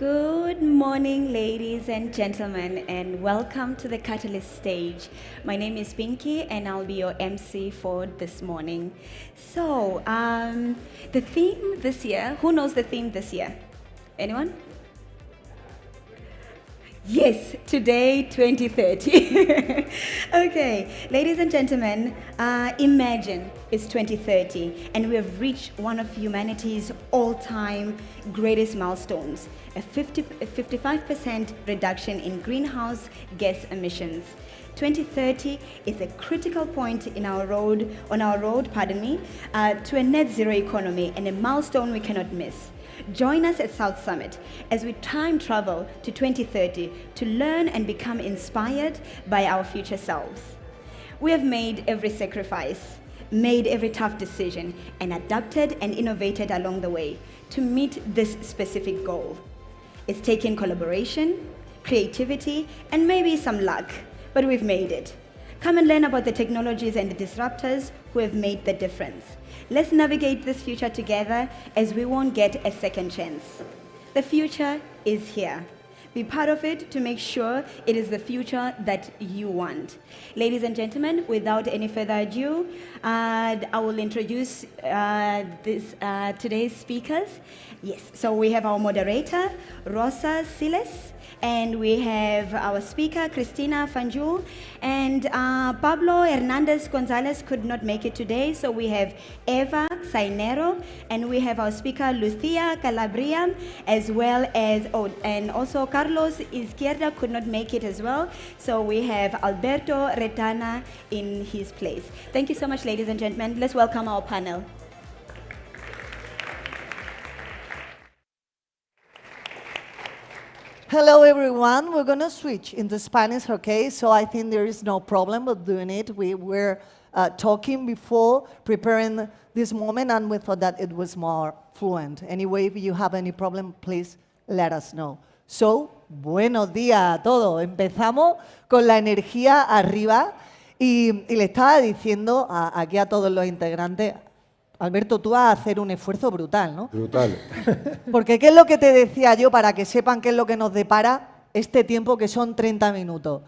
Good morning, ladies and gentlemen, and welcome to the Catalyst stage. My name is Pinky, and I'll be your MC for this morning. So, the theme this year, who knows the theme this year? Anyone? Yes, today 2030. Okay, ladies and gentlemen, imagine it's 2030 and we have reached one of humanity's all-time greatest milestones, a 55% reduction in greenhouse gas emissions. 2030 is a critical point in our road, to a net zero economy and a milestone we cannot miss. Join us at South Summit as we time travel to 2030 to learn and become inspired by our future selves. We have made every sacrifice, made every tough decision, and adapted and innovated along the way to meet this specific goal. It's taken collaboration, creativity, and maybe some luck, but we've made it. Come and learn about the technologies and the disruptors who have made the difference. Let's navigate this future together as we won't get a second chance. The future is here. Be part of it to make sure it is the future that you want. Ladies and gentlemen, without any further ado, I will introduce today's speakers. Yes, so we have our moderator, Rosa Siles, and we have our speaker, Cristina Fanjul, and Pablo Hernandez Gonzalez could not make it today, so we have Eva Sainero, and we have our speaker, Lucia Calabria, as well as, and also Carlos Izquierda could not make it as well, so we have Alberto Retana in his place. Thank you so much, ladies and gentlemen. Let's welcome our panel. Hello, everyone. We're going to switch into Spanish, okay? So I think there is no problem with doing it. We were talking before, preparing this moment, and we thought that it was more fluent. Anyway, if you have any problem, please let us know. So, buenos días a todos. Empezamos con la energía arriba y le estaba diciendo aquí a todos los integrantes, Alberto, tú vas a hacer un esfuerzo brutal, ¿no? Brutal. Porque ¿qué es lo que te decía yo para que sepan qué es lo que nos depara este tiempo que son 30 minutos?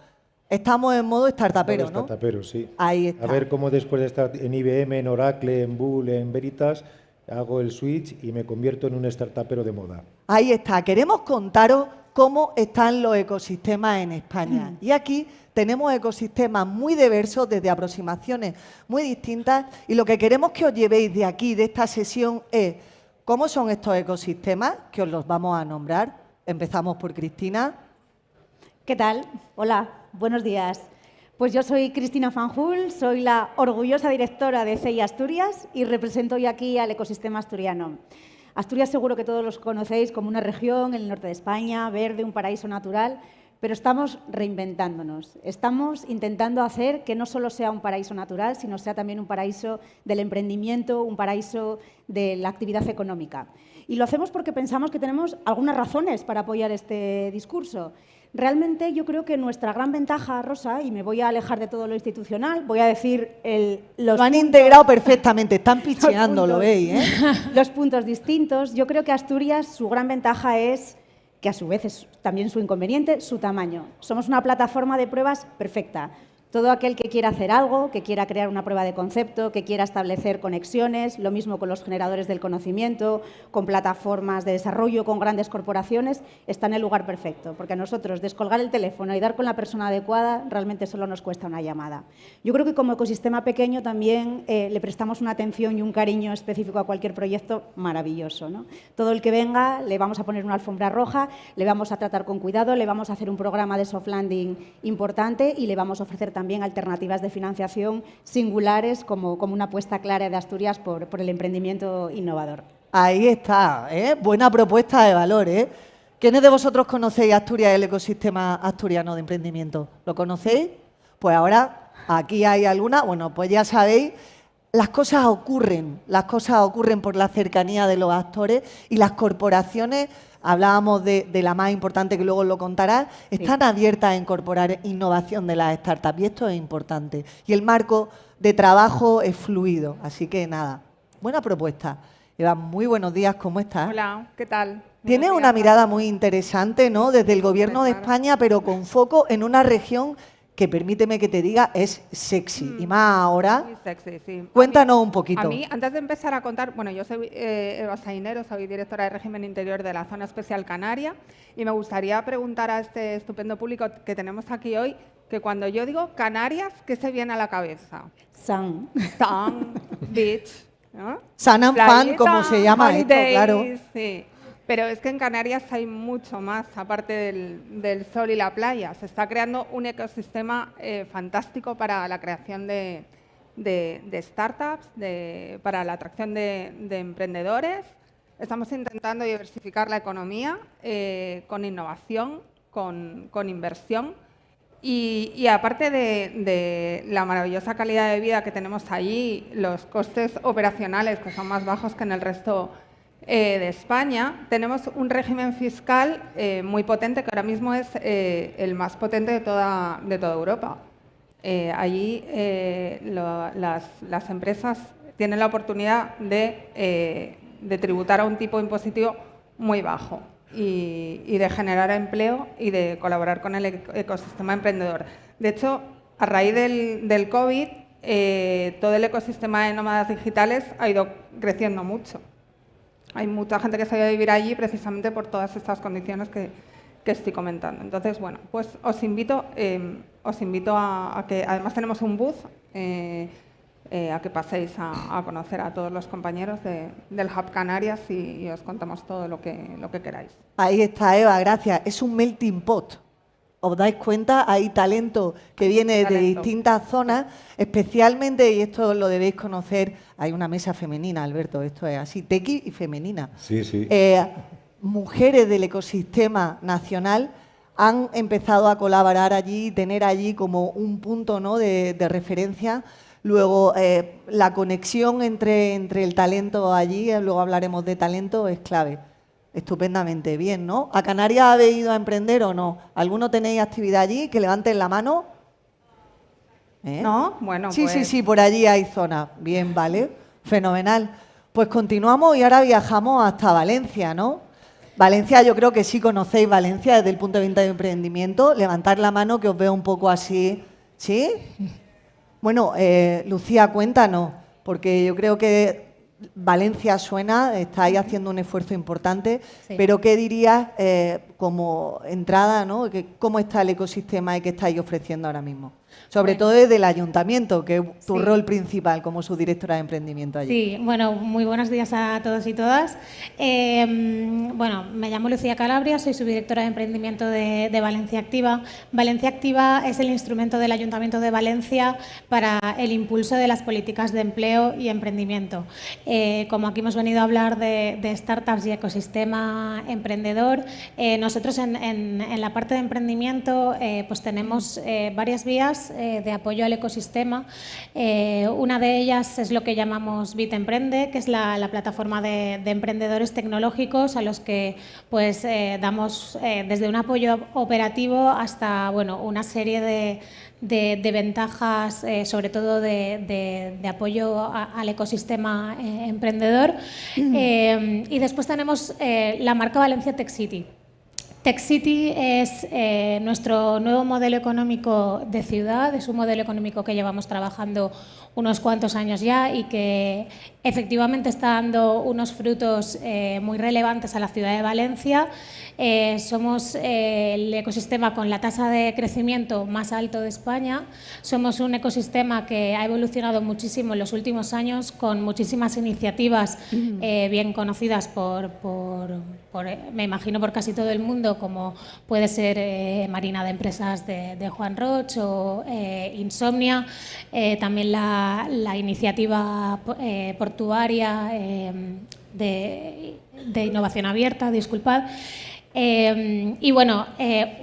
Estamos en modo startupero, ¿no? Startupero, sí. Ahí está. A ver cómo después de estar en IBM, en Oracle, en Bull, en Veritas, hago el switch y me convierto en un startupero de moda. Ahí está. Queremos contaros cómo están los ecosistemas en España. Y aquí tenemos ecosistemas muy diversos, desde aproximaciones muy distintas, y lo que queremos que os llevéis de aquí, de esta sesión, es cómo son estos ecosistemas, que os los vamos a nombrar. Empezamos por Cristina. ¿Qué tal? Hola, buenos días. Pues yo soy Cristina Fanjul, soy la orgullosa directora de CEI Asturias y represento hoy aquí al ecosistema asturiano. Asturias seguro que todos los conocéis como una región en el norte de España, verde, un paraíso natural, pero estamos reinventándonos. Estamos intentando hacer que no solo sea un paraíso natural, sino sea también un paraíso del emprendimiento, un paraíso de la actividad económica. Y lo hacemos porque pensamos que tenemos algunas razones para apoyar este discurso. Realmente yo creo que nuestra gran ventaja, Rosa, y me voy a alejar de todo lo institucional, voy a decir los lo han integrado perfectamente, están picheando, lo veis, ¿eh? Los puntos distintos. Yo creo que Asturias, su gran ventaja es, que a su vez es también su inconveniente, su tamaño. Somos una plataforma de pruebas perfecta. Todo aquel que quiera hacer algo, que quiera crear una prueba de concepto, que quiera establecer conexiones, lo mismo con los generadores del conocimiento, con plataformas de desarrollo, con grandes corporaciones, está en el lugar perfecto. Porque a nosotros descolgar el teléfono y dar con la persona adecuada realmente solo nos cuesta una llamada. Yo creo que como ecosistema pequeño también le prestamos una atención y un cariño específico a cualquier proyecto maravilloso, ¿no? Todo el que venga le vamos a poner una alfombra roja, le vamos a tratar con cuidado, le vamos a hacer un programa de soft landing importante y le vamos a ofrecer también alternativas de financiación singulares como una apuesta clara de Asturias por el emprendimiento innovador. Ahí está, ¿eh? Buena propuesta de valor, ¿eh? ¿Quiénes de vosotros conocéis Asturias, el ecosistema asturiano de emprendimiento? ¿Lo conocéis? Pues ahora aquí hay alguna. Bueno, pues ya sabéis, las cosas ocurren por la cercanía de los actores y las corporaciones. Hablábamos de la más importante, que luego lo contarás, están abiertas a incorporar innovación de las startups y esto es importante. Y el marco de trabajo es fluido, así que nada, buena propuesta. Eva, muy buenos días, ¿cómo estás? Hola, ¿qué tal? Tiene una mirada muy interesante, ¿no? Desde el Gobierno de España, pero con foco en una región que, permíteme que te diga, es sexy. Y más ahora. Muy sexy, sí. Cuéntanos un poquito. A mí, antes de empezar a contar, bueno, yo soy Eva Sainero, soy directora de régimen interior de la Zona Especial Canaria, y me gustaría preguntar a este estupendo público que tenemos aquí hoy, que cuando yo digo Canarias, ¿qué se viene a la cabeza? Sun. Sun, beach, ¿no? Sun and Fun, Playita, como se llama esto, holidays, claro. Sí. Pero es que en Canarias hay mucho más, aparte del sol y la playa. Se está creando un ecosistema fantástico para la creación de startups, para la atracción de emprendedores. Estamos intentando diversificar la economía con innovación, con inversión. Y aparte de la maravillosa calidad de vida que tenemos allí, los costes operacionales que son más bajos que en el resto de España, tenemos un régimen fiscal muy potente, que ahora mismo es el más potente de toda Europa. Allí las empresas tienen la oportunidad de tributar a un tipo impositivo muy bajo y de generar empleo y de colaborar con el ecosistema emprendedor. De hecho, a raíz del COVID, todo el ecosistema de nómadas digitales ha ido creciendo mucho. Hay mucha gente que se ha ido a vivir allí precisamente por todas estas condiciones que estoy comentando. Entonces, bueno, pues os invito a que, además tenemos un booth, a que paséis a conocer a todos los compañeros del Hub Canarias y os contamos todo lo que queráis. Ahí está, Eva, gracias. Es un melting pot. ¿Os dais cuenta? Hay talento que viene de distintas zonas, especialmente, y esto lo debéis conocer, hay una mesa femenina, Alberto, esto es así, tequi y femenina. Sí, sí. Mujeres del ecosistema nacional han empezado a colaborar allí, tener allí como un punto, ¿no?, de referencia. Luego, la conexión entre el talento allí, luego hablaremos de talento, es clave. Estupendamente, bien, ¿no? ¿A Canarias habéis ido a emprender o no? ¿Alguno tenéis actividad allí? Que levanten la mano. ¿No? Bueno, sí, pues... sí, por allí hay zonas. Bien, vale, fenomenal. Pues continuamos y ahora viajamos hasta Valencia, ¿no? Valencia, yo creo que sí conocéis Valencia desde el punto de vista de emprendimiento. Levantad la mano que os veo un poco así. ¿Sí? Bueno, Lucía, cuéntanos, porque yo creo que Valencia suena, estáis haciendo un esfuerzo importante, sí. Pero ¿qué dirías como entrada, ¿no? ¿Cómo está el ecosistema y qué estáis ofreciendo ahora mismo? Sobre todo desde el ayuntamiento, que es tu rol principal como subdirectora de emprendimiento allí. Sí, bueno, muy buenos días a todos y todas. Bueno, me llamo Lucía Calabria, soy subdirectora de emprendimiento de Valencia Activa. Valencia Activa es el instrumento del Ayuntamiento de Valencia para el impulso de las políticas de empleo y emprendimiento. Como aquí hemos venido a hablar de startups y ecosistema emprendedor, nosotros en la parte de emprendimiento pues tenemos varias vías de apoyo al ecosistema. Una de ellas es lo que llamamos Bit Emprende, que es la plataforma de emprendedores tecnológicos a los que pues damos desde un apoyo operativo hasta una serie de ventajas, sobre todo de apoyo al ecosistema emprendedor. Y después tenemos la marca Valencia Tech City. Tech City es nuestro nuevo modelo económico de ciudad, es un modelo económico que llevamos trabajando unos cuantos años ya y que efectivamente está dando unos frutos muy relevantes a la ciudad de Valencia. Somos el ecosistema con la tasa de crecimiento más alto de España. Somos un ecosistema que ha evolucionado muchísimo en los últimos años con muchísimas iniciativas bien conocidas me imagino, por casi todo el mundo, como puede ser Marina de Empresas de Juan Roch o Insomnia, también la iniciativa portuaria de innovación abierta, disculpad. Y bueno,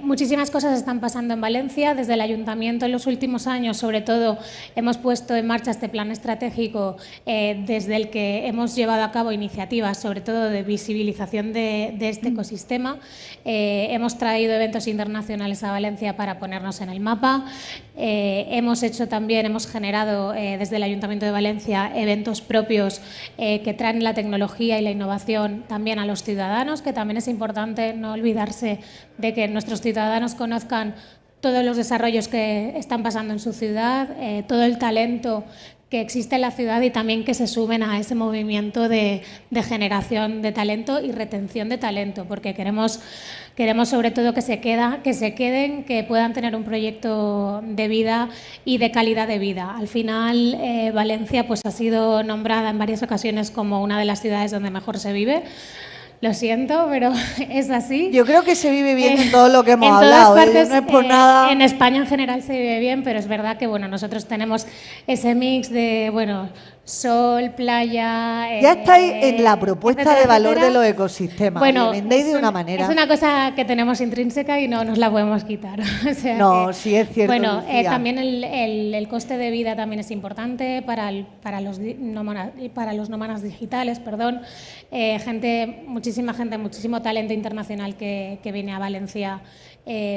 muchísimas cosas están pasando en Valencia. Desde el Ayuntamiento en los últimos años, sobre todo, hemos puesto en marcha este plan estratégico desde el que hemos llevado a cabo iniciativas, sobre todo de visibilización de este ecosistema. Hemos traído eventos internacionales a Valencia para ponernos en el mapa. Hemos generado desde el Ayuntamiento de Valencia eventos propios que traen la tecnología y la innovación también a los ciudadanos, que también es importante no olvidarse de que nuestros ciudadanos conozcan todos los desarrollos que están pasando en su ciudad, todo el talento que existe en la ciudad y también que se sumen a ese movimiento de generación de talento y retención de talento, porque queremos sobre todo que se queden, que puedan tener un proyecto de vida y de calidad de vida. Al final, Valencia pues, ha sido nombrada en varias ocasiones como una de las ciudades donde mejor se vive. Lo siento, pero es así. Yo creo que se vive bien en todo lo que hemos en hablado. todas partes, no es por nada. En España en general se vive bien, pero es verdad que bueno, nosotros tenemos ese mix de bueno, sol, playa. Ya estáis en la propuesta etcétera, de valor etcétera. de los ecosistemas. Bueno, Lo vendéis de una manera. Es una cosa que tenemos intrínseca y no nos la podemos quitar. O sea No, que, sí es cierto. Bueno, Lucía. también el coste de vida también es importante para los nómadas digitales, perdón. Muchísimo talento internacional que viene a Valencia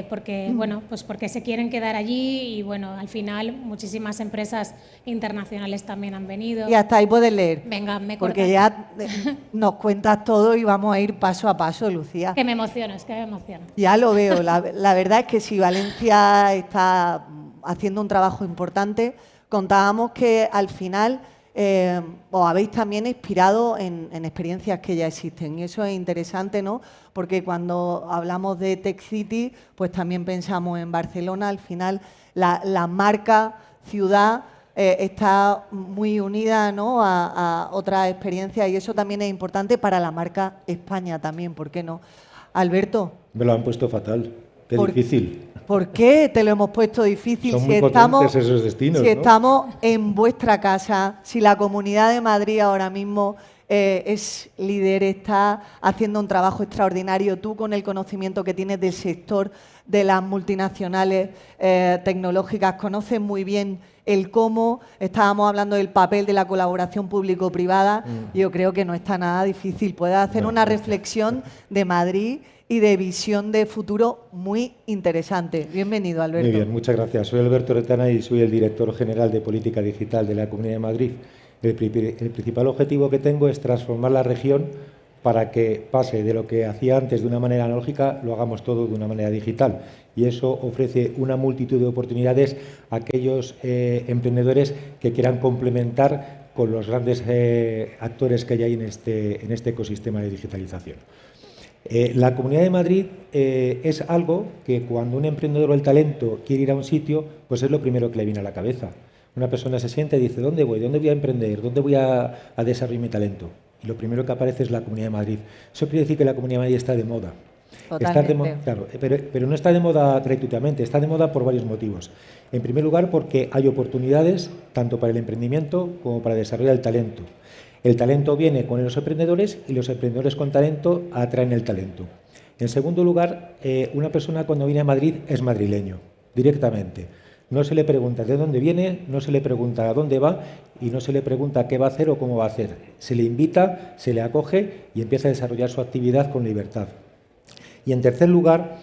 porque bueno, pues porque se quieren quedar allí y bueno, al final muchísimas empresas internacionales también han venido. Y hasta ahí puedes leer. Venga, me Porque cortas. ya nos cuentas todo y vamos a ir paso a paso, Lucía. Que me emociona, es que me emociona. Ya lo veo. La verdad es que si Valencia está haciendo un trabajo importante, contábamos que al final os habéis también inspirado en experiencias que ya existen. Y eso es interesante, ¿no? Porque cuando hablamos de Tech City, pues también pensamos en Barcelona. Al final, la marca ciudad está muy unida, ¿no?, a otras experiencias y eso también es importante para la marca España también, ¿por qué no? Alberto. Me lo han puesto fatal. Qué difícil. ¿Por qué te lo hemos puesto difícil? Son muy potentes esos destinos, si ¿no? estamos en vuestra casa, si la Comunidad de Madrid ahora mismo es líder, está haciendo un trabajo extraordinario, tú con el conocimiento que tienes del sector de las multinacionales tecnológicas, conoces muy bien el cómo, estábamos hablando del papel de la colaboración público-privada, yo creo que no está nada difícil, puedes hacer una reflexión de Madrid y de visión de futuro muy interesante. Bienvenido, Alberto. Muy bien, muchas gracias. Soy Alberto Retana y soy el director general de Política Digital de la Comunidad de Madrid. El principal objetivo que tengo es transformar la región para que pase de lo que hacía antes de una manera analógica, lo hagamos todo de una manera digital. Y eso ofrece una multitud de oportunidades a aquellos emprendedores que quieran complementar con los grandes actores que hay en este ecosistema de digitalización. La Comunidad de Madrid es algo que cuando un emprendedor o el talento quiere ir a un sitio, pues es lo primero que le viene a la cabeza. Una persona se siente y dice, ¿dónde voy? ¿Dónde voy a emprender? ¿Dónde voy a desarrollar mi talento? Y lo primero que aparece es la Comunidad de Madrid. Eso quiere decir que la Comunidad de Madrid está de moda. Totalmente. Claro, pero no está de moda gratuitamente, está de moda por varios motivos. En primer lugar, porque hay oportunidades tanto para el emprendimiento como para desarrollar el talento. El talento viene con los emprendedores y los emprendedores con talento atraen el talento. En segundo lugar, una persona cuando viene a Madrid es madrileño, directamente. No se le pregunta de dónde viene, no se le pregunta a dónde va y no se le pregunta qué va a hacer o cómo va a hacer. Se le invita, se le acoge y empieza a desarrollar su actividad con libertad. Y en tercer lugar,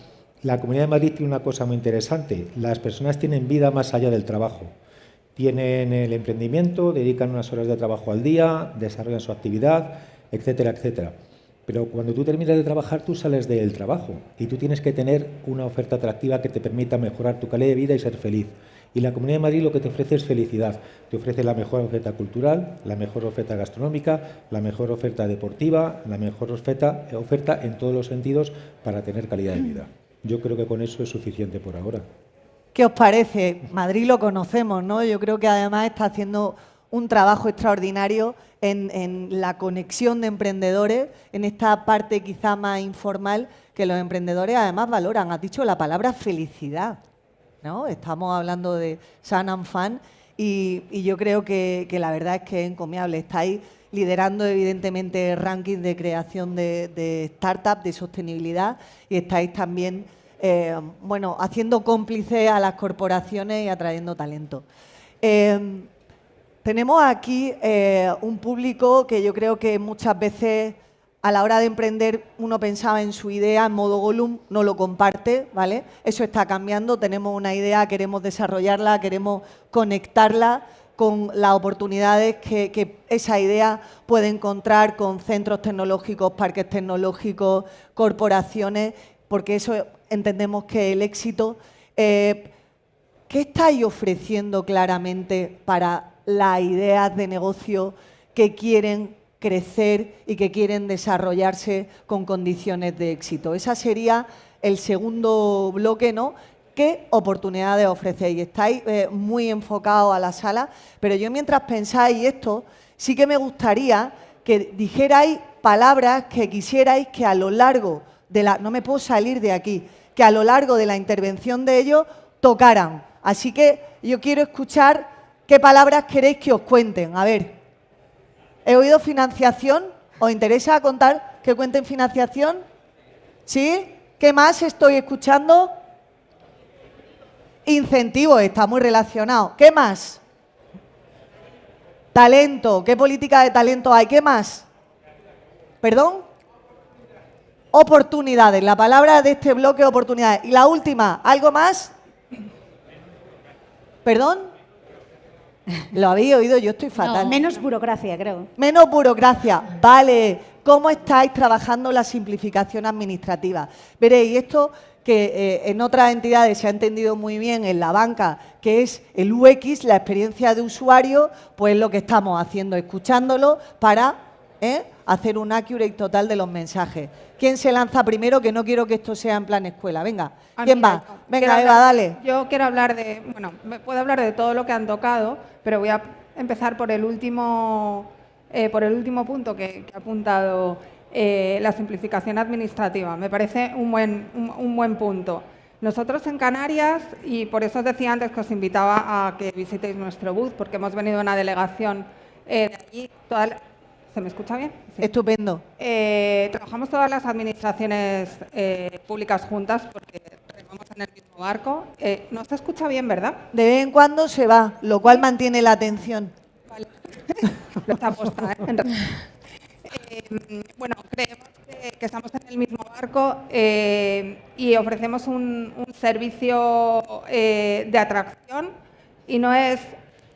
la Comunidad de Madrid tiene una cosa muy interesante. Las personas tienen vida más allá del trabajo. Tienen el emprendimiento, dedican unas horas de trabajo al día, desarrollan su actividad, etcétera, etcétera. Pero cuando tú terminas de trabajar, tú sales del trabajo y tú tienes que tener una oferta atractiva que te permita mejorar tu calidad de vida y ser feliz. Y la Comunidad de Madrid lo que te ofrece es felicidad. Te ofrece la mejor oferta cultural, la mejor oferta gastronómica, la mejor oferta deportiva, la mejor oferta en todos los sentidos para tener calidad de vida. Yo creo que con eso es suficiente por ahora. ¿Qué os parece? Madrid lo conocemos, ¿no? Yo creo que además está haciendo un trabajo extraordinario en la conexión de emprendedores, en esta parte quizá más informal que los emprendedores además valoran. Has dicho la palabra felicidad, ¿no? Estamos hablando de Sun and Fun y yo creo que la verdad es que es encomiable. Estáis liderando evidentemente el ranking de creación de startups, de sostenibilidad, y estáis también bueno, haciendo cómplices a las corporaciones y atrayendo talento. Tenemos aquí un público que yo creo que muchas veces a la hora de emprender uno pensaba en su idea en modo Gollum, no lo comparte, ¿vale? Eso está cambiando, tenemos una idea, queremos desarrollarla, queremos conectarla con las oportunidades que esa idea puede encontrar con centros tecnológicos, parques tecnológicos, corporaciones, porque eso entendemos que es el éxito. ¿Qué estáis ofreciendo claramente para las ideas de negocio que quieren crecer y que quieren desarrollarse con condiciones de éxito? Ese sería el segundo bloque, ¿no? ¿Qué oportunidades ofrecéis? Estáis muy enfocados a la sala, pero yo mientras pensáis esto, sí que me gustaría que dijerais palabras que quisierais que a lo largo de la... No me puedo salir de aquí, que a lo largo de la intervención de ellos tocaran. Así que yo quiero escuchar qué palabras queréis que os cuenten. A ver, he oído financiación. ¿Os interesa contar que cuenten financiación? ¿Sí? ¿Qué más estoy escuchando? Incentivos, está muy relacionado. ¿Qué más? Talento. ¿Qué política de talento hay? ¿Qué más? ¿Perdón? Oportunidades. La palabra de este bloque, oportunidades. Y la última, ¿algo más? ¿Perdón? ¿Lo habéis oído? Yo estoy fatal. No, menos burocracia, creo. Menos burocracia. Vale. ¿Cómo estáis trabajando la simplificación administrativa? Veréis, esto que en otras entidades se ha entendido muy bien en la banca, que es el UX, la experiencia de usuario, pues lo que estamos haciendo, escuchándolo para hacer un accurate total de los mensajes. ¿Quién se lanza primero? Que no quiero que esto sea en plan escuela. Venga, ¿quién va? Venga, Eva, dale. Yo quiero hablar de, bueno, puedo hablar de todo lo que han tocado, pero voy a empezar por el último punto que ha apuntado, la simplificación administrativa. Me parece un buen punto. Nosotros en Canarias, y por eso os decía antes que os invitaba a que visitéis nuestro booth, porque hemos venido una delegación de allí. ¿Se me escucha bien? Sí. Estupendo. Trabajamos todas las administraciones públicas juntas porque remamos en el mismo barco. No se escucha bien, ¿verdad? De vez en cuando se va, lo cual mantiene la atención. Vale. Lo está puesta, bueno, creemos que estamos en el mismo barco y ofrecemos un servicio de atracción, y no es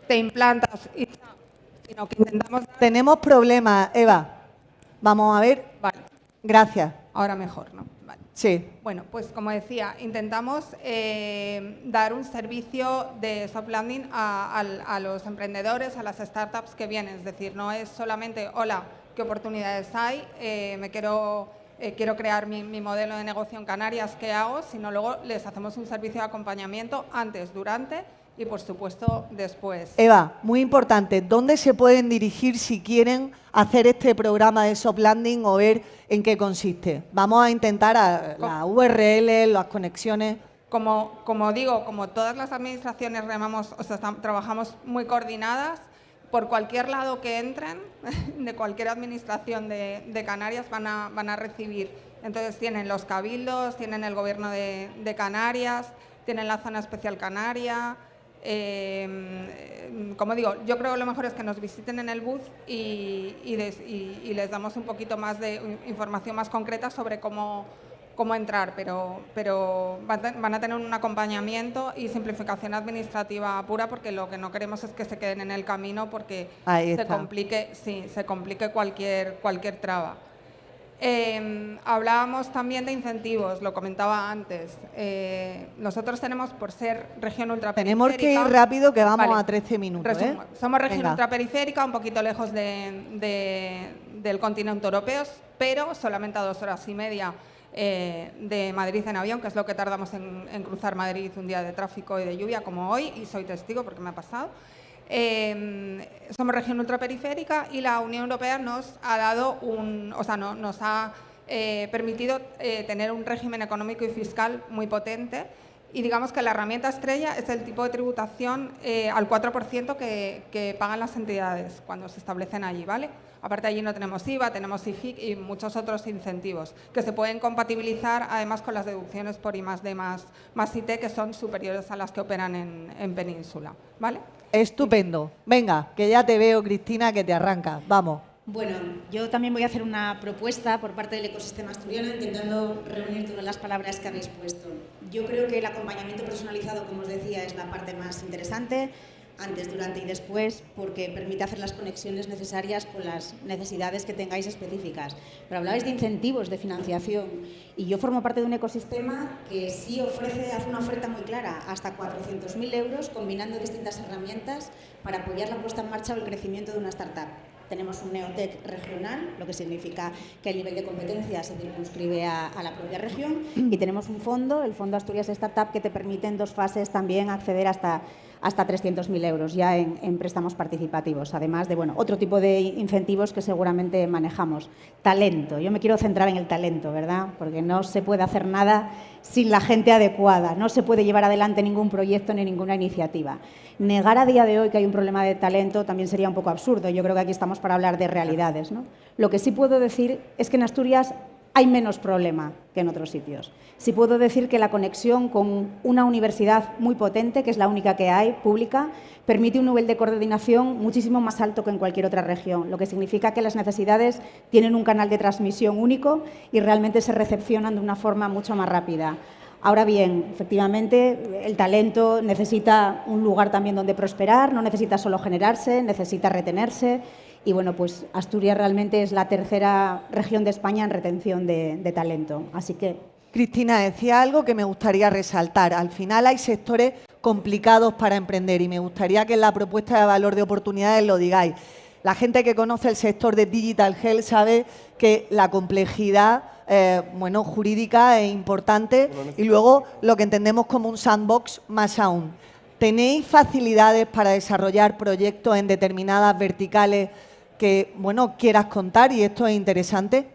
te implantas y sino que intentamos... Tenemos problemas, Eva. Vamos a ver. Vale. Gracias. Ahora mejor, ¿no? Vale. Sí. Bueno, pues como decía, intentamos dar un servicio de soft landing a los emprendedores, a las startups que vienen. Es decir, no es solamente, hola, ¿qué oportunidades hay? Quiero crear mi modelo de negocio en Canarias, ¿qué hago? Sino luego les hacemos un servicio de acompañamiento antes, durante y, por supuesto, después. Eva, muy importante, ¿dónde se pueden dirigir si quieren hacer este programa de soft landing o ver en qué consiste? Vamos a intentar las URL, las conexiones. Como digo, como todas las administraciones trabajamos muy coordinadas, por cualquier lado que entren, de cualquier administración de Canarias van a recibir. Entonces tienen los cabildos, tienen el Gobierno de Canarias, tienen la Zona Especial Canaria. Como digo, yo creo que lo mejor es que nos visiten en el booth y les damos un poquito más de información más concreta sobre cómo entrar, pero van a tener un acompañamiento y simplificación administrativa pura, porque lo que no queremos es que se queden en el camino porque se complique cualquier traba. Hablábamos también de incentivos, lo comentaba antes. Nosotros tenemos, por ser región ultraperiférica... Tenemos que ir rápido, que vamos a 13 minutos. Somos región ultraperiférica, un poquito lejos del continente europeo, pero solamente a 2 horas y media de Madrid en avión, que es lo que tardamos en cruzar Madrid un día de tráfico y de lluvia como hoy, y soy testigo porque me ha pasado. Somos región ultraperiférica y la Unión Europea nos ha dado nos ha permitido tener un régimen económico y fiscal muy potente, y digamos que la herramienta estrella es el tipo de tributación al 4% que pagan las entidades cuando se establecen allí, ¿vale? Aparte allí no tenemos IVA, tenemos IFIC y muchos otros incentivos que se pueden compatibilizar además con las deducciones por I+D más IT, que son superiores a las que operan en Península, ¿vale? Estupendo. Venga, que ya te veo, Cristina, que te arranca. Vamos. Bueno, yo también voy a hacer una propuesta por parte del ecosistema asturiano, intentando reunir todas las palabras que habéis puesto. Yo creo que el acompañamiento personalizado, como os decía, es la parte más interesante, antes, durante y después, porque permite hacer las conexiones necesarias con las necesidades que tengáis específicas. Pero hablabais de incentivos, de financiación, y yo formo parte de un ecosistema que sí hace una oferta muy clara, hasta 400.000 euros, combinando distintas herramientas para apoyar la puesta en marcha o el crecimiento de una startup. Tenemos un Neotec regional, lo que significa que el nivel de competencia se circunscribe a la propia región, y tenemos un fondo, el Fondo Asturias Startup, que te permite en 2 fases también acceder hasta 300.000 euros ya en préstamos participativos, además de otro tipo de incentivos que seguramente manejamos. Talento, yo me quiero centrar en el talento, ¿verdad? Porque no se puede hacer nada sin la gente adecuada, no se puede llevar adelante ningún proyecto ni ninguna iniciativa. Negar a día de hoy que hay un problema de talento también sería un poco absurdo. Yo creo que aquí estamos para hablar de realidades, ¿no? Lo que sí puedo decir es que en Asturias hay menos problema que en otros sitios. Sí puedo decir que la conexión con una universidad muy potente, que es la única que hay, pública, permite un nivel de coordinación muchísimo más alto que en cualquier otra región, lo que significa que las necesidades tienen un canal de transmisión único y realmente se recepcionan de una forma mucho más rápida. Ahora bien, efectivamente, el talento necesita un lugar también donde prosperar, no necesita solo generarse, necesita retenerse. Y pues Asturias realmente es la 3ª región de España en retención de talento. Así que... Cristina, decía algo que me gustaría resaltar. Al final hay sectores complicados para emprender y me gustaría que en la propuesta de valor de oportunidades lo digáis. La gente que conoce el sector de Digital Health sabe que la complejidad jurídica es importante, y luego lo que entendemos como un sandbox más aún. ¿Tenéis facilidades para desarrollar proyectos en determinadas verticales que quieras contar, y esto es interesante?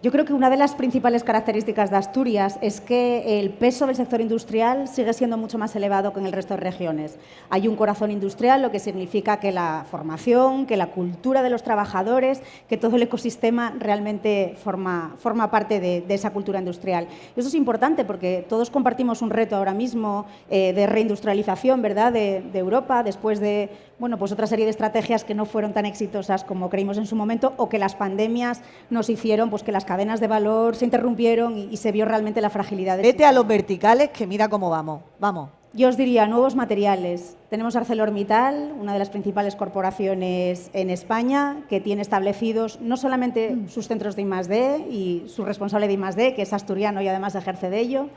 Yo creo que una de las principales características de Asturias es que el peso del sector industrial sigue siendo mucho más elevado que en el resto de regiones. Hay un corazón industrial, lo que significa que la formación, que la cultura de los trabajadores, que todo el ecosistema realmente forma parte de esa cultura industrial. Y eso es importante porque todos compartimos un reto ahora mismo de reindustrialización, ¿verdad?, de Europa, después de otra serie de estrategias que no fueron tan exitosas como creímos en su momento, o que las pandemias nos hicieron que las cadenas de valor se interrumpieron y se vio realmente la fragilidad del Vete a los verticales, que mira cómo vamos. Yo os diría nuevos materiales. Tenemos ArcelorMittal, una de las principales corporaciones en España, que tiene establecidos no solamente sus centros de I+D y su responsable de I+D, que es asturiano y además ejerce de ello.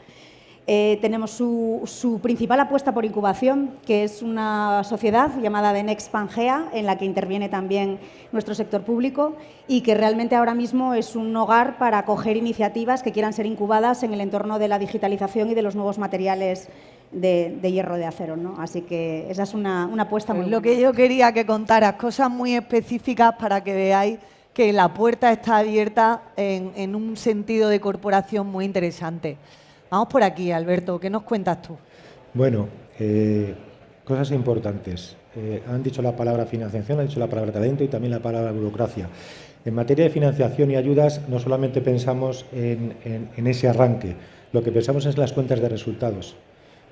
Tenemos su principal apuesta por incubación, que es una sociedad llamada The Next Pangea, en la que interviene también nuestro sector público, y que realmente ahora mismo es un hogar para acoger iniciativas que quieran ser incubadas en el entorno de la digitalización y de los nuevos materiales de hierro, de acero, ¿no? Así que esa es una apuesta muy buena. Lo que yo quería que contaras, cosas muy específicas para que veáis que la puerta está abierta en un sentido de corporación muy interesante. Vamos por aquí, Alberto, ¿qué nos cuentas tú? Bueno, cosas importantes. Han dicho la palabra financiación, han dicho la palabra talento y también la palabra burocracia. En materia de financiación y ayudas, no solamente pensamos en ese arranque, lo que pensamos es en las cuentas de resultados.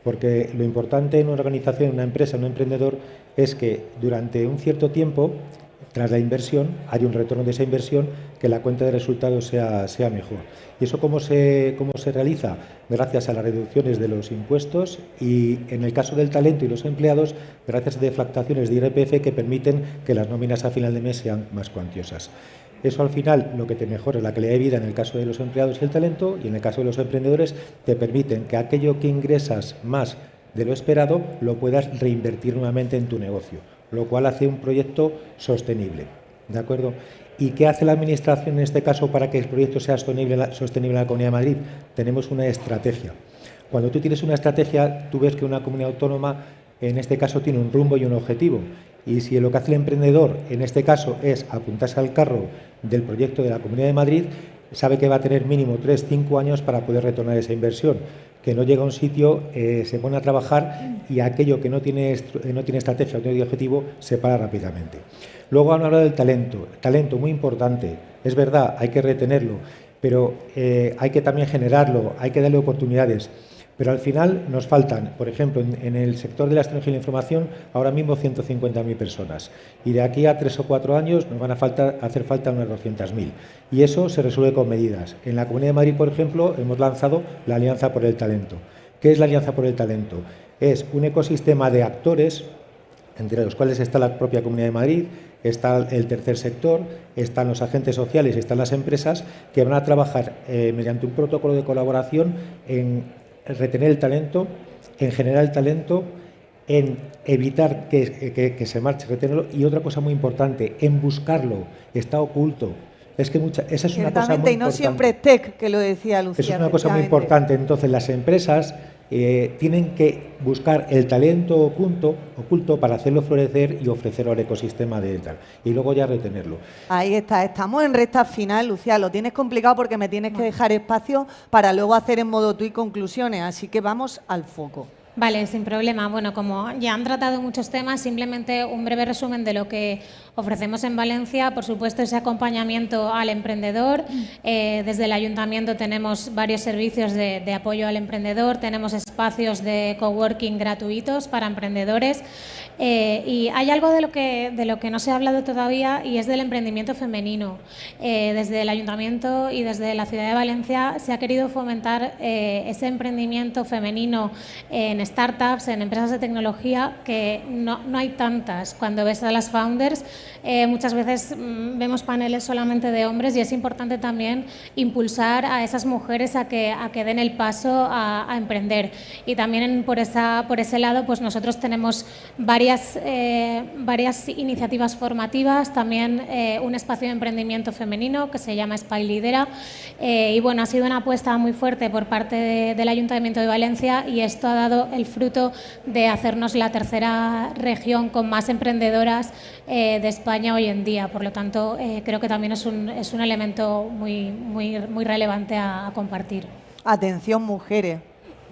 Porque lo importante en una organización, en una empresa, en un emprendedor, es que durante un cierto tiempo, tras la inversión, hay un retorno de esa inversión, que la cuenta de resultados sea mejor. ¿Y eso cómo se realiza? Gracias a las reducciones de los impuestos y, en el caso del talento y los empleados, gracias a deflactaciones de IRPF que permiten que las nóminas a final de mes sean más cuantiosas. Eso al final lo que te mejora es la calidad de vida en el caso de los empleados y el talento, y en el caso de los emprendedores te permiten que aquello que ingresas más de lo esperado lo puedas reinvertir nuevamente en tu negocio, lo cual hace un proyecto sostenible, ¿de acuerdo? ¿Y qué hace la Administración en este caso para que el proyecto sea sostenible en la Comunidad de Madrid? Tenemos una estrategia. Cuando tú tienes una estrategia, tú ves que una comunidad autónoma, en este caso, tiene un rumbo y un objetivo. Y si lo que hace el emprendedor, en este caso, es apuntarse al carro del proyecto de la Comunidad de Madrid, sabe que va a tener mínimo 3-5 años para poder retornar esa inversión, que no llega a un sitio, se pone a trabajar y aquello que no tiene estrategia, no tiene objetivo, se para rápidamente. Luego han hablado del talento muy importante, es verdad, hay que retenerlo, pero hay que también generarlo, hay que darle oportunidades. Pero al final nos faltan, por ejemplo, en el sector de la tecnología y la información, ahora mismo 150.000 personas. Y de aquí a 3 o 4 años nos van a hacer falta unas 200.000. Y eso se resuelve con medidas. En la Comunidad de Madrid, por ejemplo, hemos lanzado la Alianza por el Talento. ¿Qué es la Alianza por el Talento? Es un ecosistema de actores, entre los cuales está la propia Comunidad de Madrid, está el tercer sector, están los agentes sociales y están las empresas, que van a trabajar mediante un protocolo de colaboración en retener el talento, en generar el talento, en evitar que se marche, retenerlo, y otra cosa muy importante, en buscarlo, está oculto. Es que esa es una cosa muy y no importante. siempre es tech, que lo decía Lucía. Eso es una cosa muy importante. Entonces, las empresas tienen que buscar el talento oculto para hacerlo florecer y ofrecerlo al ecosistema de tal. Y luego ya retenerlo. Ahí está, estamos en recta final, Lucía. Lo tienes complicado porque me tienes que dejar espacio para luego hacer en modo tuit conclusiones. Así que vamos al foco. Vale, sin problema. Bueno, como ya han tratado muchos temas, simplemente un breve resumen de lo que ofrecemos en Valencia. Por supuesto, ese acompañamiento al emprendedor. Desde el Ayuntamiento tenemos varios servicios de apoyo al emprendedor, tenemos espacios de coworking gratuitos para emprendedores. Y hay algo de lo que no se ha hablado todavía, y es del emprendimiento femenino. Desde el Ayuntamiento y desde la Ciudad de Valencia se ha querido fomentar ese emprendimiento femenino en startups, en empresas de tecnología, que no hay tantas. Cuando ves a las founders, muchas veces vemos paneles solamente de hombres, y es importante también impulsar a esas mujeres a que den el paso a emprender. Y también por ese lado, pues nosotros tenemos varias iniciativas formativas, también un espacio de emprendimiento femenino que se llama Spy Lidera, y bueno, ha sido una apuesta muy fuerte por parte del Ayuntamiento de Valencia, y esto ha dado el fruto de hacernos la tercera región con más emprendedoras de España hoy en día. Por lo tanto, creo que también es un elemento muy relevante a compartir. Atención, mujeres,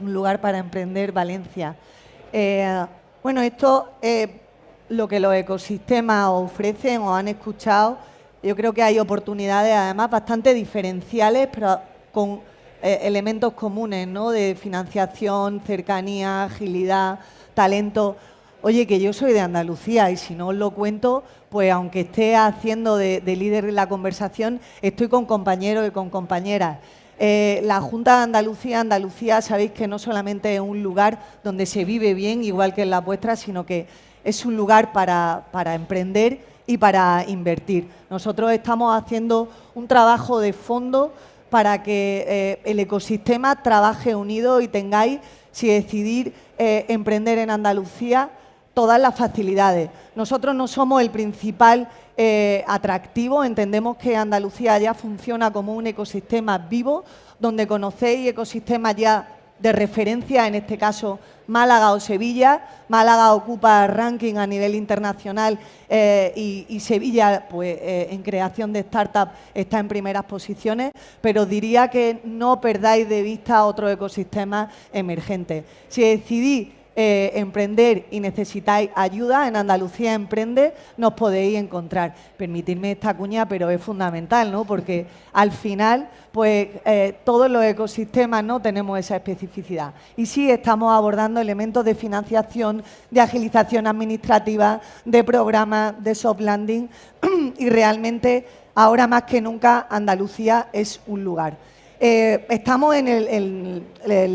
un lugar para emprender, Valencia. Bueno, esto es lo que los ecosistemas ofrecen o han escuchado. Yo creo que hay oportunidades, además, bastante diferenciales, pero con elementos comunes, ¿no? De financiación, cercanía, agilidad, talento. Oye, que yo soy de Andalucía y si no os lo cuento, pues aunque esté haciendo de líder en la conversación, estoy con compañeros y con compañeras. La Junta de Andalucía, sabéis que no solamente es un lugar donde se vive bien, igual que en la vuestra, sino que es un lugar para emprender y para invertir. Nosotros estamos haciendo un trabajo de fondo para que el ecosistema trabaje unido y tengáis, si decidís emprender en Andalucía, todas las facilidades. Nosotros no somos el principal atractivo, entendemos que Andalucía ya funciona como un ecosistema vivo, donde conocéis ecosistemas ya de referencia, en este caso Málaga o Sevilla. Málaga ocupa ranking a nivel internacional y Sevilla, pues en creación de startups, está en primeras posiciones, pero diría que no perdáis de vista otros ecosistemas emergentes. Si decidís emprender y necesitáis ayuda, en Andalucía Emprende nos podéis encontrar. Permitidme esta cuña, pero es fundamental, ¿no? Porque al final, pues todos los ecosistemas no tenemos esa especificidad. Y sí estamos abordando elementos de financiación, de agilización administrativa, de programas, de soft landing, y realmente ahora más que nunca Andalucía es un lugar. Estamos en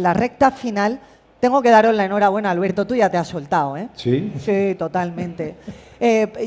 la recta final. Tengo que daros la enhorabuena, Alberto, tú ya te has soltado, ¿eh? Sí. Sí, totalmente.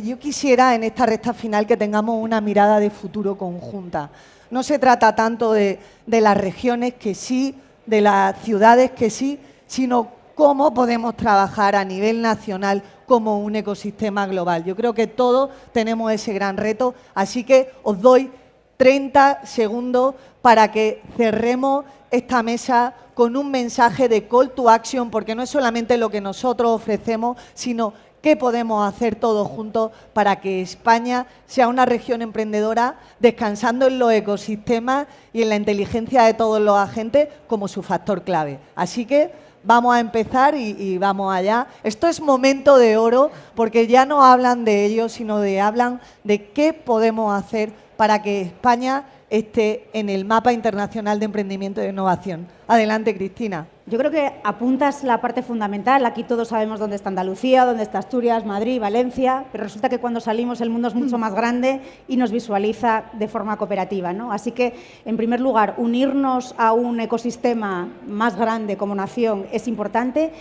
Yo quisiera en esta recta final que tengamos una mirada de futuro conjunta. No se trata tanto de las regiones que sí, de las ciudades que sí, sino cómo podemos trabajar a nivel nacional como un ecosistema global. Yo creo que todos tenemos ese gran reto, así que os doy 30 segundos para que cerremos esta mesa con un mensaje de call to action, porque no es solamente lo que nosotros ofrecemos, sino qué podemos hacer todos juntos para que España sea una región emprendedora, descansando en los ecosistemas y en la inteligencia de todos los agentes como su factor clave. Así que vamos a empezar y vamos allá. Esto es momento de oro, porque ya no hablan de ello, sino hablan de qué podemos hacer para que España esté en el mapa internacional de emprendimiento e innovación. Adelante, Cristina. Yo creo que apuntas la parte fundamental. Aquí todos sabemos dónde está Andalucía, dónde está Asturias, Madrid, Valencia, pero resulta que cuando salimos el mundo es mucho más grande y nos visualiza de forma cooperativa, ¿no? Así que, en primer lugar, unirnos a un ecosistema más grande como nación es importante.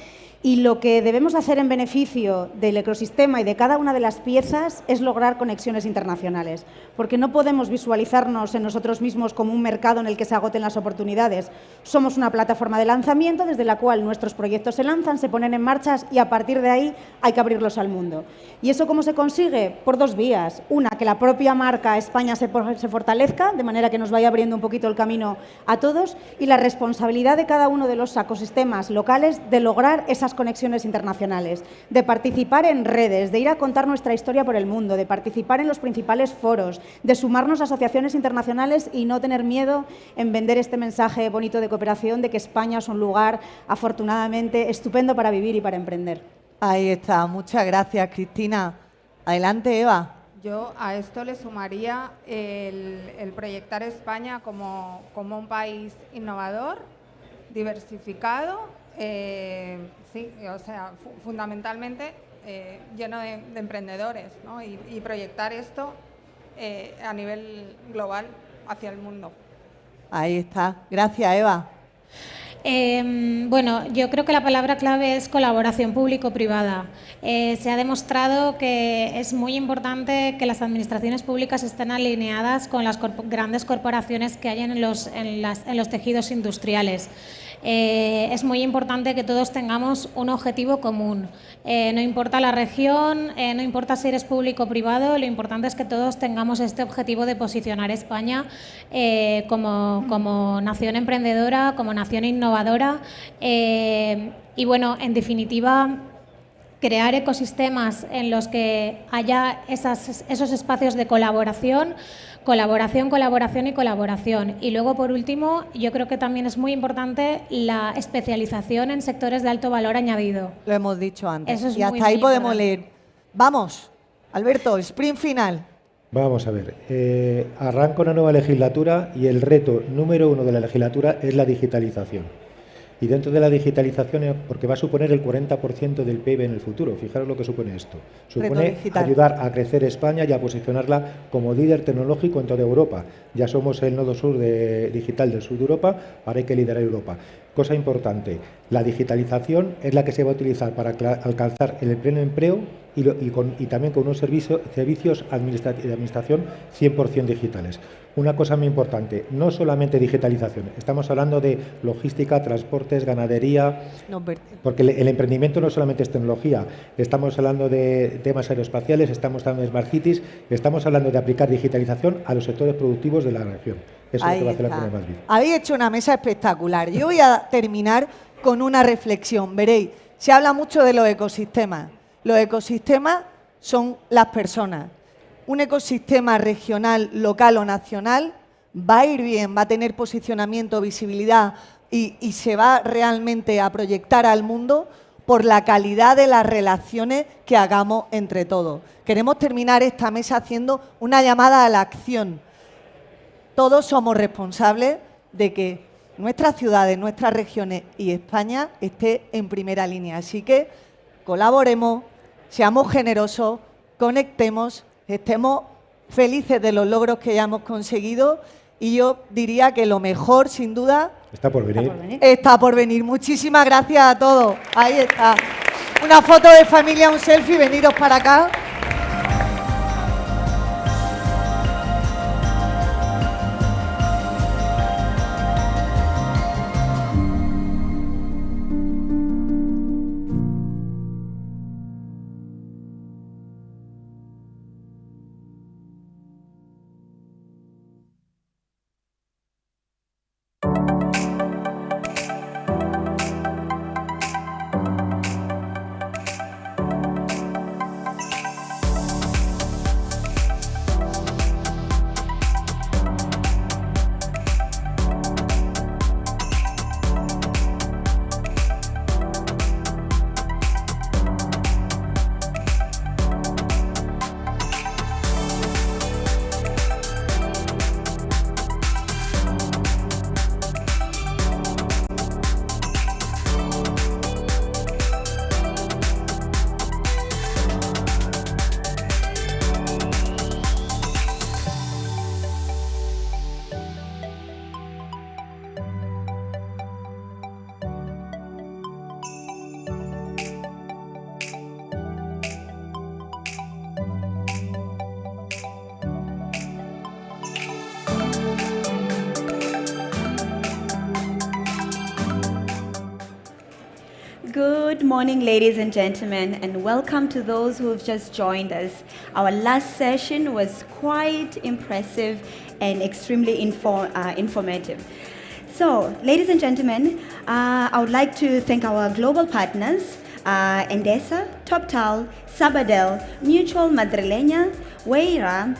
Y lo que debemos hacer en beneficio del ecosistema y de cada una de las piezas es lograr conexiones internacionales, porque no podemos visualizarnos en nosotros mismos como un mercado en el que se agoten las oportunidades. Somos una plataforma de lanzamiento desde la cual nuestros proyectos se lanzan, se ponen en marcha y a partir de ahí hay que abrirlos al mundo. ¿Y eso cómo se consigue? Por dos vías. Una, que la propia marca España se fortalezca, de manera que nos vaya abriendo un poquito el camino a todos, y la responsabilidad de cada uno de los ecosistemas locales de lograr esas conexiones internacionales, de participar en redes, de ir a contar nuestra historia por el mundo, de participar en los principales foros, de sumarnos a asociaciones internacionales y no tener miedo en vender este mensaje bonito de cooperación de que España es un lugar, afortunadamente, estupendo para vivir y para emprender. Ahí está. Muchas gracias, Cristina. Adelante, Eva. Yo a esto le sumaría el proyectar España como un país innovador, diversificado, sí, o sea, fundamentalmente lleno de emprendedores, ¿no? Y proyectar esto a nivel global hacia el mundo. Ahí está. Gracias, Eva. Bueno, yo creo que la palabra clave es colaboración público-privada. Se ha demostrado que es muy importante que las administraciones públicas estén alineadas con las grandes corporaciones que hay en los tejidos industriales. Es muy importante que todos tengamos un objetivo común. No importa la región, no importa si eres público o privado, lo importante es que todos tengamos este objetivo de posicionar España como nación emprendedora, como nación innovadora y, bueno, en definitiva, crear ecosistemas en los que haya esos espacios de colaboración, colaboración y colaboración. Y luego, por último, yo creo que también es muy importante la especialización en sectores de alto valor añadido. Lo hemos dicho antes. Eso es y hasta muy, ahí muy podemos importante. leer. Vamos, Alberto, sprint final. Vamos a ver, arranca una nueva legislatura y el reto número 1 de la legislatura es la digitalización. Y dentro de la digitalización, porque va a suponer el 40% del PIB en el futuro, fijaros lo que supone esto. Supone ayudar a crecer España y a posicionarla como líder tecnológico en toda Europa. Ya somos el nodo sur digital del sur de Europa, ahora hay que liderar Europa. Cosa importante, la digitalización es la que se va a utilizar para alcanzar el pleno empleo y también con unos servicios de administración 100% digitales. Una cosa muy importante, no solamente digitalización, estamos hablando de logística, transportes, ganadería, porque el emprendimiento no solamente es tecnología, estamos hablando de temas aeroespaciales, estamos hablando de Smart Cities, estamos hablando de aplicar digitalización a los sectores productivos de la región. Eso es lo que va a hacer la Comunidad de Madrid. Habéis hecho una mesa espectacular. Yo voy a terminar con una reflexión. Veréis, se habla mucho de los ecosistemas. Los ecosistemas son las personas. Un ecosistema regional, local o nacional va a ir bien, va a tener posicionamiento, visibilidad y se va realmente a proyectar al mundo por la calidad de las relaciones que hagamos entre todos. Queremos terminar esta mesa haciendo una llamada a la acción. Todos somos responsables de que nuestras ciudades, nuestras regiones y España esté en primera línea. Así que colaboremos, seamos generosos, conectemos, estemos felices de los logros que ya hemos conseguido y yo diría que lo mejor, sin duda, está por venir. Está por venir. Muchísimas gracias a todos. Ahí está. Una foto de familia, un selfie, veniros para acá. morning, ladies and gentlemen, and welcome to those who have just joined us. Our last session was quite impressive and extremely informative. So, ladies and gentlemen, I would like to thank our global partners, Endesa, TopTal, Sabadell, Mutual Madrileña, Weira,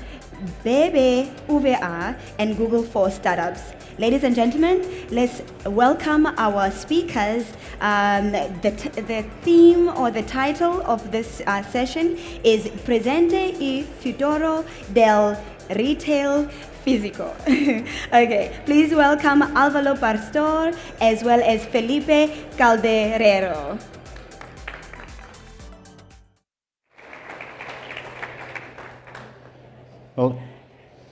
Bebe, UVA, and Google for Startups. Ladies and gentlemen, let's welcome our speakers. The theme or the title of this session is Presente y Futuro del Retail Físico. Okay, please welcome Álvaro Pastor as well as Felipe Calderero. Well,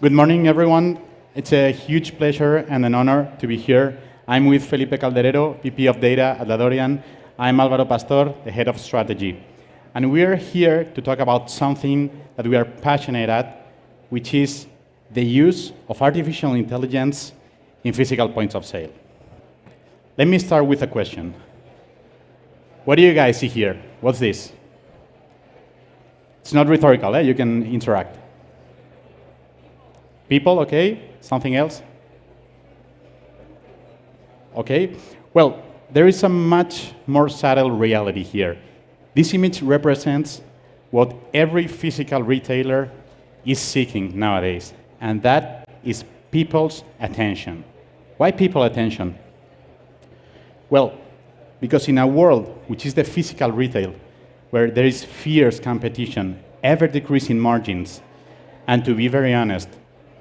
good morning, everyone. It's a huge pleasure and an honor to be here. I'm with Felipe Calderero, VP of Data at Ladorian. I'm Álvaro Pastor, the Head of Strategy. And we are here to talk about something that we are passionate at, which is the use of artificial intelligence in physical points of sale. Let me start with a question. What do you guys see here? What's this? It's not rhetorical, eh? You can interact. People, okay? Something else? Okay. Well, there is a much more subtle reality here. This image represents what every physical retailer is seeking nowadays, and that is people's attention. Why people attention? Well, because in a world which is the physical retail, where there is fierce competition, ever-decreasing margins, and to be very honest,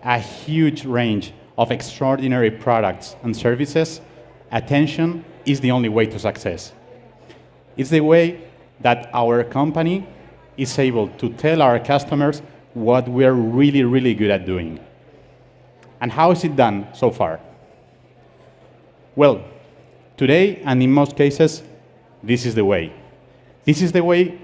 a huge range of extraordinary products and services, attention is the only way to success. It's the way that our company is able to tell our customers what we're really, really good at doing. And how is it done so far? Well, today, and in most cases, this is the way. This is the way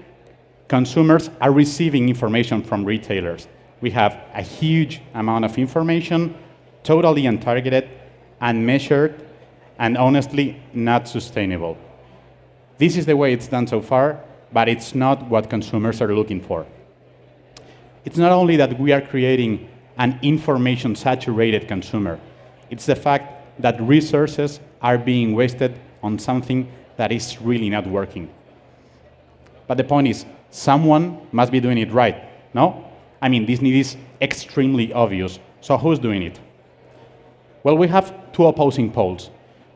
consumers are receiving information from retailers. We have a huge amount of information, totally untargeted, unmeasured, and honestly, not sustainable. This is the way it's done so far, but it's not what consumers are looking for. It's not only that we are creating an information-saturated consumer, it's the fact that resources are being wasted on something that is really not working. But the point is, someone must be doing it right, no? I mean, this need is extremely obvious. So who's doing it? Well, we have two opposing poles.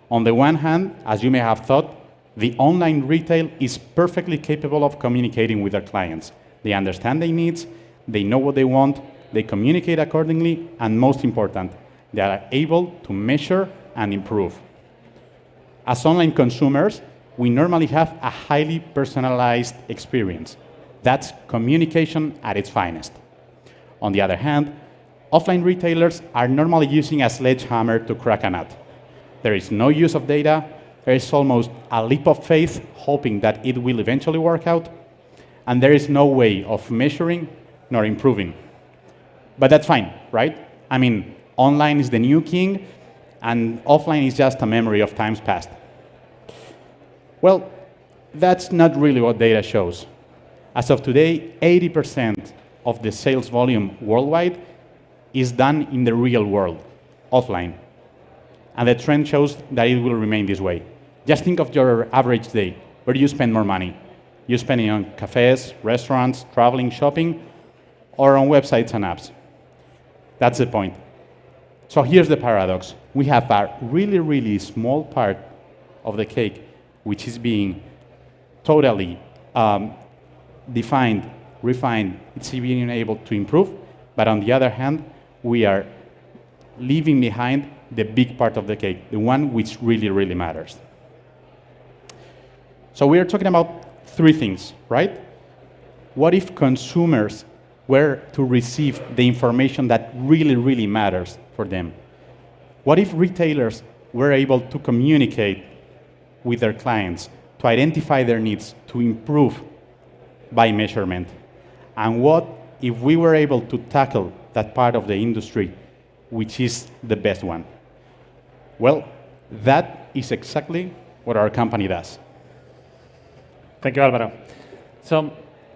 On the one hand, as you may have thought, the online retail is perfectly capable of communicating with their clients. They understand their needs, they know what they want, they communicate accordingly, and most important, they are able to measure and improve. As online consumers, we normally have a highly personalized experience. That's communication at its finest. On the other hand, offline retailers are normally using a sledgehammer to crack a nut. There is no use of data, there is almost a leap of faith hoping that it will eventually work out, and there is no way of measuring nor improving. But that's fine, right? I mean, online is the new king, and offline is just a memory of times past. Well, that's not really what data shows. As of today, 80% of the sales volume worldwide is done in the real world, offline. And the trend shows that it will remain this way. Just think of your average day. Where do you spend more money? You spend it on cafes, restaurants, traveling, shopping, or on websites and apps? That's the point. So here's the paradox. We have a really, really small part of the cake which is being totally defined, refined, it's being able to improve, but on the other hand, we are leaving behind the big part of the cake, the one which really, really matters. So we are talking about three things, right? What if consumers were to receive the information that really, really matters for them? What if retailers were able to communicate with their clients, to identify their needs, to improve by measurement? And what if we were able to tackle that part of the industry, which is the best one? Well, that is exactly what our company does. Thank you, Alvaro. So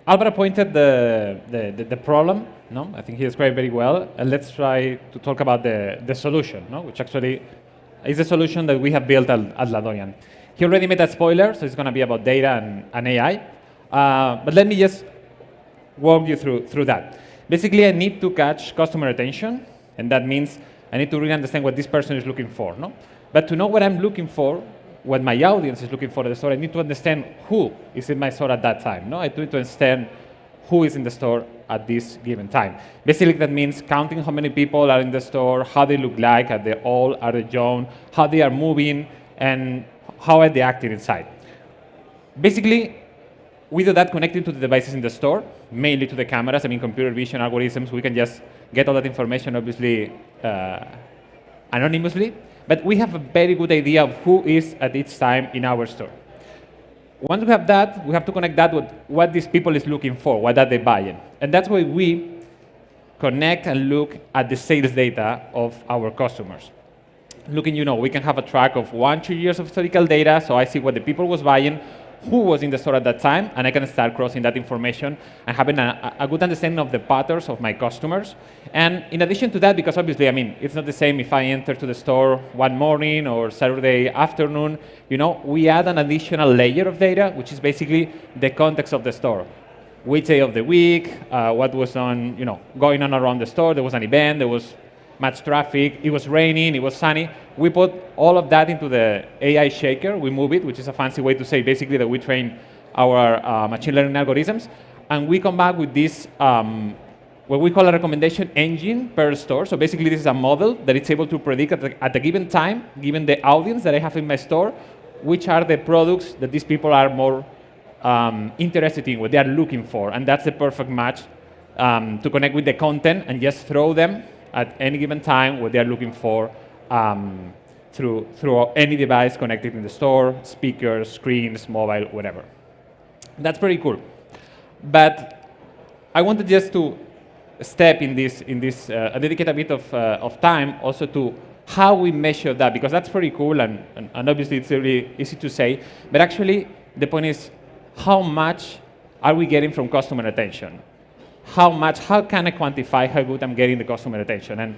Alvaro pointed the problem, no? I think he described very well, and let's try to talk about the solution, no? Which actually is a solution that we have built at Ladorian. He already made a spoiler, so it's going to be about data and AI. But let me just walk you through that. Basically, I need to catch customer attention, and that means I need to really understand what this person is looking for, no? But to know what I'm looking for, what my audience is looking for at the store, I need to understand who is in my store at that time, no? I need to understand who is in the store at this given time. Basically, that means counting how many people are in the store, how they look like, are they old, are they young, how they are moving, and how are they acting inside. Basically, we do that connecting to the devices in the store, mainly to the cameras. I mean, computer vision algorithms, we can just get all that information, obviously, anonymously. But we have a very good idea of who is at each time in our store. Once we have that, we have to connect that with what these people is looking for, what are they buying. And that's why we connect and look at the sales data of our customers. Looking, we can have a track of 1-2 years of historical data, so I see what the people was buying, who was in the store at that time, and I can start crossing that information and having a good understanding of the patterns of my customers. And in addition to that, because obviously, I mean, it's not the same if I enter to the store one morning or Saturday afternoon, we add an additional layer of data, which is basically the context of the store. Which day of the week, what was going on around the store, there was an event, there was much traffic, it was raining, it was sunny. We put all of that into the AI shaker, we move it, which is a fancy way to say basically that we train our machine learning algorithms, and we come back with this, what we call a recommendation engine per store. So basically this is a model that it's able to predict at a given time, given the audience that I have in my store, which are the products that these people are more interested in, what they are looking for, and that's the perfect match to connect with the content and just throw them at any given time what they are looking for through any device connected in the store, speakers, screens, mobile, whatever. That's pretty cool. But I wanted just to step in this dedicate a bit of time also to how we measure that, because that's pretty cool and obviously it's really easy to say, but actually the point is how much are we getting from customer attention? How can I quantify how good I'm getting the customer attention? And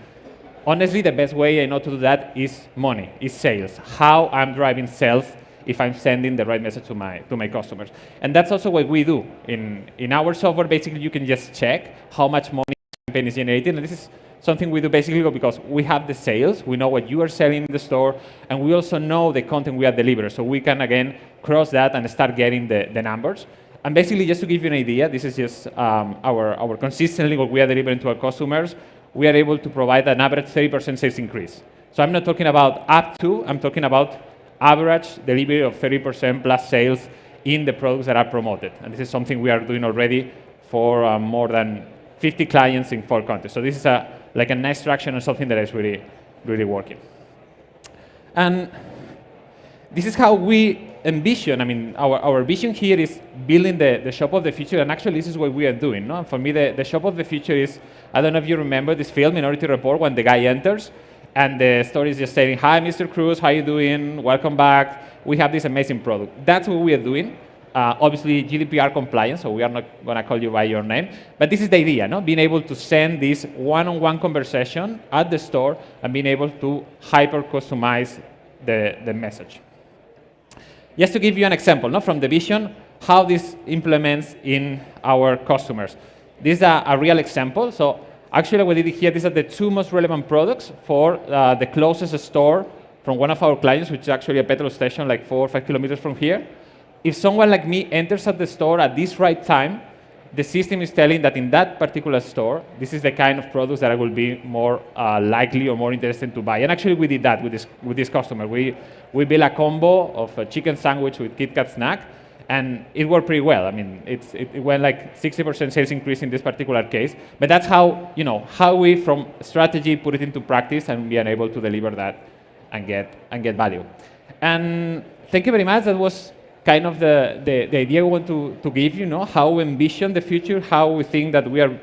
honestly, the best way I know to do that is money, is sales. How I'm driving sales if I'm sending the right message to my customers. And that's also what we do. In our software, basically, you can just check how much money the campaign is generating. And this is something we do basically because we have the sales, we know what you are selling in the store, and we also know the content we are delivering. So we can, again, cross that and start getting the numbers. And basically, just to give you an idea, this is just our consistently what we are delivering to our customers. We are able to provide an average 30% sales increase. So I'm not talking about up to, I'm talking about average delivery of 30% plus sales in the products that are promoted. And this is something we are doing already for more than 50 clients in 4 countries. So this is like a nice traction and something that is really, really working. And this is how we envision, I mean, our vision here is building the shop of the future, and actually this is what we are doing. No? And for me, the shop of the future is, I don't know if you remember this film, Minority Report, when the guy enters, and the story is just saying, hi, Mr. Cruz, how you doing? Welcome back. We have this amazing product. That's what we are doing. Obviously, GDPR compliant, so we are not going to call you by your name. But this is the idea, no? Being able to send this one-on-one conversation at the store and being able to hyper-customize the message. Just to give you an example, no, from the vision, how this implements in our customers. This is a real example. So actually what we did here, these are the 2 most relevant products for the closest store from one of our clients, which is actually a petrol station like 4 or 5 kilometers from here. If someone like me enters at the store at this right time, the system is telling that in that particular store, this is the kind of products that I will be more likely or more interested to buy. And actually we did that with this customer. We built a combo of a chicken sandwich with Kit Kat snack, and it worked pretty well. I mean, it went like 60% sales increase in this particular case. But that's how, how we from strategy put it into practice and be able to deliver that and get value. And thank you very much. That was kind of the idea we want to give you, how we envision the future, how we think that we are,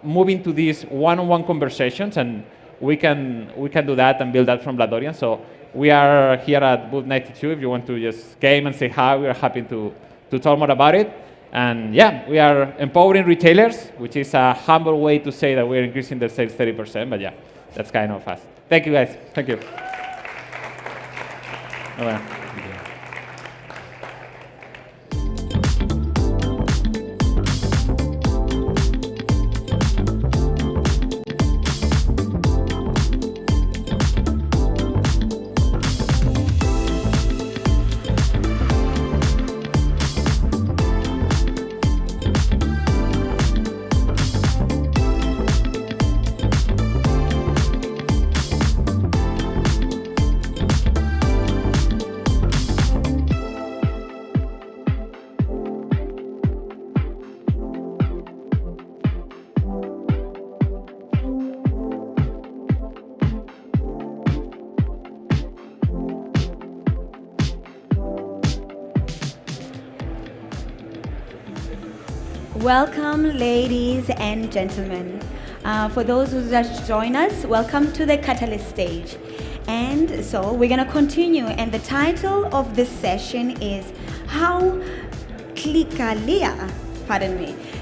moving to these one-on-one conversations, and we can do that and build that from Ladorian. So we are here at booth 92. If you want to just came and say hi, we are happy to to talk more about it. And yeah, we are empowering retailers, which is a humble way to say that we're increasing their sales 30%, but yeah, that's kind of us. Thank you, guys. Thank you. Well. Welcome, ladies and gentlemen. For those who just joined us, welcome to the Catalyst stage. And so we're going to continue, and the title of this session is How Clicalia,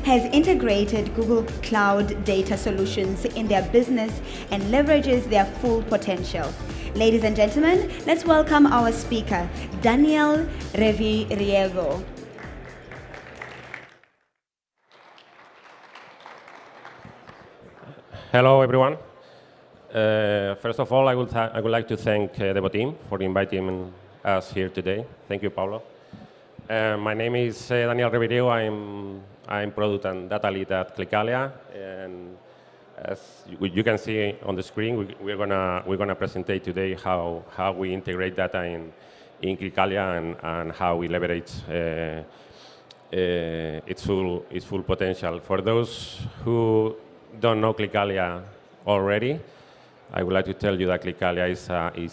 has integrated Google Cloud data solutions in their business and leverages their full potential. Ladies and gentlemen, let's welcome our speaker, Daniel Reviriego. Hello, everyone. First of all, I would like to thank Devo team for inviting us here today. Thank you, Paulo. My name is Daniel Reviriego. I'm product and data lead at Clicalia, and as you can see on the screen, we're gonna present today how we integrate data in Clicalia and how we leverage its full potential. For those who don't know Clicalia already, I would like to tell you that Clicalia is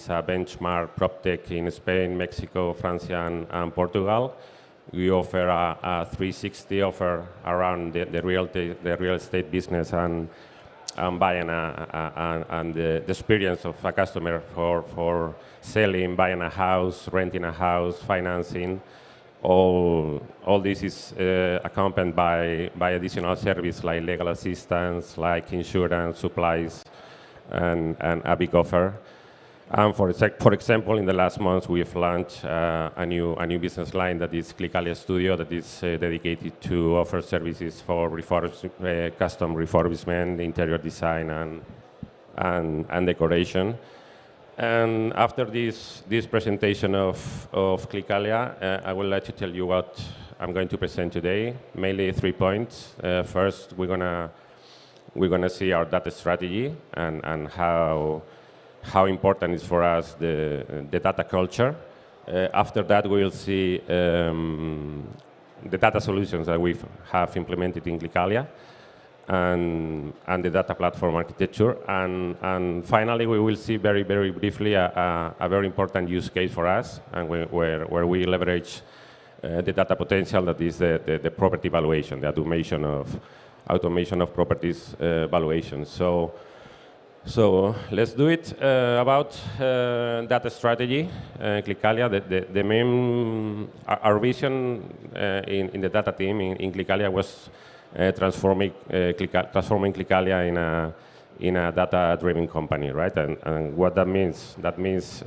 a benchmark PropTech in Spain, Mexico, France, and Portugal. We offer a 360 offer around the real estate business and buying and the experience of a customer for selling, buying a house, renting a house, financing. All this is accompanied by additional service like legal assistance, like insurance, supplies, and a big offer. And for example, in the last months, we've launched a new business line that is Clicalia Studio, that is dedicated to offer services for custom refurbishment, interior design, and decoration. And after this presentation of Clicalia, I would like to tell you what I'm going to present today. Mainly 3 points. First, we're gonna see our data strategy and how important is for us the data culture. After that, we'll see the data solutions that we have implemented in Clicalia. And the data platform architecture. And finally, we will see very, very briefly a very important use case for us, and where we leverage the data potential, that is the property valuation, the automation of properties valuation. So let's do it. About data strategy, Clicalia, the main, our vision in the data team in Clicalia was transforming Clicalia in a data-driven company, right? And what that means? That means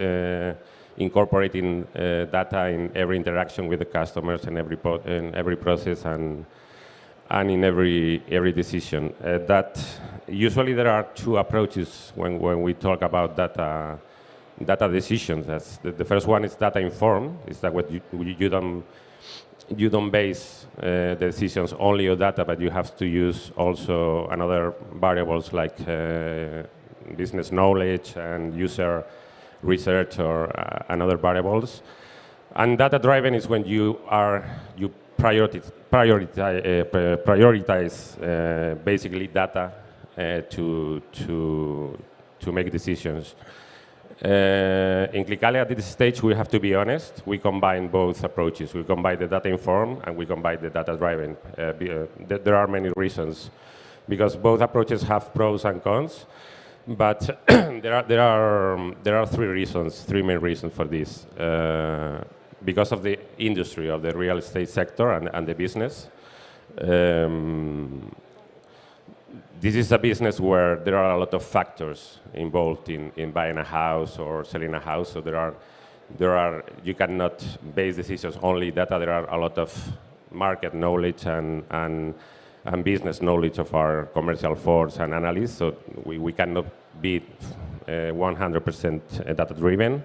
incorporating data in every interaction with the customers, in every process, and in every decision. That usually there are two approaches when we talk about data decisions. That's the first one is data informed. Is that what you don't base the decisions only on data, but you have to use also another variables like business knowledge and user research or another variables. And data-driven is when you prioritize basically data to make decisions. In Clicalia, at this stage, we have to be honest. We combine both approaches. We combine the data-informed and we combine the data-driven. There are many reasons, because both approaches have pros and cons. But there are three main reasons for this. Because of the industry, of the real estate sector and the business. This is a business where there are a lot of factors involved in buying a house or selling a house. So you cannot base decisions only data. There are a lot of market knowledge and business knowledge of our commercial force and analysts. So we cannot be 100% data driven.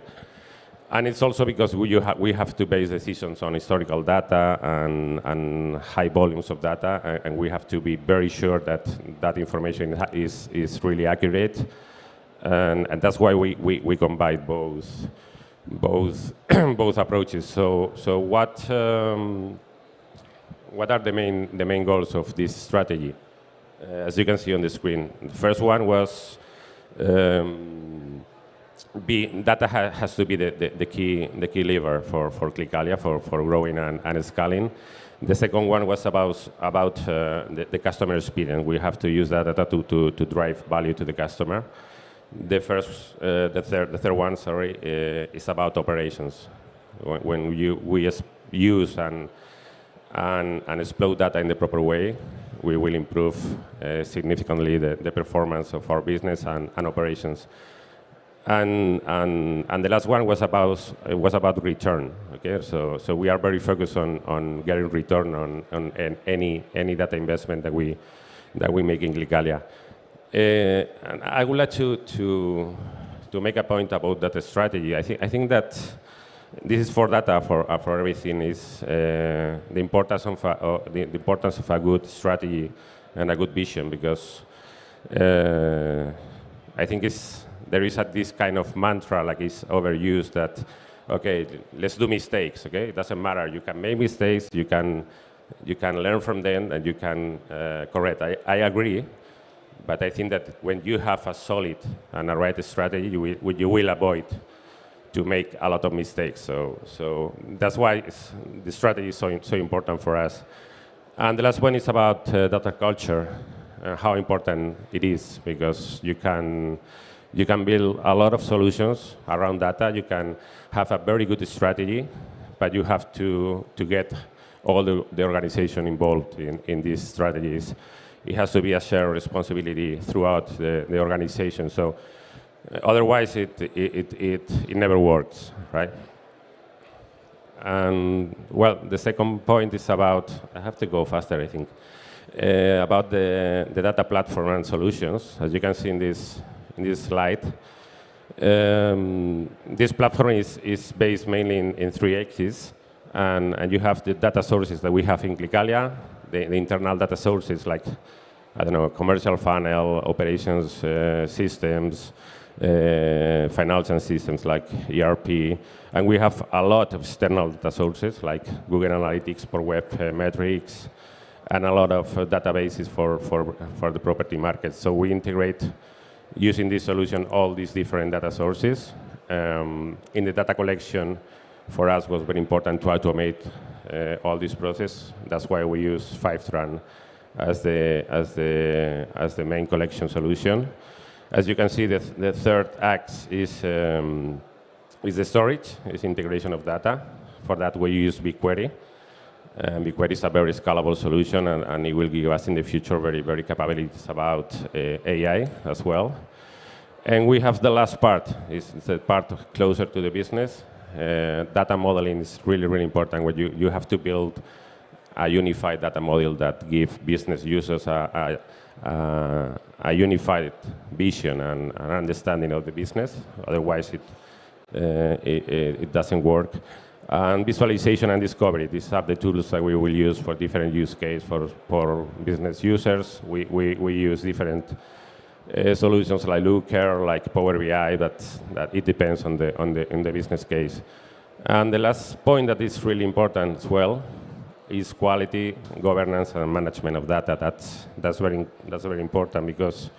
And it's also because we have to base decisions on historical data and high volumes of data, and we have to be very sure that that information is really accurate. And that's why we combine both approaches. So what are the main goals of this strategy? As you can see on the screen, the first one was data has to be the key lever for Clicalia for growing and scaling. The second one was about the customer experience. We have to use that data to drive value to the customer. The third one, is about operations. When we use and explode data in the proper way, we will improve significantly the performance of our business and operations. And the last one was about return. Okay, so we are very focused on getting return on any data investment that we make in Clicalia. And I would like to make a point about data strategy. I think that this is for data for everything is the importance of a good strategy and a good vision, because I think there is this kind of mantra, like it's overused, that okay, let's do mistakes. Okay, it doesn't matter. You can make mistakes. You can learn from them, and you can correct. I agree, but I think that when you have a solid and a right strategy, you will avoid to make a lot of mistakes. So that's why the strategy is so important for us. And the last one is about data culture and how important it is, because you can build a lot of solutions around data. You can have a very good strategy, but you have to get all the organization involved in these strategies. It has to be a shared responsibility throughout the organization. So otherwise, it never works, right? And well, the second point is about, I have to go faster, I think, about the data platform and solutions. As you can see in this slide, this platform is based mainly in 3 axes, and you have the data sources that we have in Clicalia, the internal data sources like, I don't know, commercial funnel, operations systems, financial systems like ERP, and we have a lot of external data sources like Google Analytics, for web metrics, and a lot of databases for the property market. So we integrate, using this solution, all these different data sources. In the data collection, for us, was very important to automate all this process. That's why we use Fivetran as the main collection solution. As you can see, the third axe is the storage, is integration of data. For that, we use BigQuery. BigQuery is a very scalable solution, and it will give us in the future very capabilities about AI as well. And we have the last part, is the part closer to the business. Data modeling is really important, where you have to build a unified data model that gives business users a unified vision and an understanding of the business. Otherwise, it doesn't work. And visualization and discovery, these are the tools that we will use for different use cases for business users. We use different solutions like Looker, like Power BI, that it depends on the business case. And the last point that is really important as well is quality, governance, and management of data. That's very important, because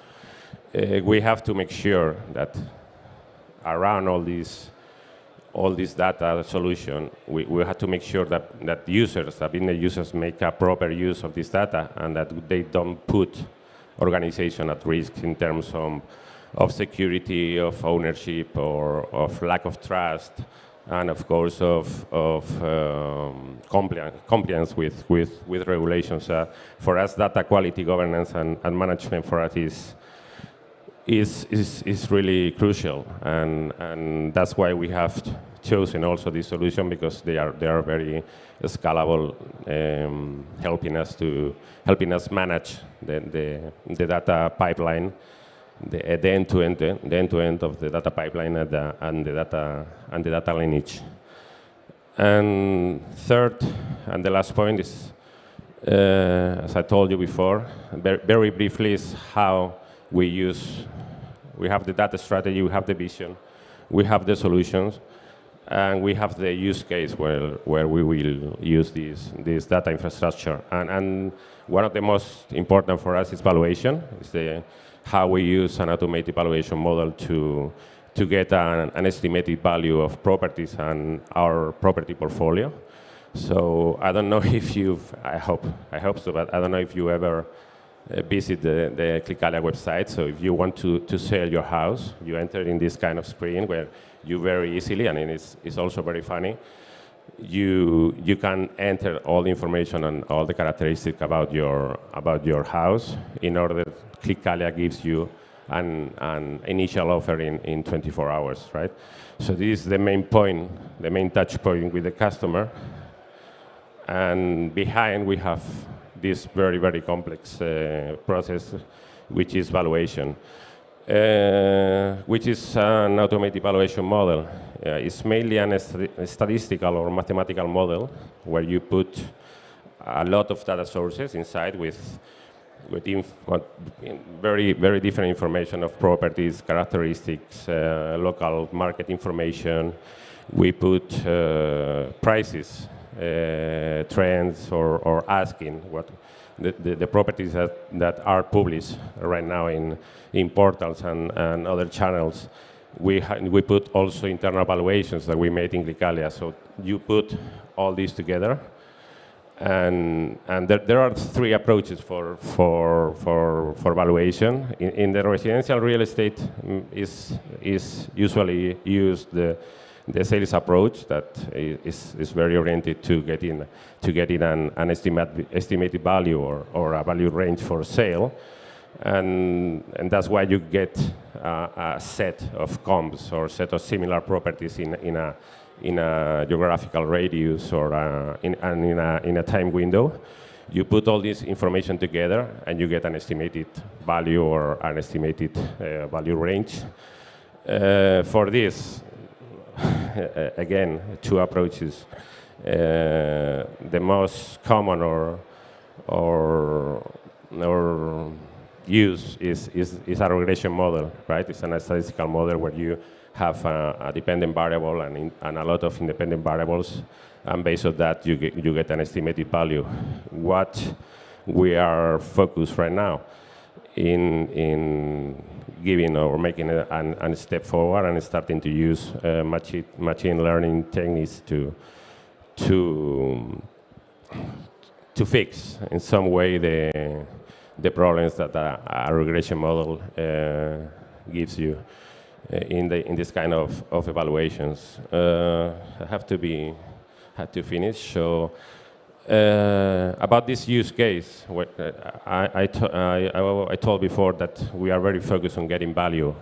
we have to make sure that around all these data solution, we have to make sure that business users make a proper use of this data, and that they don't put organization at risk in terms of security, of ownership, or of lack of trust. and of course of compliance with regulations. For us, data quality governance and management for us is really crucial, and that's why we have chosen also this solution, because they are very scalable, helping us manage the data pipeline, the end-to-end of the data pipeline and the data lineage. And third, and the last point is, as I told you before, very briefly, is how we have the data strategy, we have the vision, we have the solutions, and we have the use case where we will use this data infrastructure. And one of the most important for us is valuation. Is how we use an automated valuation model to get an estimated value of properties and our property portfolio. So I don't know if I hope so, but I don't know if you ever visit the Clicalia website. So if you want to sell your house, you enter in this kind of screen where you very easily, and it's also very funny, you can enter all the information and all the characteristics about your house in order that Clicalia gives you an initial offer in 24 hours, right? So this is the main point, the main touch point with the customer. And behind we have this very, very complex process, which is valuation, which is an automated valuation model. It's mainly a statistical or mathematical model where you put a lot of data sources inside with very, very different information of properties, characteristics, local market information. We put prices, trends, or asking what the properties that are published right now in portals and other channels. We put also internal valuations that we made in Clicalia. So you put all these together, and there are three approaches for valuation. In the residential real estate is usually used the sales approach that is very oriented to getting an estimated value or a value range for sale, and that's why you get a set of comps or set of similar properties in a geographical radius or in a time window. You put all this information together and you get an estimated value or an estimated value range. For this, again, two approaches. The most common or use is a regression model, right? It's a statistical model where you have a dependent variable and a lot of independent variables, and based on that you get an estimated value. What we are focused right now in giving or making a step forward and starting to use machine learning techniques to fix in some way the problems that a regression model gives you in this kind of evaluations. I have to finish. So about this use case, I told before that we are very focused on getting value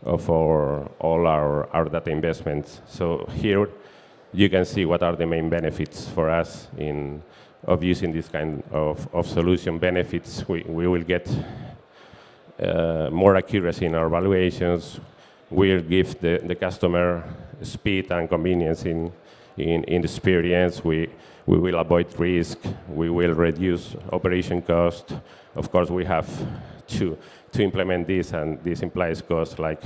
of all our data investments. So here you can see what are the main benefits for us of using this kind of solution. Benefits: we will get more accuracy in our valuations. We'll give the customer speed and convenience in the experience. We will avoid risk. We will reduce operation cost. Of course, we have to implement this, and this implies costs like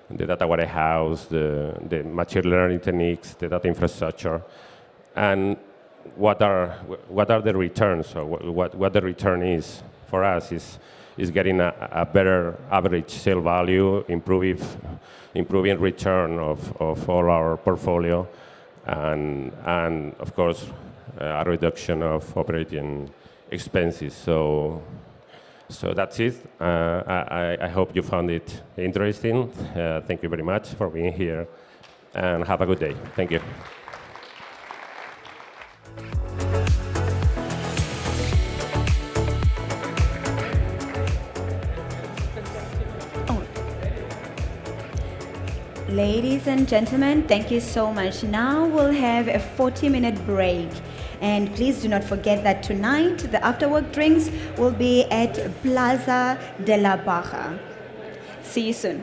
the data warehouse, the machine learning techniques, the data infrastructure, and what are the returns? So what the return is for us is getting a better average sale value, improving return of all our portfolio, and of course a reduction of operating expenses. So that's it. I hope you found it interesting. Thank you very much for being here. and have a good day. Thank you. Ladies and gentlemen, thank you so much. Now we'll have a 40-minute break. And please do not forget that tonight the after-work drinks will be at Plaza de la Baja. See you soon.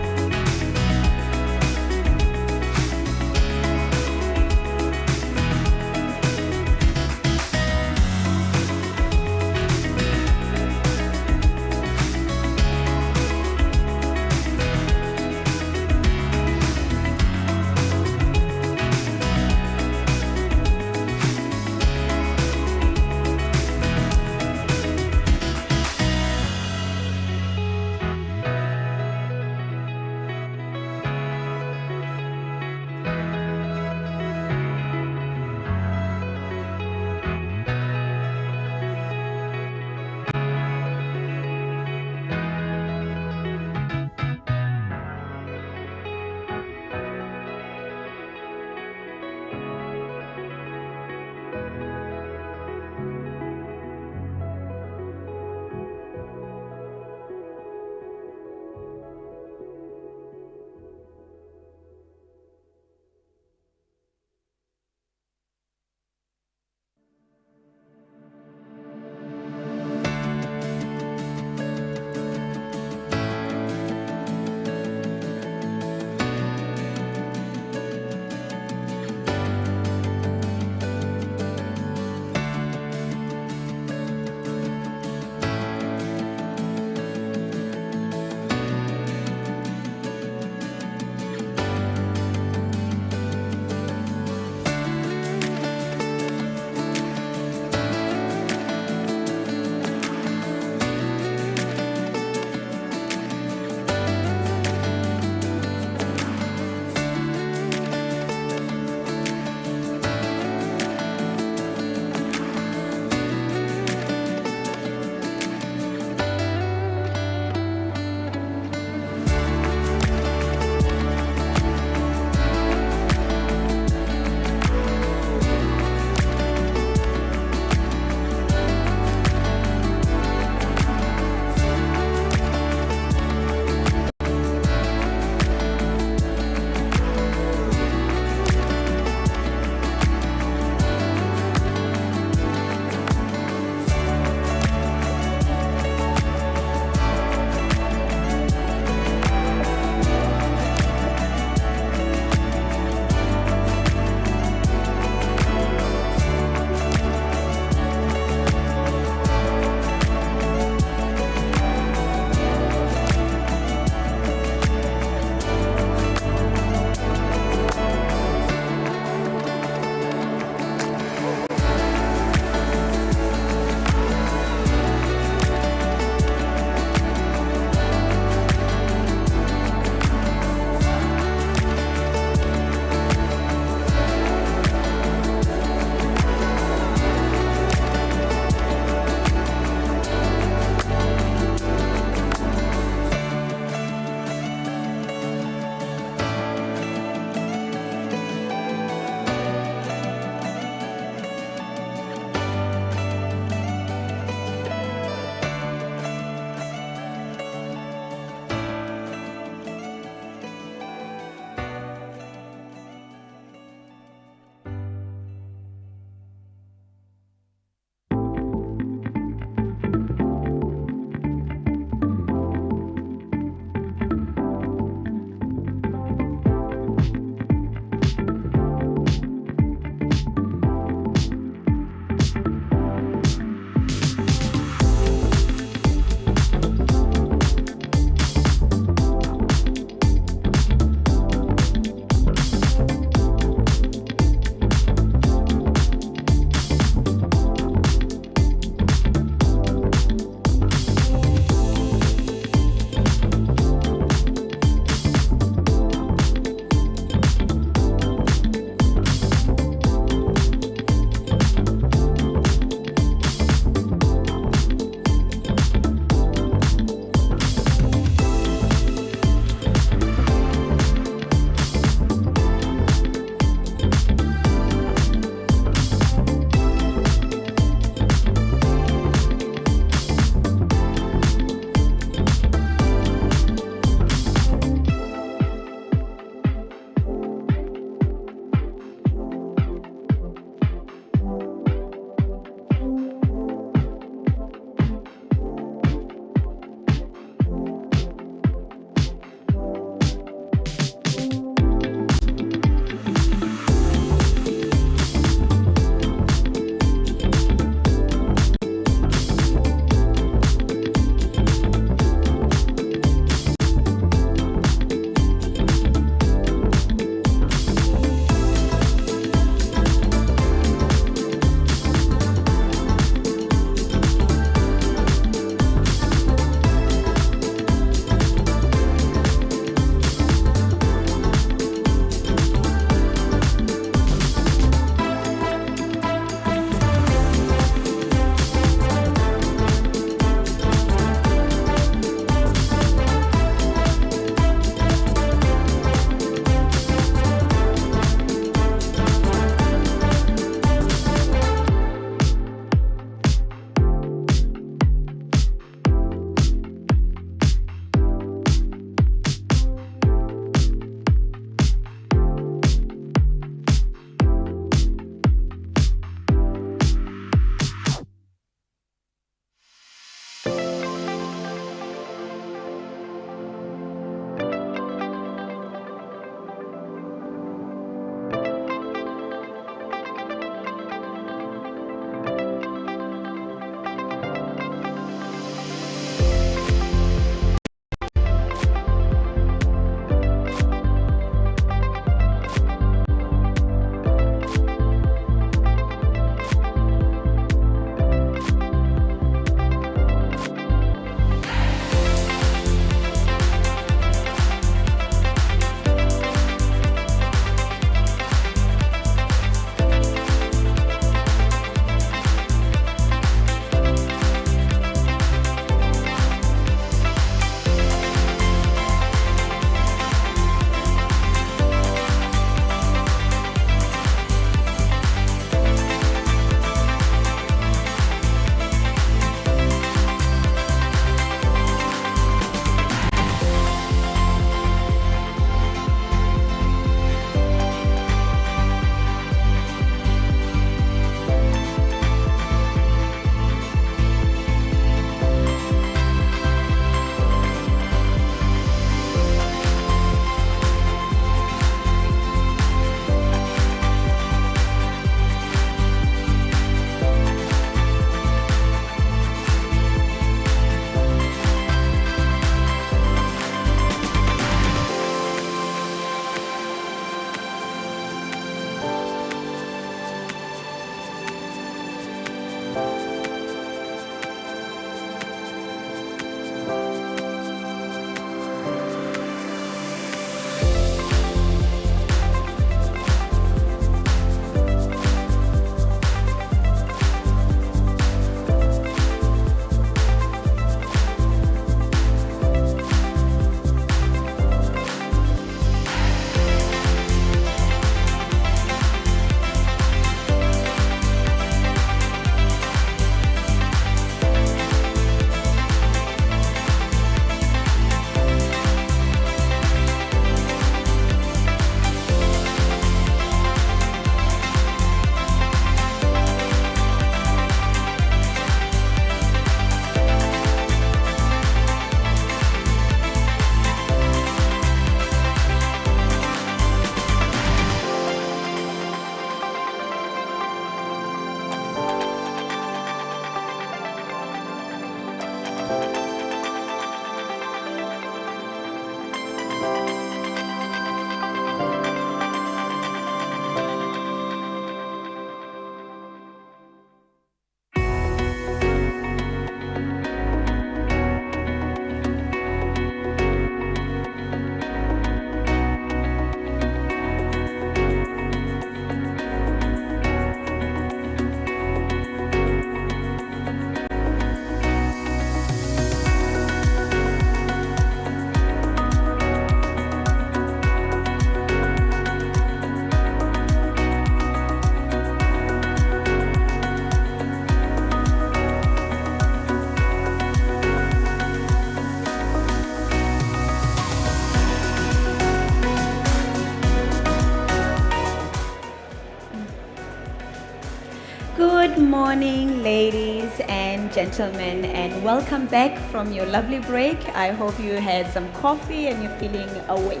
Good morning, ladies and gentlemen, and welcome back from your lovely break. I hope you had some coffee and you're feeling awake,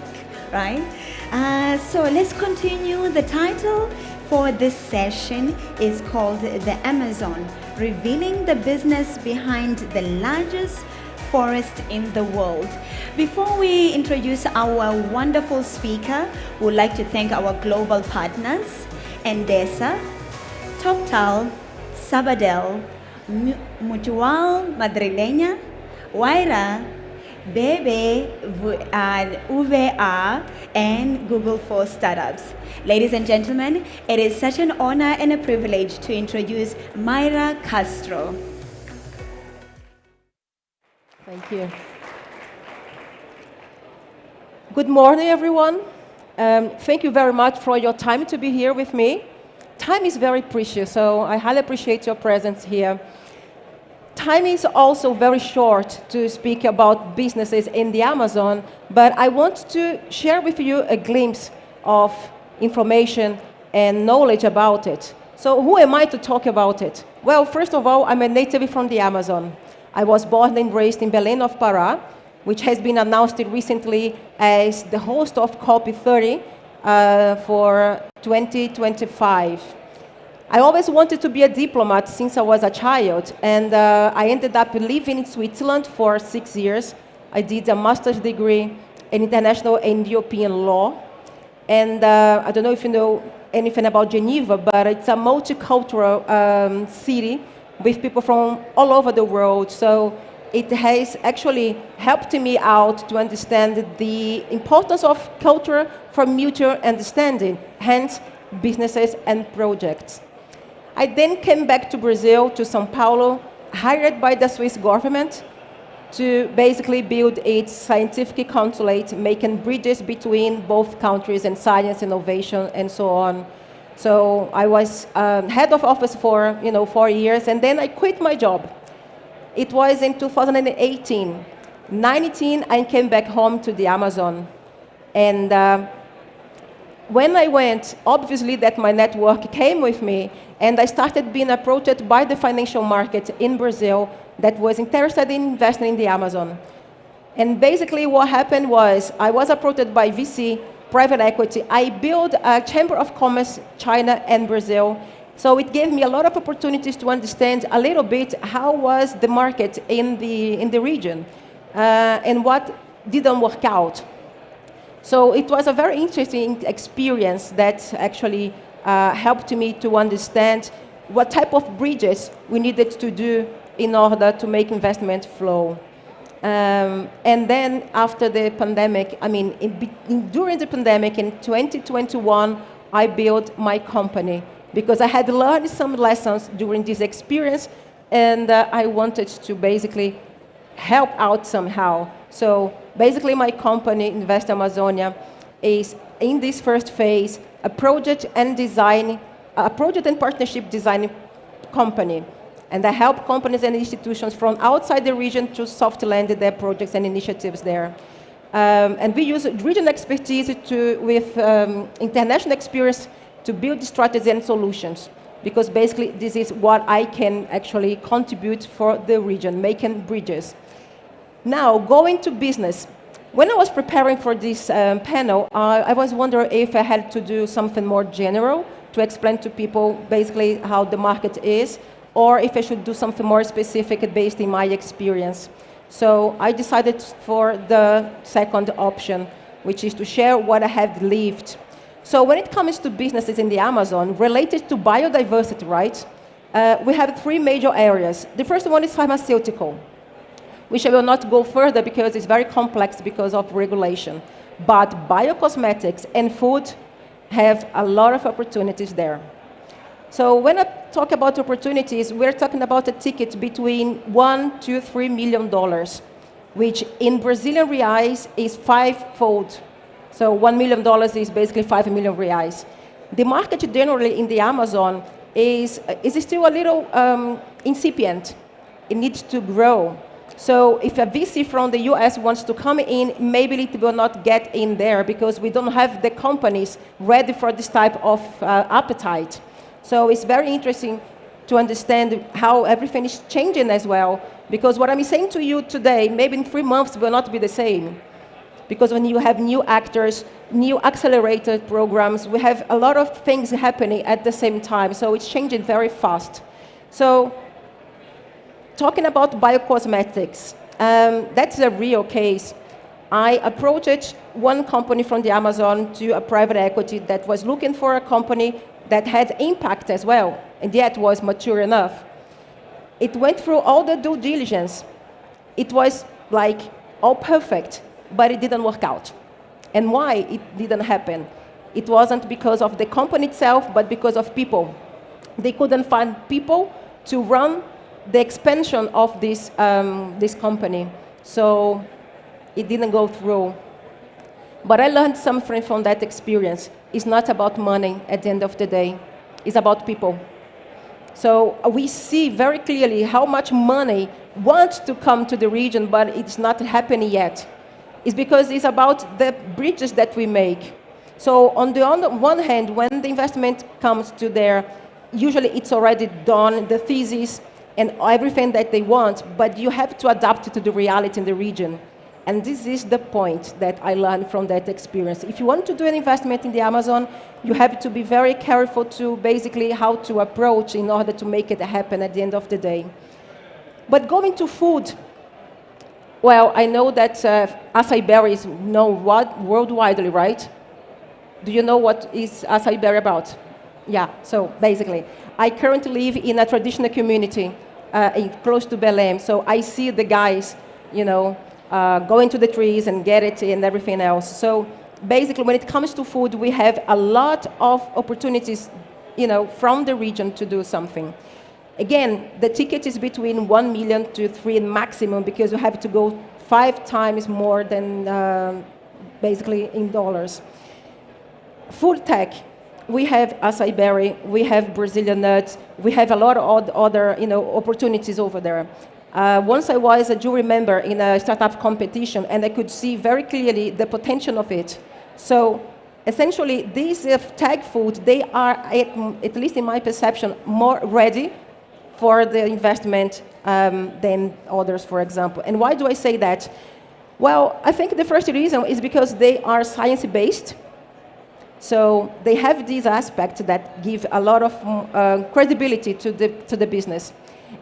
right? So let's continue. The title for this session is called The Amazon, revealing the business behind the largest forest in the world. Before we introduce our wonderful speaker, we would like to thank our global partners, Endesa, Total, Sabadell, Mutual Madrileña, Waira, Bebe, UVA, and Google for Startups. Ladies and gentlemen, it is such an honor and a privilege to introduce Mayra Castro. Thank you. Good morning, everyone. Thank you very much for your time to be here with me. Time is very precious, so I highly appreciate your presence here. Time is also very short to speak about businesses in the Amazon, but I want to share with you a glimpse of information and knowledge about it. So who am I to talk about it? Well, first of all, I'm a native from the Amazon. I was born and raised in Belém of Pará, which has been announced recently as the host of COP30 for 2025. I always wanted to be a diplomat since I was a child, and I ended up living in Switzerland for 6 years. I did a master's degree in international and European law, and I don't know if you know anything about Geneva, but it's a multicultural city with people from all over the world, so it has actually helped me out to understand the importance of culture for mutual understanding, hence businesses and projects. I then came back to Brazil, to São Paulo, hired by the Swiss government to basically build its scientific consulate, making bridges between both countries and science, innovation, and so on. So I was head of office for 4 years, and then I quit my job. It was in 2018. 19, I came back home to the Amazon. And when I went, obviously that my network came with me, and I started being approached by the financial market in Brazil that was interested in investing in the Amazon. And basically what happened was I was approached by VC, private equity. I built a Chamber of Commerce, China and Brazil. So it gave me a lot of opportunities to understand a little bit how was the market in the region and what didn't work out. So it was a very interesting experience that actually helped me to understand what type of bridges we needed to do in order to make investment flow. And then after the pandemic, during the pandemic in 2021, I built my company because I had learned some lessons during this experience, and I wanted to basically help out somehow. So basically my company, Invest Amazonia, is in this first phase a project and partnership design company. And I help companies and institutions from outside the region to soft land their projects and initiatives there. And we use regional expertise with international experience to build strategies and solutions, because basically this is what I can actually contribute for the region, making bridges. Now, going to business. When I was preparing for this panel, I was wondering if I had to do something more general to explain to people basically how the market is, or if I should do something more specific based in my experience. So I decided for the second option, which is to share what I have lived. So when it comes to businesses in the Amazon related to biodiversity, right, we have 3 major areas. The first one is pharmaceutical, which I will not go further because it's very complex because of regulation. But biocosmetics and food have a lot of opportunities there. So when I talk about opportunities, we're talking about a ticket between $1 to $3 million, which in Brazilian reais is 5-fold. So $1 million is basically 5 million reais. The market generally in the Amazon is still a little incipient. It needs to grow. So if a VC from the US wants to come in, maybe it will not get in there because we don't have the companies ready for this type of appetite. So it's very interesting to understand how everything is changing as well. Because what I'm saying to you today, maybe in 3 months will not be the same. Because when you have new actors, new accelerated programs, we have a lot of things happening at the same time. So it's changing very fast. So talking about biocosmetics, that's a real case. I approached one company from the Amazon to a private equity that was looking for a company that had impact as well, and yet was mature enough. It went through all the due diligence. It was like all perfect, but it didn't work out. And why it didn't happen? It wasn't because of the company itself, but because of people. They couldn't find people to run the expansion of this company. So it didn't go through. But I learned something from that experience. It's not about money at the end of the day. It's about people. So we see very clearly how much money wants to come to the region, but it's not happening yet. It's because it's about the bridges that we make. So on the one hand, when the investment comes to there, usually it's already done, the thesis and everything that they want, but you have to adapt to the reality in the region. And this is the point that I learned from that experience. If you want to do an investment in the Amazon, you have to be very careful to basically how to approach in order to make it happen at the end of the day. But going to food, well, I know that acai berry is known worldwide, right? Do you know what is acai berry about? Yeah, so basically, I currently live in a traditional community close to Belém, so I see the guys, go into the trees and get it and everything else. So basically, when it comes to food, we have a lot of opportunities, from the region to do something. Again, the ticket is between 1 million to 3 maximum because you have to go 5 times more than basically in dollars. Food tech, we have acai berry, we have Brazilian nuts, we have a lot of other opportunities over there. Once I was a jury member in a startup competition, and I could see very clearly the potential of it. So essentially, these tech foods, they are, at least in my perception, more ready for the investment than others, for example. And why do I say that? Well, I think the first reason is because they are science-based. So they have these aspects that give a lot of credibility to the business.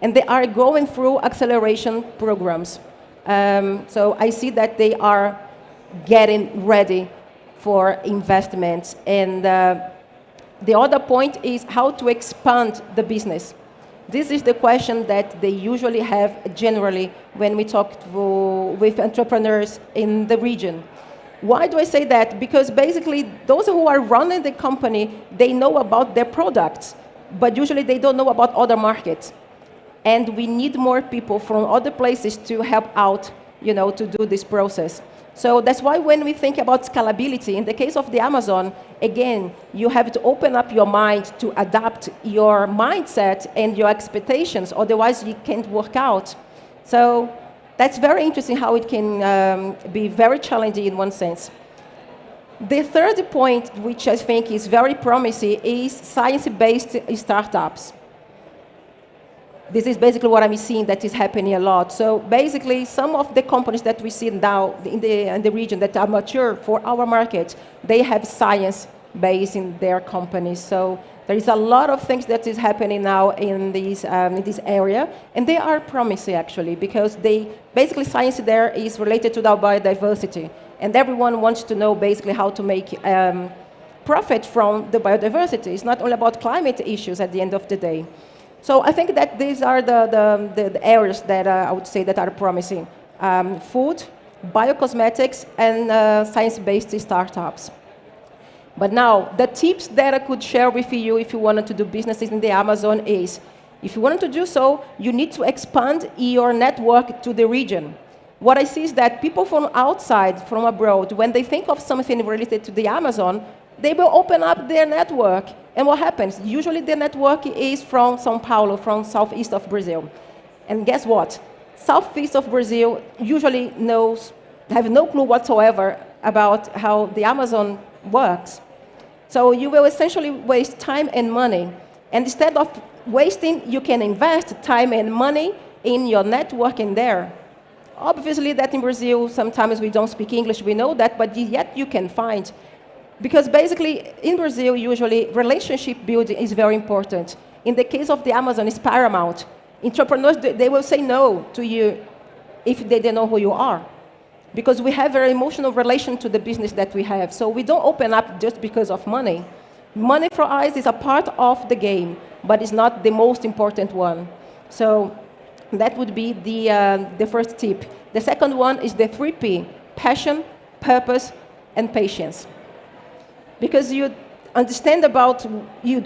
And they are going through acceleration programs. So I see that they are getting ready for investments. And the other point is how to expand the business. This is the question that they usually have generally when we talk with entrepreneurs in the region. Why do I say that? Because basically, those who are running the company, they know about their products, but usually they don't know about other markets. And we need more people from other places to help out, to do this process. So that's why when we think about scalability, in the case of the Amazon, again, you have to open up your mind to adapt your mindset and your expectations, otherwise it can't work out. So that's very interesting how it can be very challenging in one sense. The third point, which I think is very promising, is science-based startups. This is basically what I'm seeing that is happening a lot. So basically, some of the companies that we see now in the region that are mature for our market, they have science based in their companies. So there is a lot of things that is happening now in this area, and they are promising actually, because basically science there is related to the biodiversity, and everyone wants to know basically how to make profit from the biodiversity. It's not only about climate issues at the end of the day. So I think that these are the areas that I would say that are promising. Food, biocosmetics, and science-based startups. But now, the tips that I could share with you if you wanted to do businesses in the Amazon is, if you wanted to do so, you need to expand your network to the region. What I see is that people from outside, from abroad, when they think of something related to the Amazon, they will open up their network. And what happens? Usually the network is from São Paulo, from southeast of Brazil. And guess what? Southeast of Brazil usually have no clue whatsoever about how the Amazon works. So you will essentially waste time and money. And instead of wasting, you can invest time and money in your networking there. Obviously, that in Brazil, sometimes we don't speak English, we know that, but yet you can find. Because basically, in Brazil, usually, relationship building is very important. In the case of the Amazon, it's paramount. Entrepreneurs, they will say no to you if they don't know who you are. Because we have a very emotional relation to the business that we have. So we don't open up just because of money. Money for us is a part of the game, but it's not the most important one. So that would be the first tip. The second one is the 3P, passion, purpose, and patience. Because you understand about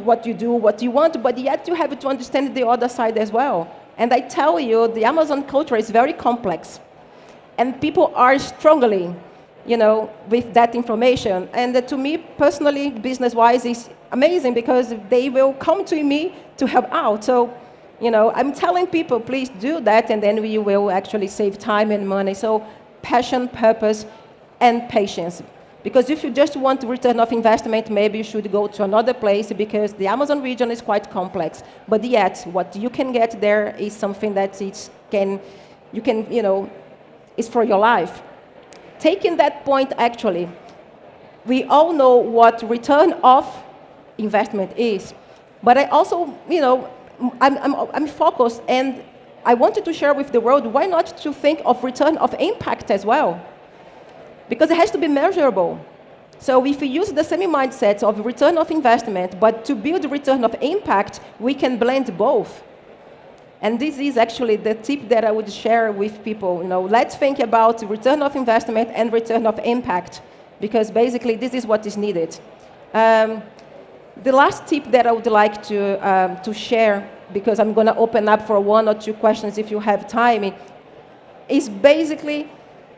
what you do, what you want, but yet you have to understand the other side as well. And I tell you, the Amazon culture is very complex. And people are struggling, with that information. And to me, personally, business-wise, it's amazing because they will come to me to help out. So, I'm telling people, please do that, and then we will actually save time and money. So, passion, purpose, and patience. Because if you just want return of investment, maybe you should go to another place because the Amazon region is quite complex. But yet, what you can get there is something that is for your life. Taking that point, actually, we all know what return of investment is. But I also, I'm focused, and I wanted to share with the world, why not to think of return of impact as well? Because it has to be measurable. So if we use the same mindset of return of investment, but to build return of impact, we can blend both. And this is actually the tip that I would share with people. Let's think about return of investment and return of impact, because basically this is what is needed. The last tip that I would like to share, because I'm going to open up for 1 or 2 questions if you have time, is basically,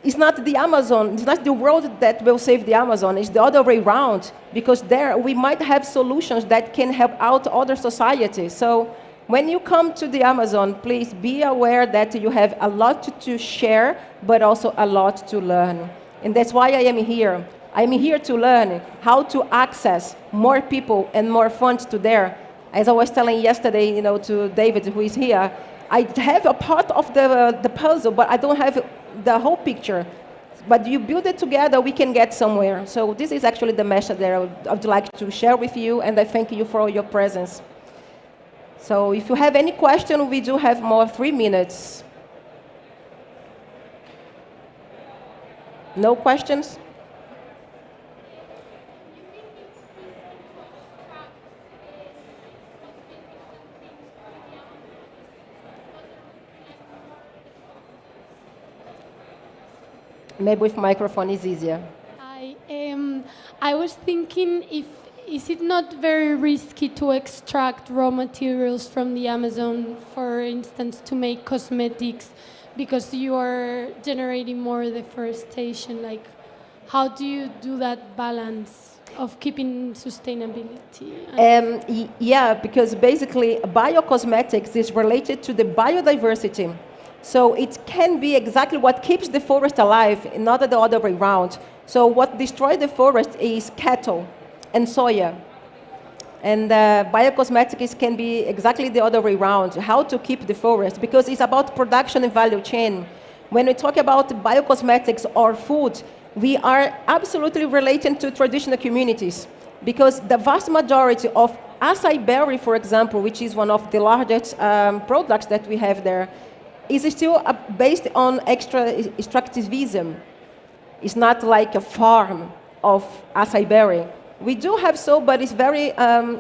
it's not the Amazon, it's not the world that will save the Amazon, it's the other way around, because there we might have solutions that can help out other societies. So when you come to the Amazon, please be aware that you have a lot to share, but also a lot to learn. And that's why I am here. I'm here to learn how to access more people and more funds to there. As I was telling yesterday, to David, who is here, I have a part of the puzzle, but I don't have the whole picture. But you build it together, we can get somewhere. So this is actually the message that I would like to share with you, and I thank you for your presence. So if you have any question, we do have more 3 minutes. No questions? Maybe with microphone is easier. I was thinking, is it not very risky to extract raw materials from the Amazon, for instance, to make cosmetics, because you are generating more deforestation? Like, how do you do that balance of keeping sustainability? Yeah, because basically biocosmetics is related to the biodiversity. So it can be exactly what keeps the forest alive, not the other way around. So what destroys the forest is cattle and soya. And biocosmetics can be exactly the other way around, how to keep the forest, because it's about production and value chain. When we talk about biocosmetics or food, we are absolutely related to traditional communities, because the vast majority of acai berry, for example, which is one of the largest products that we have there, is still based on extractivism. It's not like a farm of acai berry. We do have so, but it's very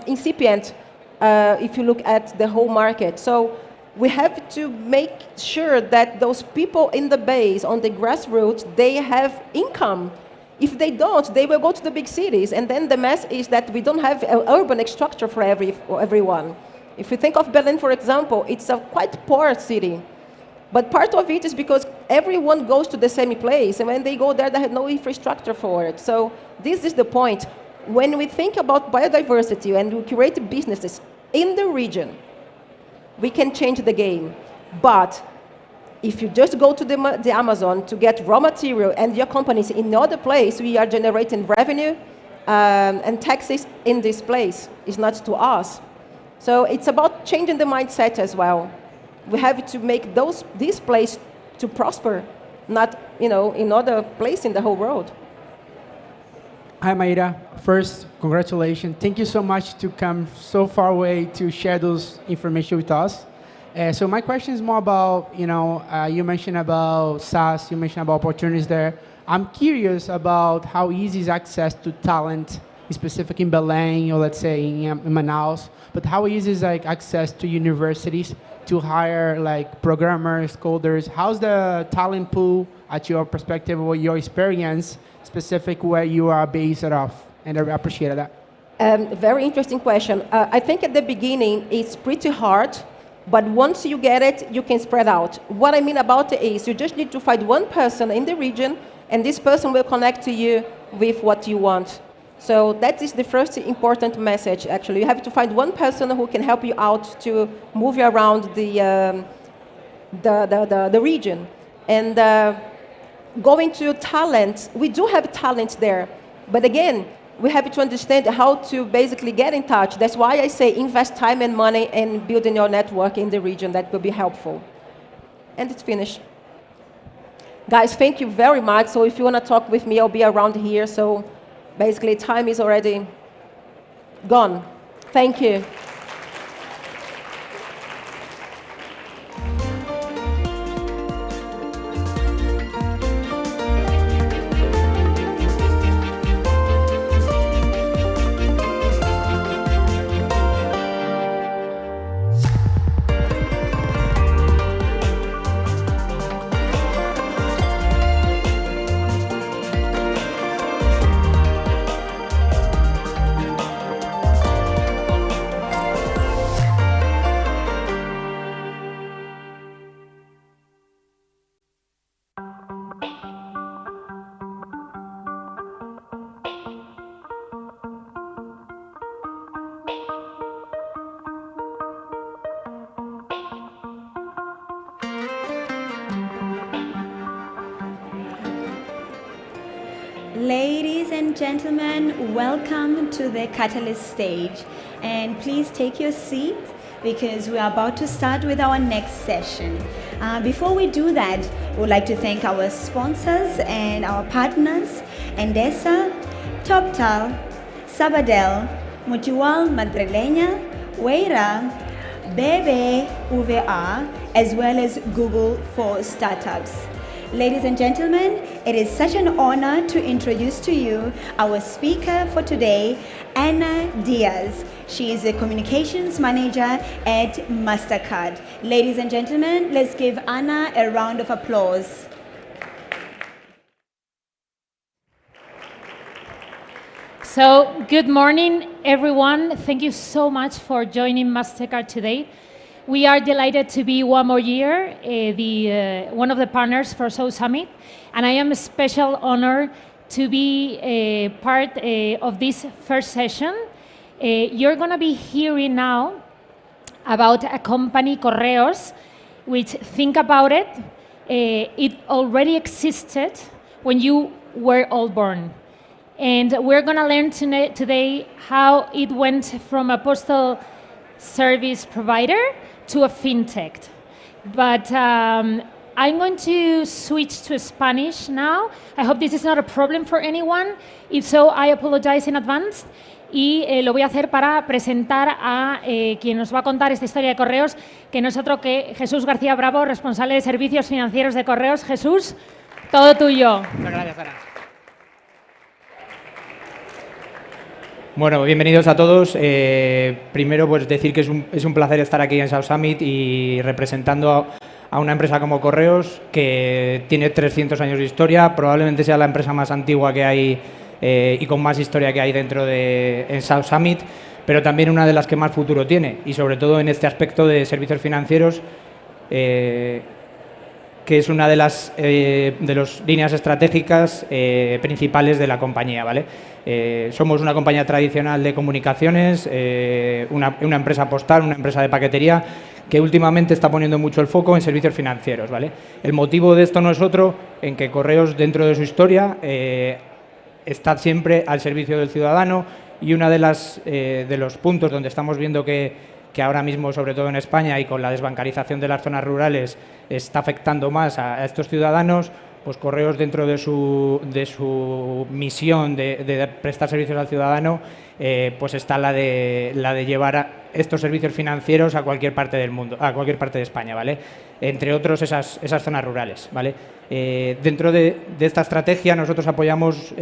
incipient if you look at the whole market. So we have to make sure that those people in the base, on the grassroots, they have income. If they don't, they will go to the big cities. And then the mess is that we don't have an urban structure for everyone. If you think of Berlin, for example, it's a quite poor city. But part of it is because everyone goes to the same place, and when they go there, they have no infrastructure for it. So this is the point. When we think about biodiversity and we create businesses in the region, we can change the game. But if you just go to the Amazon to get raw material and your companies in another place, we are generating revenue and taxes in this place. It's not to us. So it's about changing the mindset as well. We have to make this place to prosper, not in other place in the whole world. Hi, Mayra. First, congratulations. Thank you so much to come so far away to share those information with us. So my question is more about, you mentioned about SaaS, you mentioned about opportunities there. I'm curious about how easy is access to talent, specifically in Belém or let's say in Manaus, but how easy is access to universities to hire programmers, coders? How's the talent pool at your perspective or your experience, specific where you are based off? And I appreciate that. Very interesting question. I think at the beginning it's pretty hard, but once you get it, you can spread out. What I mean about it is you just need to find one person in the region, and this person will connect to you with what you want. So that is the first important message, actually. You have to find one person who can help you out to move you around the region. And going to talent, we do have talent there. But again, we have to understand how to basically get in touch. That's why I say invest time and money in building your network in the region. That will be helpful. And it's finished. Guys, thank you very much. So if you want to talk with me, I'll be around here. So basically, time is already gone. Thank you. Ladies and gentlemen, welcome to the Catalyst stage. And please take your seat because we are about to start with our next session. Before we do that, we would like to thank our sponsors and our partners, Endesa, TopTal, Sabadell, Mutual Madrileña, Weira, BBVA, as well as Google for Startups. Ladies and gentlemen, it is such an honor to introduce to you our speaker for today, Ana Diaz. She is a communications manager at MasterCard. Ladies and gentlemen, let's give Ana a round of applause. So, good morning, everyone. Thank you so much for joining MasterCard today. We are delighted to be one more year one of the partners for South Summit, and I am a special honor to be a part of this first session. You're going to be hearing now about a company, Correos, which, think about it, it already existed when you were all born. And we're going to learn today how it went from a postal service provider to a fintech. But I'm going to switch to Spanish now. I hope this is not a problem for anyone. If so, I apologize in advance. Y lo voy a hacer para presentar a quien nos va a contar esta historia de Correos, que no es otro que Jesús García Bravo, responsable de servicios financieros de Correos. Jesús, todo tuyo. Muchas gracias, Ana. Bueno, bienvenidos a todos. Primero, pues decir que es un placer estar aquí en South Summit y representando a una empresa como Correos, que tiene 300 años de historia, probablemente sea la empresa más antigua que hay y con más historia que hay dentro de South Summit, pero también una de las que más futuro tiene, y sobre todo en este aspecto de servicios financieros, que es una de las líneas estratégicas principales de la compañía, ¿vale? Somos una compañía tradicional de comunicaciones, una empresa postal, una empresa de paquetería, que últimamente está poniendo mucho el foco en servicios financieros, ¿vale? El motivo de esto no es otro en que Correos, dentro de su historia, está siempre al servicio del ciudadano, y una de los puntos donde estamos viendo que que ahora mismo, sobre todo en España y con la desbancarización de las zonas rurales, está afectando más a estos ciudadanos, pues Correos, dentro de su misión de prestar servicios al ciudadano, pues está la de llevar estos servicios financieros a cualquier parte del mundo, a cualquier parte de España, ¿vale? Entre otros esas zonas rurales, ¿vale? Dentro de esta estrategia nosotros apoyamos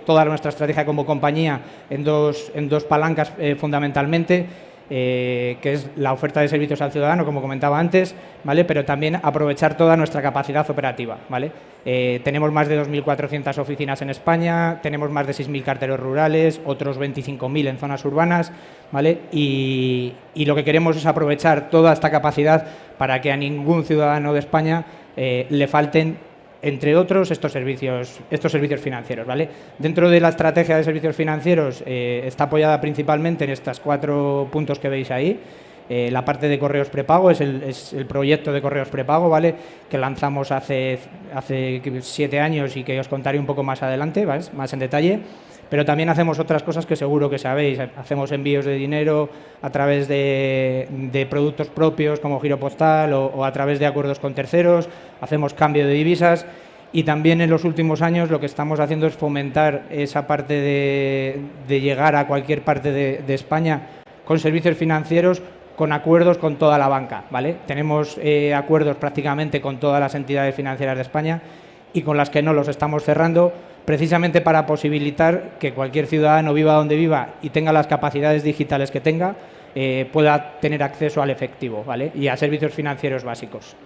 toda nuestra estrategia como compañía en dos palancas fundamentalmente. Que es la oferta de servicios al ciudadano, como comentaba antes, ¿vale? Pero también aprovechar toda nuestra capacidad operativa, ¿vale? Tenemos más de 2.400 oficinas en España, tenemos más de 6.000 carteros rurales, otros 25.000 en zonas urbanas, ¿vale? Y lo que queremos es aprovechar toda esta capacidad para que a ningún ciudadano de España le falten, entre otros, estos servicios financieros, ¿vale? Dentro de la estrategia de servicios financieros está apoyada principalmente en estos 4 puntos que veis ahí. La parte de correos prepago es el proyecto de correos prepago, ¿vale? Que lanzamos hace 7 años y que os contaré un poco más adelante, ¿vale? Más en detalle. Pero también hacemos otras cosas que seguro que sabéis. Hacemos envíos de dinero a través de productos propios como giro postal o a través de acuerdos con terceros. Hacemos cambio de divisas y también en los últimos años lo que estamos haciendo es fomentar esa parte de llegar a cualquier parte de España con servicios financieros, con acuerdos con toda la banca, ¿vale? Tenemos acuerdos prácticamente con todas las entidades financieras de España y con las que no los estamos cerrando, precisamente para posibilitar que cualquier ciudadano, viva donde viva y tenga las capacidades digitales que tenga, pueda tener acceso al efectivo, ¿vale? Y a servicios financieros básicos.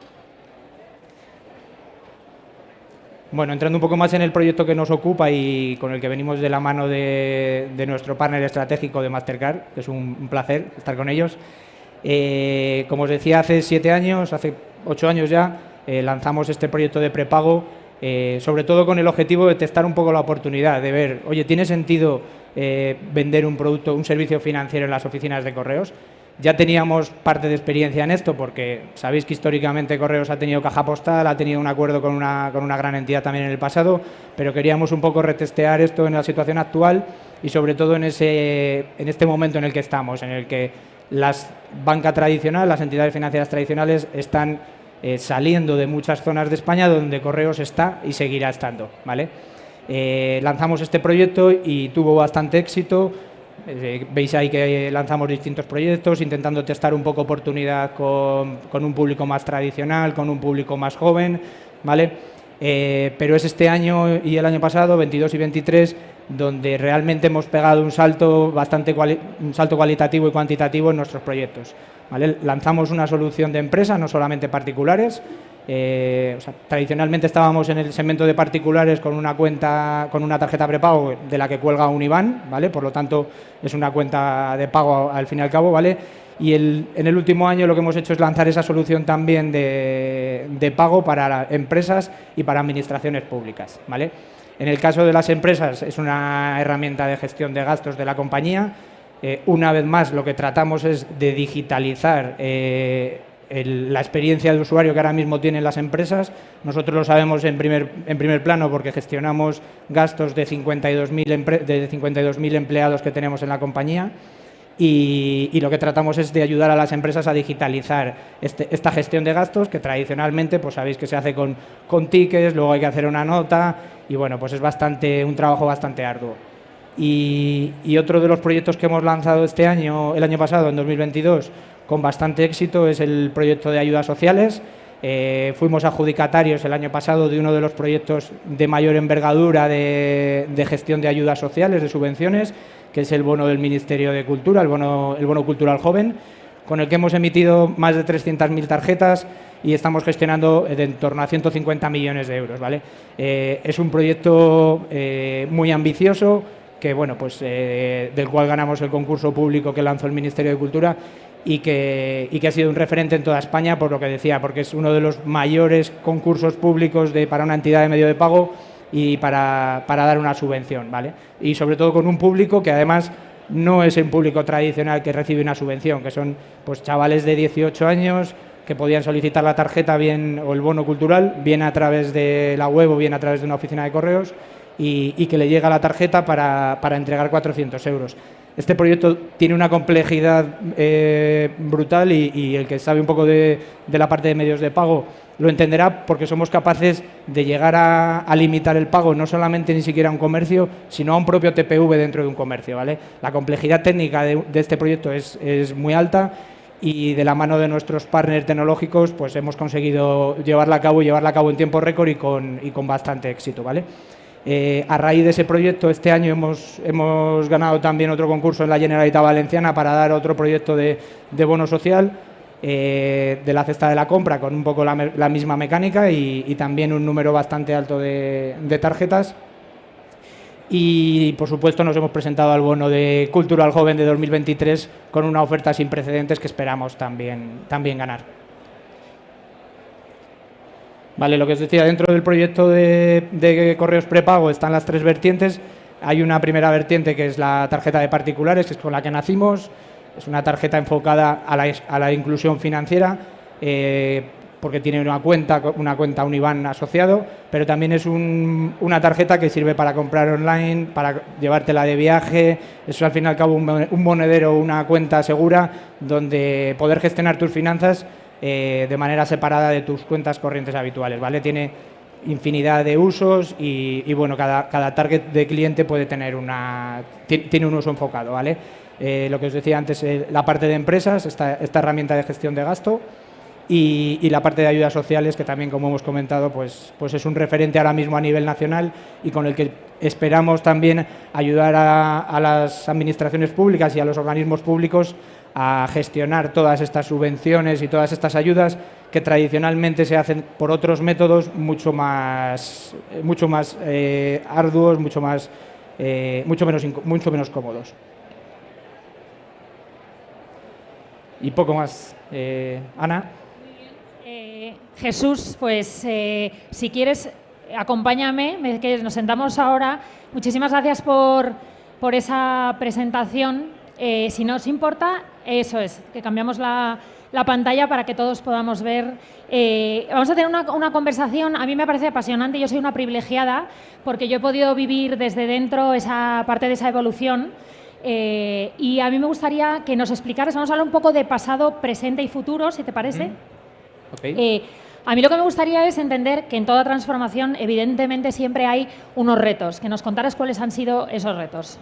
Bueno, entrando un poco más en el proyecto que nos ocupa y con el que venimos de la mano de nuestro partner estratégico de Mastercard, que es un placer estar con ellos. Como os decía, hace 7 años, hace 8 años ya, lanzamos este proyecto de prepago, sobre todo con el objetivo de testar un poco la oportunidad, de ver, oye, ¿tiene sentido vender un producto, un servicio financiero en las oficinas de Correos? Ya teníamos parte de experiencia en esto porque sabéis que históricamente Correos ha tenido caja postal, ha tenido un acuerdo con una gran entidad también en el pasado, pero queríamos un poco retestear esto en la situación actual y sobre todo en este momento en el que estamos, en el que las bancas tradicionales, las entidades financieras tradicionales están saliendo de muchas zonas de España donde Correos está y seguirá estando, ¿vale? Lanzamos este proyecto y tuvo bastante éxito. Veis ahí que lanzamos distintos proyectos intentando testar un poco oportunidad con un público más tradicional, con un público más joven, ¿vale? Pero es este año y el año pasado, 22 y 23, donde realmente hemos pegado un salto cualitativo y cuantitativo en nuestros proyectos, ¿vale? Lanzamos una solución de empresa, no solamente particulares. Tradicionalmente estábamos en el segmento de particulares con una cuenta, con una tarjeta prepago de la que cuelga un IBAN, ¿vale? Por lo tanto, es una cuenta de pago al fin y al cabo, ¿vale? Y en el último año lo que hemos hecho es lanzar esa solución también de pago para empresas y para administraciones públicas, ¿vale? En el caso de las empresas es una herramienta de gestión de gastos de la compañía. Una vez más, lo que tratamos es de digitalizar la experiencia de usuario que ahora mismo tienen las empresas. Nosotros lo sabemos en primer plano porque gestionamos gastos de 52.000 empleados que tenemos en la compañía y lo que tratamos es de ayudar a las empresas a digitalizar esta gestión de gastos que tradicionalmente pues sabéis que se hace con tickets, luego hay que hacer una nota y bueno, pues es un trabajo bastante arduo. Y otro de los proyectos que hemos lanzado el año pasado, en 2022, con bastante éxito, es el proyecto de ayudas sociales. Fuimos adjudicatarios el año pasado de uno de los proyectos de mayor envergadura de gestión de ayudas sociales, de subvenciones, que es el bono del Ministerio de Cultura, el bono cultural joven, con el que hemos emitido más de 300.000 tarjetas y estamos gestionando en torno a 150 millones de euros, ¿vale? Es un proyecto muy ambicioso, que, bueno, pues, del cual ganamos el concurso público que lanzó el Ministerio de Cultura y que ha sido un referente en toda España, por lo que decía, porque es uno de los mayores concursos públicos para una entidad de medio de pago y para dar una subvención, ¿vale? Y sobre todo con un público que además no es un público tradicional que recibe una subvención, que son pues chavales de 18 años que podían solicitar la tarjeta o el bono cultural, bien a través de la web o bien a través de una oficina de correos y que le llega la tarjeta para entregar 400 euros. Este proyecto tiene una complejidad brutal y el que sabe un poco de la parte de medios de pago lo entenderá, porque somos capaces de llegar a limitar el pago no solamente ni siquiera a un comercio, sino a un propio TPV dentro de un comercio, ¿vale? La complejidad técnica de este proyecto es muy alta y de la mano de nuestros partners tecnológicos pues hemos conseguido llevarla a cabo en tiempo récord y con bastante éxito, ¿vale? A raíz de ese proyecto, este año hemos ganado también otro concurso en la Generalitat Valenciana para dar otro proyecto de bono social de la cesta de la compra con un poco la misma mecánica y también un número bastante alto de tarjetas. Y, por supuesto, nos hemos presentado al bono de Cultural Joven de 2023 con una oferta sin precedentes que esperamos también ganar. Vale, lo que os decía, dentro del proyecto de correos prepago están las 3 vertientes. Hay una primera vertiente que es la tarjeta de particulares, que es con la que nacimos. Es una tarjeta enfocada a la inclusión financiera, porque tiene una cuenta, un IBAN asociado, pero también es una tarjeta que sirve para comprar online, para llevártela de viaje. Es al fin y al cabo un monedero, una cuenta segura donde poder gestionar tus finanzas de manera separada de tus cuentas corrientes habituales, ¿vale? Tiene infinidad de usos y bueno, cada target de cliente puede tener tiene un uso enfocado, ¿vale? Lo que os decía antes, la parte de empresas, esta herramienta de gestión de gasto y la parte de ayudas sociales, que también, como hemos comentado, pues es un referente ahora mismo a nivel nacional y con el que esperamos también ayudar a las administraciones públicas y a los organismos públicos a gestionar todas estas subvenciones y todas estas ayudas que tradicionalmente se hacen por otros métodos mucho más arduos, mucho menos cómodos. Y poco más. Ana. Jesús, pues si quieres, acompáñame, que nos sentamos ahora. Muchísimas gracias por esa presentación. Si no os importa, eso es, que cambiamos la pantalla para que todos podamos ver. Vamos a tener una conversación. A mí me parece apasionante. Yo soy una privilegiada porque yo he podido vivir desde dentro esa parte de esa evolución. Y a mí me gustaría que nos explicaras, vamos a hablar un poco de pasado, presente y futuro, si te parece. Okay. A mí lo que me gustaría es entender que en toda transformación, evidentemente, siempre hay unos retos. Que nos contaras cuáles han sido esos retos.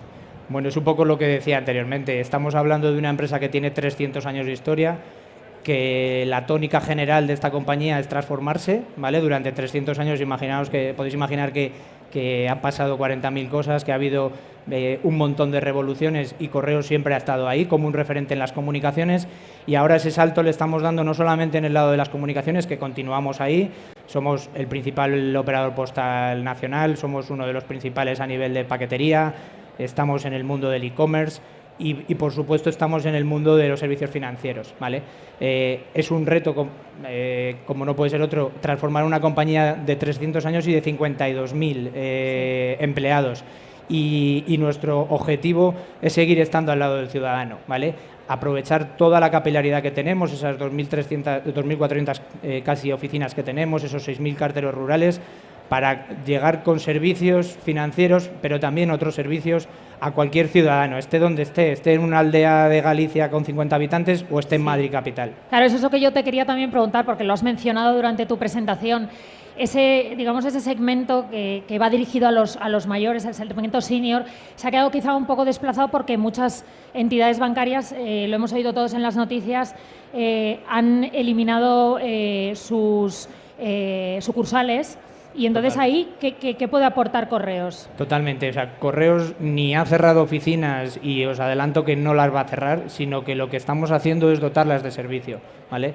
Bueno, es un poco lo que decía anteriormente. Estamos hablando de una empresa que tiene 300 años de historia, que la tónica general de esta compañía es transformarse, ¿vale? Durante 300 años, podéis imaginar que han pasado 40.000 cosas, que ha habido un montón de revoluciones y Correos siempre ha estado ahí como un referente en las comunicaciones y ahora ese salto le estamos dando no solamente en el lado de las comunicaciones, que continuamos ahí, somos el principal operador postal nacional, somos uno de los principales a nivel de paquetería, estamos en el mundo del e-commerce y por supuesto estamos en el mundo de los servicios financieros, ¿vale? Es un reto, como no puede ser otro, transformar una compañía de 300 años y de 52.000 empleados. Y nuestro objetivo es seguir estando al lado del ciudadano, ¿vale? Aprovechar toda la capilaridad que tenemos, esas 2.400 casi oficinas que tenemos, esos 6.000 carteros rurales, para llegar con servicios financieros, pero también otros servicios a cualquier ciudadano, esté donde esté en una aldea de Galicia con 50 habitantes o esté en Madrid capital. Claro, eso es lo que yo te quería también preguntar, porque lo has mencionado durante tu presentación. Ese segmento que va dirigido a los mayores, el segmento senior, se ha quedado quizá un poco desplazado porque muchas entidades bancarias, lo hemos oído todos en las noticias, han eliminado sus sucursales. Y entonces ahí, ¿qué puede aportar Correos? Totalmente. O sea, Correos ni ha cerrado oficinas y os adelanto que no las va a cerrar, sino que lo que estamos haciendo es dotarlas de servicio, ¿vale?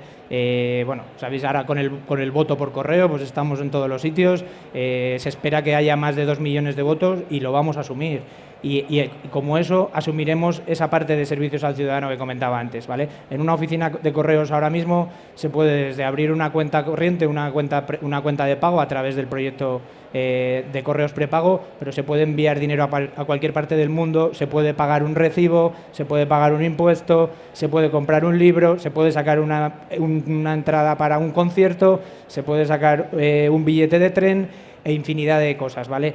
Bueno, sabéis, ahora con el voto por correo, pues estamos en todos los sitios, se espera que haya más de 2 millones de votos y lo vamos a asumir. Y como eso, asumiremos esa parte de servicios al ciudadano que comentaba antes, ¿vale? En una oficina de correos ahora mismo se puede desde abrir una cuenta corriente, una cuenta de pago a través del proyecto de correos prepago, pero se puede enviar dinero a cualquier parte del mundo, se puede pagar un recibo, se puede pagar un impuesto, se puede comprar un libro, se puede sacar una entrada para un concierto, se puede sacar un billete de tren. e infinidad de cosas, ¿vale?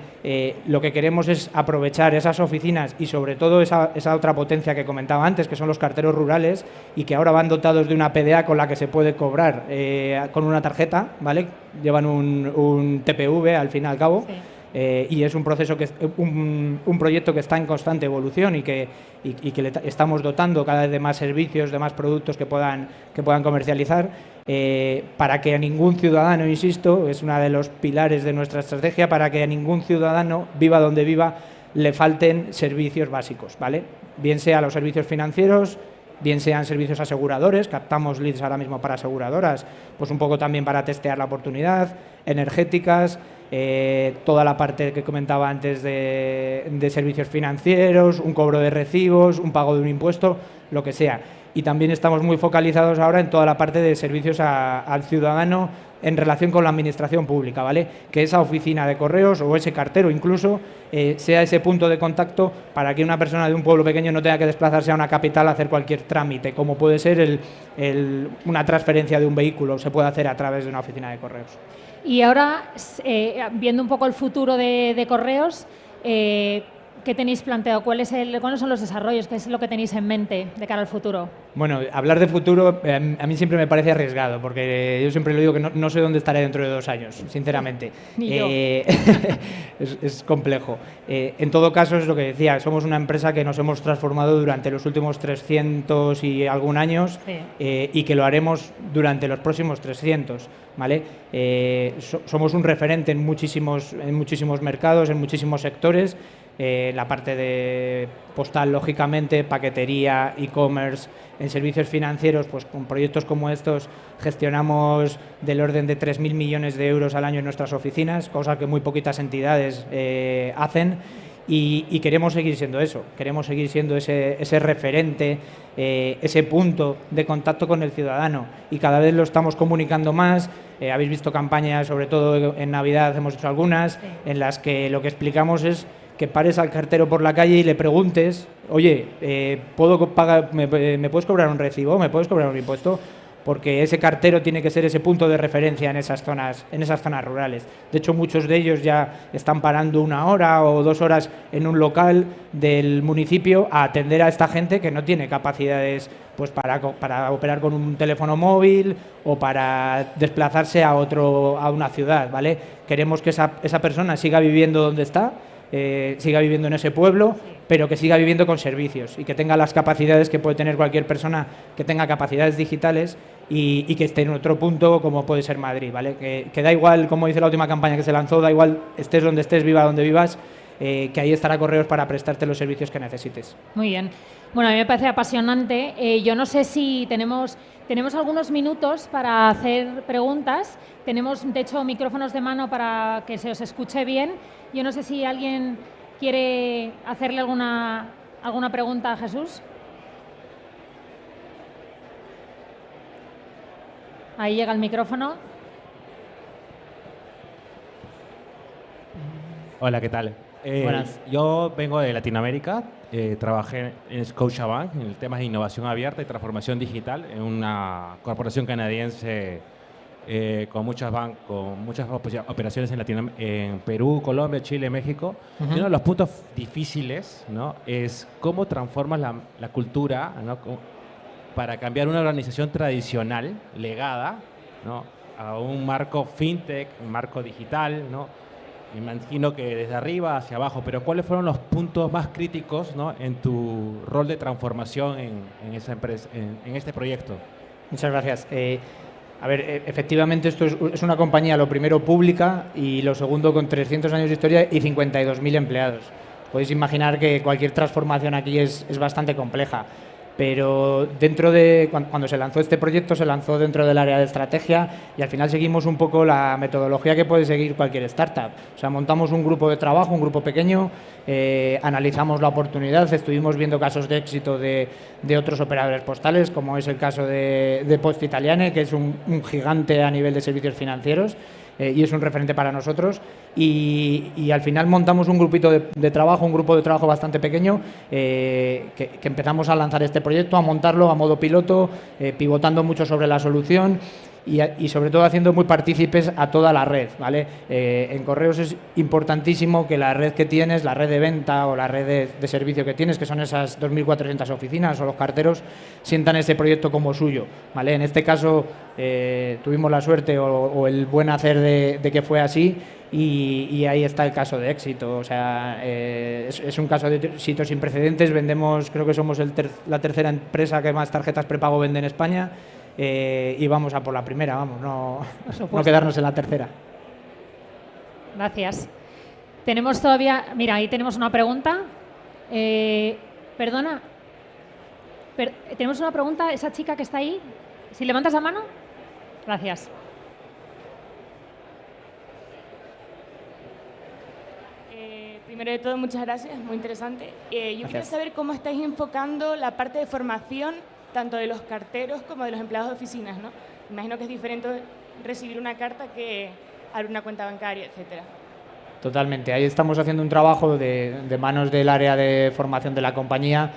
Lo que queremos es aprovechar esas oficinas y sobre todo esa otra potencia que comentaba antes, que son los carteros rurales y que ahora van dotados de una PDA con la que se puede cobrar con una tarjeta, ¿vale? Llevan un TPV al fin y al cabo. Sí. Y es un proceso un proyecto que está en constante evolución y que le estamos dotando cada vez de más servicios, de más productos que puedan comercializar, para que a ningún ciudadano, insisto, es uno de los pilares de nuestra estrategia, para que a ningún ciudadano, viva donde viva, le falten servicios básicos, ¿vale? Bien sea los servicios financieros, bien sean servicios aseguradores, captamos leads ahora mismo para aseguradoras, pues un poco también para testear la oportunidad, energéticas, toda la parte que comentaba antes de servicios financieros, un cobro de recibos, un pago de un impuesto, lo que sea. Y también estamos muy focalizados ahora en toda la parte de servicios al ciudadano en relación con la administración pública, ¿vale? Que esa oficina de correos o ese cartero incluso sea ese punto de contacto para que una persona de un pueblo pequeño no tenga que desplazarse a una capital a hacer cualquier trámite, como puede ser una transferencia de un vehículo, se puede hacer a través de una oficina de correos. Y ahora, viendo un poco el futuro de correos, ¿qué tenéis planteado? ¿Cuáles son los desarrollos? ¿Qué es lo que tenéis en mente de cara al futuro? Bueno, hablar de futuro a mí siempre me parece arriesgado, porque yo siempre lo digo que no sé dónde estaré dentro de 2 años, sinceramente. Ni yo. Es complejo. En todo caso, es lo que decía, somos una empresa que nos hemos transformado durante los últimos 300 y algún años, sí. Y que lo haremos durante los próximos 300. ¿Vale? Somos un referente en muchísimos mercados, en muchísimos sectores. La parte de postal, lógicamente, paquetería, e-commerce, en servicios financieros, pues con proyectos como estos gestionamos del orden de 3.000 millones de euros al año en nuestras oficinas, cosa que muy poquitas entidades hacen. Y queremos seguir siendo eso, queremos seguir siendo ese referente, ese punto de contacto con el ciudadano, y cada vez lo estamos comunicando más. Habéis visto campañas, sobre todo en Navidad hemos hecho algunas, sí, en las que lo que explicamos es que pares al cartero por la calle y le preguntes, oye, ¿me puedes cobrar un recibo? ¿Me puedes cobrar un impuesto? Porque ese cartero tiene que ser ese punto de referencia en esas zonas rurales. De hecho, muchos de ellos ya están parando 1 hora o 2 horas en un local del municipio a atender a esta gente que no tiene capacidades, pues para operar con un teléfono móvil o para desplazarse a una ciudad, ¿vale? Queremos que esa persona siga viviendo donde está, siga viviendo en ese pueblo, pero que siga viviendo con servicios y que tenga las capacidades que puede tener cualquier persona que tenga capacidades digitales y que esté en otro punto como puede ser Madrid, ¿vale? Que da igual, como dice la última campaña que se lanzó, da igual estés donde estés, viva donde vivas, que ahí estará Correos para prestarte los servicios que necesites. Muy bien. Bueno, a mí me parece apasionante. Yo no sé si tenemos algunos minutos para hacer preguntas. Tenemos, de hecho, micrófonos de mano para que se os escuche bien. Yo no sé si alguien quiere hacerle alguna pregunta a Jesús. Ahí llega el micrófono. Hola, ¿qué tal? Buenas. Yo vengo de Latinoamérica, trabajé en Scotiabank en el tema de innovación abierta y transformación digital en una corporación canadiense con muchas operaciones en Perú, Colombia, Chile, México. Y uno de los puntos difíciles, ¿no?, es cómo transformas la cultura, ¿no?, para cambiar una organización tradicional, legada, ¿no?, a un marco fintech, un marco digital, ¿no? Me imagino que desde arriba hacia abajo, pero ¿cuáles fueron los puntos más críticos, ¿no?, en tu rol de transformación en esa empresa, en este proyecto? Muchas gracias. A ver, efectivamente esto es una compañía, lo primero, pública, y lo segundo, con 300 años de historia y 52.000 empleados. Podéis imaginar que cualquier transformación aquí es bastante compleja. Pero cuando se lanzó este proyecto, se lanzó dentro del área de estrategia, y al final seguimos un poco la metodología que puede seguir cualquier startup. O sea, montamos un grupo de trabajo, un grupo pequeño, analizamos la oportunidad, estuvimos viendo casos de éxito de otros operadores postales, como es el caso de Poste Italiane, que es un gigante a nivel de servicios financieros, y es un referente para nosotros, y al final montamos un grupito de trabajo, un grupo de trabajo bastante pequeño, que empezamos a lanzar este proyecto, a montarlo a modo piloto, pivotando mucho sobre la solución, y sobre todo haciendo muy partícipes a toda la red, ¿vale? En Correos es importantísimo que la red que tienes, la red de venta o la red de servicio que tienes, que son esas 2.400 oficinas o los carteros, sientan ese proyecto como suyo, ¿vale? En este caso tuvimos la suerte o el buen hacer de que fue así y ahí está el caso de éxito. O sea, es un caso de éxito sin precedentes. Vendemos, creo que somos la tercera empresa que más tarjetas prepago vende en España. Y vamos a por la primera, vamos, no quedarnos en la tercera. Gracias. Tenemos todavía, mira, ahí tenemos una pregunta. Perdona, tenemos una pregunta, esa chica que está ahí, si levantas la mano. Gracias. Primero de todo, muchas gracias, muy interesante. Yo quería saber cómo estáis enfocando la parte de formación tanto de los carteros como de los empleados de oficinas, ¿no? Imagino que es diferente recibir una carta que abrir una cuenta bancaria, etcétera. Totalmente. Ahí estamos haciendo un trabajo de manos del área de formación de la compañía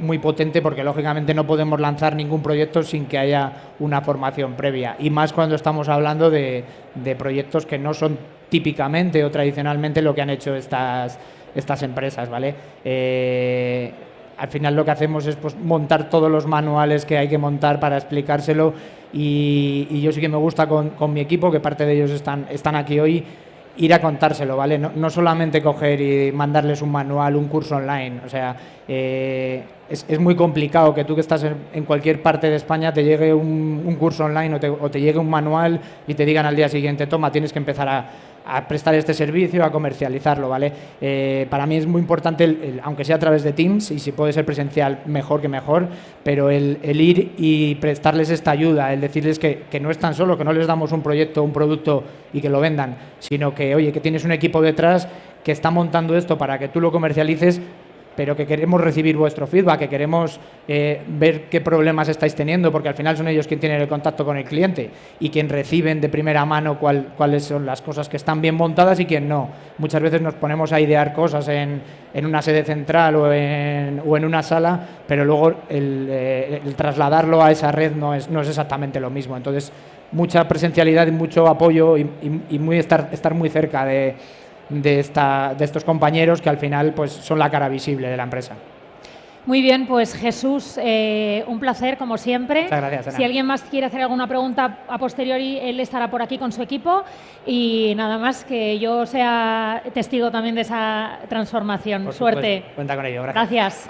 muy potente, porque lógicamente no podemos lanzar ningún proyecto sin que haya una formación previa, y más cuando estamos hablando de proyectos que no son típicamente o tradicionalmente lo que han hecho estas empresas, ¿vale? Al final lo que hacemos es pues, montar todos los manuales que hay que montar para explicárselo, y yo sí que me gusta con mi equipo, que parte de ellos están aquí hoy, ir a contárselo, ¿vale? No solamente coger y mandarles un manual, un curso online. O sea, es muy complicado que tú que estás en cualquier parte de España te llegue un curso online o te llegue un manual y te digan al día siguiente, toma, tienes que empezar a prestar este servicio, a comercializarlo, ¿vale? Para mí es muy importante, aunque sea a través de Teams, y si puede ser presencial, mejor que mejor, pero el ir y prestarles esta ayuda, el decirles que no están solos, que no les damos un proyecto, un producto y que lo vendan, sino que, oye, que tienes un equipo detrás que está montando esto para que tú lo comercialices, pero que queremos recibir vuestro feedback, que queremos ver qué problemas estáis teniendo, porque al final son ellos quien tienen el contacto con el cliente y quien reciben de primera mano cuáles son las cosas que están bien montadas y quién no. Muchas veces nos ponemos a idear cosas en una sede central o en una sala, pero luego el trasladarlo a esa red no es exactamente lo mismo. Entonces, mucha presencialidad y mucho apoyo y estar muy cerca de estos compañeros que al final pues, son la cara visible de la empresa. Muy bien, pues Jesús, un placer como siempre. Muchas gracias, Ana. Si alguien más quiere hacer alguna pregunta a posteriori, él estará por aquí con su equipo, y nada más, que yo sea testigo también de esa transformación. Por Suerte. supuesto. Cuenta con ello. Gracias. Gracias.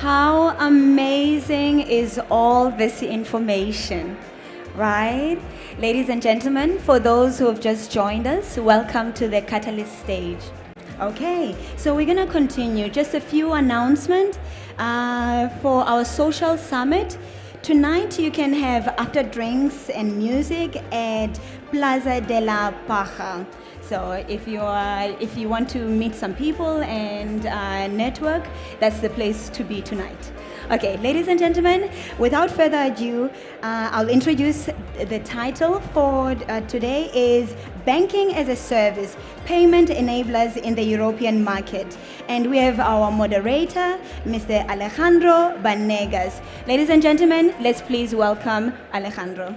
How amazing is all this information, right? Ladies and gentlemen, for those who have just joined us, welcome to the Catalyst stage. Okay, so we're going to continue. Just a few announcements for our social summit. Tonight you can have after drinks and music at Plaza de la Paja. So if you want to meet some people and network, that's the place to be tonight. Okay, ladies and gentlemen, without further ado, I'll introduce the title for today is Banking as a Service, Payment Enablers in the European Market. And we have our moderator, Mr. Alejandro Banegas. Ladies and gentlemen, let's please welcome Alejandro.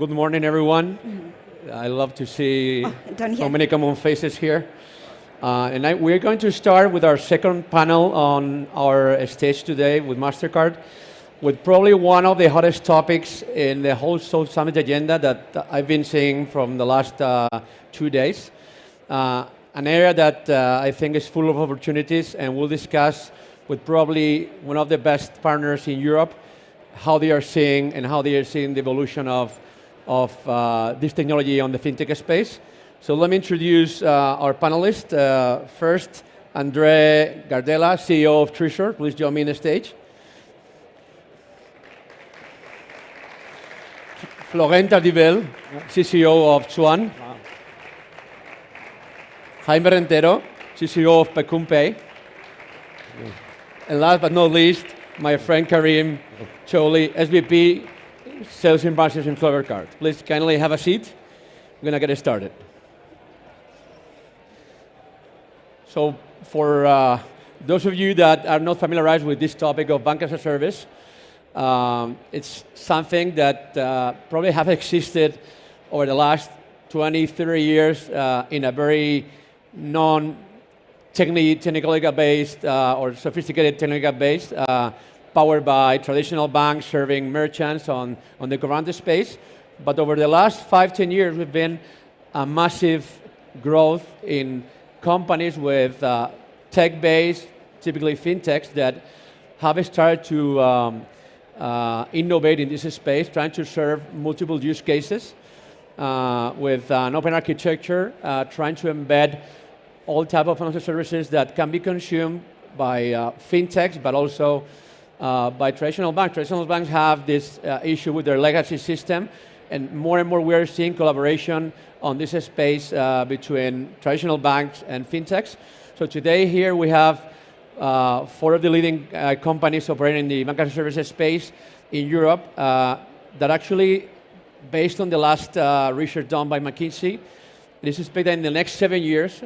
Good morning, everyone. I love to see so many common faces here. We're going to start with our second panel on our stage today with MasterCard, with probably one of the hottest topics in the whole South Summit agenda that I've been seeing from the last 2 days. An area that I think is full of opportunities, and we'll discuss with probably one of the best partners in Europe how they are seeing the evolution of this technology on the fintech space. So let me introduce our panelists. First, André Gardella, CEO of Treasure. Please join me on the stage. Florent Tardivell, CCO of Swan. Jaime Rentero, CCO of Pecum-Pay. And last but not least, my friend Karim Choli, SVP, Sales and Marketing in Clevercard. Please kindly have a seat. We're going to get started. So for those of you that are not familiarized with this topic of bank as a service, it's something that probably have existed over the last 20, 30 years in a very non-technical based or sophisticated technical based, powered by traditional banks serving merchants on the current space. But over the last 5-10 years, we've been a massive growth in companies with tech-based, typically fintechs, that have started to innovate in this space, trying to serve multiple use cases with an open architecture, trying to embed all type of financial services that can be consumed by fintechs, but also by traditional banks. Traditional banks have this issue with their legacy system, and more we are seeing collaboration on this space between traditional banks and fintechs. So today here we have 4 of the leading companies operating in the bank as a services space in Europe that actually, based on the last research done by McKinsey, it is expected that in the next 7 years,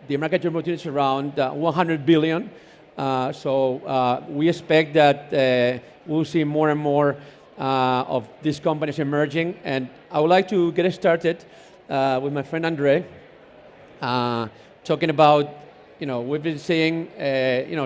the market opportunity is around 100 billion. So we expect that we'll see more and more of these companies emerging. And I would like to get started with my friend André, talking about, we've been seeing,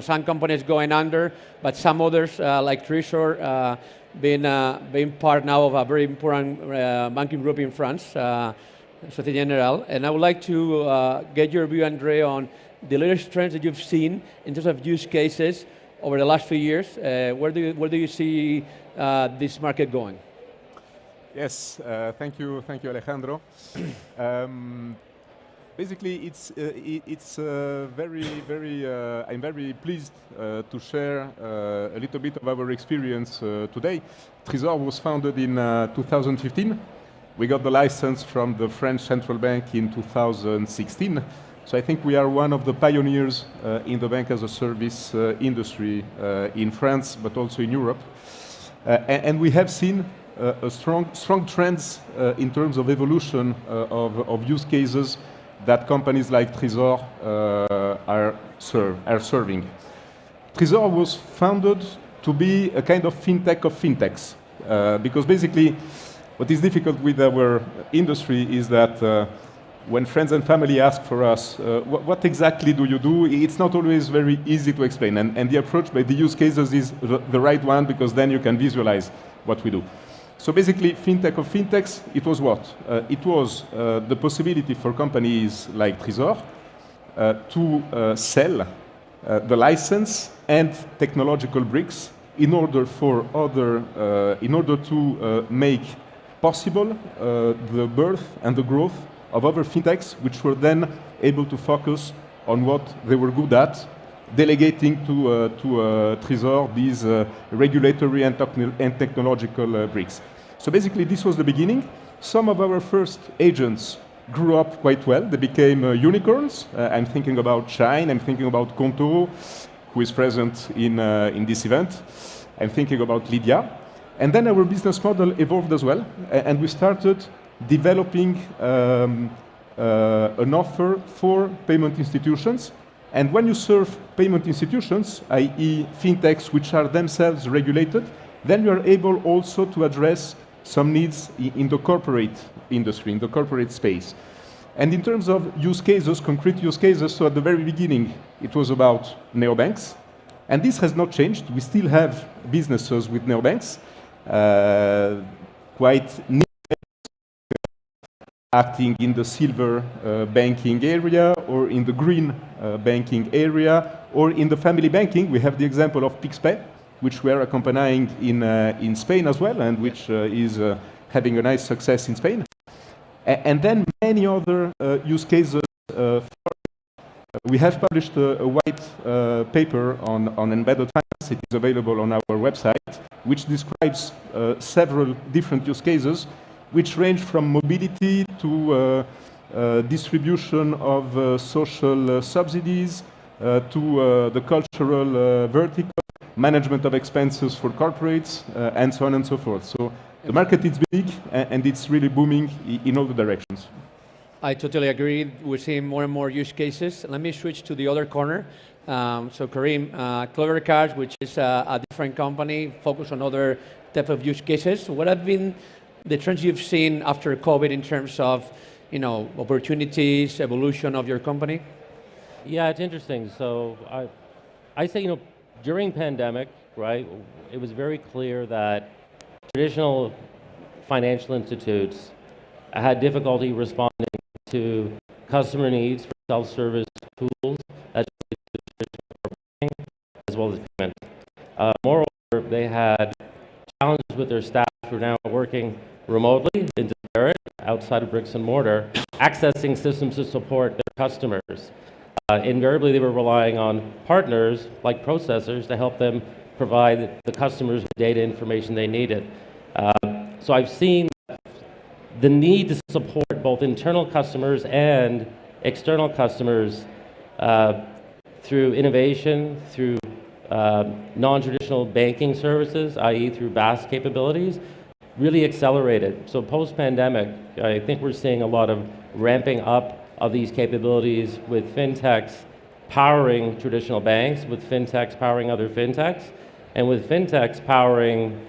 some companies going under, but some others, like Treasure, being part now of a very important banking group in France, Société Générale. And I would like to get your view, André, on the latest trends that you've seen in terms of use cases over the last few years. Where do you see this market going? Yes, thank you, Alejandro. Basically, it's very. I'm very pleased to share a little bit of our experience today. Treasure was founded in 2015. We got the license from the French Central Bank in 2016. So I think we are one of the pioneers in the bank as a service industry in France, but also in Europe. And we have seen a strong trends in terms of evolution of use cases that companies like Treasure are serving. Treasure was founded to be a kind of fintech of fintechs, because basically what is difficult with our industry is that when friends and family ask for us, what exactly do you do? It's not always very easy to explain. And the approach by the use cases is the right one, because then you can visualize what we do. So basically, fintech of fintechs, it was what? It was the possibility for companies like Treasure to sell the license and technological bricks in order to make possible the birth and the growth of other fintechs, which were then able to focus on what they were good at, delegating to Treasure these regulatory and technological bricks. So basically, this was the beginning. Some of our first agents grew up quite well. They became unicorns. I'm thinking about Shine. I'm thinking about Conto, who is present in this event. I'm thinking about Lydia. And then our business model evolved as well, and we started developing an offer for payment institutions. And when you serve payment institutions, i.e. fintechs, which are themselves regulated, then you are able also to address some needs in the corporate industry, in the corporate space. And in terms of use cases, concrete use cases, so at the very beginning, it was about neobanks. And this has not changed. We still have businesses with neobanks, quite acting in the silver banking area or in the green banking area or in the family banking. We have the example of Pixpay, which we are accompanying in Spain as well and which is having a nice success in Spain. And then many other use cases. We have published a white paper on embedded finance. It is available on our website, which describes several different use cases, which range from mobility to distribution of social subsidies to the cultural vertical, management of expenses for corporates, and so on and so forth. So the market is big and it's really booming in all the directions. I totally agree. We're seeing more and more use cases. Let me switch to the other corner. So Karim, Clever Cards, which is a different company, focused on other type of use cases. What have been the trends you've seen after COVID in terms of, opportunities, evolution of your company? Yeah, it's interesting. So I say, during pandemic, right, it was very clear that traditional financial institutes had difficulty responding to customer needs for self-service tools as well as payment. Moreover, they had challenges with their staff who are now working remotely in disparate, outside of bricks and mortar, accessing systems to support their customers. Invariably, they were relying on partners like processors to help them provide the customers with data information they needed. So I've seen the need to support both internal customers and external customers through innovation, through non-traditional banking services, i.e. through BaaS capabilities, really accelerated. So post-pandemic, I think we're seeing a lot of ramping up of these capabilities with fintechs powering traditional banks, with fintechs powering other fintechs, and with fintechs powering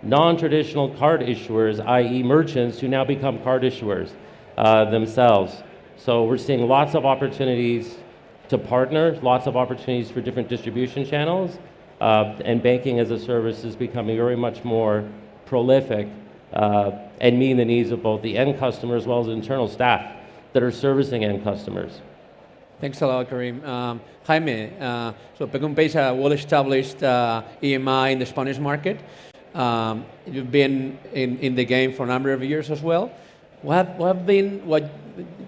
non-traditional card issuers, i.e. merchants who now become card issuers themselves. So we're seeing lots of opportunities to partner, lots of opportunities for different distribution channels, and banking as a service is becoming very much more prolific and meeting the needs of both the end customer as well as internal staff that are servicing end customers. Thanks a lot, Karim. Jaime, so PecuMPay is a well-established EMI in the Spanish market. You've been in the game for a number of years as well. What have been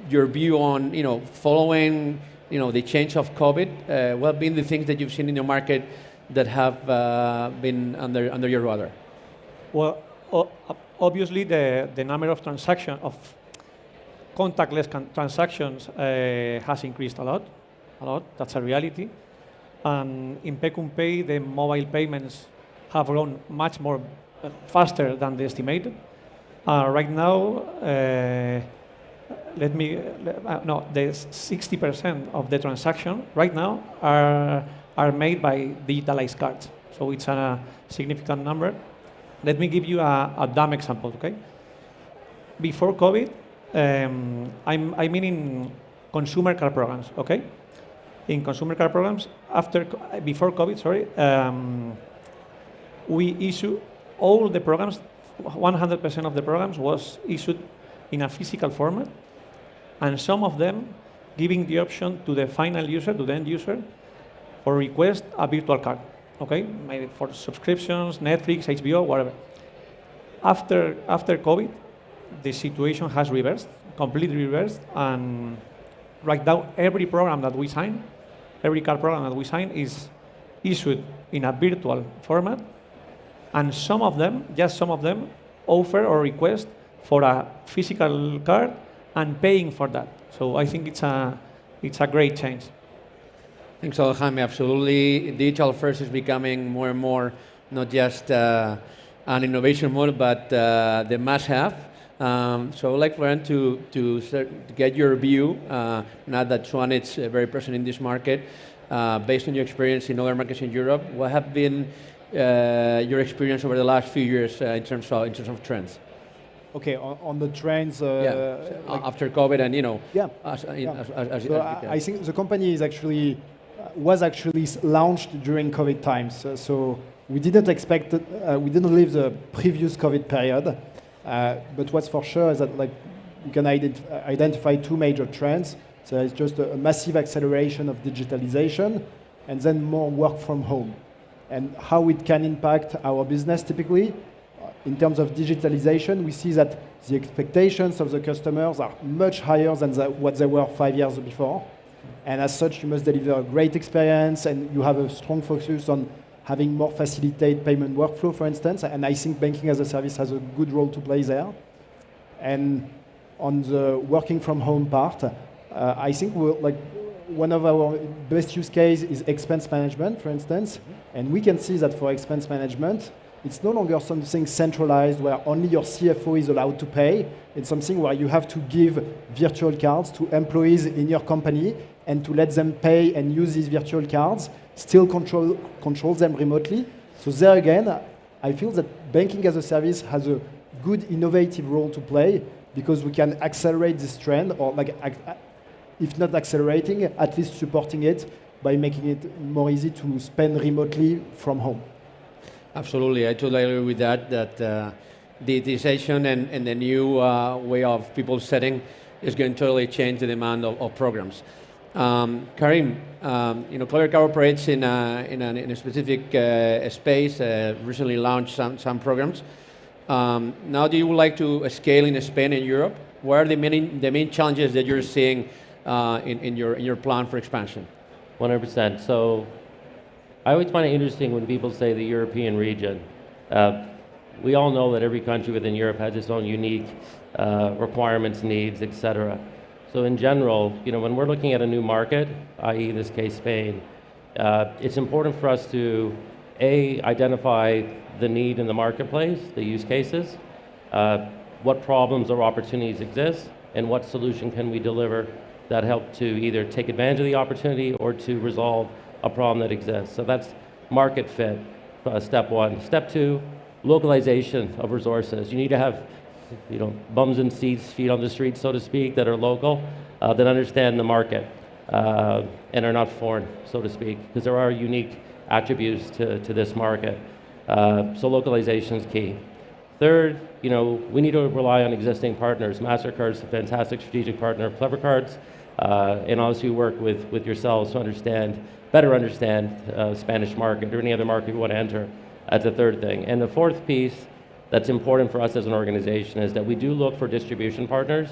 your view on, following, the change of COVID? What have been the things that you've seen in the market that have been under your radar? Well, obviously the number of contactless transactions has increased a lot. That's a reality. And in PecuMPay, the mobile payments have grown much more faster than they estimated. Right now, the 60% of the transaction right now are made by digitalized cards. So it's a significant number. Let me give you a dumb example, okay? Before COVID, I mean in consumer card programs, okay? In consumer card programs, before COVID, we issue all the programs, 100% of the programs was issued in a physical format, and some of them giving the option to the final user, to the end user, for request a virtual card, okay? Maybe for subscriptions, Netflix, HBO, whatever. After COVID, the situation has reversed, completely reversed, and right now every program that we sign, every card program that we sign is issued in a virtual format, and some of them, just some of them, offer or request for a physical card and paying for that. So I think it's a great change. Thanks a lot, Jaime. Absolutely. Digital first is becoming more and more not just an innovation model, but the must-have. So I'd like to get your view, now that Swan is very present in this market, based on your experience in other markets in Europe, what have been your experience over the last few years in terms of trends. Okay, on the trends. After COVID, and Yeah. I think the company is actually was actually launched during COVID times. So we didn't expect it, we didn't live the previous COVID period. But what's for sure is that you can identify two major trends. So it's just a massive acceleration of digitalization, and then more work from home, and how it can impact our business typically. In terms of digitalization, we see that the expectations of the customers are much higher than what they were 5 years before. And as such, you must deliver a great experience, and you have a strong focus on having more facilitated payment workflow, for instance. And I think banking as a service has a good role to play there. And on the working from home part, I think one of our best use case is expense management, for instance. And we can see that for expense management, it's no longer something centralized where only your CFO is allowed to pay. It's something where you have to give virtual cards to employees in your company and to let them pay and use these virtual cards, still control them remotely. So there again, I feel that banking as a service has a good innovative role to play, because we can accelerate this trend, or if not accelerating, at least supporting it by making it more easy to spend remotely from home. Absolutely, I totally agree with that. That digitization and the new way of people setting is going to totally change the demand of programs. Karim, Clever Card operates in a specific space. Recently launched some programs. Now, do you like to scale in Spain and Europe? What are the main challenges that you're seeing in your plan for expansion? 100%. So I always find it interesting when people say the European region. We all know that every country within Europe has its own unique requirements, needs, etc. So in general, when we're looking at a new market, i.e. in this case Spain, it's important for us to identify the need in the marketplace, the use cases, what problems or opportunities exist, and what solution can we deliver that help to either take advantage of the opportunity or to resolve a problem that exists. So that's market fit, step one. Step two, localization of resources. You need to have bums in seats, feet on the street, so to speak, that are local, that understand the market and are not foreign, so to speak, because there are unique attributes to this market. So localization is key. Third, we need to rely on existing partners. MasterCard is a fantastic strategic partner of Clever Cards, and obviously work with yourselves to better understand Spanish market or any other market you want to enter. That's the third thing. And the fourth piece that's important for us as an organization is that we do look for distribution partners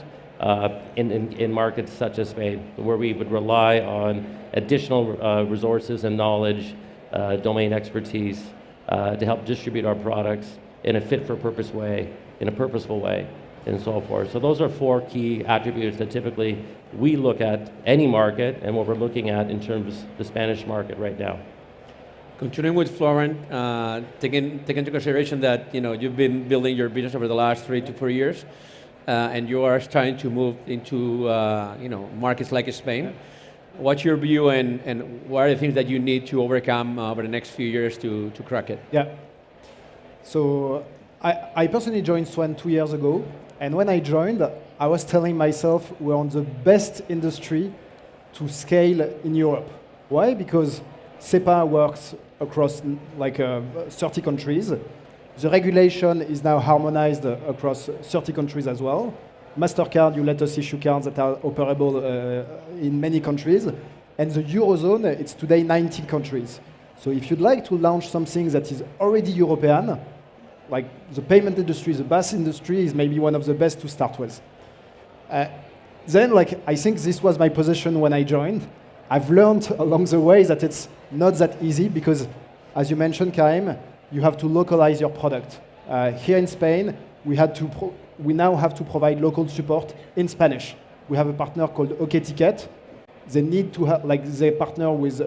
in markets such as Spain, where we would rely on additional resources and knowledge, domain expertise to help distribute our products in a fit-for-purpose way, in a purposeful way, and so forth. So those are four key attributes that typically we look at any market and what we're looking at in terms of the Spanish market right now. Continuing with Florent, taking into consideration that you've been building your business over the last 3 to 4 years, and you are starting to move into markets like Spain. What's your view, and what are the things that you need to overcome over the next few years to crack it? Yeah. So I personally joined Swan 2 years ago, and when I joined, I was telling myself we're on the best industry to scale in Europe. Why? Because SEPA works across 30 countries. The regulation is now harmonized across 30 countries as well. MasterCard, you let us issue cards that are operable in many countries. And the Eurozone, it's today 19 countries. So if you'd like to launch something that is already European, like the payment industry, the BaaS industry is maybe one of the best to start with. Then, I think this was my position when I joined. I've learned along the way that it's not that easy because, as you mentioned, Karim, you have to localize your product. Here in Spain, we now have to provide local support in Spanish. We have a partner called OkTicket. They need to have, they partner with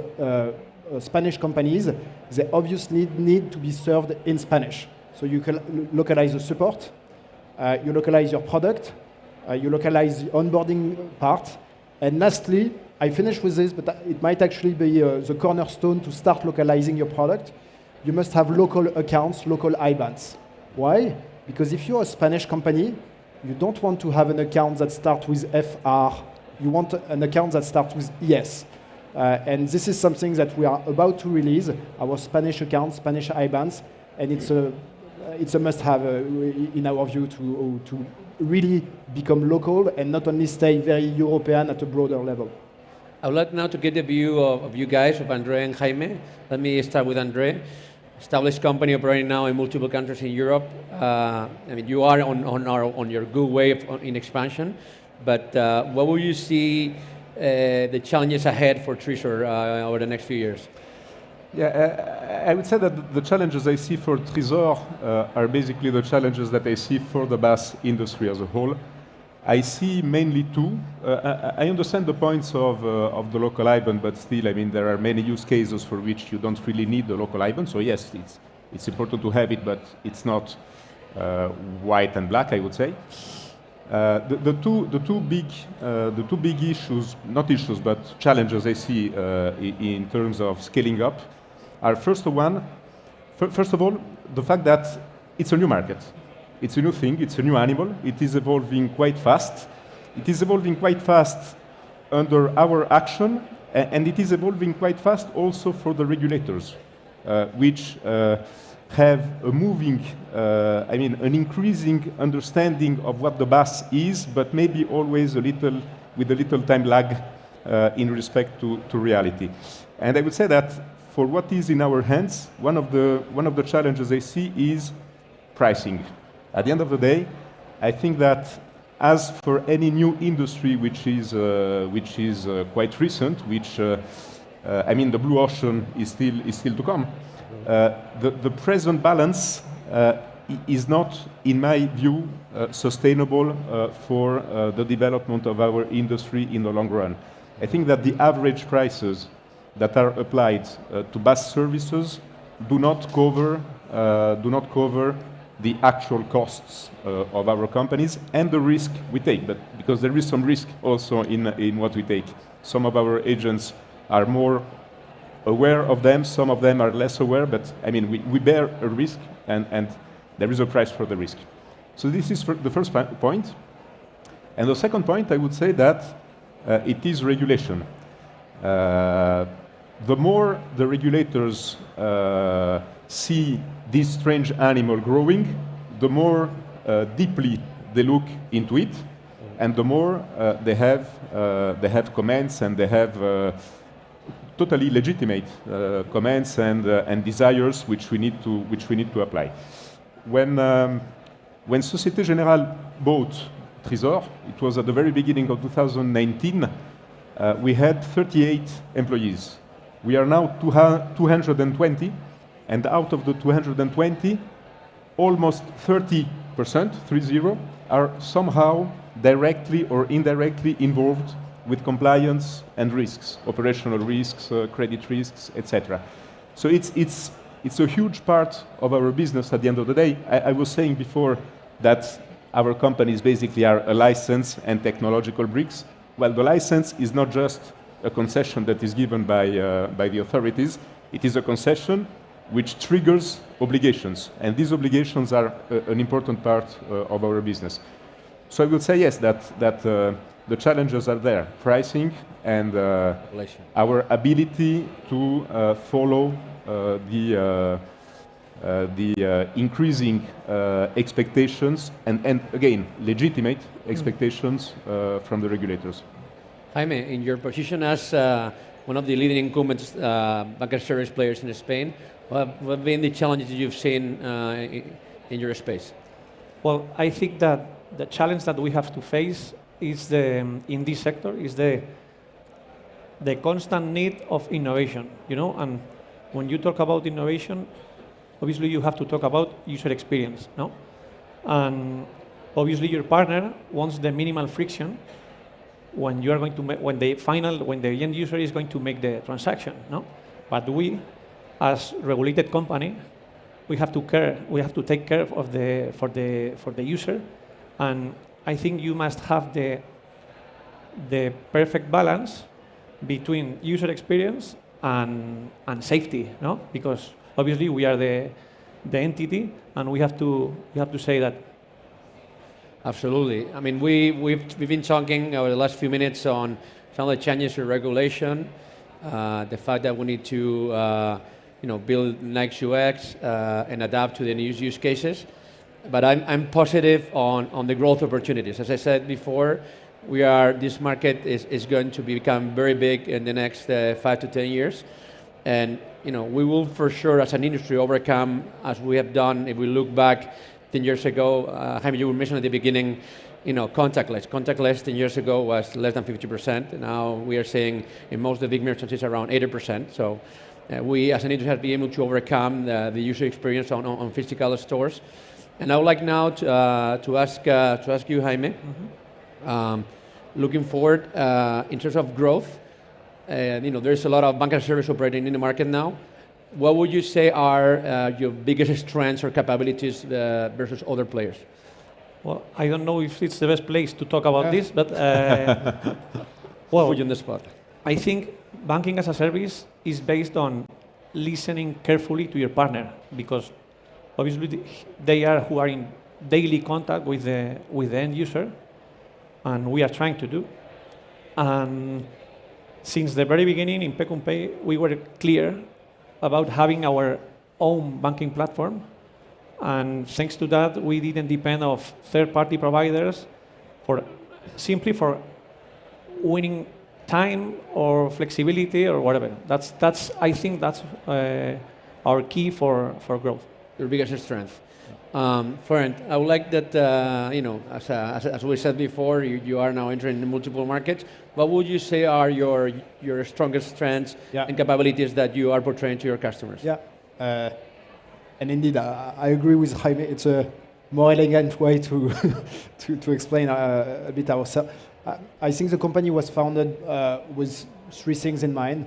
Spanish companies. They obviously need to be served in Spanish. So you can localize the support, you localize your product, you localize the onboarding part, and lastly, I finish with this, but it might actually be the cornerstone to start localizing your product. you must have local accounts, local IBANs. Why? Because if you're a Spanish company, you don't want to have an account that starts with FR. You want an account that starts with ES. And this is something that we are about to release, our Spanish accounts, Spanish IBANs, and it's a must-have in our view to really become local and not only stay very European at a broader level. I would like now to get the view of you guys, of Andre and Jaime. Let me start with Andre. Established company operating now in multiple countries in Europe. I mean, you are on your good way in expansion, but what will you see the challenges ahead for Tresor over the next few years? Yeah, I would say that the challenges I see for Tresor are basically the challenges that I see for the BaaS industry as a whole. I see mainly two. I understand the points of the local IBAN, but still, I mean, there are many use cases for which you don't really need the local IBAN. So yes, it's important to have it, but it's not white and black, I would say. The two big issues, not issues, but challenges I see in terms of scaling up are first of all, the fact that it's a new market. It's a new thing, it's a new animal, it is evolving quite fast. It is evolving quite fast under our action, and it is evolving quite fast also for the regulators, which have a moving, an increasing understanding of what the BaaS is, but maybe always with a little time lag in respect to reality. And I would say that for what is in our hands, one of the challenges I see is pricing. At the end of the day, I think that as for any new industry which is quite recent, the blue ocean is still to come. The present balance is not, in my view, sustainable for the development of our industry in the long run. I think that the average prices that are applied to BaaS services do not cover the actual costs of our companies and the risk we take, but because there is some risk also in what we take. Some of our agents are more aware of them, some of them are less aware, but I mean, we bear a risk and there is a price for the risk. So this is the first point. And the second point, I would say that it is regulation. The more the regulators see this strange animal growing, the more deeply they look into it, and the more they have comments and they have totally legitimate comments and desires which we need to apply. When Société Générale bought Tresor, it was at the very beginning of 2019. We had 38 employees. We are now 220. And out of the 220, almost 30%, 30, are somehow directly or indirectly involved with compliance and risks, operational risks, credit risks, etc. So it's a huge part of our business at the end of the day. I was saying before that our companies basically are a license and technological bricks. Well, the license is not just a concession that is given by the authorities. It is a concession which triggers obligations, and these obligations are an important part of our business. So I will say yes, that the challenges are there, pricing and our ability to follow the increasing expectations and again, legitimate expectations from the regulators. Jaime, in your position as one of the leading incumbents banker service players in Spain, what have been the challenges you've seen in your space? Well, I think that the challenge that we have to face is in this sector is the constant need of innovation, and when you talk about innovation, obviously you have to talk about user experience, no? And obviously your partner wants the minimal friction when you are going to when the end user is going to make the transaction, no? But we, as regulated company, we have to take care of for the user, and I think you must have the perfect balance between user experience and safety, no? Because obviously we are the entity, and we have to say that. Absolutely. I mean, we've been talking over the last few minutes on some of the changes in regulation, the fact that we need to build next UX and adapt to the new use cases. But I'm positive on the growth opportunities. As I said before, this market is going to become very big in the next 5 to 10 years. And we will for sure, as an industry, overcome, as we have done, if we look back 10 years ago, Jaime, you mentioned at the beginning, contactless. Contactless 10 years ago was less than 50%. Now we are seeing in most of the big merchants it's around 80%. So we, as an industry, have been able to overcome the user experience on physical stores. And I would like now to ask you, Jaime, looking forward in terms of growth. There's a lot of bank as a service operating in the market now. What would you say are your biggest strengths or capabilities versus other players? Well, I don't know if it's the best place to talk about this, but put you on the spot. I think banking as a service is based on listening carefully to your partner, because obviously they are who are in daily contact with the end user, and we are trying to do. And since the very beginning in Pay, we were clear about having our own banking platform, and thanks to that, we didn't depend on third-party providers simply for winning time or flexibility or whatever. I think that's our key for growth. Your biggest strength. Florent, I would like that, as we said before, you are now entering multiple markets. What would you say are your strongest strengths and capabilities that you are portraying to your customers? Yeah, and indeed, I agree with Jaime. It's a more elegant way to explain a bit ourselves. I think the company was founded with three things in mind.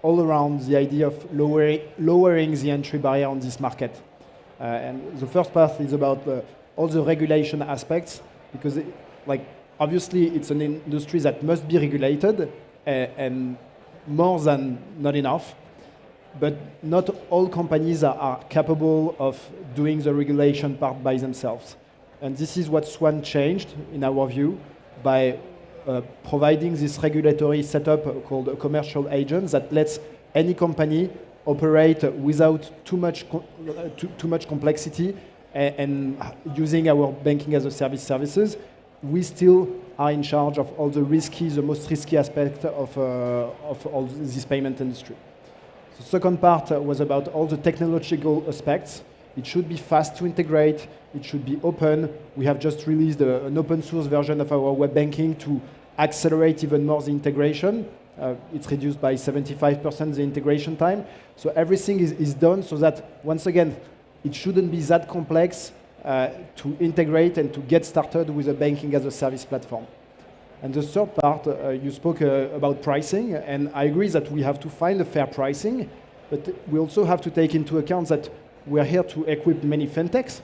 All around the idea of lowering the entry barrier on this market. And the first part is about all the regulation aspects, because obviously it's an industry that must be regulated, and more than not enough. But not all companies are capable of doing the regulation part by themselves. And this is what Swan changed, in our view, by providing this regulatory setup called a commercial agent that lets any company operate without too much complexity, and using our banking as a service services. We still are in charge of all the most risky aspect of all this payment industry. The second part was about all the technological aspects. It should be fast to integrate. It should be open. We have just released an open source version of our web banking to accelerate even more the integration. It's reduced by 75% the integration time. So everything is done so that, once again, it shouldn't be that complex to integrate and to get started with a banking as a service platform. And the third part, you spoke about pricing, and I agree that we have to find a fair pricing, but we also have to take into account that we're here to equip many fintechs,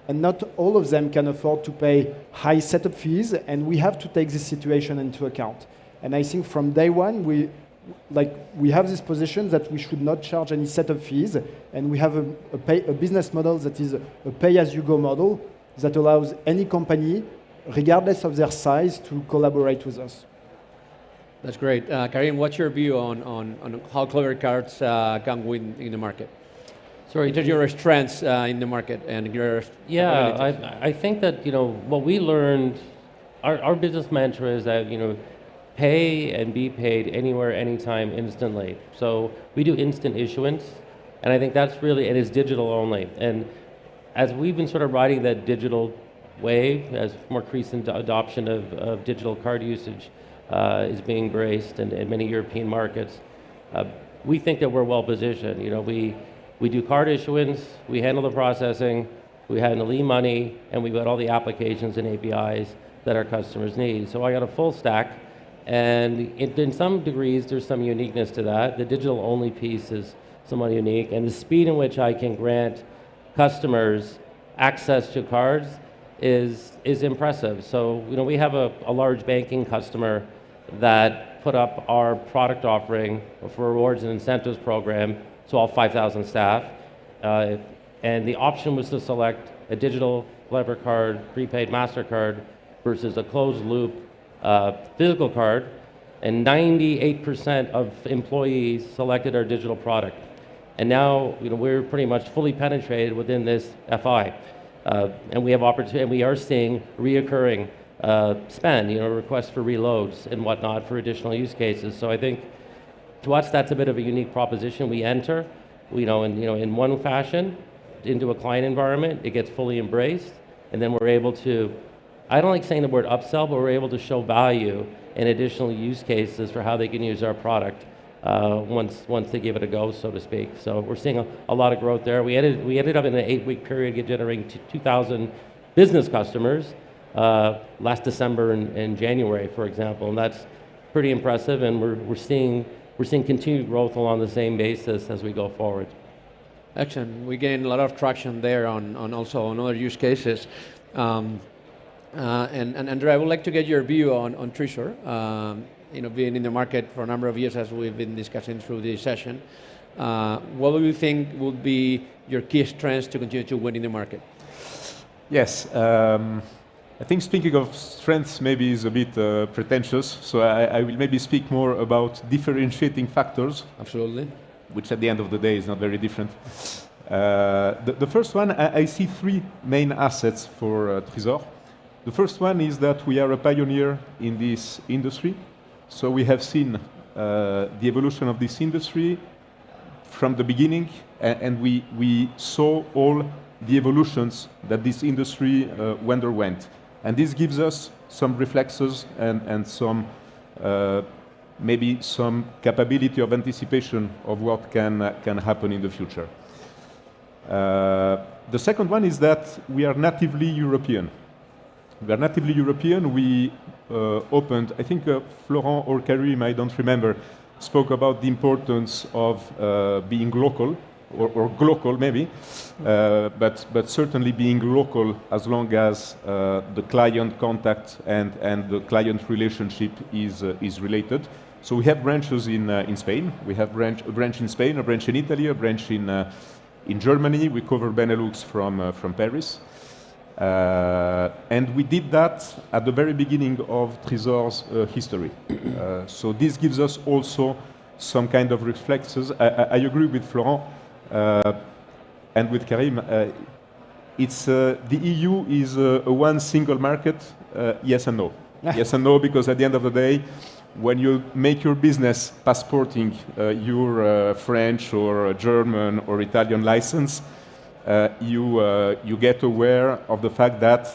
and not all of them can afford to pay high setup fees, and we have to take this situation into account. And I think from day one, we have this position that we should not charge any setup fees, and we have a business model that is a pay-as-you-go model that allows any company, regardless of their size, to collaborate with us. That's great. Karim, what's your view on how Clever Cards can win in the market? Sorry, in terms of your strengths in the market and your I think that what we learned, our business mantra is that pay and be paid anywhere, anytime, instantly. So we do instant issuance, and I think that's really, and it's digital only. And as we've been sort of riding that digital wave, as more increasing adoption of digital card usage is being embraced in many European markets, we think that we're well positioned. We do card issuance, we handle the processing, we handle e-money, and we've got all the applications and APIs that our customers need. So I got a full stack, and in some degrees there's some uniqueness to that. The digital only piece is somewhat unique, and the speed in which I can grant customers access to cards is impressive. So we have a large banking customer that put up our product offering for rewards and incentives program so all 5,000 staff. And the option was to select a digital Clever card, prepaid MasterCard, versus a closed loop physical card, and 98% of employees selected our digital product. And now, we're pretty much fully penetrated within this FI. And we have opportunity, and we are seeing reoccurring spend, requests for reloads and whatnot for additional use cases. So I think to us, that's a bit of a unique proposition. We enter, in one fashion into a client environment, it gets fully embraced, and then we're able to, I don't like saying the word upsell, but we're able to show value and additional use cases for how they can use our product once they give it a go, so to speak. So we're seeing a lot of growth there. We ended up in an 8-week period generating 2,000 business customers last December and January, for example, and that's pretty impressive. And we're seeing continued growth along the same basis as we go forward. Excellent. We gain a lot of traction there on other use cases. And Andrea, I would like to get your view on Trezor. Being in the market for a number of years, as we've been discussing through this session, what do you think would be your key strengths to continue to win in the market? Yes, I think speaking of strengths maybe is a bit pretentious, so I will maybe speak more about differentiating factors. Absolutely. Which at the end of the day is not very different. The first one, I see three main assets for Trezor. The first one is that we are a pioneer in this industry. So we have seen the evolution of this industry from the beginning, and we saw all the evolutions that this industry underwent. And this gives us some reflexes and some maybe some capability of anticipation of what can happen in the future. The second one is that we are natively European. We are natively European. We opened, I think Florent or Karim, I don't remember, spoke about the importance of being local, or global maybe, but certainly being local as long as the client contact and the client relationship is related. So we have branches in Spain. We have a branch in Spain, a branch in Italy, a branch in Germany. We cover Benelux from Paris. And we did that at the very beginning of Trezor's history. So this gives us also some kind of reflexes. I agree with Florent and with Karim. The EU is a one single market, yes and no. Yes and no, because at the end of the day, when you make your business passporting your French or German or Italian license, you get aware of the fact that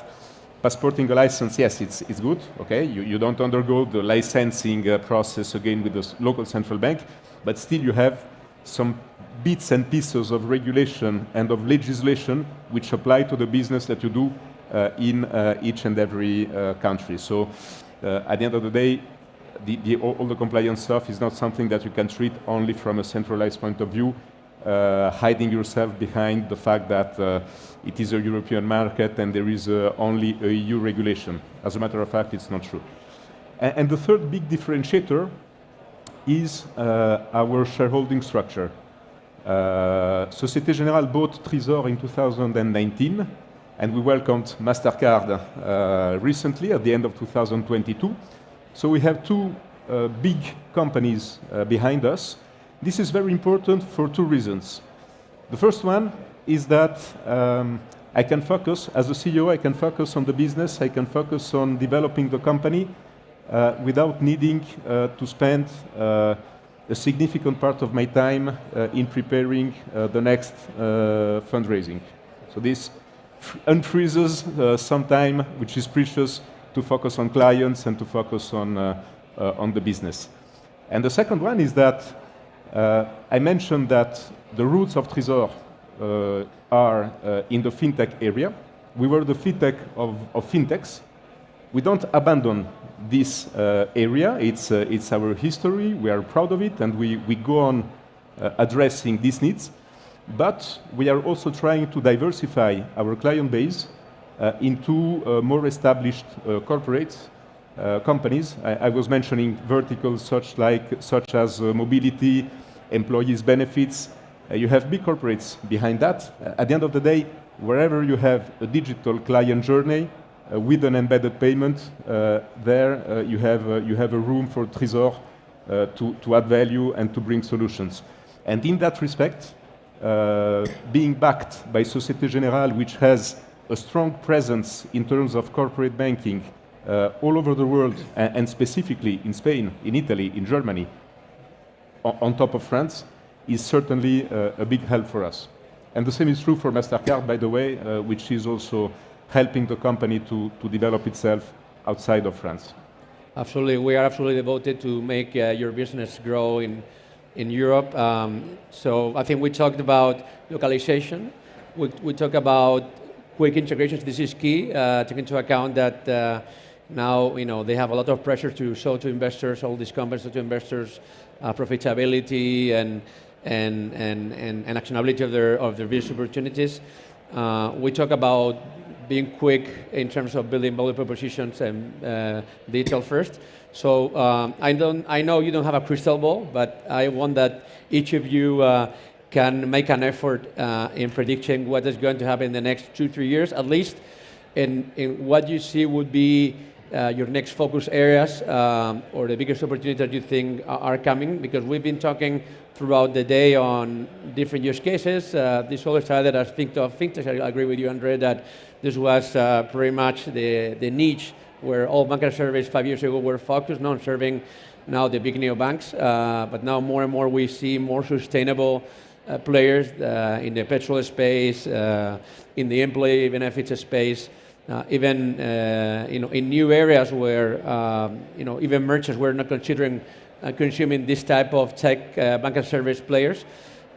passporting a license, yes, it's good, okay? You don't undergo the licensing process again with the local central bank, but still you have some bits and pieces of regulation and of legislation which apply to the business that you do in each and every country. So at the end of the day, all the compliance stuff is not something that you can treat only from a centralized point of view, hiding yourself behind the fact that it is a European market and there is only a EU regulation. As a matter of fact, it's not true. And the third big differentiator is our shareholding structure. Société Générale bought Trezor in 2019, and we welcomed MasterCard recently at the end of 2022. So we have two big companies behind us. This is very important for two reasons. The first one is that I can focus, as a CEO, I can focus on the business, I can focus on developing the company without needing to spend a significant part of my time in preparing the next fundraising. So this unfreezes some time, which is precious, to focus on clients and to focus on the business. And the second one is that I mentioned that the roots of Trezor are in the fintech area. We were the fintech of fintechs. We don't abandon this area. It's our history. We are proud of it, and we go on addressing these needs. But we are also trying to diversify our client base into more established corporates, companies. I was mentioning verticals such as mobility, employees' benefits, You have big corporates behind that. At the end of the day, wherever you have a digital client journey with an embedded payment, there you have a room for Trésor to add value and to bring solutions. And in that respect, being backed by Société Générale, which has a strong presence in terms of corporate banking all over the world, and specifically in Spain, in Italy, in Germany, on top of France, is certainly a big help for us. And the same is true for MasterCard, by the way, which is also helping the company to develop itself outside of France. Absolutely, we are absolutely devoted to make your business grow in Europe. So I think we talked about localization. We talked about quick integrations. This is key, taking into account that now they have a lot of pressure to show to investors, all these companies to investors, profitability and actionability of their business opportunities. We talk about being quick in terms of building value propositions and detail first. So I know you don't have a crystal ball, but I want that each of you can make an effort in predicting what is going to happen in the next 2-3 years, at least in what you see would be your next focus areas or the biggest opportunities that you think are coming, because we've been talking throughout the day on different use cases. This all started as fintech. I agree with you, Andre, that this was pretty much the niche where all bank services 5 years ago were focused on serving now the big neobanks. But now more and more we see more sustainable players in the petrol space, in the employee benefits space, even in new areas where even merchants were not considering consuming this type of tech bank and service players.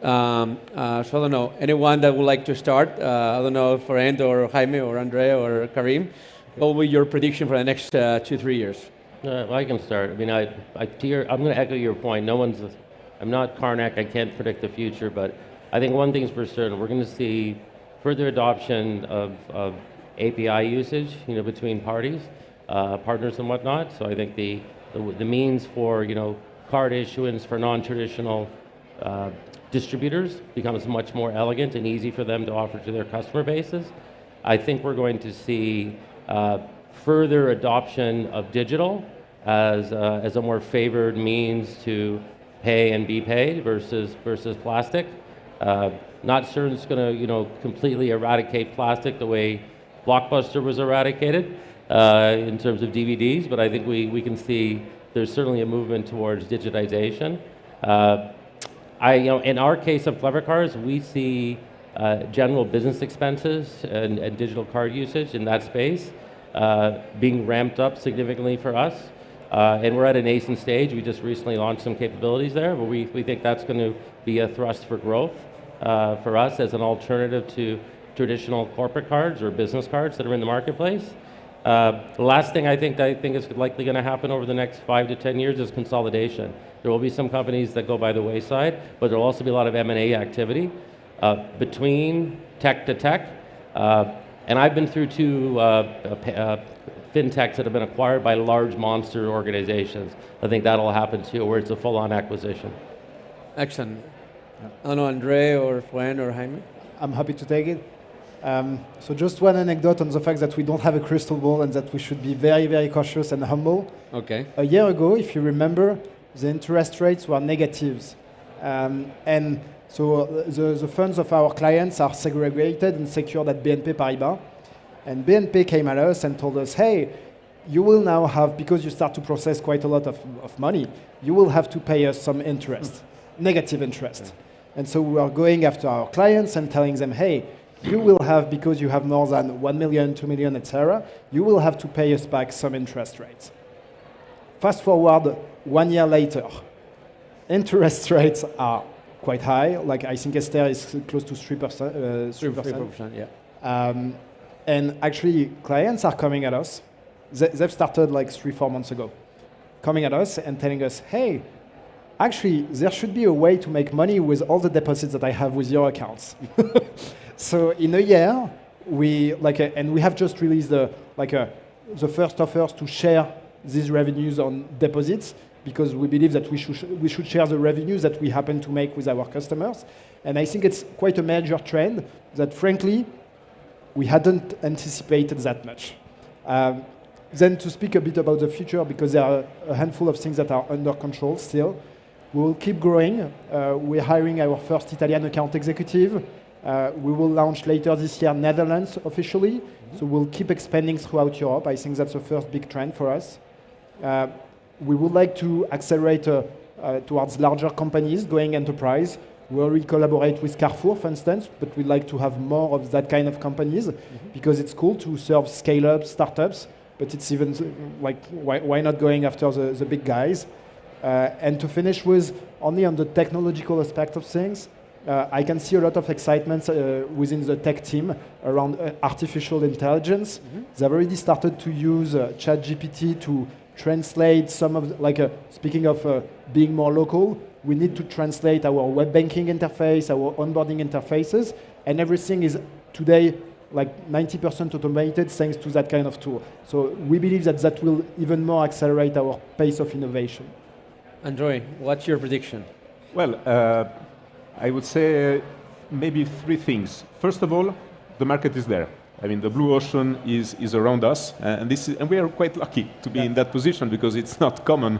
So I don't know, anyone that would like to start? I don't know, Florent or Jaime or Andre or Karim, what will be your prediction for the next 2-3 years? I can start. I mean, I'm going to echo your point. I'm not Karnak, I can't predict the future, but I think one thing's for certain, we're going to see further adoption of API usage, between parties, partners and whatnot. So I think the means for, card issuance for non-traditional distributors becomes much more elegant and easy for them to offer to their customer bases. I think we're going to see further adoption of digital as a more favored means to pay and be paid versus plastic. Not sure it's going to completely eradicate plastic the way Blockbuster was eradicated in terms of DVDs, but I think we can see there's certainly a movement towards digitization. In our case of Clever Cards, we see general business expenses and digital card usage in that space being ramped up significantly for us. And we're at a nascent stage. We just recently launched some capabilities there, but we think that's going to be a thrust for growth for us as an alternative to traditional corporate cards or business cards that are in the marketplace. The last thing I think is likely going to happen over the next 5 to 10 years is consolidation. There will be some companies that go by the wayside, but there will also be a lot of M&A activity between tech to tech. And I've been through 2 fintechs that have been acquired by large monster organizations. I think that'll happen too, where it's a full-on acquisition. Excellent. I don't know, Andre or Fuen or Jaime? I'm happy to take it. So just one anecdote on the fact that we don't have a crystal ball and that we should be very, very cautious and humble. Okay. A year ago, if you remember, the interest rates were negatives. And so the funds of our clients are segregated and secured at BNP Paribas. And BNP came at us and told us, hey, you will now have, because you start to process quite a lot of money, you will have to pay us some interest, negative interest. Yeah. And so we are going after our clients and telling them, hey, you will have, because you have more than 1 million, 2 million, etc., you will have to pay us back some interest rates. Fast forward 1 year later, interest rates are quite high. Like I think Esther is close to 3%. 3%, yeah. And actually, clients are coming at us. They've started like 3-4 months ago, coming at us and telling us, hey, actually, there should be a way to make money with all the deposits that I have with your accounts. So in a year, we have just released the first offers to share these revenues on deposits. because we believe that we should share the revenues that we happen to make with our customers. And I think it's quite a major trend that, frankly, we hadn't anticipated that much. Then to speak a bit about the future, because there are a handful of things that are under control still, we will keep growing. We're hiring our first Italian account executive. We will launch later this year Netherlands officially. So we'll keep expanding throughout Europe. I think that's the first big trend for us. We would like to accelerate towards larger companies going enterprise. We already collaborate with Carrefour, for instance, but we'd like to have more of that kind of companies because it's cool to serve scale-ups, startups, but it's even like, why not going after the big guys? And to finish with, only on the technological aspect of things, I can see a lot of excitement within the tech team around artificial intelligence. They've already started to use ChatGPT to translate some of, speaking of being more local, we need to translate our web banking interface, our onboarding interfaces, and everything is today like 90% automated thanks to that kind of tool. So we believe that that will even more accelerate our pace of innovation. Androy, what's your prediction? Well, I would say maybe three things. First of all, the market is there. I mean, the blue ocean is around us, and we are quite lucky to be in that position because it's not common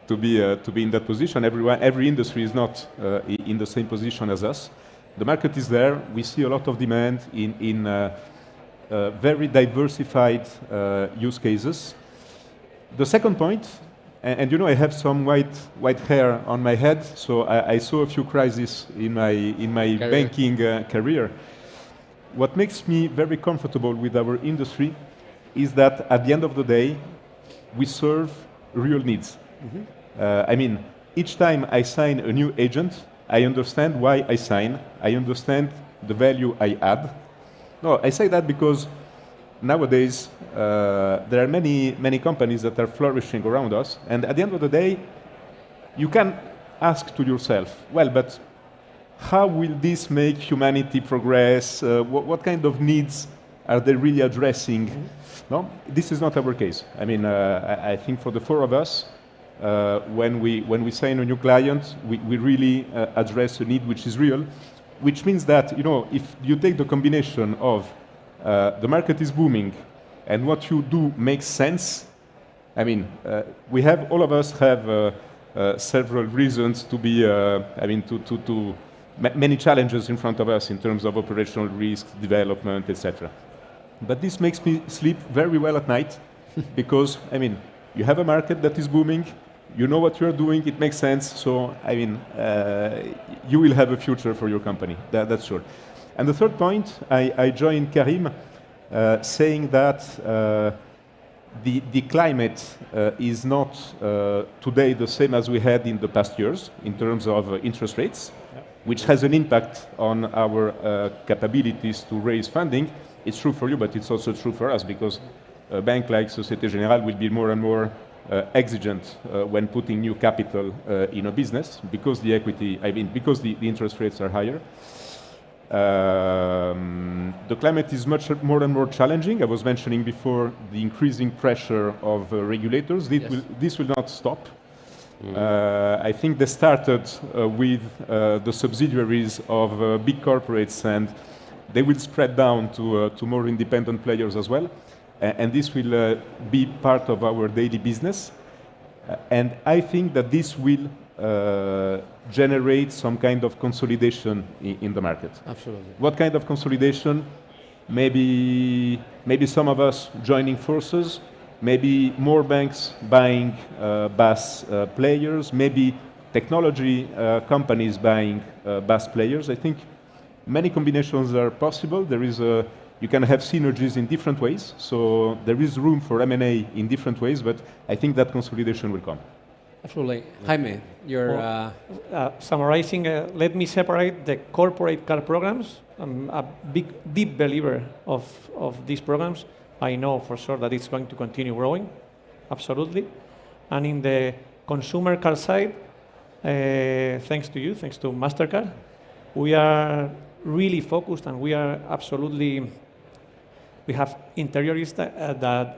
to be in that position. Every industry is not in the same position as us. The market is there. We see a lot of demand in very diversified use cases. The second point, and you know, I have some white hair on my head, so I saw a few crises in my banking career. What makes me very comfortable with our industry is that at the end of the day, we serve real needs. I mean, each time I sign a new agent, I understand why I sign. I understand the value I add. No, I say that because nowadays there are many companies that are flourishing around us, and at the end of the day, you can ask to yourself, well, but how will this make humanity progress? What kind of needs are they really addressing? No, this is not our case. I mean, I think for the four of us, when we sign a new client, we really address a need which is real, which means that, you know, if you take the combination of the market is booming and what you do makes sense, I mean, all of us have several reasons to be, many challenges in front of us in terms of operational risk, development, etc. But this makes me sleep very well at night because, I mean, you have a market that is booming, you know what you're doing, it makes sense, so, I mean, you will have a future for your company, that's sure. And the third point, I join Karim saying that the climate is not today the same as we had in the past years in terms of interest rates, which has an impact on our capabilities to raise funding. It's true for you, but it's also true for us because a bank like Société Générale will be more and more exigent when putting new capital in a business because because the interest rates are higher. The climate is much more and more challenging. I was mentioning before the increasing pressure of regulators. This will not stop. I think they started with the subsidiaries of big corporates, and they will spread down to more independent players as well. And this will be part of our daily business. And I think that this will generate some kind of consolidation in the market. Absolutely. What kind of consolidation? Maybe some of us joining forces, maybe more banks buying BaaS players, maybe technology companies buying BaaS players. I think many combinations are possible. You can have synergies in different ways, so there is room for M&A in different ways, but I think that consolidation will come. Absolutely. Jaime, you're... Summarizing, let me separate the corporate card programs. I'm a deep believer of these programs. I know for sure that it's going to continue growing, absolutely. And in the consumer card side, thanks to you, thanks to MasterCard, we are really focused and we are absolutely... We have interiorists that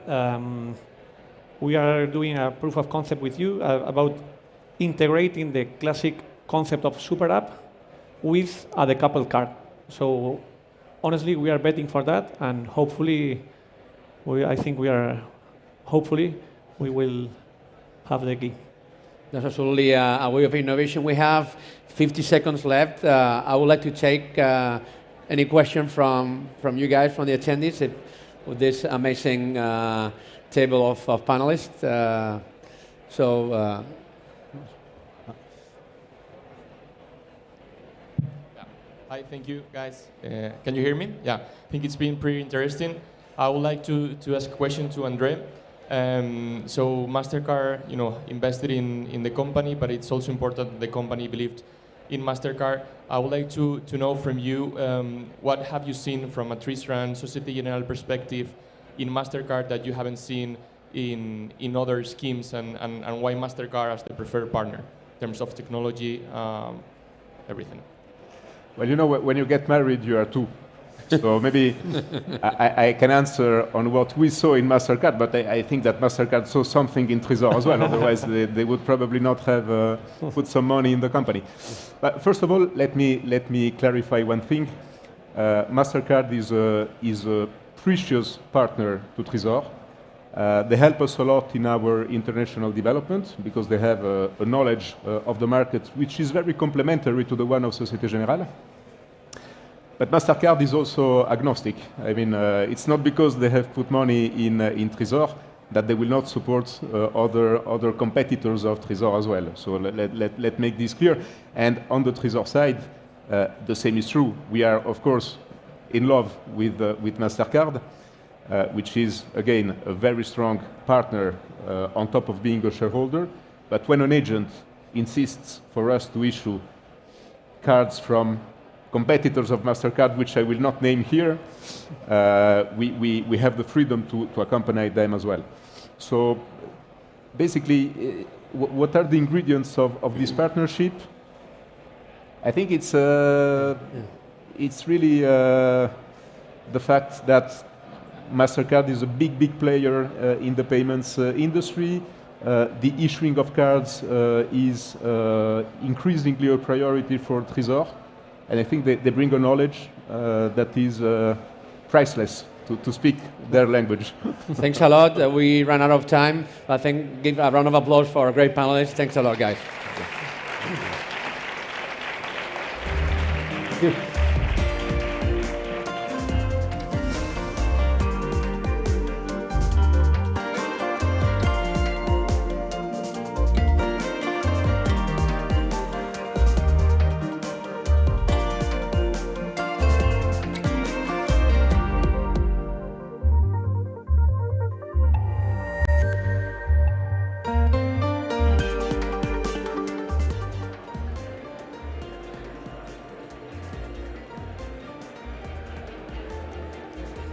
we are doing a proof of concept with you about integrating the classic concept of super app with a decoupled card. So honestly, we are betting for that, and hopefully, hopefully we will have the key. That's absolutely a way of innovation. We have 50 seconds left. I would like to take any question from you guys, from the attendees, with this amazing table of panelists. Hi, thank you, guys. Can you hear me? Yeah, I think it's been pretty interesting. I would like to ask a question to Andre. So MasterCard, invested in the company, but it's also important that the company believed in MasterCard. I would like to know from you, what have you seen from a Trisran Societe Generale perspective in MasterCard that you haven't seen in other schemes, and why MasterCard as the preferred partner in terms of technology, everything? Well, when you get married, you are two. So maybe I can answer on what we saw in MasterCard, but I think that MasterCard saw something in Trésor as well. Otherwise, they would probably not have put some money in the company. But first of all, let me clarify one thing. MasterCard is a precious partner to Trésor. They help us a lot in our international development because they have a knowledge of the market which is very complementary to the one of Societe Generale. But MasterCard is also agnostic. I mean, it's not because they have put money in Trésor that they will not support other competitors of Trésor as well. So let's make this clear. And on the Trésor side, the same is true. We are, of course, in love with MasterCard, which is, again, a very strong partner on top of being a shareholder. But when an agent insists for us to issue cards from competitors of MasterCard, which I will not name here, we have the freedom to accompany them as well. So basically, what are the ingredients of this partnership? I think it's really the fact that MasterCard is a big player in the payments industry. The issuing of cards is increasingly a priority for Trésor. And I think they bring a knowledge that is priceless, to speak their language. Thanks a lot. We ran out of time. I think give a round of applause for our great panelists. Thanks a lot, guys. Thank you.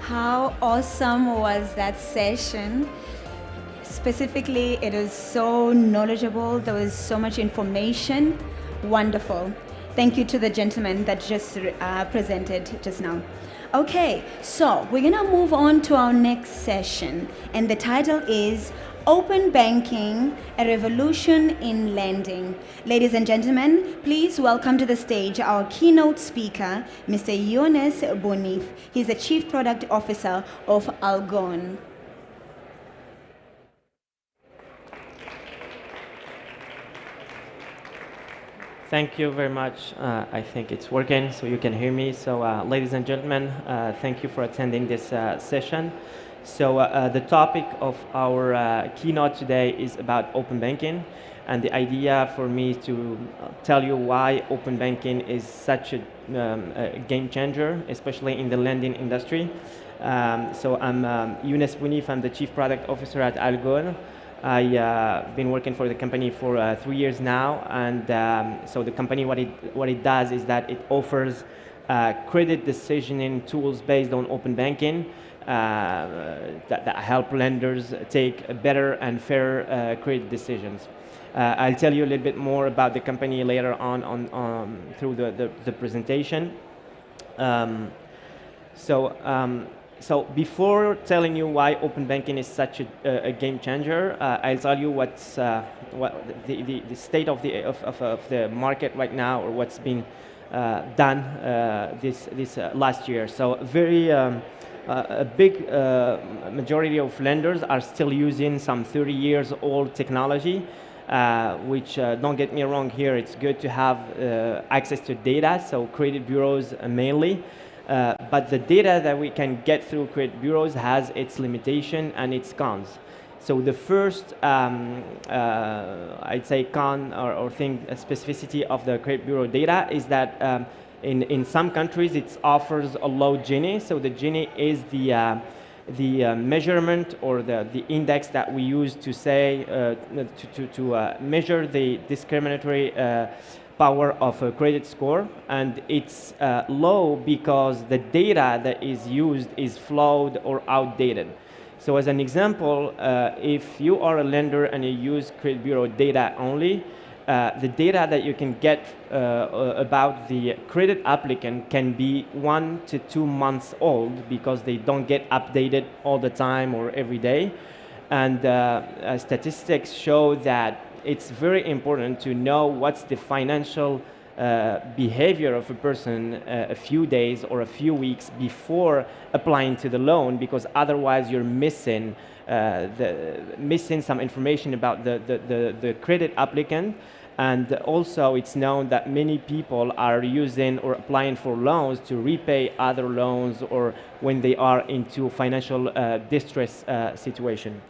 How awesome was that session? Specifically, it was so knowledgeable. There was so much information. Wonderful. Thank you to the gentleman that just presented just now. Okay, so we're gonna move on to our next session, and the title is Open Banking, a Revolution in Lending. Ladies and gentlemen, please welcome to the stage our keynote speaker, Mr. Younes Bonif. He's the Chief Product Officer of Algon. Thank you very much. I think it's working, so you can hear me. So, ladies and gentlemen, thank you for attending this session. So the topic of our keynote today is about open banking, and the idea for me to tell you why open banking is such a game changer, especially in the lending industry. So I'm Younes Bonif. I'm the Chief Product Officer at Algon. I've been working for the company for 3 years now, and so the company, what it does is that it offers credit decisioning tools based on open banking. That help lenders take better and fairer credit decisions. I'll tell you a little bit more about the company later on through the presentation. So before telling you why open banking is such a game changer, I'll tell you what's what the state of the market right now, or what's been done this last year. So a big majority of lenders are still using some 30 years old technology, which don't get me wrong here, it's good to have access to data, so credit bureaus mainly. But the data that we can get through credit bureaus has its limitation and its cons. So the first, I'd say, con or thing, a specificity of the credit bureau data is that in some countries it offers a low Gini. So the Gini is the measurement or the index that we use to say to measure the discriminatory power of a credit score, and it's low because the data that is used is flawed or outdated. So as an example, if you are a lender and you use credit bureau data only, the data that you can get about the credit applicant can be 1 to 2 months old because they don't get updated all the time or every day. And statistics show that it's very important to know what's the financial behavior of a person a few days or a few weeks before applying to the loan, because otherwise you're missing some information about the credit applicant. And also it's known that many people are using or applying for loans to repay other loans or when they are into financial distress situation.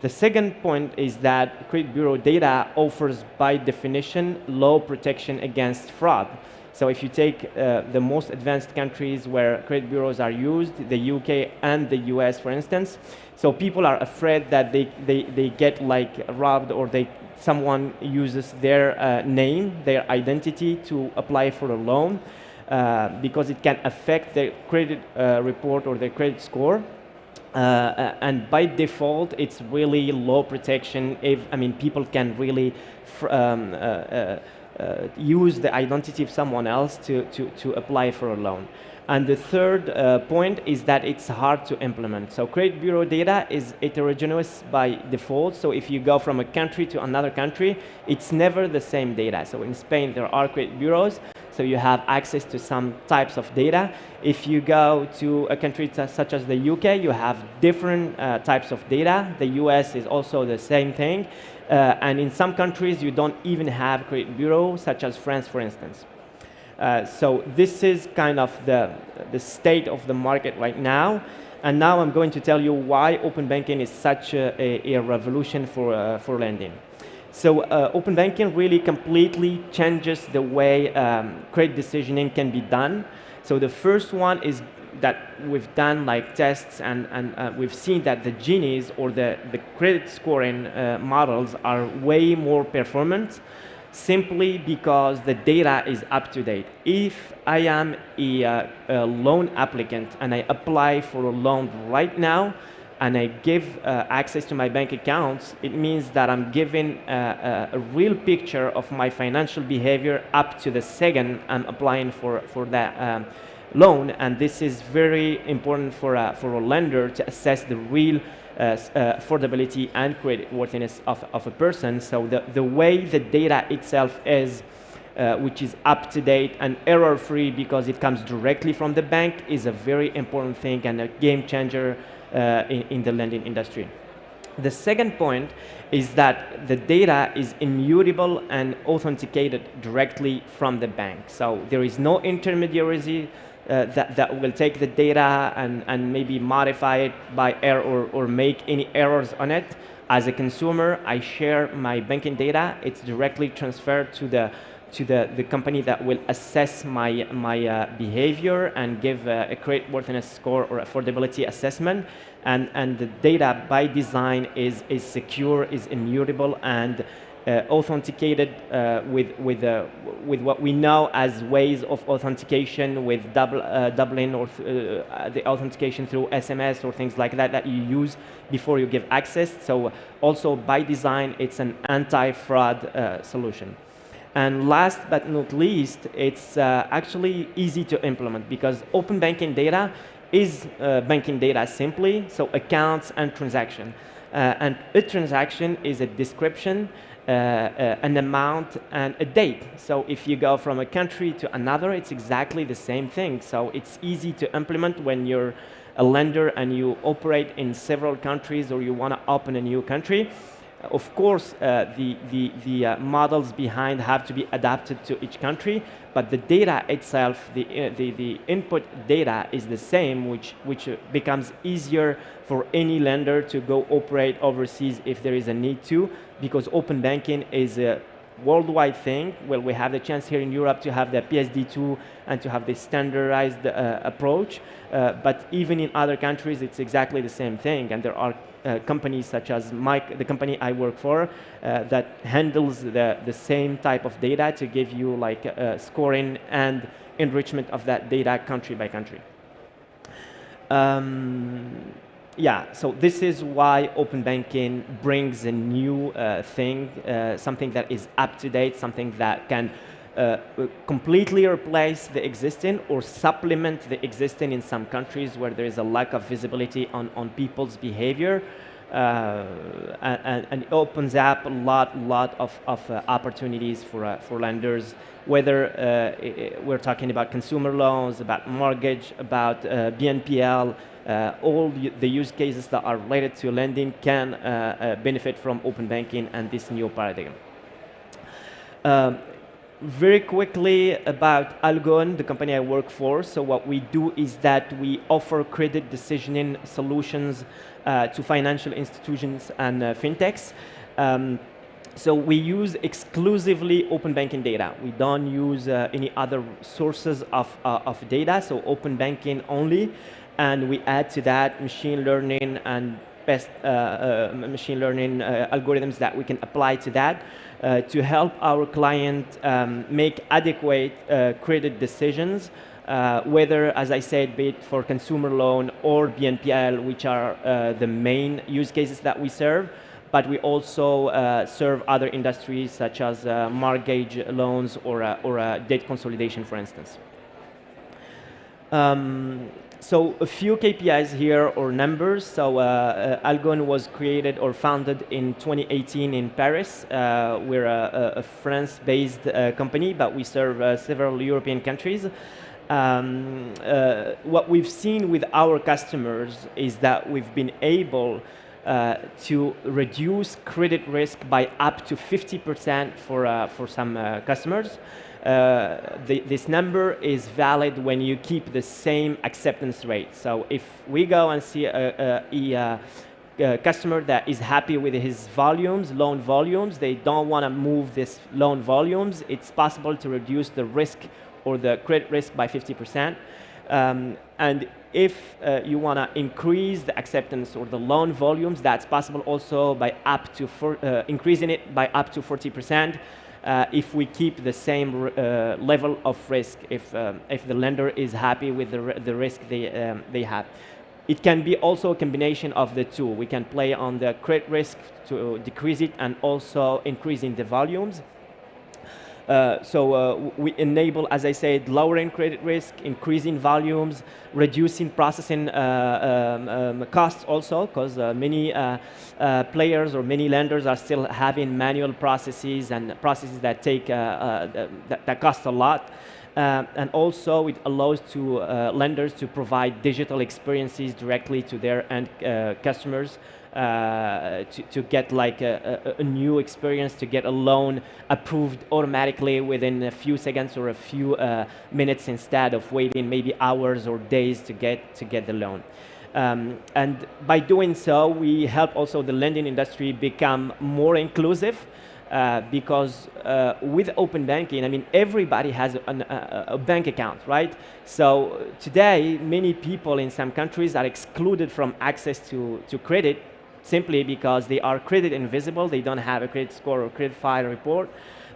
The second point is that credit bureau data offers, by definition, low protection against fraud. So if you take the most advanced countries where credit bureaus are used, the UK and the US, for instance, so people are afraid that they get like robbed, or someone uses their name, their identity to apply for a loan because it can affect their credit report or their credit score. And by default, it's really low protection. People can really use the identity of someone else to apply for a loan. And the third point is that it's hard to implement. So credit bureau data is heterogeneous by default. So if you go from a country to another country, it's never the same data. So in Spain, there are credit bureaus, so you have access to some types of data. If you go to a country such as the UK, you have different types of data. The US is also the same thing. And in some countries, you don't even have credit bureaus, such as France, for instance. So this is kind of the state of the market right now. And now I'm going to tell you why open banking is such a revolution for lending. So open banking really completely changes the way credit decisioning can be done. So the first one is that we've done like tests, and we've seen that the Ginis, or the credit scoring models, are way more performant, simply because the data is up to date. If I am a loan applicant and I apply for a loan right now, and I give access to my bank accounts, it means that I'm giving a real picture of my financial behavior up to the second I'm applying for that loan. And this is very important for a lender to assess the real affordability and creditworthiness of a person. So the way the data itself is, which is up to date and error-free because it comes directly from the bank, is a very important thing and a game changer in the lending industry. The second point is that the data is immutable and authenticated directly from the bank. So there is no intermediary that will take the data and maybe modify it by error or make any errors on it. As a consumer, I share my banking data. It's directly transferred to the company that will assess my behavior and give a creditworthiness score or affordability assessment. And the data by design is secure, is immutable, and authenticated with what we know as ways of authentication, with doubling or the authentication through SMS or things like that you use before you give access. So also by design, it's an anti-fraud solution. And last but not least, it's actually easy to implement, because open banking data is banking data simply, so accounts and transaction. And a transaction is a description, an amount, and a date. So if you go from a country to another, it's exactly the same thing. So it's easy to implement when you're a lender and you operate in several countries or you want to open a new country. Of course, the models behind have to be adapted to each country, but the data itself, the input data is the same, which becomes easier for any lender to go operate overseas if there is a need to, because open banking is a worldwide thing. Well, we have the chance here in Europe to have the PSD2 and to have the standardized approach, but even in other countries, it's exactly the same thing, and there are companies such as the company I work for, that handles the same type of data to give you like scoring and enrichment of that data country by country. Yeah, so this is why open banking brings a new thing, something that is up to date, something that can completely replace the existing or supplement the existing in some countries where there is a lack of visibility on people's behavior, and it opens up a lot of opportunities for lenders, whether we're talking about consumer loans, about mortgage, about BNPL. All the use cases that are related to lending can benefit from open banking and this new paradigm. Very quickly about Algon, the company I work for. So what we do is that we offer credit decisioning solutions to financial institutions and fintechs. So we use exclusively open banking data. We don't use any other sources of data, so open banking only. And we add to that machine learning and best machine learning algorithms that we can apply to that to help our client make adequate credit decisions, whether, as I said, be it for consumer loan or BNPL, which are the main use cases that we serve. But we also serve other industries such as mortgage loans or debt consolidation, for instance. So a few KPIs here or numbers. So Algon was created or founded in 2018 in Paris. We're a France-based company, but we serve several European countries. What we've seen with our customers is that we've been able to reduce credit risk by up to 50% for some customers. This number is valid when you keep the same acceptance rate. So if we go and see a customer that is happy with his volumes, loan volumes, they don't want to move this loan volumes, it's possible to reduce the risk or the credit risk by 50%. And if you want to increase the acceptance or the loan volumes, that's possible also by up to increasing it by up to 40%. If we keep the same level of risk, if the lender is happy with the risk they have. It can be also a combination of the two. We can play on the credit risk to decrease it and also increasing the volumes. So we enable, as I said, lowering credit risk, increasing volumes, reducing processing costs also, because many players or many lenders are still having manual processes and processes that take that cost a lot. And also it allows to lenders to provide digital experiences directly to their end customers. To get like a new experience, to get a loan approved automatically within a few seconds or a few minutes instead of waiting maybe hours or days to get the loan. And by doing so, we help also the lending industry become more inclusive. Because with open banking, I mean, everybody has a bank account, right? So today, many people in some countries are excluded from access to credit simply because they are credit invisible, they don't have a credit score or credit file report,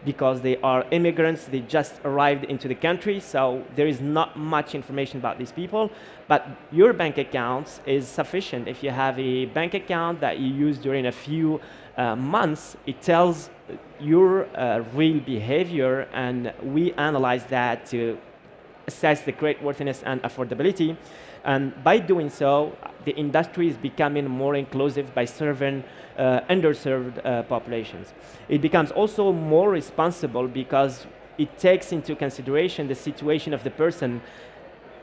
because they are immigrants, they just arrived into the country, so there is not much information about these people. But your bank account is sufficient. If you have a bank account that you use during a few months, it tells your real behavior, and we analyze that to assess the creditworthiness and affordability. And by doing so, the industry is becoming more inclusive by serving underserved populations. It becomes also more responsible because it takes into consideration the situation of the person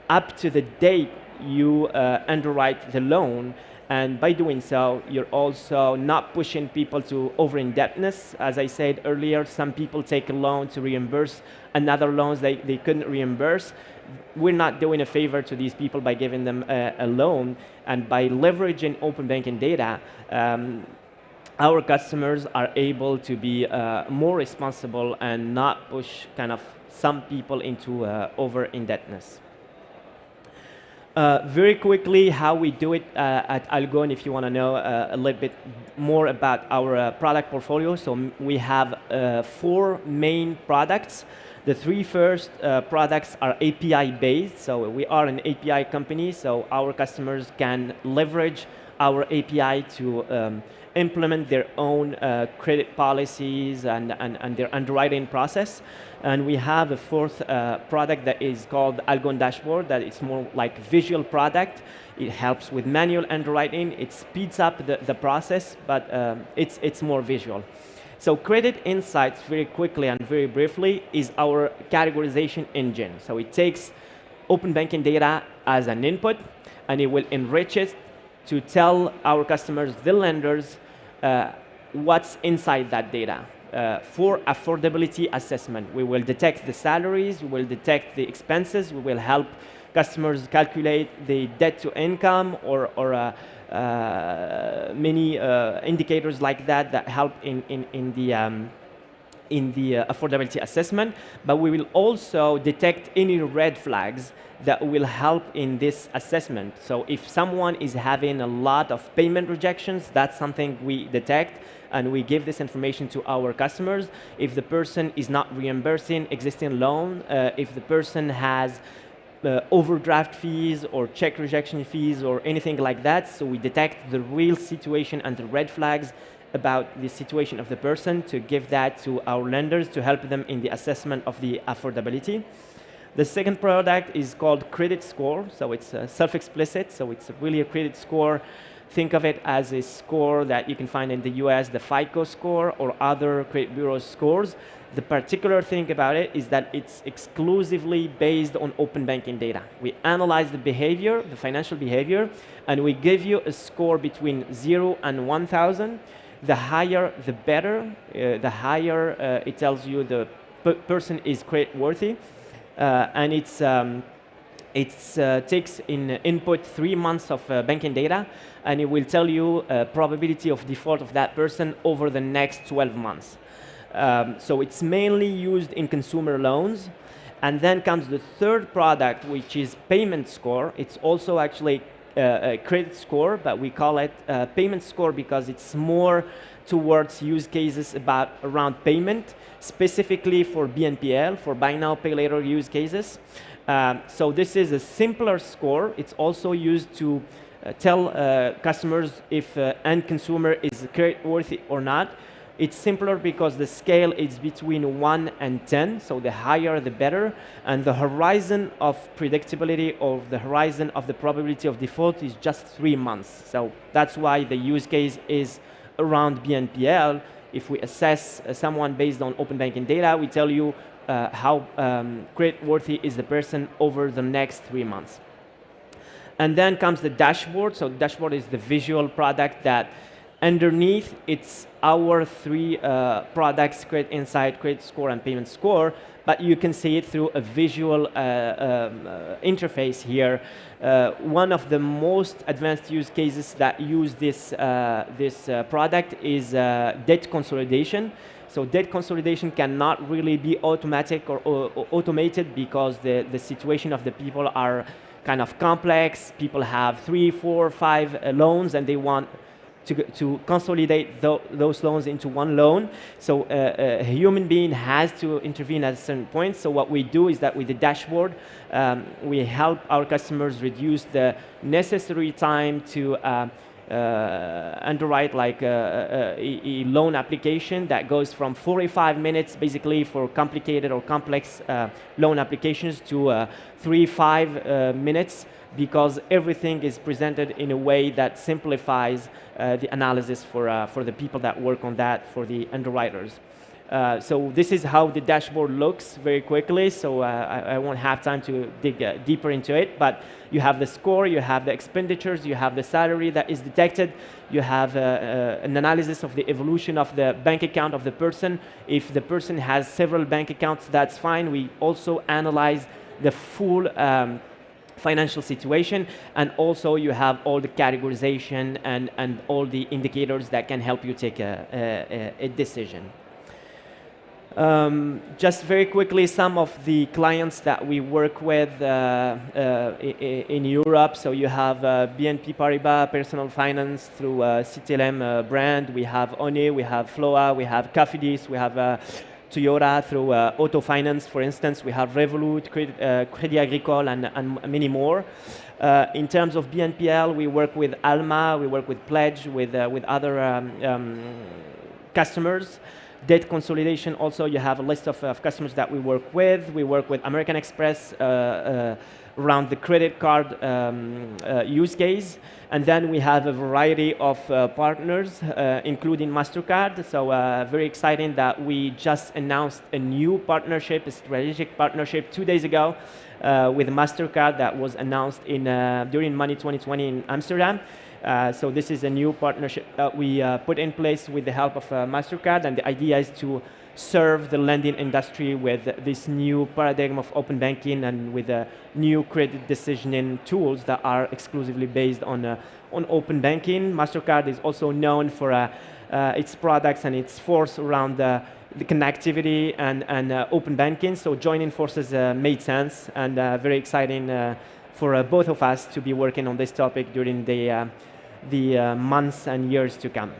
up to the date you underwrite the loan. And by doing so, you're also not pushing people to over-indebtedness. As I said earlier, some people take a loan to reimburse another loans they couldn't reimburse. We're not doing a favor to these people by giving them a loan. And by leveraging open banking data, our customers are able to be more responsible and not push kind of some people into over-indebtedness. Very quickly, how we do it at Algon, if you want to know a little bit more about our product portfolio. So we have 4 main products. The 3 first products are API-based. So we are an API company, so our customers can leverage our API to implement their own credit policies and their underwriting process. And we have a 4th product that is called Algon Dashboard, that is more like visual product. It helps with manual underwriting. It speeds up the process, but it's more visual. So Credit Insights, very quickly and very briefly, is our categorization engine. So it takes open banking data as an input, and it will enrich it to tell our customers, the lenders, what's inside that data. For affordability assessment, we will detect the salaries, we will detect the expenses, we will help customers calculate the debt to income or many indicators like that that help in the affordability assessment. But we will also detect any red flags that will help in this assessment. So if someone is having a lot of payment rejections, that's something we detect, and we give this information to our customers. If the person is not reimbursing existing loan, if the person has overdraft fees or check rejection fees or anything like that, so we detect the real situation and the red flags about the situation of the person to give that to our lenders to help them in the assessment of the affordability. The second product is called Credit Score, so it's self-explicit, so it's really a credit score. Think of it as a score that you can find in the US, the FICO score or other credit bureau scores. The particular thing about it is that it's exclusively based on open banking data. We analyze the behavior, the financial behavior, and we give you a score between 0 and 1,000. The higher, the better. The higher, it tells you the person is credit worthy. And it takes in input 3 months of banking data, and it will tell you probability of default of that person over the next 12 months. So it's mainly used in consumer loans. And then comes the third product, which is Payment Score. It's also actually a credit score, but we call it Payment Score because it's more towards use cases around payment, specifically for BNPL, for buy now, pay later use cases. So this is a simpler score. It's also used to tell customers if end consumer is credit worthy or not. It's simpler because the scale is between 1 and 10, so the higher the better, and the horizon of predictability or the horizon of the probability of default is just 3 months. So that's why the use case is around BNPL. If we assess someone based on open banking data, we tell you how credit worthy is the person over the next 3 months. And then comes the dashboard. So the dashboard is the visual product that underneath it's our 3 products, Credit Insight, Credit Score, and Payment Score, but you can see it through a visual interface here. One of the most advanced use cases that use this product is debt consolidation. So debt consolidation cannot really be automatic or automated because the situation of the people are kind of complex. People have 3, 4, 5 loans, and they want to consolidate those loans into one loan. So a human being has to intervene at a certain point. So what we do is that with the dashboard, we help our customers reduce the necessary time to underwrite like a loan application that goes from 45 minutes basically for complicated or complex loan applications to 3-5 minutes, because everything is presented in a way that simplifies the analysis for the people that work on that, for the underwriters. So this is how the dashboard looks very quickly, so I won't have time to dig deeper into it, but you have the score, you have the expenditures, you have the salary that is detected, you have an analysis of the evolution of the bank account of the person. If the person has several bank accounts, that's fine. We also analyze the full financial situation, and also you have all the categorization and all the indicators that can help you take a decision. Just very quickly, some of the clients that we work with in Europe. So you have BNP Paribas Personal Finance through CTLM brand. We have One, we have Floa, we have Cafidis, we have Toyota through Auto Finance, for instance. We have Revolut, Crédit Agricole, and many more. In terms of BNPL, we work with Alma, we work with Pledge, with other customers. Debt consolidation, also you have a list of customers that we work with. We work with American Express around the credit card use case. And then we have a variety of partners, including MasterCard. So very exciting that we just announced a new partnership, a strategic partnership 2 days ago with MasterCard that was announced during Money 2020 in Amsterdam. So this is a new partnership that we put in place with the help of MasterCard, and the idea is to serve the lending industry with this new paradigm of open banking and with new credit decisioning tools that are exclusively based on open banking. MasterCard is also known for its products and its force around the connectivity and open banking, so joining forces made sense, and very exciting for both of us to be working on this topic during the months and years to come.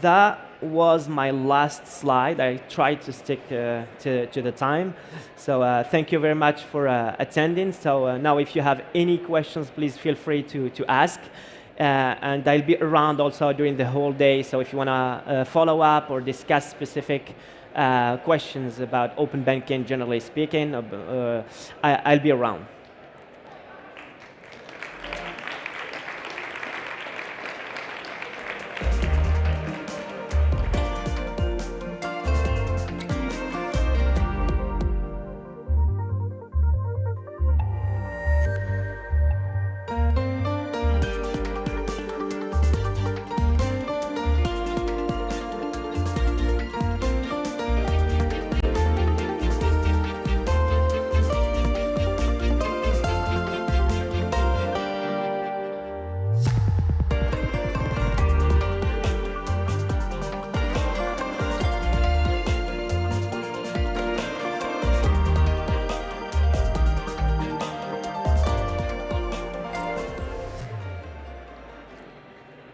That was my last slide. I tried to stick to the time. So thank you very much for attending. So now if you have any questions, please feel free to ask. And I'll be around also during the whole day. So if you want to follow up or discuss specific questions about open banking, generally speaking, I'll be around.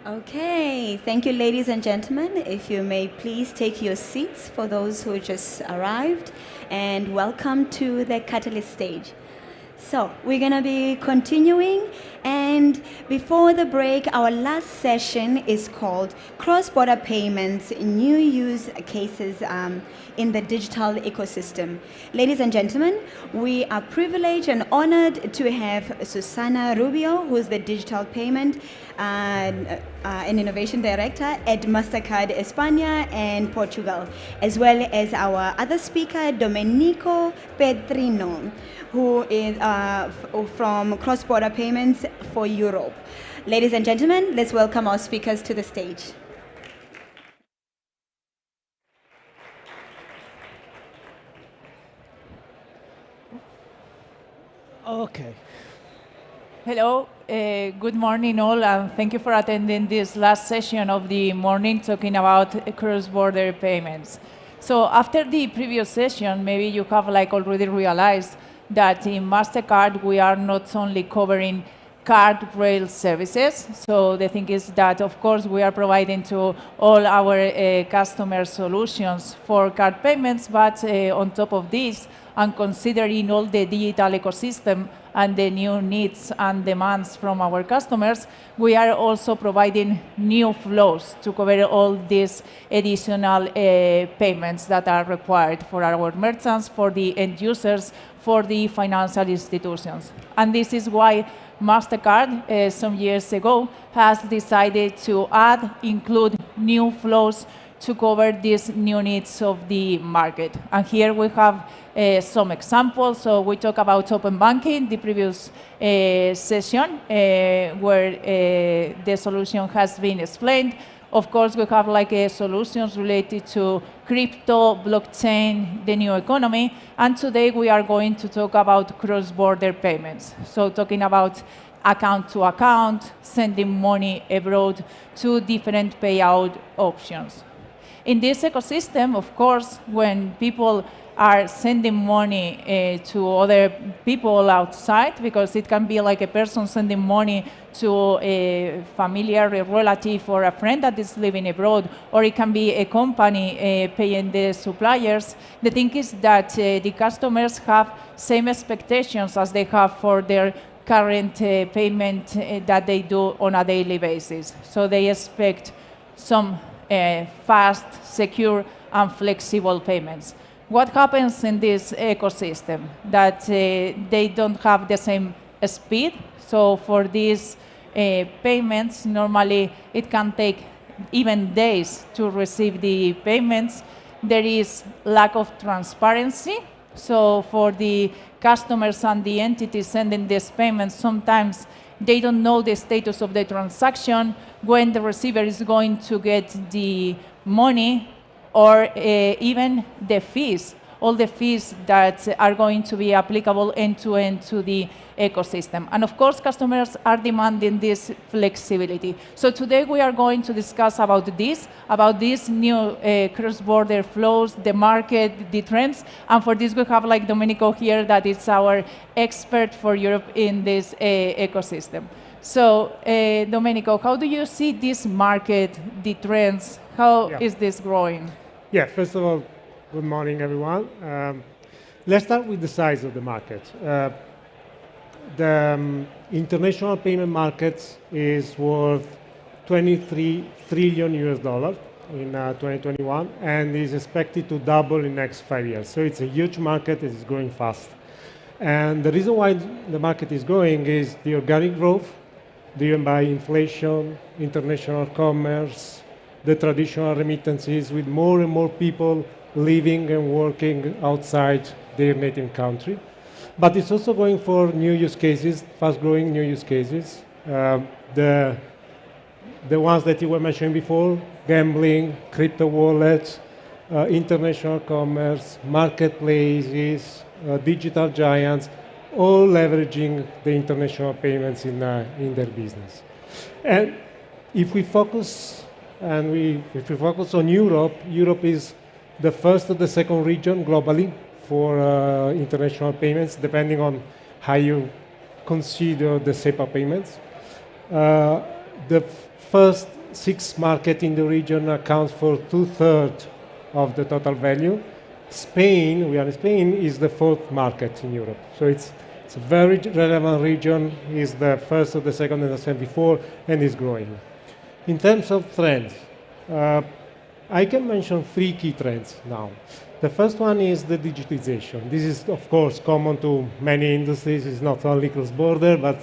Okay, thank you, ladies and gentlemen. If you may please take your seats for those who just arrived, and welcome to the Catalyst stage. So we're going to be continuing, and before the break, our last session is called Cross-Border Payments, New Use Cases in the Digital Ecosystem. Ladies and gentlemen, we are privileged and honored to have Susana Rubio, who is the Digital Payment and Innovation Director at MasterCard España and Portugal, as well as our other speaker, Domenico Pedrino, who is from Cross-Border Payments for Europe. Ladies and gentlemen, let's welcome our speakers to the stage. Okay. Hello, good morning all, and thank you for attending this last session of the morning talking about cross-border payments. So after the previous session, maybe you have already realized that in MasterCard we are not only covering card rail services. So the thing is that, of course, we are providing to all our customer solutions for card payments, but on top of this, and considering all the digital ecosystem and the new needs and demands from our customers, we are also providing new flows to cover all these additional payments that are required for our merchants, for the end users, for the financial institutions. And this is why MasterCard, some years ago, has decided to include new flows to cover these new needs of the market. And here we have some examples. So we talk about open banking, the previous session, where the solution has been explained. Of course, we have like solutions related to crypto, blockchain, the new economy. And today we are going to talk about cross-border payments. So talking about account to account, sending money abroad, to different payout options. In this ecosystem, of course, when people are sending money to other people outside, because it can be like a person sending money to a familiar, a relative, or a friend that is living abroad, or it can be a company paying the suppliers. The thing is that the customers have same expectations as they have for their current payment that they do on a daily basis. So they expect some fast, secure, and flexible payments. What happens in this ecosystem? That they don't have the same speed. So for these payments, normally it can take even days to receive the payments. There is lack of transparency. So for the customers and the entities sending these payments, sometimes they don't know the status of the transaction, when the receiver is going to get the money, or even the fees, all the fees that are going to be applicable end-to-end to the ecosystem. And of course, customers are demanding this flexibility. So today we are going to discuss about these new cross-border flows, the market, the trends. And for this, we have like Domenico here, that is our expert for Europe in this ecosystem. So Domenico, how do you see this market, the trends? How is this growing? Yeah, first of all, good morning, everyone. Let's start with the size of the market. The international payment market is worth $23 trillion in 2021, and is expected to double in the next 5 years. So it's a huge market. It is growing fast. And the reason why the market is growing is the organic growth driven by inflation, international commerce, the traditional remittances, with more and more people living and working outside their native country. But it's also going for new use cases, fast-growing new use cases. The ones that you were mentioning before, gambling, crypto wallets, international commerce, marketplaces, digital giants, all leveraging the international payments in their business. And if we focus on Europe, Europe is the first or the second region globally for international payments, depending on how you consider the SEPA payments. The first 6 markets in the region accounts for 2/3 of the total value. Spain, we are in Spain, is the 4th market in Europe. So it's a very relevant region, is the first or the second, as I said before, and is growing. In terms of trends, I can mention 3 key trends now. The first one is the digitization. This is, of course, common to many industries. It's not only cross-border, but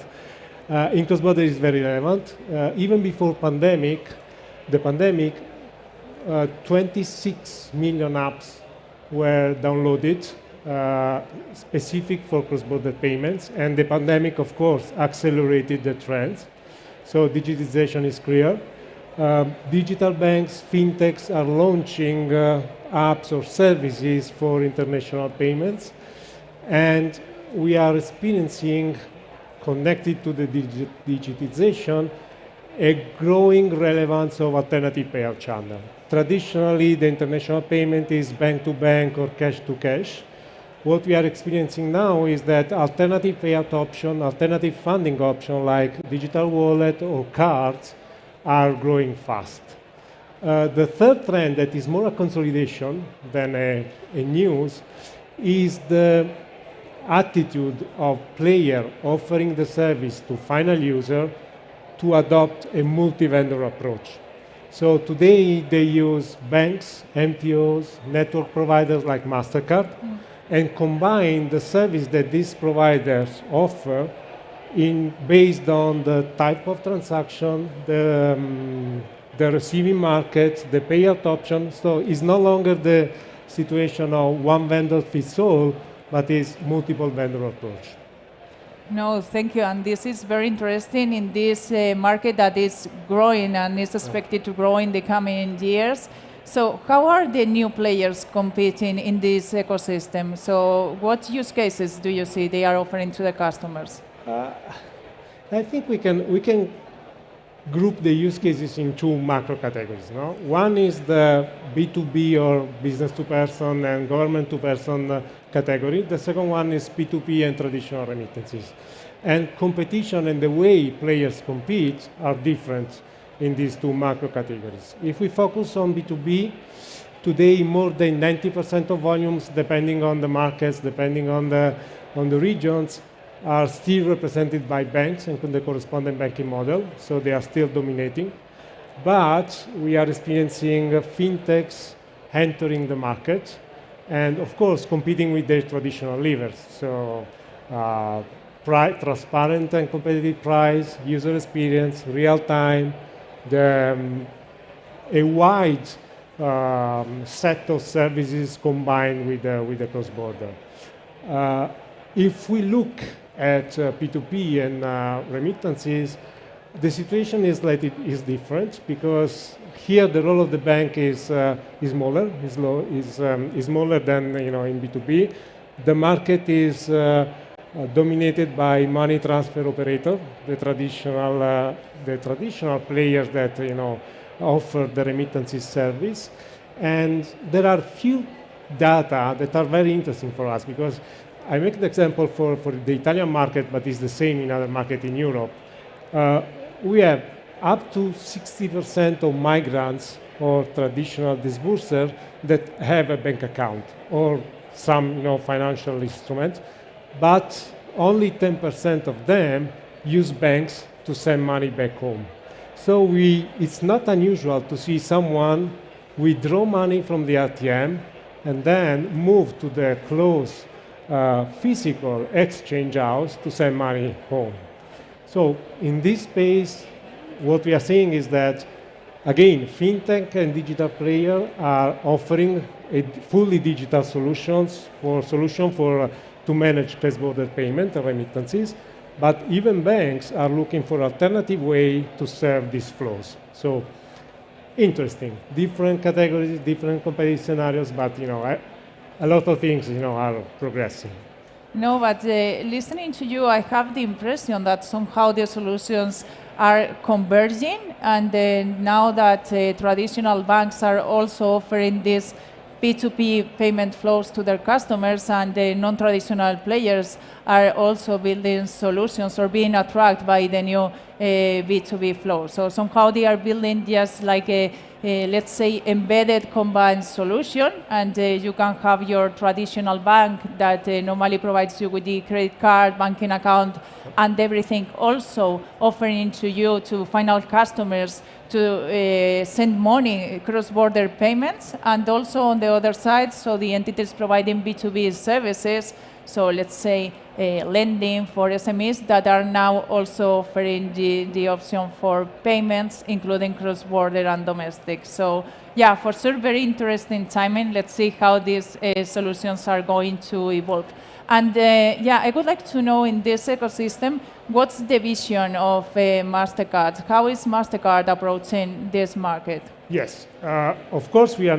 in cross-border is very relevant. Even before the pandemic, 26 million apps were downloaded, specific for cross-border payments, and the pandemic, of course, accelerated the trends. So digitization is clear. Digital banks, fintechs are launching apps or services for international payments, and we are experiencing, connected to the digitization, a growing relevance of alternative payout channel. Traditionally, the international payment is bank-to-bank or cash-to-cash. What we are experiencing now is that alternative payout option, alternative funding option like digital wallet or cards are growing fast. The third trend that is more a consolidation than a news is the attitude of player offering the service to final user to adopt a multi-vendor approach. So today they use banks, MTOs, network providers like MasterCard, and combine the service that these providers offer based on the type of transaction, the receiving markets, the payout option. So it's no longer the situation of one vendor fits all, but is multiple vendor approach. No, thank you. And this is very interesting in this market that is growing and is expected to grow in the coming years. So how are the new players competing in this ecosystem? So what use cases do you see they are offering to the customers? I think we can group the use cases in two macro categories. No? One is the B2B or business to person and government to person category. The second one is P2P and traditional remittances. And competition and the way players compete are different in these two macro categories. If we focus on B2B, today more than 90% of volumes, depending on the markets, depending on the regions, are still represented by banks and the correspondent banking model, so they are still dominating. But we are experiencing fintechs entering the market and, of course, competing with their traditional levers. So transparent and competitive price, user experience, real time, a wide set of services combined with the cross-border. If we look at P2P and remittances, the situation is different because here the role of the bank is smaller, is smaller than in B2B. The market is dominated by money transfer operator, the traditional players that offer the remittances service, and there are few data that are very interesting for us because I make the example for the Italian market, but it's the same in other markets in Europe. We have up to 60% of migrants or traditional disbursers that have a bank account or some financial instrument, but only 10% of them use banks to send money back home. So it's not unusual to see someone withdraw money from the ATM and then move to the close physical exchange house to send money home. So in this space, what we are seeing is that, again, fintech and digital players are offering a fully digital solution to manage cross-border payment and remittances, but even banks are looking for alternative way to serve these flows. So interesting, different categories, different competitive scenarios, but a lot of things, are progressing. No, but listening to you, I have the impression that somehow the solutions are converging, and now that traditional banks are also offering these P2P payment flows to their customers, and the non-traditional players are also building solutions or being attracted by the new B2B flow. So somehow they are building just like a let's say, embedded combined solution, and you can have your traditional bank that normally provides you with the credit card, banking account, and everything, also offering to you, to final customers, to send money, cross-border payments, and also on the other side, so the entities providing B2B services, so let's say lending for SMEs that are now also offering the option for payments, including cross-border and domestic. So yeah, for sure, very interesting timing. Let's see how these solutions are going to evolve. And yeah, I would like to know in this ecosystem, what's the vision of MasterCard? How is MasterCard approaching this market? Yes, of course we are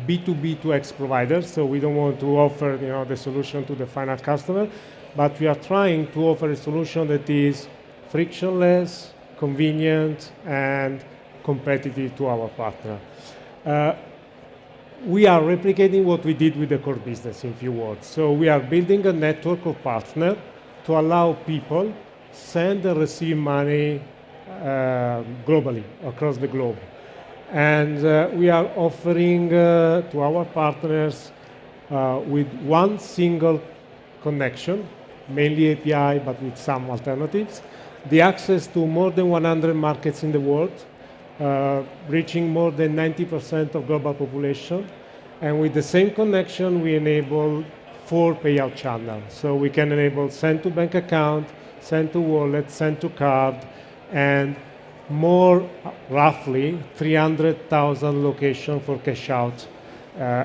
B2B2X providers, so we don't want to offer the solution to the final customer, but we are trying to offer a solution that is frictionless, convenient, and competitive to our partner. We are replicating what we did with the core business, in few words. So we are building a network of partners to allow people send and receive money globally, across the globe. And we are offering to our partners with one single connection, mainly API, but with some alternatives, the access to more than 100 markets in the world, reaching more than 90% of global population. And with the same connection, we enable 4 payout channels. So we can enable send to bank account, send to wallet, send to card, and more roughly 300,000 locations for cash out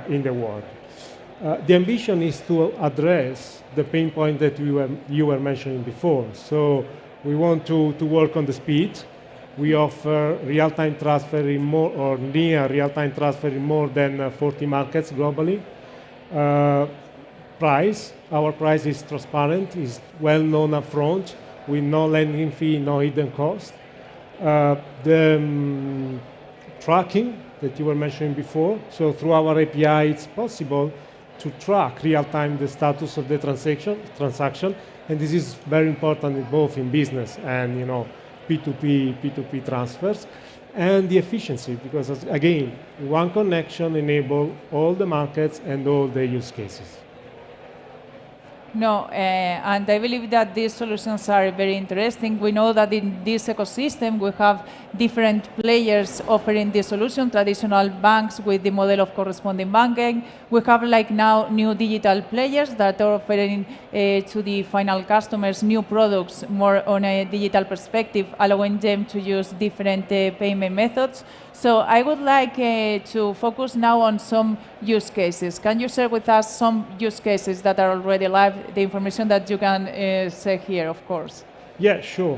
in the world. The ambition is to address the pain point that you were mentioning before. So we want to work on the speed. We offer real-time transfer in more or near real-time transfer in more than 40 markets globally. Price, our price is transparent, is well known upfront, with no lending fee, no hidden cost. The tracking that you were mentioning before, so through our API, it's possible to track real-time the status of the transaction, and this is very important both in business and P2P transfers, and the efficiency, because again, one connection enables all the markets and all the use cases. No, and I believe that these solutions are very interesting. We know that in this ecosystem we have different players offering this solution, traditional banks with the model of corresponding banking. We have like now new digital players that are offering to the final customers new products more on a digital perspective, allowing them to use different payment methods. So I would like to focus now on some use cases. Can you share with us some use cases that are already live, the information that you can say here, of course? Yeah, sure.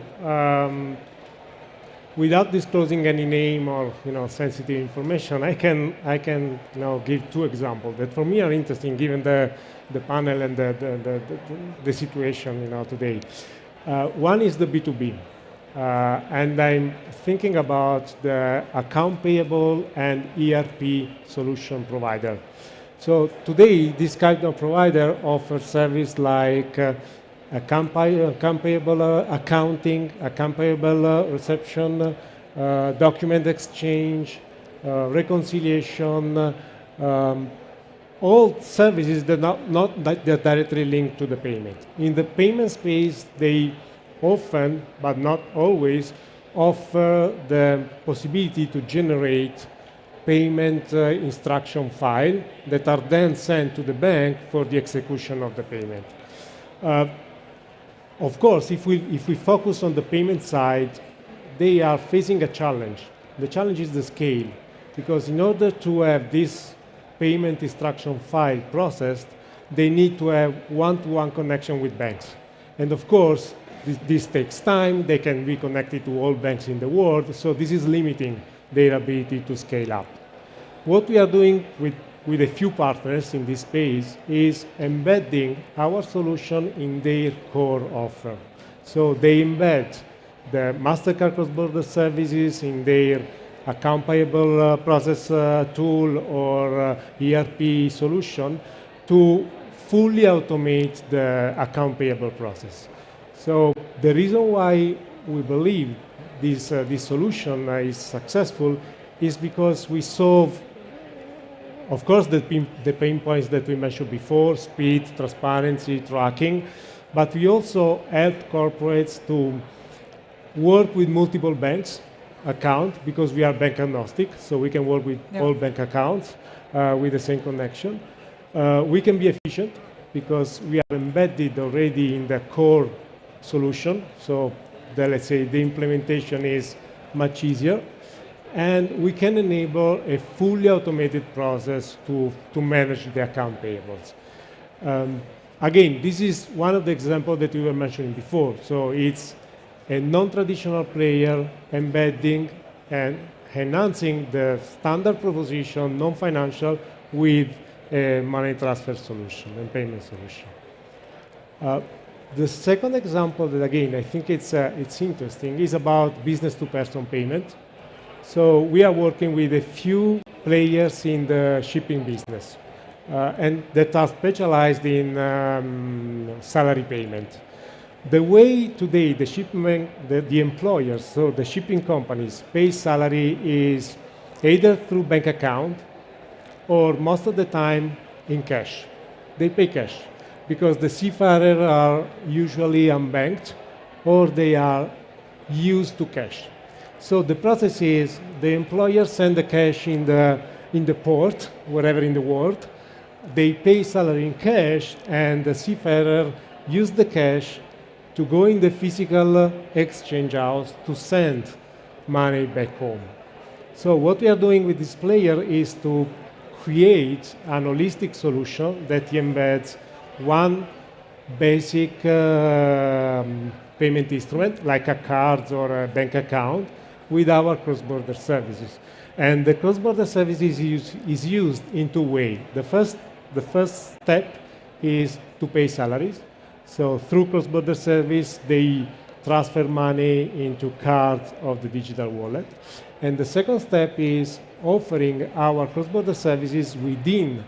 Without disclosing any name or sensitive information, I can give 2 examples that for me are interesting given the panel and the situation today. One is the B2B. And I'm thinking about the account payable and ERP solution provider. So today, this kind of provider offers service like account payable accounting, account payable reception, document exchange, reconciliation, all services that are not directly linked to the payment. In the payment space, they often, but not always, offer the possibility to generate payment instruction file that are then sent to the bank for the execution of the payment. Of course, if we focus on the payment side, they are facing a challenge. The challenge is the scale, because in order to have this payment instruction file processed, they need to have one-to-one connection with banks. And of course, this takes time. They can be connected to all banks in the world, so this is limiting their ability to scale up. What we are doing with a few partners in this space is embedding our solution in their core offer. So they embed the MasterCard cross-border services in their account payable process tool or ERP solution to fully automate the account payable process. So the reason why we believe this solution is successful is because we solve, of course, the pain points that we mentioned before, speed, transparency, tracking, but we also help corporates to work with multiple banks account because we are bank agnostic, so we can work with all bank accounts with the same connection. We can be efficient because we are embedded already in the core solution, so let's say the implementation is much easier, and we can enable a fully automated process to manage the account payables. Again, this is one of the examples that we were mentioning before. So it's a non-traditional player embedding and enhancing the standard proposition, non-financial, with a money transfer solution and payment solution. The second example that, again, I think it's interesting is about business-to-person payment. So we are working with a few players in the shipping business and that are specialized in salary payment. The way today the employers, so the shipping companies, pay salary is either through bank account or most of the time in cash. they pay cash because the seafarers are usually unbanked or they are used to cash. So the process is the employer send the cash in the port, wherever in the world. They pay salary in cash, and the seafarer use the cash to go in the physical exchange house to send money back home. So what we are doing with this player is to create an holistic solution that embeds one basic payment instrument, like a card or a bank account, with our cross-border services. And the cross-border services is used in two ways. The first step is to pay salaries. So through cross-border service, they transfer money into cards of the digital wallet. And the second step is offering our cross-border services within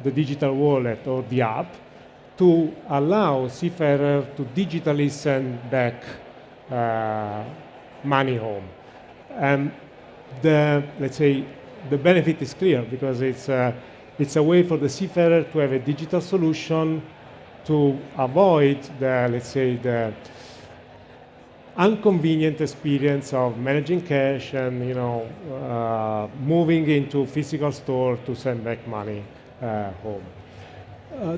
the digital wallet or the app to allow seafarers to digitally send back money home. Let's say the benefit is clear because it's a way for the seafarer to have a digital solution to avoid the inconvenient experience of managing cash and moving into physical store to send back money home.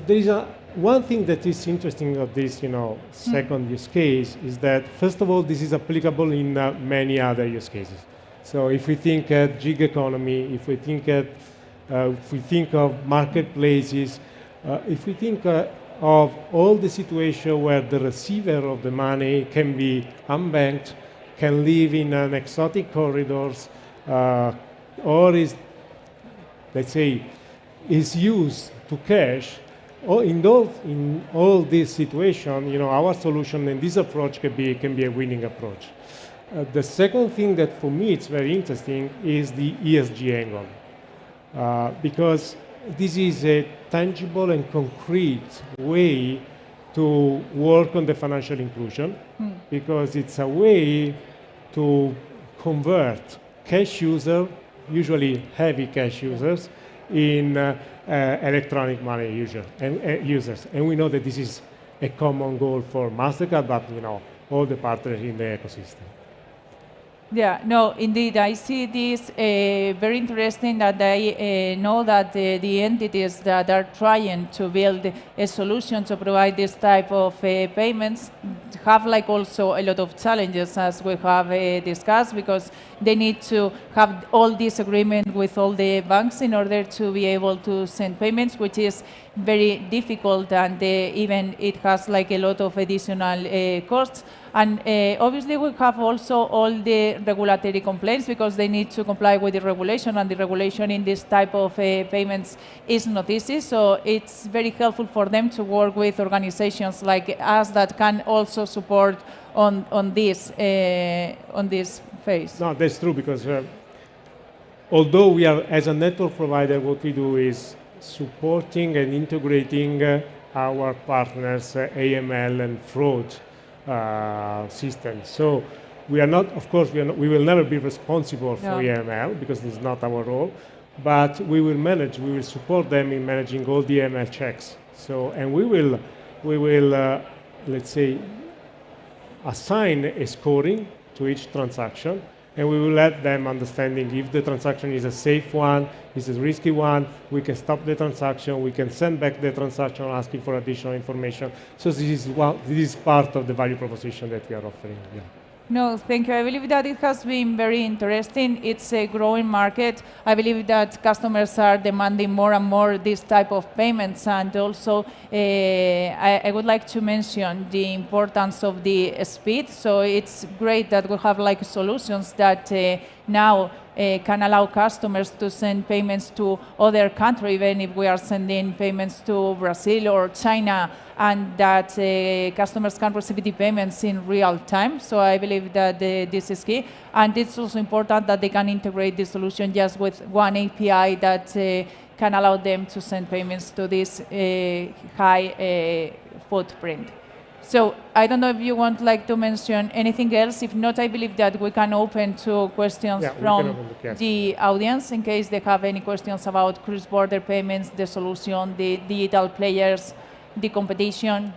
There is one thing that is interesting of this second use case is that first of all this is applicable in many other use cases. So if we think at gig economy, if we think of marketplaces, if we think of all the situations where the receiver of the money can be unbanked, can live in an exotic corridors, or is used to cash. In all these situations, our solution and this approach can be a winning approach. The second thing that for me it's very interesting is the ESG angle, because this is a tangible and concrete way to work on the financial inclusion, because it's a way to convert cash users, usually heavy cash users, in electronic money users. And we know that this is a common goal for MasterCard, but all the partners in the ecosystem. Yeah, no, indeed, I see this very interesting that I know that the entities that are trying to build a solution to provide this type of payments have also a lot of challenges, as we have discussed, because they need to have all this agreement with all the banks in order to be able to send payments, which is very difficult, and even it has a lot of additional costs. And obviously we have also all the regulatory complaints because they need to comply with the regulation, and the regulation in this type of payments is not easy. So it's very helpful for them to work with organizations like us that can also support on this phase. No, that's true, because although we are, as a network provider, what we do is supporting and integrating our partners' AML and fraud systems. So we are not, of course, we will never be responsible for AML because this is not our role, but we will support them in managing all the AML checks. So, and we will let's say, assign a scoring to each transaction, and we will let them understanding if the transaction is a safe one, is a risky one, we can stop the transaction, we can send back the transaction asking for additional information. So this is part of the value proposition that we are offering. Yeah. No, thank you. I believe that it has been very interesting. It's a growing market. I believe that customers are demanding more and more this type of payments. And also, I would like to mention the importance of the speed. So it's great that we have solutions that now can allow customers to send payments to other countries, even if we are sending payments to Brazil or China, and that customers can receive the payments in real time. So I believe that this is key. And it's also important that they can integrate the solution just with one API that can allow them to send payments to this high footprint. So I don't know if you want to mention anything else. If not, I believe that we can open to questions from the audience in case they have any questions about cross-border payments, the solution, the digital players, the competition.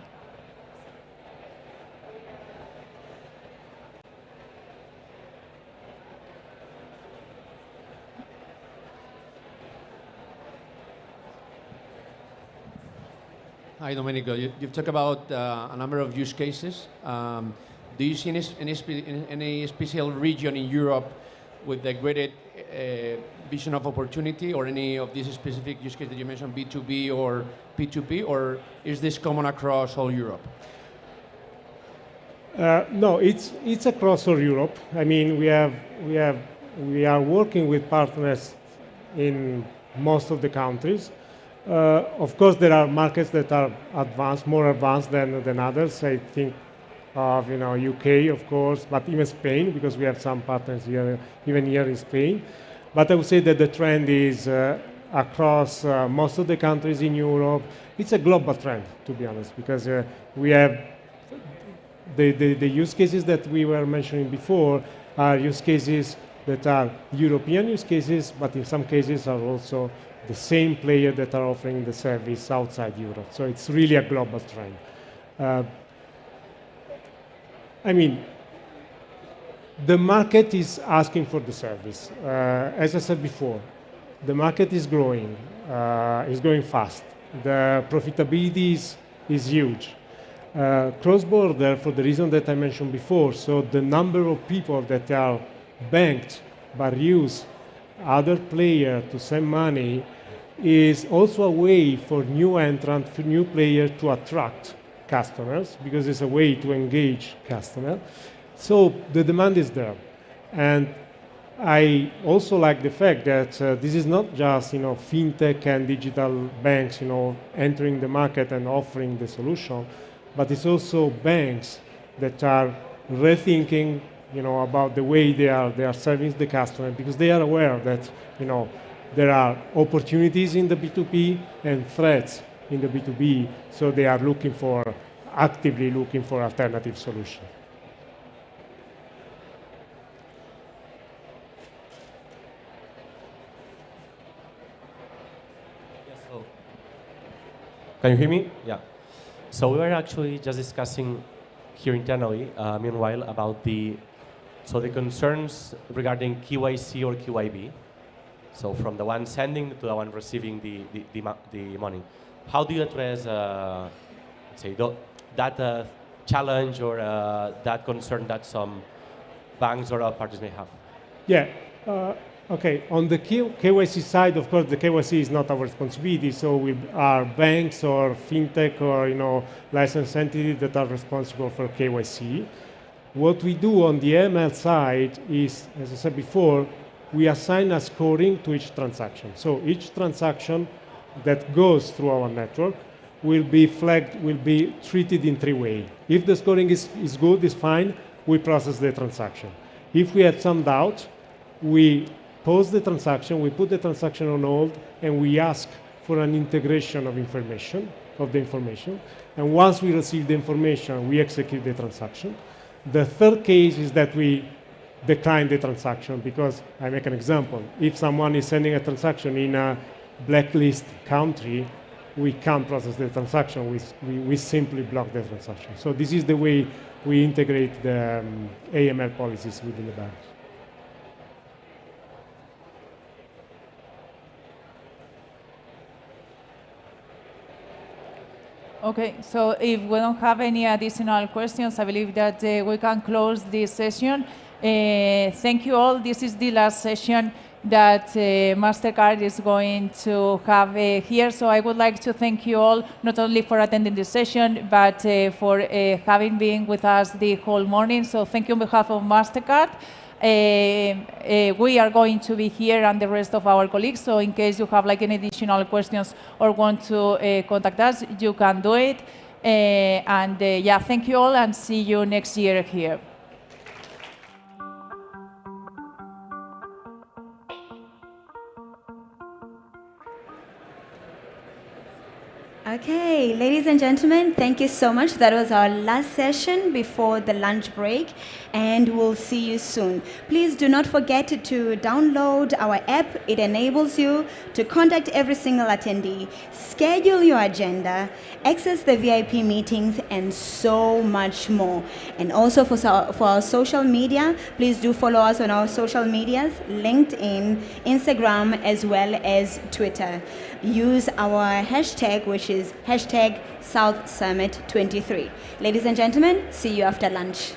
Hi, Domenico. You've talked about a number of use cases. Do you see any special region in Europe with the greater vision of opportunity, or any of these specific use cases that you mentioned, B2B or P2P, or is this common across all Europe? No, it's across all Europe. I mean, we are working with partners in most of the countries. Of course, there are markets that are advanced, more advanced than others. I think of UK, of course, but even Spain, because we have some partners here, even here in Spain. But I would say that the trend is across most of the countries in Europe. It's a global trend, to be honest, because we have the use cases that we were mentioning before are use cases that are European use cases, but in some cases are also the same player that are offering the service outside Europe. So it's really a global trend. I mean, the market is asking for the service. As I said before, the market is growing fast. The profitability is huge. Cross-border, for the reason that I mentioned before, so the number of people that are banked but use other player to send money is also a way for new entrant, for new players to attract customers, because it's a way to engage customers. So the demand is there. And I also like the fact that this is not just fintech and digital banks entering the market and offering the solution, but it's also banks that are rethinking about the way they are serving the customer, because they are aware that there are opportunities in the B2B and threats in the B2B, so they are actively looking for alternative solutions. Yes, so can you hear me? Yeah. So we were actually just discussing here internally, meanwhile, about the concerns regarding KYC or KYB. So from the one sending to the one receiving the money. How do you address, that challenge or that concern that some banks or other parties may have? Yeah. Okay. On the KYC side, of course, the KYC is not our responsibility. So we are banks or fintech or licensed entities that are responsible for KYC. What we do on the AML side is, as I said before, we assign a scoring to each transaction. So each transaction that goes through our network will be flagged, will be treated in three ways. If the scoring is good, is fine, we process the transaction. If we have some doubt, we pause the transaction, we put the transaction on hold, and we ask for an integration of the information. And once we receive the information, we execute the transaction. The third case is that we decline the transaction, because I make an example. If someone is sending a transaction in a blacklist country, we can't process the transaction. We simply block the transaction. So this is the way we integrate the AML policies within the banks. Okay, so if we don't have any additional questions, I believe that we can close this session. Thank you all. This is the last session that MasterCard is going to have here. So I would like to thank you all, not only for attending this session, but for having been with us the whole morning. So thank you on behalf of MasterCard. We are going to be here and the rest of our colleagues. So in case you have any additional questions or want to contact us, you can do it. Yeah, thank you all and see you next year here. Okay, ladies and gentlemen, thank you so much. That was our last session before the lunch break, and we'll see you soon. Please do not forget to download our app. It enables you to contact every single attendee, schedule your agenda, access the VIP meetings, and so much more. And also for our social media, please do follow us on our social medias, LinkedIn, Instagram, as well as Twitter. Use our hashtag, which is hashtag South Summit 23. Ladies and gentlemen, see you after lunch.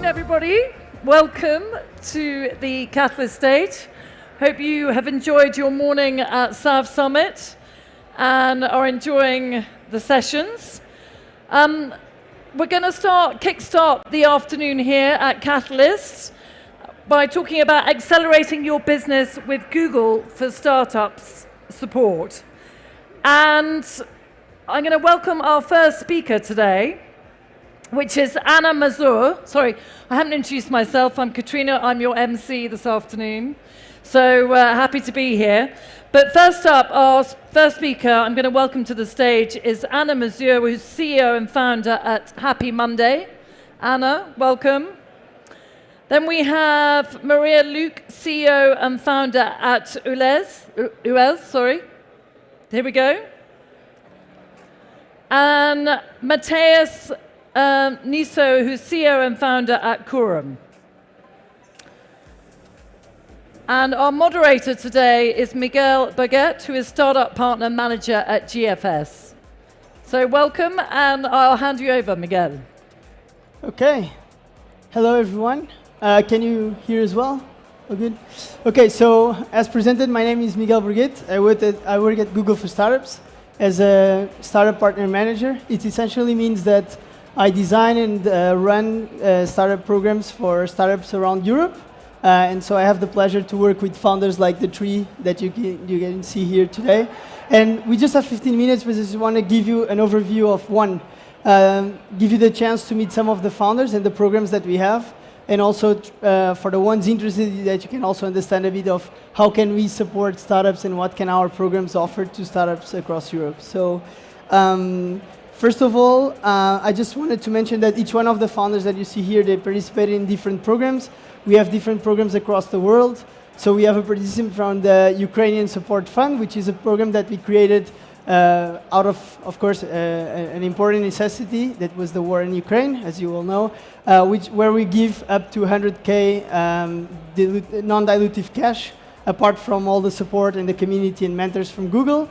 everybody. Welcome to the Catalyst stage. Hope you have enjoyed your morning at South Summit and are enjoying the sessions. We're going to kickstart the afternoon here at Catalyst by talking about accelerating your business with Google for Startups support. And I'm going to welcome our first speaker today, which is Anna Mazur. Sorry, I haven't introduced myself. I'm Katrina. I'm your MC this afternoon. So happy to be here. But first up, our first speaker I'm going to welcome to the stage is Anna Mazur, who's CEO and founder at Happy Monday. Anna, welcome. Then we have Maria Luke, CEO and founder at Uez, sorry. Here we go. And Matthias Niso, who's CEO and founder at Quorum. And our moderator today is Miguel Baguette, who is startup partner manager at GFS. So welcome, and I'll hand you over, Miguel. Okay. Hello, everyone. Can you hear as well? All good? Okay, so as presented, my name is Miguel Baguette. I work at Google for Startups as a startup partner manager. It essentially means that I design and run startup programs for startups around Europe. And so I have the pleasure to work with founders like the three that you can see here today. And we just have 15 minutes, but I just want to give you an overview of one, give you the chance to meet some of the founders and the programs that we have. And also for the ones interested, that you can also understand a bit of how can we support startups and what can our programs offer to startups across Europe. So first of all, I just wanted to mention that each one of the founders that you see here, they participate in different programs. We have different programs across the world. So we have a participant from the Ukrainian Support Fund, which is a program that we created out of course, an important necessity that was the war in Ukraine, as you all know, where we give up to 100K non-dilutive cash, apart from all the support and the community and mentors from Google.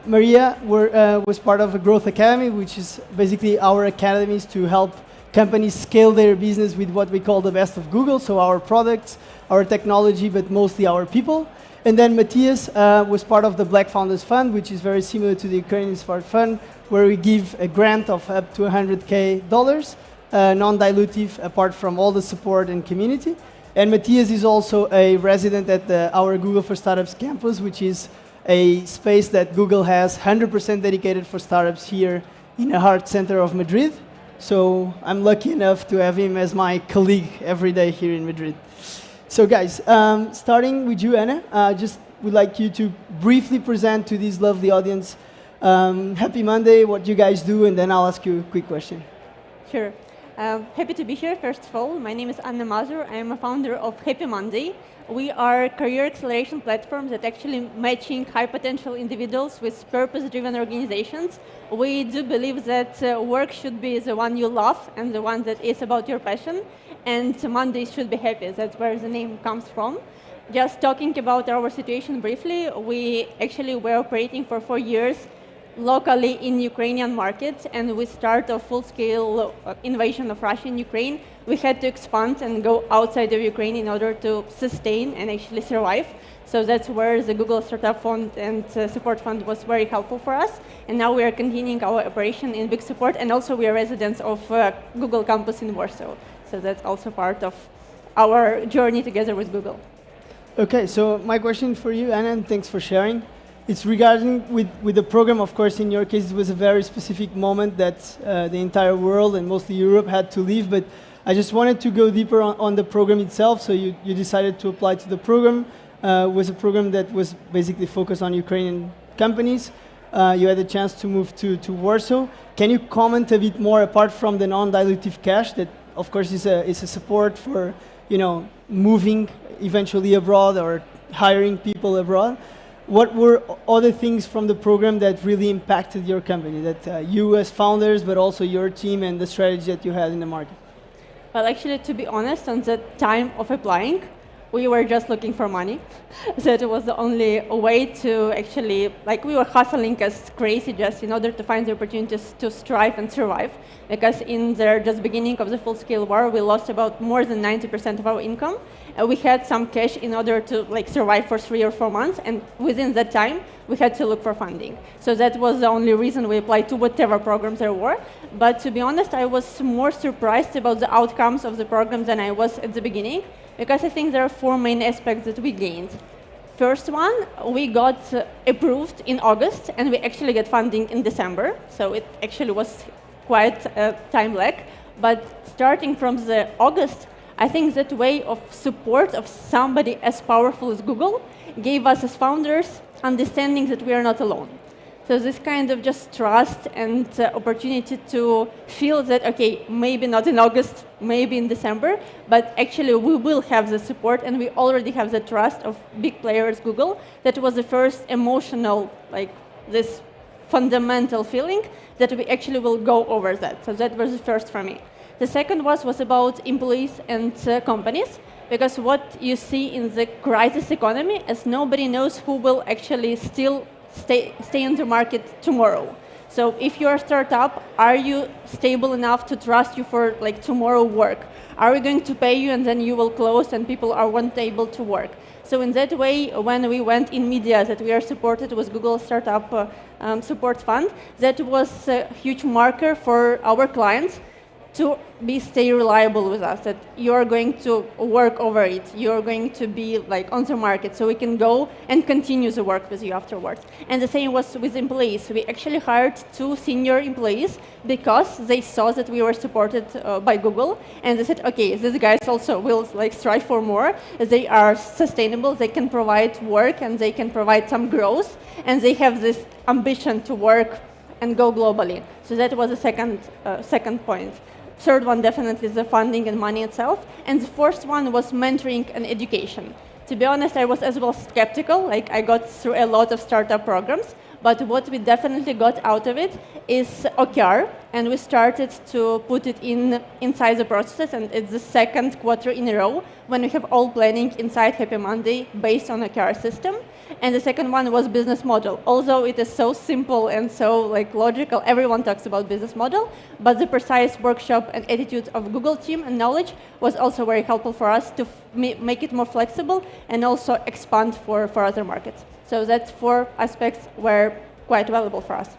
Maria was part of a Growth Academy, which is basically our academies to help companies scale their business with what we call the best of Google, so our products, our technology, but mostly our people. And then Matthias was part of the Black Founders Fund, which is very similar to the Ukrainian Support Fund, where we give a grant of up to $100K, non-dilutive, apart from all the support and community. And Matthias is also a resident at our Google for Startups campus, which is a space that Google has 100% dedicated for startups here in the heart center of Madrid. So I'm lucky enough to have him as my colleague every day here in Madrid. So guys, starting with you, Anna, just would like you to briefly present to this lovely audience Happy Monday, what you guys do, and then I'll ask you a quick question. Sure. Happy to be here, first of all. My name is Anna Mazur. I am a founder of Happy Monday. We are a career acceleration platform that actually matching high potential individuals with purpose-driven organizations. We do believe that work should be the one you love and the one that is about your passion, and Mondays should be happy. That's where the name comes from. Just talking about our situation briefly, we actually were operating for 4 years locally in Ukrainian markets, and we start a full-scale invasion of Russia in Ukraine. We had to expand and go outside of Ukraine in order to sustain and actually survive. So that's where the Google Startup Fund and Support Fund was very helpful for us. And now we are continuing our operation in big support, and also we are residents of Google campus in Warsaw. So that's also part of our journey together with Google. Okay, so my question for you, Anna, and thanks for sharing. It's regarding with the program. Of course, in your case, it was a very specific moment that the entire world and mostly Europe had to leave. But I just wanted to go deeper on the program itself. So you decided to apply to the program. It was a program that was basically focused on Ukrainian companies. You had a chance to move to Warsaw. Can you comment a bit more, apart from the non-dilutive cash, that of course is a support for moving eventually abroad or hiring people abroad? What were other things from the program that really impacted your company, that you as founders, but also your team and the strategy that you had in the market? Well, actually, to be honest, on the time of applying, we were just looking for money. So it was the only way to actually, like, we were hustling as crazy just in order to find the opportunities to strive and survive. Because in the just beginning of the full-scale war, we lost about more than 90% of our income. We had some cash in order to like survive for 3 or 4 months, and within that time, we had to look for funding. So that was the only reason we applied to whatever programs there were. But to be honest, I was more surprised about the outcomes of the program than I was at the beginning, because I think there are 4 main aspects that we gained. First one, we got approved in August, and we actually get funding in December. So it actually was quite a time lag. But starting from the August, I think that way of support of somebody as powerful as Google gave us as founders understanding that we are not alone. So this kind of just trust and opportunity to feel that, okay, maybe not in August, maybe in December, but actually we will have the support, and we already have the trust of big players, Google. That was the first emotional, like this fundamental feeling that we actually will go over that. So that was the first for me. The second was about employees and companies, because what you see in the crisis economy is nobody knows who will actually still stay in the market tomorrow. So if you're a startup, are you stable enough to trust you for like tomorrow work? Are we going to pay you and then you will close and people aren't able to work? So in that way, when we went in media that we are supported with Google Startup Support Fund, that was a huge marker for our clients to stay reliable with us, that you're going to work over it, you're going to be like on the market, so we can go and continue the work with you afterwards. And the same was with employees. We actually hired 2 senior employees because they saw that we were supported by Google, and they said, okay, these guys also will like strive for more. They are sustainable, they can provide work, and they can provide some growth, and they have this ambition to work and go globally. So that was the second point. Third one definitely is the funding and money itself. And the fourth one was mentoring and education. To be honest, I was as well skeptical. Like, I got through a lot of startup programs, but what we definitely got out of it is OKR, and we started to put it inside the processes, and it's the second quarter in a row when we have all planning inside Happy Monday based on OKR system. And the second one was business model. Although it is so simple and so like logical, everyone talks about business model, but the precise workshop and attitude of Google team and knowledge was also very helpful for us to make it more flexible and also expand for other markets. So that 4 aspects were quite valuable for us.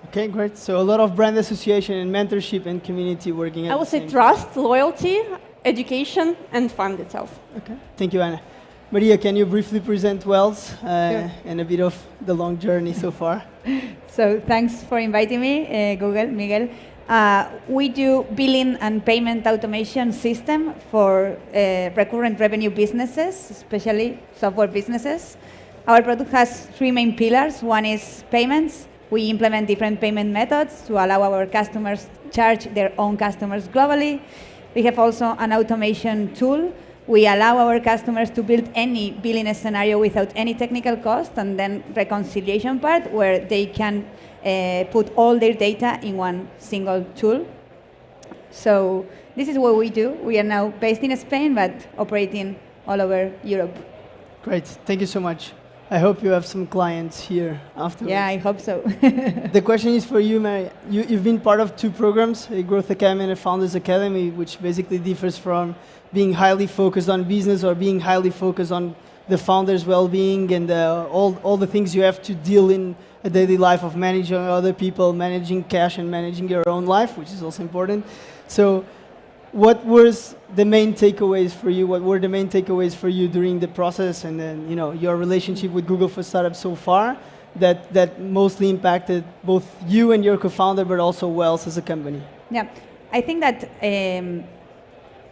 Okay, great. So a lot of brand association and mentorship and community working at I would say trust, loyalty, education, and fund itself. Okay. Thank you, Anna. Maria, can you briefly present Wells and a bit of the long journey so far? So thanks for inviting me, Google, Miguel. We do billing and payment automation system for recurrent revenue businesses, especially software businesses. Our product has 3 main pillars. One is payments. We implement different payment methods to allow our customers to charge their own customers globally. We have also an automation tool. We allow our customers to build any billing scenario without any technical cost, and then reconciliation part where they can put all their data in one single tool. So this is what we do. We are now based in Spain, but operating all over Europe. Great. Thank you so much. I hope you have some clients here afterwards. Yeah, I hope so. The question is for you, Mary. You've been part of 2 programs, a Growth Academy and a Founders Academy, which basically differs from being highly focused on business or being highly focused on the founder's well-being and all the things you have to deal in a daily life of managing other people, managing cash, and managing your own life, which is also important. So what was the main takeaways for you? What were the main takeaways for you during the process, and then your relationship with Google for Startups so far that mostly impacted both you and your co-founder, but also Wells as a company? Yeah, I think that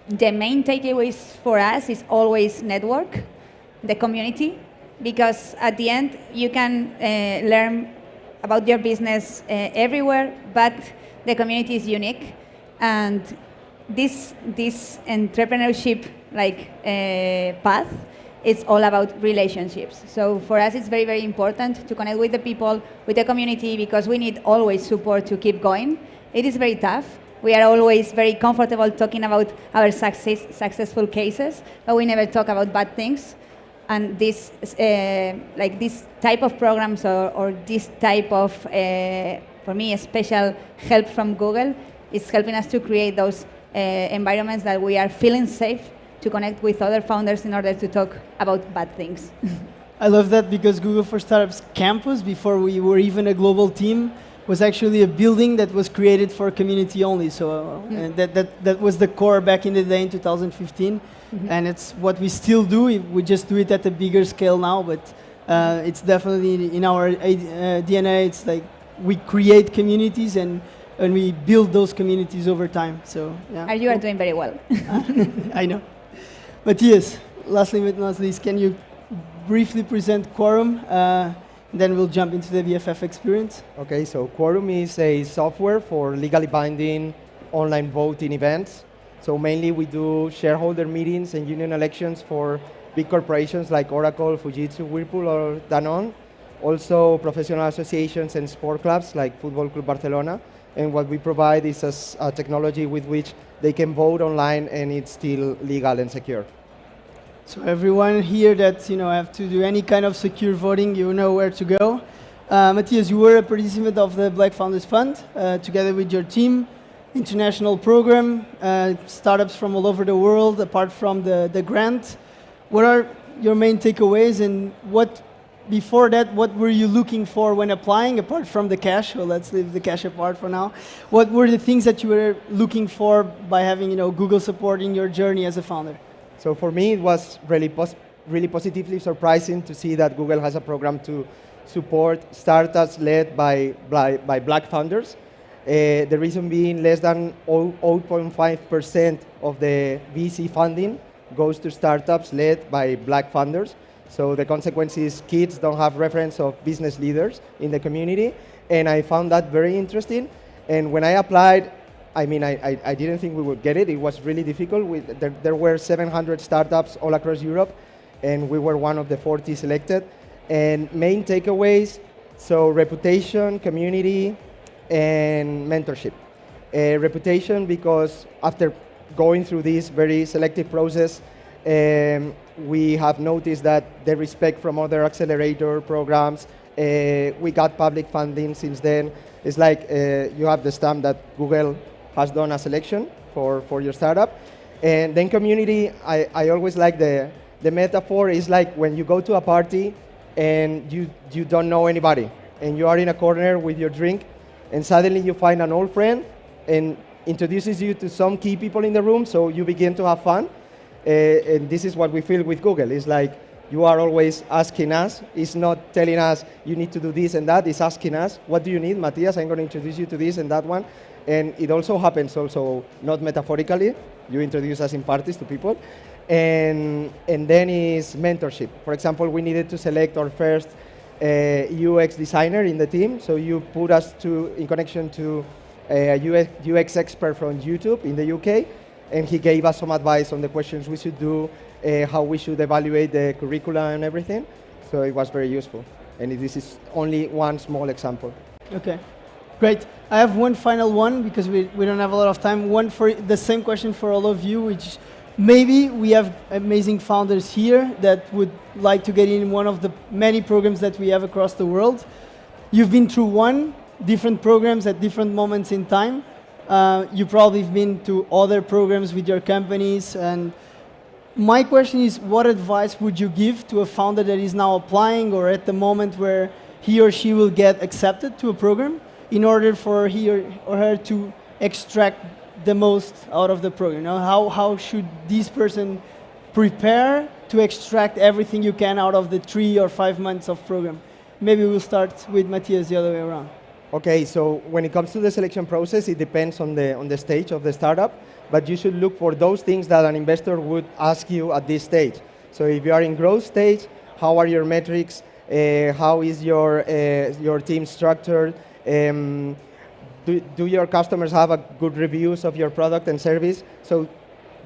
the main takeaways for us is always network, the community, because at the end you can learn about your business everywhere, but the community is unique, and this entrepreneurship path is all about relationships. So for us it's very, very important to connect with the people, with the community, because we need always support to keep going. It is very tough. We are always very comfortable talking about our successful cases, but we never talk about bad things. And this, like this type of programs or this type of, for me, a special help from Google is helping us to create those environments that we are feeling safe to connect with other founders in order to talk about bad things. I love that because Google for Startups campus, before we were even a global team, was actually a building that was created for community only. So and that was the core back in the day in 2015. And it's what we still do. We just do it at a bigger scale now, but it's definitely in our DNA. It's like we create communities and we build those communities over time. So yeah. And you are doing very well. I know. Matthias, lastly but not least, can you briefly present Quorum? Then we'll jump into the VFF experience. Okay, so Quorum is a software for legally binding online voting events. So mainly we do shareholder meetings and union elections for big corporations like Oracle, Fujitsu, Whirlpool, or Danone. Also professional associations and sport clubs like Football Club Barcelona. And what we provide is a technology with which they can vote online and it's still legal and secure. So everyone here that have to do any kind of secure voting, you know where to go. Matthias, you were a participant of the Black Founders Fund, together with your team, international program, startups from all over the world, apart from the grant. What are your main takeaways, and before that, what were you looking for when applying, apart from the cash? Well, let's leave the cash apart for now. What were the things that you were looking for by having Google supporting your journey as a founder? So for me, it was really positively surprising to see that Google has a program to support startups led by Black founders. The reason being less than 0.5% of the VC funding goes to startups led by Black founders. So the consequence is kids don't have reference of business leaders in the community. And I found that very interesting. And when I applied, I didn't think we would get it. It was really difficult. There were 700 startups all across Europe, and we were one of the 40 selected. And main takeaways, so reputation, community, and mentorship. Reputation, because after going through this very selective process, we have noticed that the respect from other accelerator programs, we got public funding since then. It's like you have the stamp that Google has done a selection for your startup. And then community, I always like the metaphor is like when you go to a party and you don't know anybody and you are in a corner with your drink and suddenly you find an old friend and introduces you to some key people in the room, so you begin to have fun. And this is what we feel with Google. It's like you are always asking us. It's not telling us you need to do this and that. It's asking us, what do you need, Matthias? I'm going to introduce you to this and that one. And it also happens also not metaphorically. You introduce us in parties to people. And then is mentorship. For example, we needed to select our first UX designer in the team. So you put us in connection to a UX expert from YouTube in the UK. And he gave us some advice on the questions we should do, how we should evaluate the curricula and everything. So it was very useful. And this is only one small example. Okay. Great. I have one final one because we don't have a lot of time. One for the same question for all of you, which maybe we have amazing founders here that would like to get in one of the many programs that we have across the world. You've been through different programs at different moments in time. You probably have been to other programs with your companies. And my question is, what advice would you give to a founder that is now applying or at the moment where he or she will get accepted to a program, in order for he or her to extract the most out of the program? How should this person prepare to extract everything you can out of the 3 or 5 months of program? Maybe we'll start with Matthias the other way around. Okay, so when it comes to the selection process, it depends on the stage of the startup, but you should look for those things that an investor would ask you at this stage. So if you are in growth stage, how are your metrics? How is your team structured? Do your customers have a good reviews of your product and service? So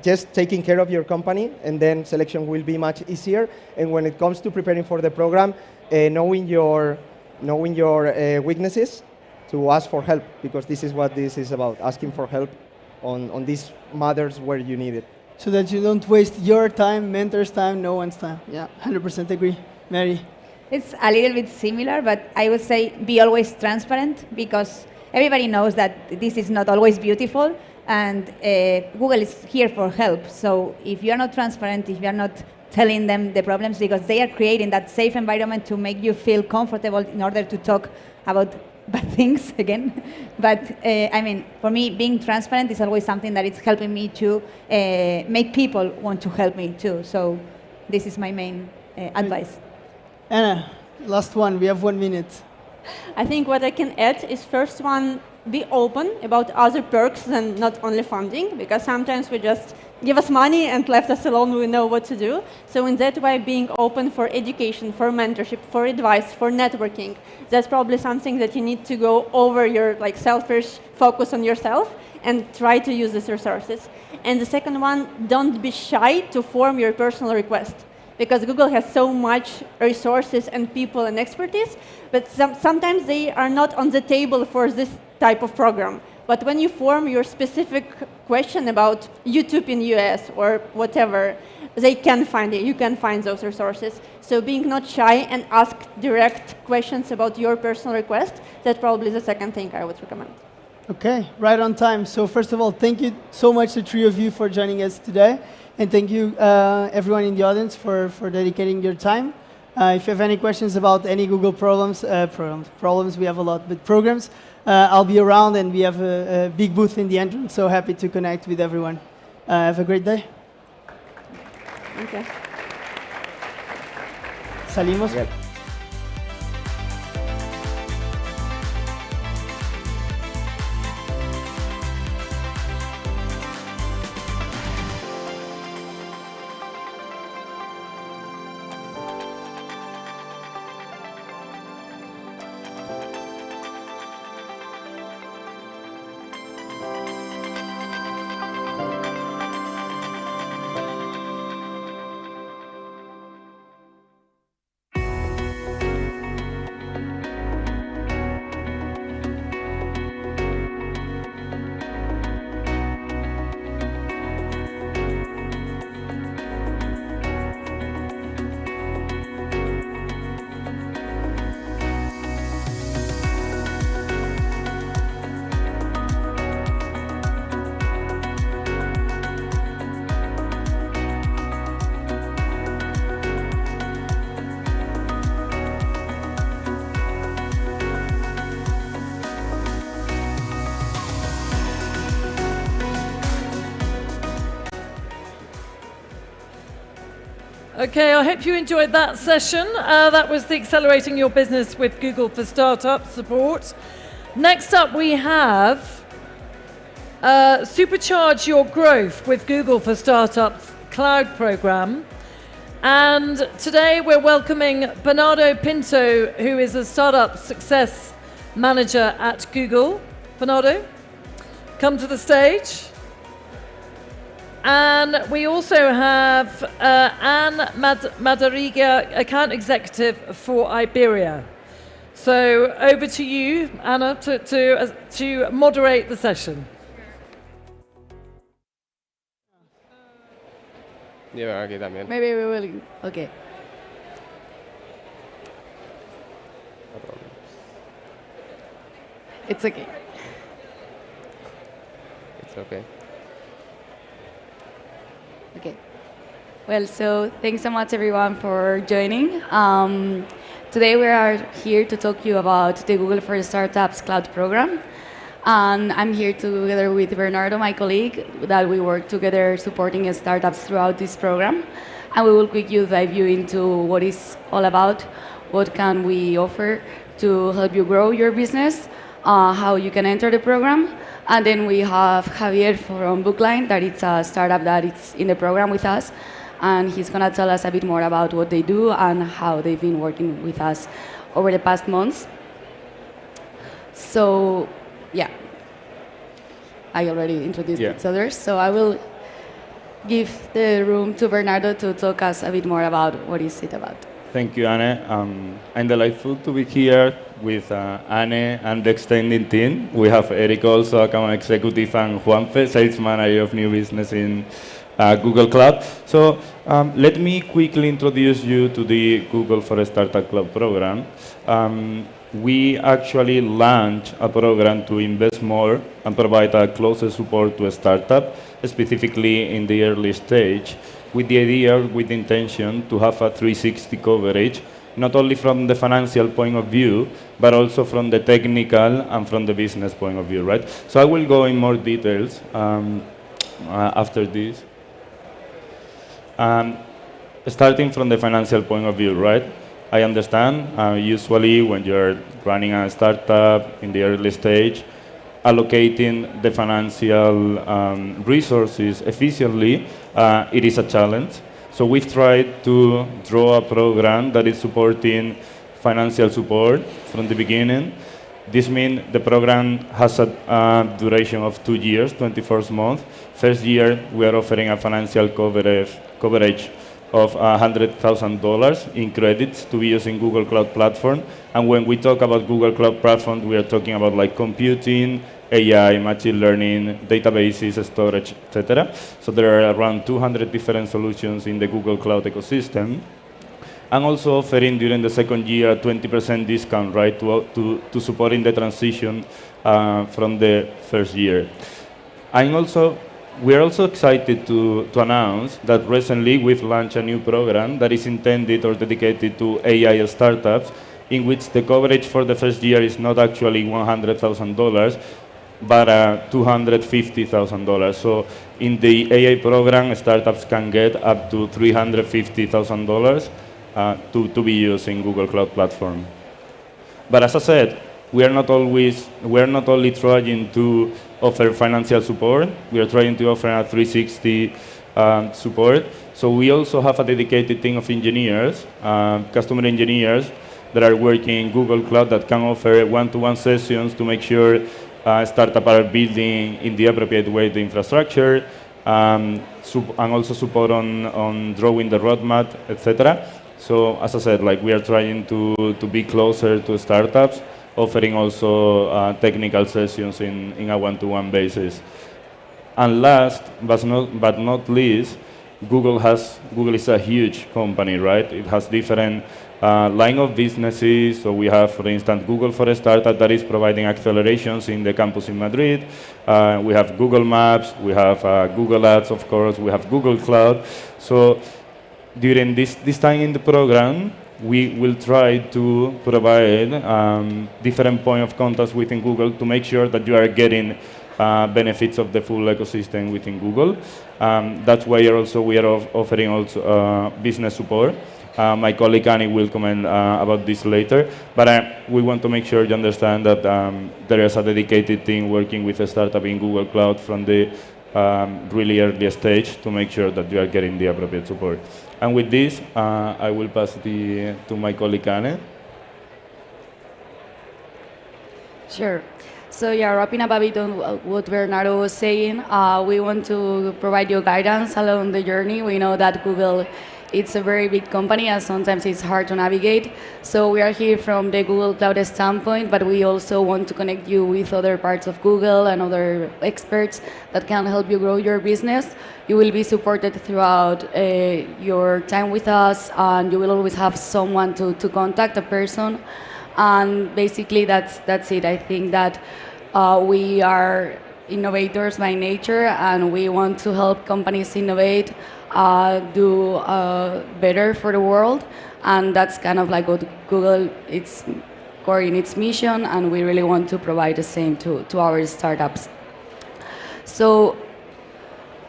just taking care of your company, and then selection will be much easier. And when it comes to preparing for the program, knowing your weaknesses, to ask for help, because this is what this is about, asking for help on these matters where you need it. So that you don't waste your time, mentor's time, no one's time. Yeah, 100% agree. Mary? It's a little bit similar, but I would say be always transparent, because everybody knows that this is not always beautiful, and Google is here for help. So if you're not transparent, if you're not telling them the problems, because they are creating that safe environment to make you feel comfortable in order to talk about bad things again. But I mean, for me, being transparent is always something that is helping me to make people want to help me too. So this is my main advice. Anna, last one. We have 1 minute. I think what I can add is, first one, be open about other perks than not only funding, because sometimes we just give us money and left us alone, we know what to do. So in that way, being open for education, for mentorship, for advice, for networking, that's probably something that you need to go over your selfish focus on yourself and try to use these resources. And the second one, don't be shy to form your personal request, because Google has so much resources and people and expertise, but sometimes they are not on the table for this type of program. But when you form your specific question about YouTube in US or whatever, they can find it. You can find those resources. So being not shy and ask direct questions about your personal request, that's probably the second thing I would recommend. Okay, right on time. So first of all, thank you so much, the three of you, for joining us today. And thank you, everyone in the audience, for dedicating your time. If you have any questions about any Google problems, we have a lot, but programs, I'll be around, and we have a big booth in the entrance, so happy to connect with everyone. Have a great day. Okay. Salimos. Yeah. Okay, I hope you enjoyed that session. That was the Accelerating Your Business with Google for Startups support. Next up, we have Supercharge Your Growth with Google for Startups Cloud Program. And today we're welcoming Bernardo Pinto, who is a Startup Success Manager at Google. Bernardo, come to the stage. And we also have Anne Madariga, Account Executive for Iberia. So over to you, Anna, to moderate the session. Lleva aquí también. Maybe we will. Okay. No problem. It's okay. It's okay. Okay. Well, so thanks so much, everyone, for joining. Today we are here to talk to you about the Google for Startups Cloud Program. And I'm here together with Bernardo, my colleague, that we work together supporting startups throughout this program. And we will quickly dive you into what it's all about, what can we offer to help you grow your business, how you can enter the program. And then we have Javier from Bookline, that it's a startup that is in the program with us. And he's going to tell us a bit more about what they do and how they've been working with us over the past months. So, yeah, I already introduced each other. So I will give the room to Bernardo to talk us a bit more about what is it about. Thank you, Anne. I'm delightful to be here with Anne and the extending team. We have Eric also, account executive, and Juanfe, sales manager of new business in Google Cloud. So let me quickly introduce you to the Google for Startup Cloud program. We actually launched a program to invest more and provide a closer support to a startup, specifically in the early stage, with the idea, with the intention to have a 360 coverage, not only from the financial point of view, but also from the technical and from the business point of view, right? So I will go in more details after this. Starting from the financial point of view, right? I understand, usually when you're running a startup in the early stage, allocating the financial resources efficiently, it is a challenge. So we've tried to draw a program that is supporting financial support from the beginning. This means the program has a duration of 2 years, 24 months. First year, we are offering a financial coverage of $100,000 in credits to be used in Google Cloud Platform. And when we talk about Google Cloud Platform, we are talking about like computing, AI, machine learning, databases, storage, etc. So there are around 200 different solutions in the Google Cloud ecosystem. And also offering during the second year 20% discount, right, to supporting the transition from the first year. We are also excited to announce that recently we've launched a new program that is intended or dedicated to AI startups, in which the coverage for the first year is not actually $100,000, but $250,000. So in the AI program, startups can get up to $350,000 to be used in Google Cloud Platform. But as I said, we are not only trying to offer financial support, we are trying to offer a 360 support. So we also have a dedicated team of engineers, customer engineers, that are working in Google Cloud that can offer one-to-one sessions to make sure startups are building in the appropriate way the infrastructure, and also support on drawing the roadmap, etc. So as I said, like we are trying to be closer to startups, offering also technical sessions in a one-to-one basis. And last but not least, Google is a huge company, right? It has different line of businesses. So we have, for instance, Google for a Startup that is providing accelerations in the campus in Madrid. We have Google Maps, we have Google Ads, of course, we have Google Cloud. So during this time in the program, we will try to provide different point of contact within Google to make sure that you are getting benefits of the full ecosystem within Google. That's why we are offering also business support. My colleague Annie will comment about this later, but we want to make sure you understand that there is a dedicated team working with a startup in Google Cloud from the really early stage to make sure that you are getting the appropriate support. And with this, I will pass to my colleague Anne. Sure. So yeah, wrapping up a bit on what Bernardo was saying, we want to provide you guidance along the journey. We know that Google, it's a very big company and sometimes it's hard to navigate. So we are here from the Google Cloud standpoint, but we also want to connect you with other parts of Google and other experts that can help you grow your business. You will be supported throughout your time with us, and you will always have someone to contact, a person. And basically that's it. I think that we are innovators by nature, and we want to help companies innovate, do better for the world, and that's kind of like what Google it's core in its mission, and we really want to provide the same to our startups. So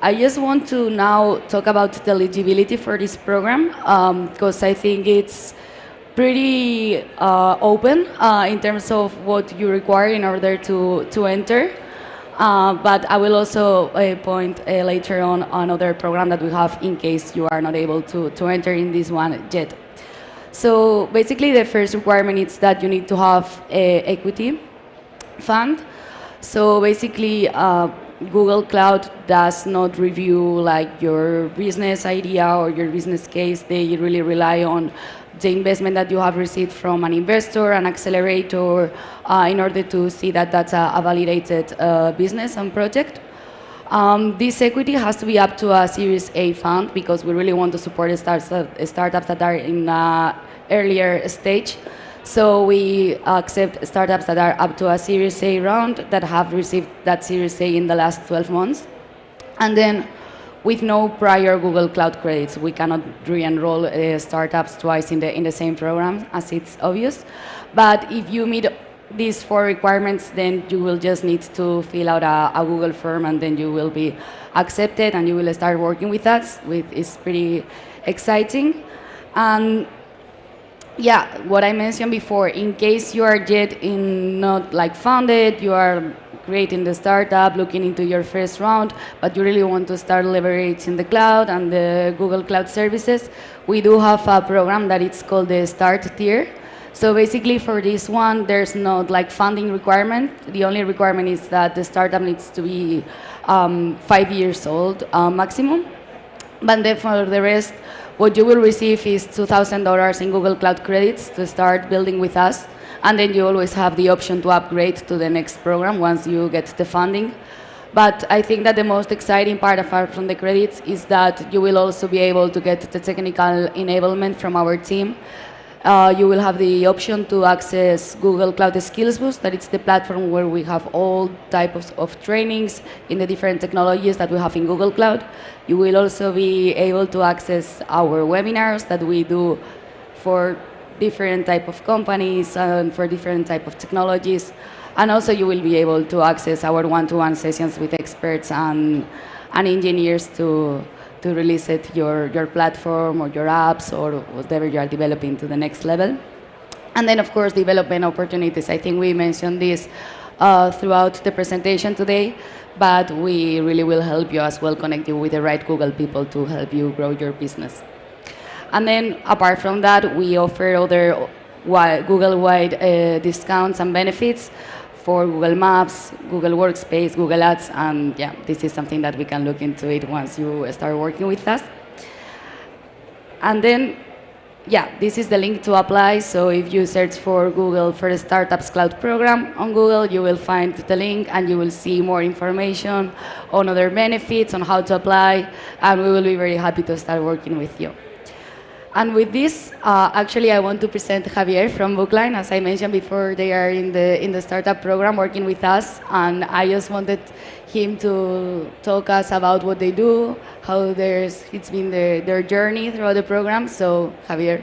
I just want to now talk about the eligibility for this program, because I think it's pretty open in terms of what you require in order to enter. But I will also point later on another program that we have in case you are not able to enter in this one yet. So basically the first requirement is that you need to have an equity fund. So basically Google Cloud does not review like your business idea or your business case. They really rely on the investment that you have received from an investor, an accelerator, in order to see that that's a validated business and project. This equity has to be up to a Series A fund because we really want to support startups that are in an earlier stage. So we accept startups that are up to a Series A round that have received that Series A in the last 12 months. And then with no prior Google Cloud credits, we cannot re-enroll startups twice in the same program, as it's obvious. But if you meet these 4 requirements, then you will just need to fill out a Google form, and then you will be accepted, and you will start working with us. It's pretty exciting. And yeah, what I mentioned before, in case you are yet not like funded, you are creating the startup, looking into your first round, but you really want to start leveraging the cloud and the Google Cloud services, we do have a program that it's called the Start tier. So basically for this one, there's no like funding requirement. The only requirement is that the startup needs to be 5 years old maximum. But then for the rest, what you will receive is $2,000 in Google Cloud credits to start building with us. And then you always have the option to upgrade to the next program once you get the funding. But I think that the most exciting part apart from the credits is that you will also be able to get the technical enablement from our team. You will have the option to access Google Cloud Skills Boost, that it's the platform where we have all types of trainings in the different technologies that we have in Google Cloud. You will also be able to access our webinars that we do for different type of companies and for different type of technologies. And also you will be able to access our one-to-one sessions with experts and engineers to release your platform or your apps or whatever you are developing to the next level. And then, of course, development opportunities. I think we mentioned this throughout the presentation today, but we really will help you as well, connect you with the right Google people to help you grow your business. And then, apart from that, we offer other Google-wide discounts and benefits for Google Maps, Google Workspace, Google Ads, and yeah, this is something that we can look into it once you start working with us. And then, yeah, this is the link to apply. So if you search for Google for the Startups Cloud Program on Google, you will find the link and you will see more information on other benefits, on how to apply, and we will be very happy to start working with you. And with this, actually, I want to present Javier from Bookline. As I mentioned before, they are in the startup program working with us, and I just wanted him to talk us about what they do, how it's been their journey throughout the program. So, Javier,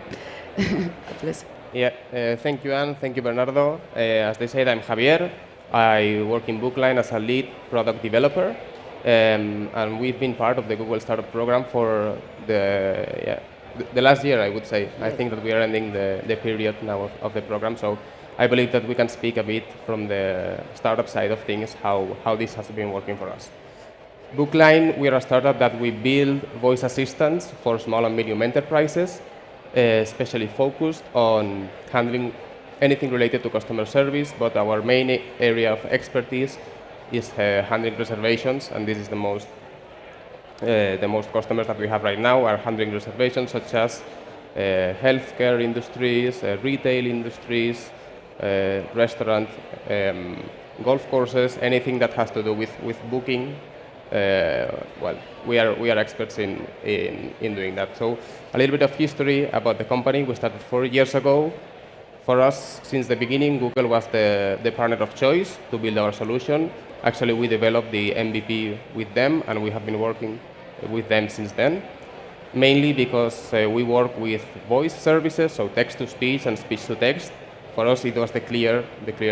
please. Yeah, thank you, Anne. Thank you, Bernardo. As they said, I'm Javier. I work in Bookline as a lead product developer, and we've been part of the Google Startup Program for the last year, I would say. I think that we are ending the period now of the program, so I believe that we can speak a bit from the startup side of things, how this has been working for us. Bookline, we are a startup that we build voice assistants for small and medium enterprises, especially focused on handling anything related to customer service, but our main area of expertise is handling reservations, and this is the most customers that we have right now are handling reservations such as healthcare industries, retail industries, restaurant, golf courses, anything that has to do with booking. Well, we are experts in doing that. So a little bit of history about the company. We started 4 years ago. For us, since the beginning, Google was the partner of choice to build our solution. Actually, we developed the MVP with them, and we have been working with them since then, mainly because we work with voice services, so text-to-speech and speech-to-text. For us, it was the clear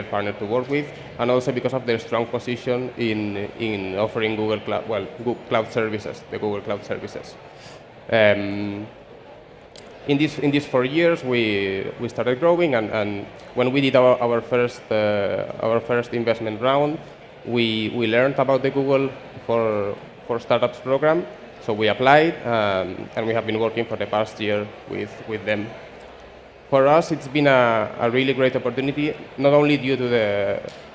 partner to work with, and also because of their strong position in offering Google Cloud services, the Google Cloud services. In these 4 years, we started growing, and when we did our first investment round, we learned about the Google for Startups program, so we applied, and we have been working for the past year with them. For us, it's been a really great opportunity, not only due to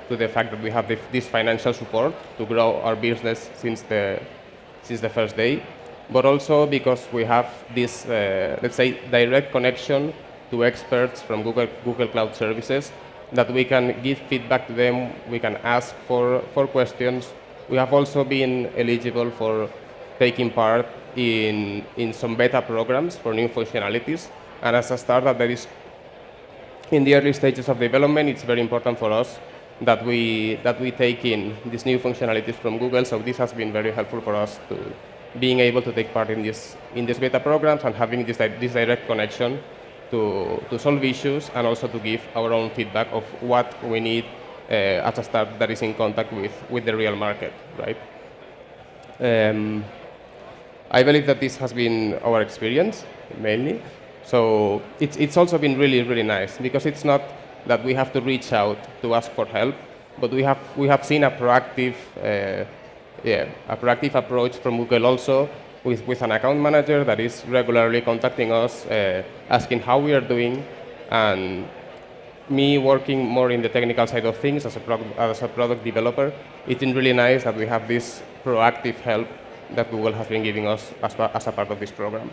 the fact that we have this financial support to grow our business since the first day, but also because we have this, let's say, direct connection to experts from Google Cloud Services, that we can give feedback to them, we can ask for questions. We have also been eligible for taking part in some beta programs for new functionalities. And as a startup that is in the early stages of development, it's very important for us that we take in these new functionalities from Google. So this has been very helpful for us to being able to take part in these beta programs and having this direct connection to solve issues and also to give our own feedback of what we need as a startup that is in contact with the real market, right? I believe that this has been our experience mainly. So it's also been really, really nice because it's not that we have to reach out to ask for help, but we have seen a proactive approach from Google also with an account manager that is regularly contacting us, asking how we are doing, and me working more in the technical side of things as a product developer. It's been really nice that we have this proactive help that Google has been giving us as a part of this program.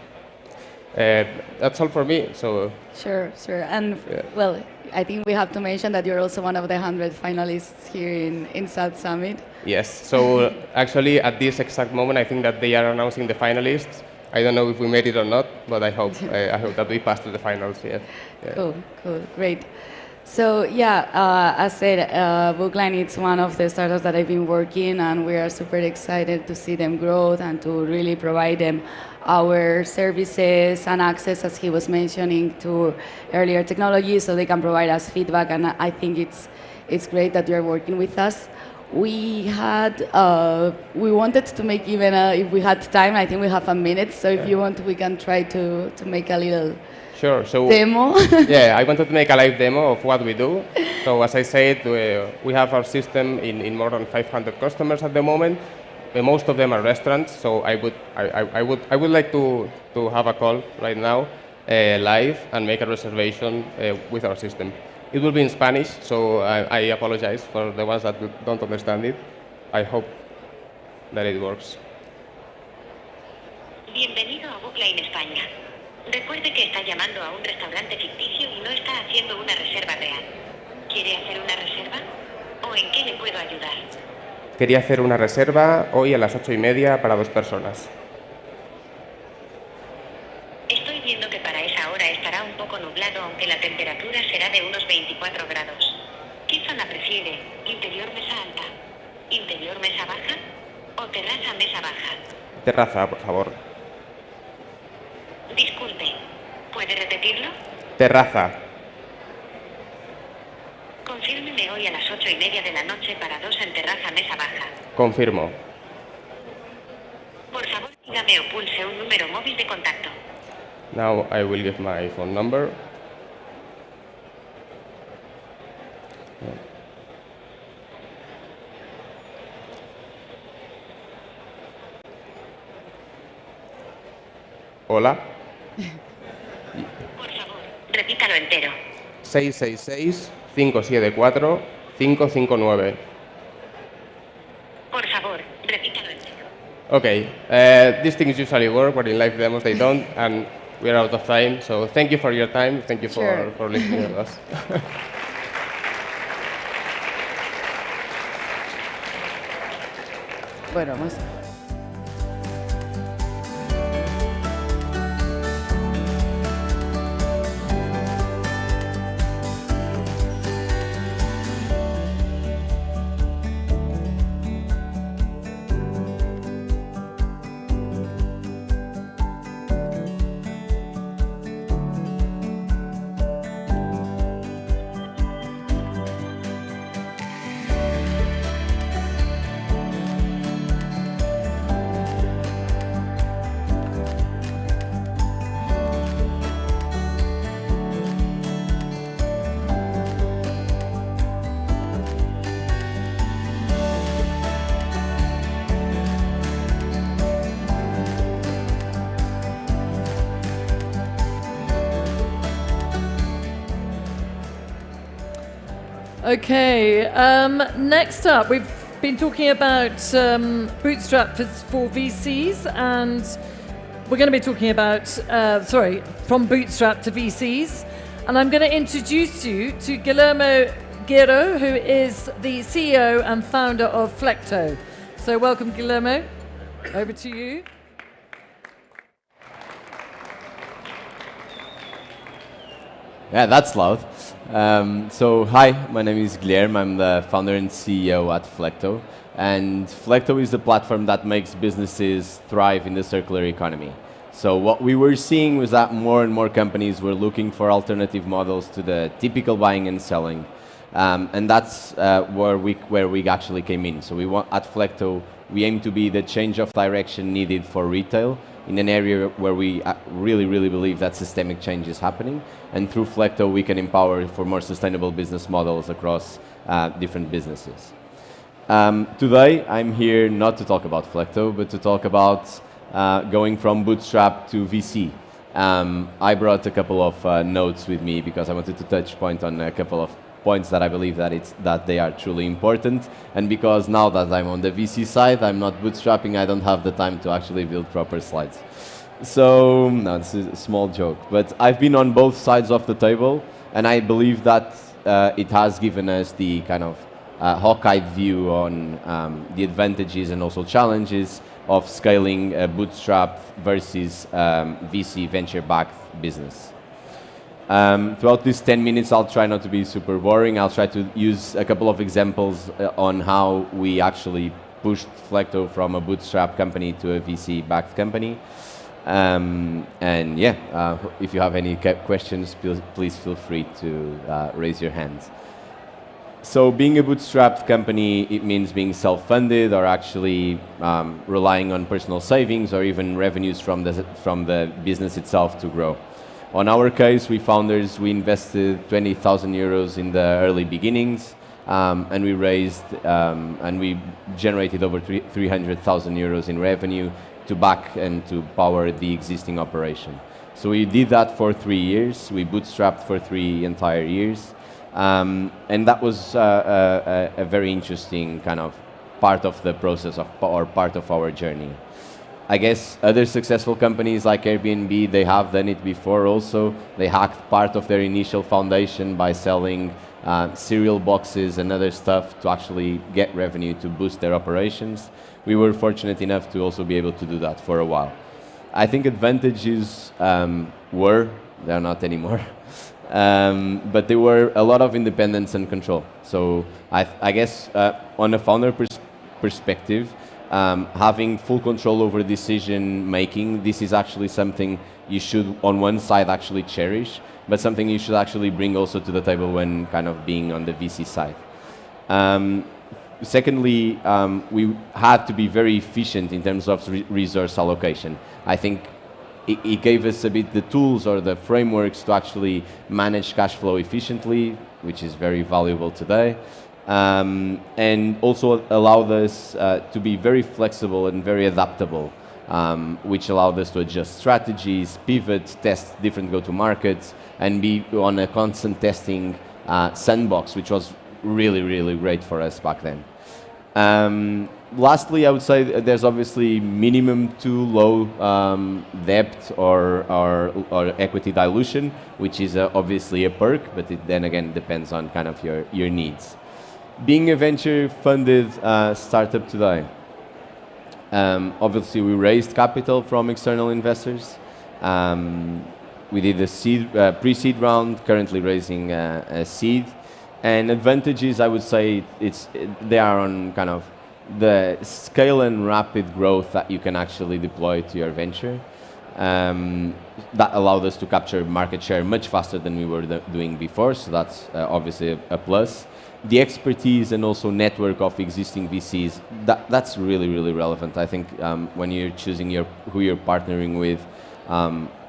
That's all for me. So Sure. And well, I think we have to mention that you're also one of the 100 finalists here in South Summit. Yes. So actually, at this exact moment, I think that they are announcing the finalists. I don't know if we made it or not, but I hope that we passed to the finals. Yeah. Cool, great. So yeah, as said, Bookline is one of the startups that I've been working, and we are super excited to see them grow and to really provide them our services and access, as he was mentioning, to earlier technology, so they can provide us feedback. And I think it's great that you're working with us. We wanted to make even if we had time. I think we have a minute, so if you want, we can try to make a little. Sure. So demo. Yeah, I wanted to make a live demo of what we do. So as I said, we have our system in more than 500 customers at the moment. Most of them are restaurants. So I would like to have a call right now, live, and make a reservation with our system. It will be in Spanish, so I apologize for the ones that don't understand it. I hope that it works. Bienvenido a Bookline España. Recuerde que está llamando a un restaurante ficticio y no está haciendo una reserva real. ¿Quiere hacer una reserva? ¿O en qué le puedo ayudar? Quería hacer una reserva hoy a las 8:30 para 2 personas. Estoy viendo que para esa hora estará un poco nublado, aunque la temperatura será de unos 24 grados. ¿Qué zona prefiere? ¿Interior mesa alta? ¿Interior mesa baja? ¿O terraza mesa baja? Terraza, por favor. Disculpe, ¿puede repetirlo? Terraza. Confírmeme hoy a las 8:30 de la noche para 2 en terraza mesa baja. Confirmo. Por favor, dígame o pulse un número móvil de contacto. Now I will give my phone number. Hola. Por favor, repítalo entero. 666-574-559. Por favor, repítalo entero. Okay, these things usually work, but in live demos they don't, and we are out of time. So thank you for your time. Thank you for listening to us. Bueno, vamos. Okay, next up, we've been talking about Bootstrap for VCs, and we're going to be talking about, from Bootstrap to VCs. And I'm going to introduce you to Guillermo Guerro, who is the CEO and founder of Flecto. So welcome, Guillermo. Over to you. Yeah, that's loud. So hi, my name is Guilherme. I'm the founder and CEO at Flecto. And Flecto is the platform that makes businesses thrive in the circular economy. So what we were seeing was that more and more companies were looking for alternative models to the typical buying and selling. And that's where we actually came in. So at Flecto, we aim to be the change of direction needed for retail in an area where we really, really believe that systemic change is happening. And through Flecto, we can empower for more sustainable business models across different businesses. Today, I'm here not to talk about Flecto, but to talk about going from bootstrap to VC. I brought a couple of notes with me because I wanted to touch point on a couple of points that I believe that they are truly important, and because now that I'm on the VC side, I'm not bootstrapping, I don't have the time to actually build proper slides. So, no, it's a small joke, but I've been on both sides of the table, and I believe that it has given us the kind of hawk-eyed view on the advantages and also challenges of scaling a bootstrap versus VC venture-backed business. Throughout these 10 minutes, I'll try not to be super boring. I'll try to use a couple of examples on how we actually pushed Flecto from a bootstrap company to a VC-backed company. And yeah, if you have any questions, please feel free to raise your hands. So being a bootstrapped company, it means being self-funded or actually relying on personal savings or even revenues from the business itself to grow. On our case, we founders, we invested 20,000 euros in the early beginnings, and we raised and we generated over 300,000 euros in revenue to back and to power the existing operation. So we did that for 3 years. We bootstrapped for 3 entire years. And that was a very interesting kind of part of the process or part of our journey. I guess other successful companies like Airbnb, they have done it before also. They hacked part of their initial foundation by selling cereal boxes and other stuff to actually get revenue to boost their operations. We were fortunate enough to also be able to do that for a while. I think advantages they're not anymore. But there were a lot of independence and control. So I guess on a founder perspective, having full control over decision making, this is actually something you should on one side actually cherish, but something you should actually bring also to the table when kind of being on the VC side. Secondly, we had to be very efficient in terms of resource allocation. I think it gave us a bit the tools or the frameworks to actually manage cash flow efficiently, which is very valuable today. And also allowed us to be very flexible and very adaptable, which allowed us to adjust strategies, pivot, test different go-to-markets, and be on a constant testing sandbox, which was really, really great for us back then. Lastly, I would say there's obviously minimum to low debt or equity dilution, which is obviously a perk, but it then again depends on kind of your needs. Being a venture-funded startup today, obviously we raised capital from external investors. We did a pre-seed round, currently raising a seed. And advantages, I would say, they are on kind of the scale and rapid growth that you can actually deploy to your venture. That allowed us to capture market share much faster than we were doing before, so that's obviously a plus. The expertise and also network of existing VCs, that's really, really relevant. I think when you're choosing who you're partnering with,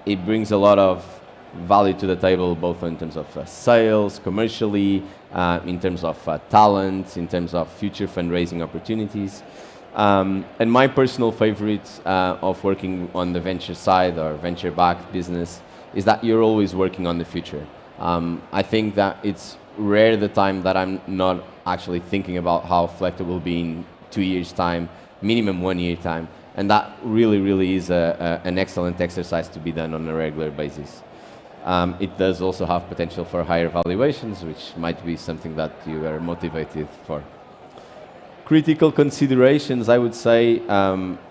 it brings a lot of value to the table, both in terms of sales, commercially, in terms of talent, in terms of future fundraising opportunities. And my personal favorite of working on the venture side or venture-backed business is that you're always working on the future. I think that it's rare the time that I'm not actually thinking about how Flecto will be in 2 years' time, minimum 1 year time. And that really, really is an excellent exercise to be done on a regular basis. it does also have potential for higher valuations, which might be something that you are motivated for. Critical considerations, I would say,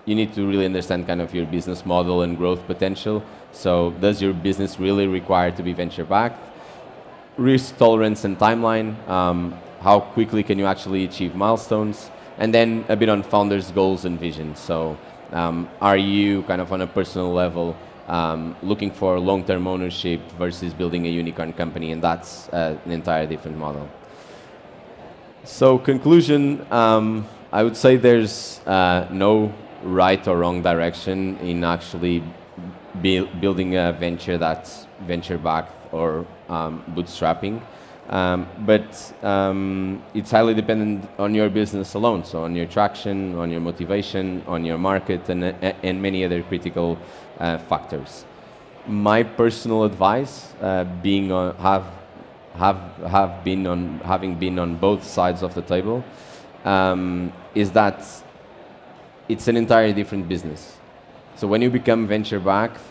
you need to really understand kind of your business model and growth potential. So does your business really require to be venture-backed? Risk tolerance and timeline, how quickly can you actually achieve milestones? And then a bit on founders' goals and vision. So are you kind of on a personal level looking for long-term ownership versus building a unicorn company? And that's an entire different model. So conclusion, I would say there's no right or wrong direction in actually building a venture that's venture-backed or bootstrapping. But it's highly dependent on your business alone, so on your traction, on your motivation, on your market, and many other critical factors. My personal advice, having been on both sides of the table, is that it's an entirely different business. So when you become venture-backed,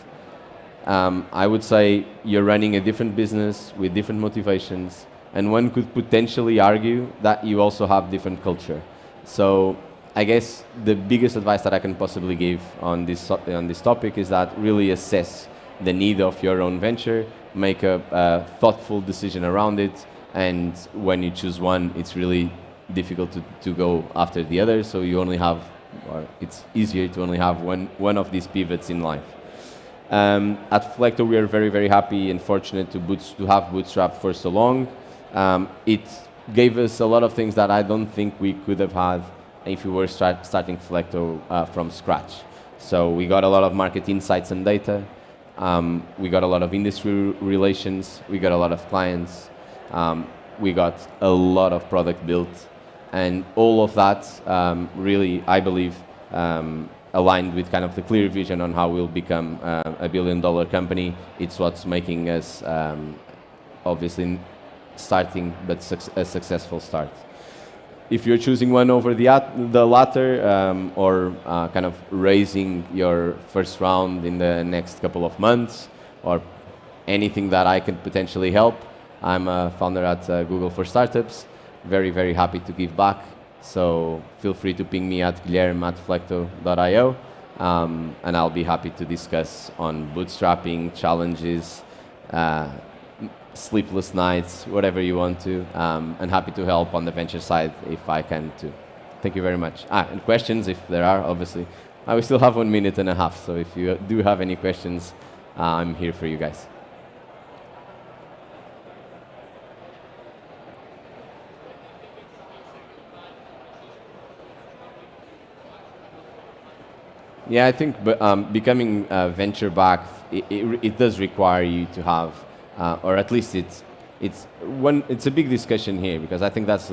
I would say you're running a different business with different motivations, and one could potentially argue that you also have different culture. So I guess the biggest advice that I can possibly give on this topic is that really assess the need of your own venture, make a thoughtful decision around it, and when you choose one, it's really difficult to go after the other, so you only have, or it's easier to only have one of these pivots in life. At Flecto, we are very, very happy and fortunate to have bootstrapped for so long. It gave us a lot of things that I don't think we could have had if we were starting Flecto from scratch. So we got a lot of market insights and data. We got a lot of industry relations. We got a lot of clients. We got a lot of product built. And all of that really, I believe, aligned with kind of the clear vision on how we'll become a billion-dollar company. It's what's making us obviously starting, but a successful start. If you're choosing one over the latter, or kind of raising your first round in the next couple of months, or anything that I could potentially help, I'm a founder at Google for Startups. Very, very happy to give back. So feel free to ping me at guilherme@flecto.io, and I'll be happy to discuss on bootstrapping, challenges, sleepless nights, whatever you want to, and happy to help on the venture side if I can too. Thank you very much. And questions, if there are, obviously. We still have 1 minute and a half, so if you do have any questions, I'm here for you guys. Yeah, I think becoming venture-backed, it does require you to have, or at least it's a big discussion here, because I think that's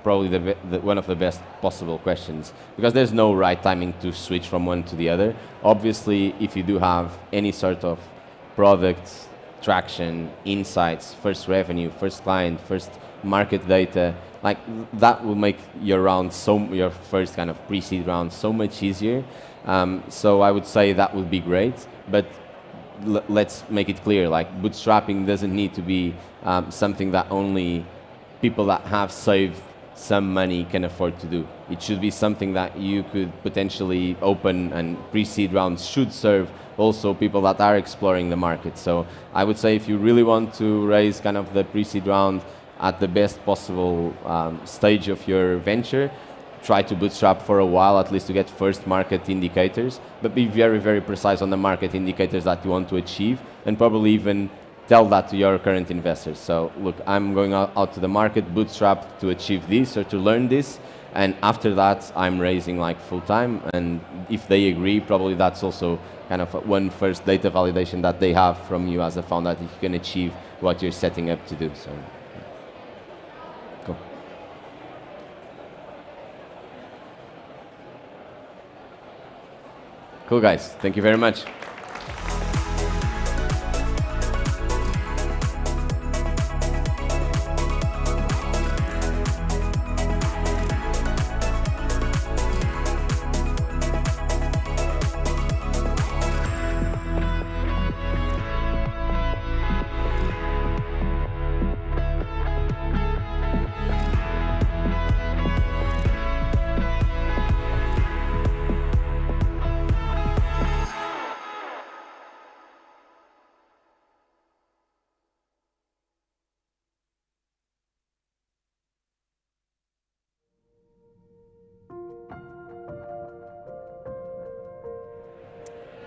probably one of the best possible questions, because there's no right timing to switch from one to the other. Obviously, if you do have any sort of product, traction, insights, first revenue, first client, first market data, like that will make your round, your first kind of pre-seed round so much easier. So I would say that would be great, but let's make it clear, like bootstrapping doesn't need to be something that only people that have saved some money can afford to do. It should be something that you could potentially open, and pre-seed rounds should serve also people that are exploring the market. So I would say if you really want to raise kind of the pre-seed round at the best possible stage of your venture, try to bootstrap for a while, at least to get first market indicators, but be very, very precise on the market indicators that you want to achieve, and probably even tell that to your current investors. So look, I'm going out to the market, bootstrap to achieve this or to learn this, and after that I'm raising like full time, and if they agree, probably that's also kind of one first data validation that they have from you as a founder, that you can achieve what you're setting up to do. So. Cool, guys. Thank you very much.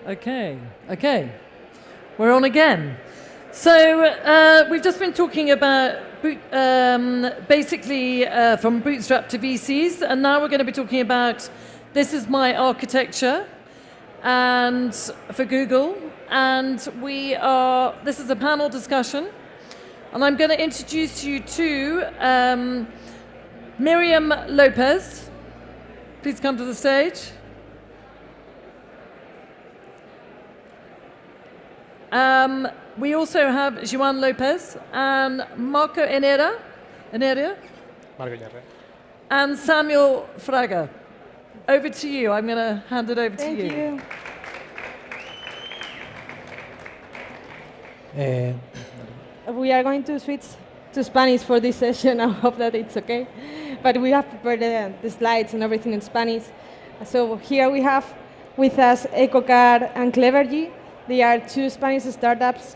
Okay. We're on again. So we've just been talking about basically from Bootstrap to VCs, and now we're going to be talking about this is my architecture and for Google, and this is a panel discussion, and I'm going to introduce you to Miriam Lopez. Please come to the stage. We also have Juan Lopez and Marco Enera, and Samuel Fraga. Over to you. I'm going to hand it over to you. We are going to switch to Spanish for this session. I hope that it's okay. But we have prepared the slides and everything in Spanish. So here we have with us EcoCar and Clevergy. They are two Spanish startups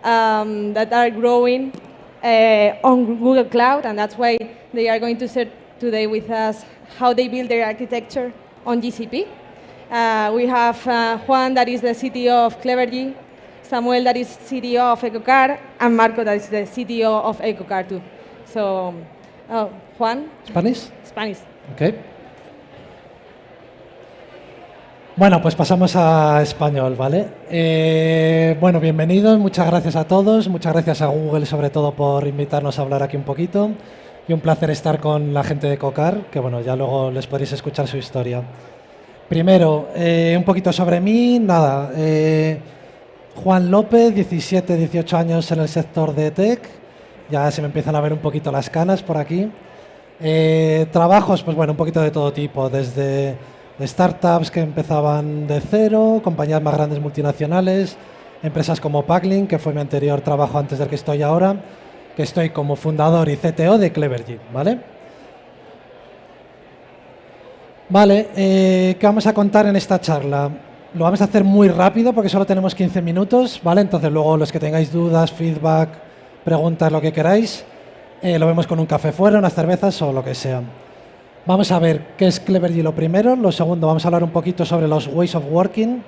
that are growing on Google Cloud, and that's why they are going to share today with us how they build their architecture on GCP. We have Juan, that is the CTO of Clevergy, Samuel, that is CTO of EcoCar, and Marco, that is the CTO of EcoCar too. So, Juan? ¿Spanish? Spanish. Okay. Bueno, pues pasamos a español, ¿vale? Bueno, bienvenidos, muchas gracias a todos, muchas gracias a Google sobre todo por invitarnos a hablar aquí un poquito y un placer estar con la gente de EcoCar, que bueno, ya luego les podréis escuchar su historia. Primero, un poquito sobre mí, nada, Juan López, 17, 18 años en el sector de tech, ya se me empiezan a ver un poquito las canas por aquí. Trabajos, pues bueno, un poquito de todo tipo, desde startups que empezaban de cero, compañías más grandes multinacionales, empresas como Packlink, que fue mi anterior trabajo antes del que estoy ahora, que estoy como fundador y CTO de Clevergy, ¿vale? Vale, ¿qué vamos a contar en esta charla? Lo vamos a hacer muy rápido porque solo tenemos 15 minutos, ¿vale? Entonces luego los que tengáis dudas, feedback, preguntas, lo que queráis, lo vemos con un café fuera, unas cervezas o lo que sea. Vamos a ver qué es Clevergy lo primero. Lo segundo, vamos a hablar un poquito sobre los ways of working.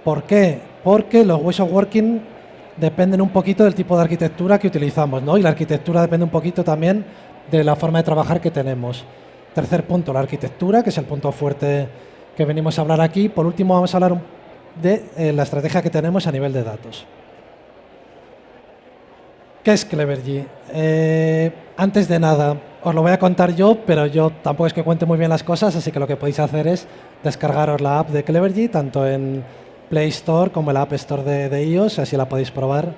¿Por qué? Porque los ways of working dependen un poquito del tipo de arquitectura que utilizamos, ¿no? Y la arquitectura depende un poquito también de la forma de trabajar que tenemos. Tercer punto, la arquitectura, que es el punto fuerte que venimos a hablar aquí. Por último, vamos a hablar de la estrategia que tenemos a nivel de datos. ¿Qué es Clevergy? Antes de nada, os lo voy a contar yo, pero yo tampoco es que cuente muy bien las cosas, así que lo que podéis hacer es descargaros la app de Clevergy, tanto en Play Store como en la App Store de iOS, así la podéis probar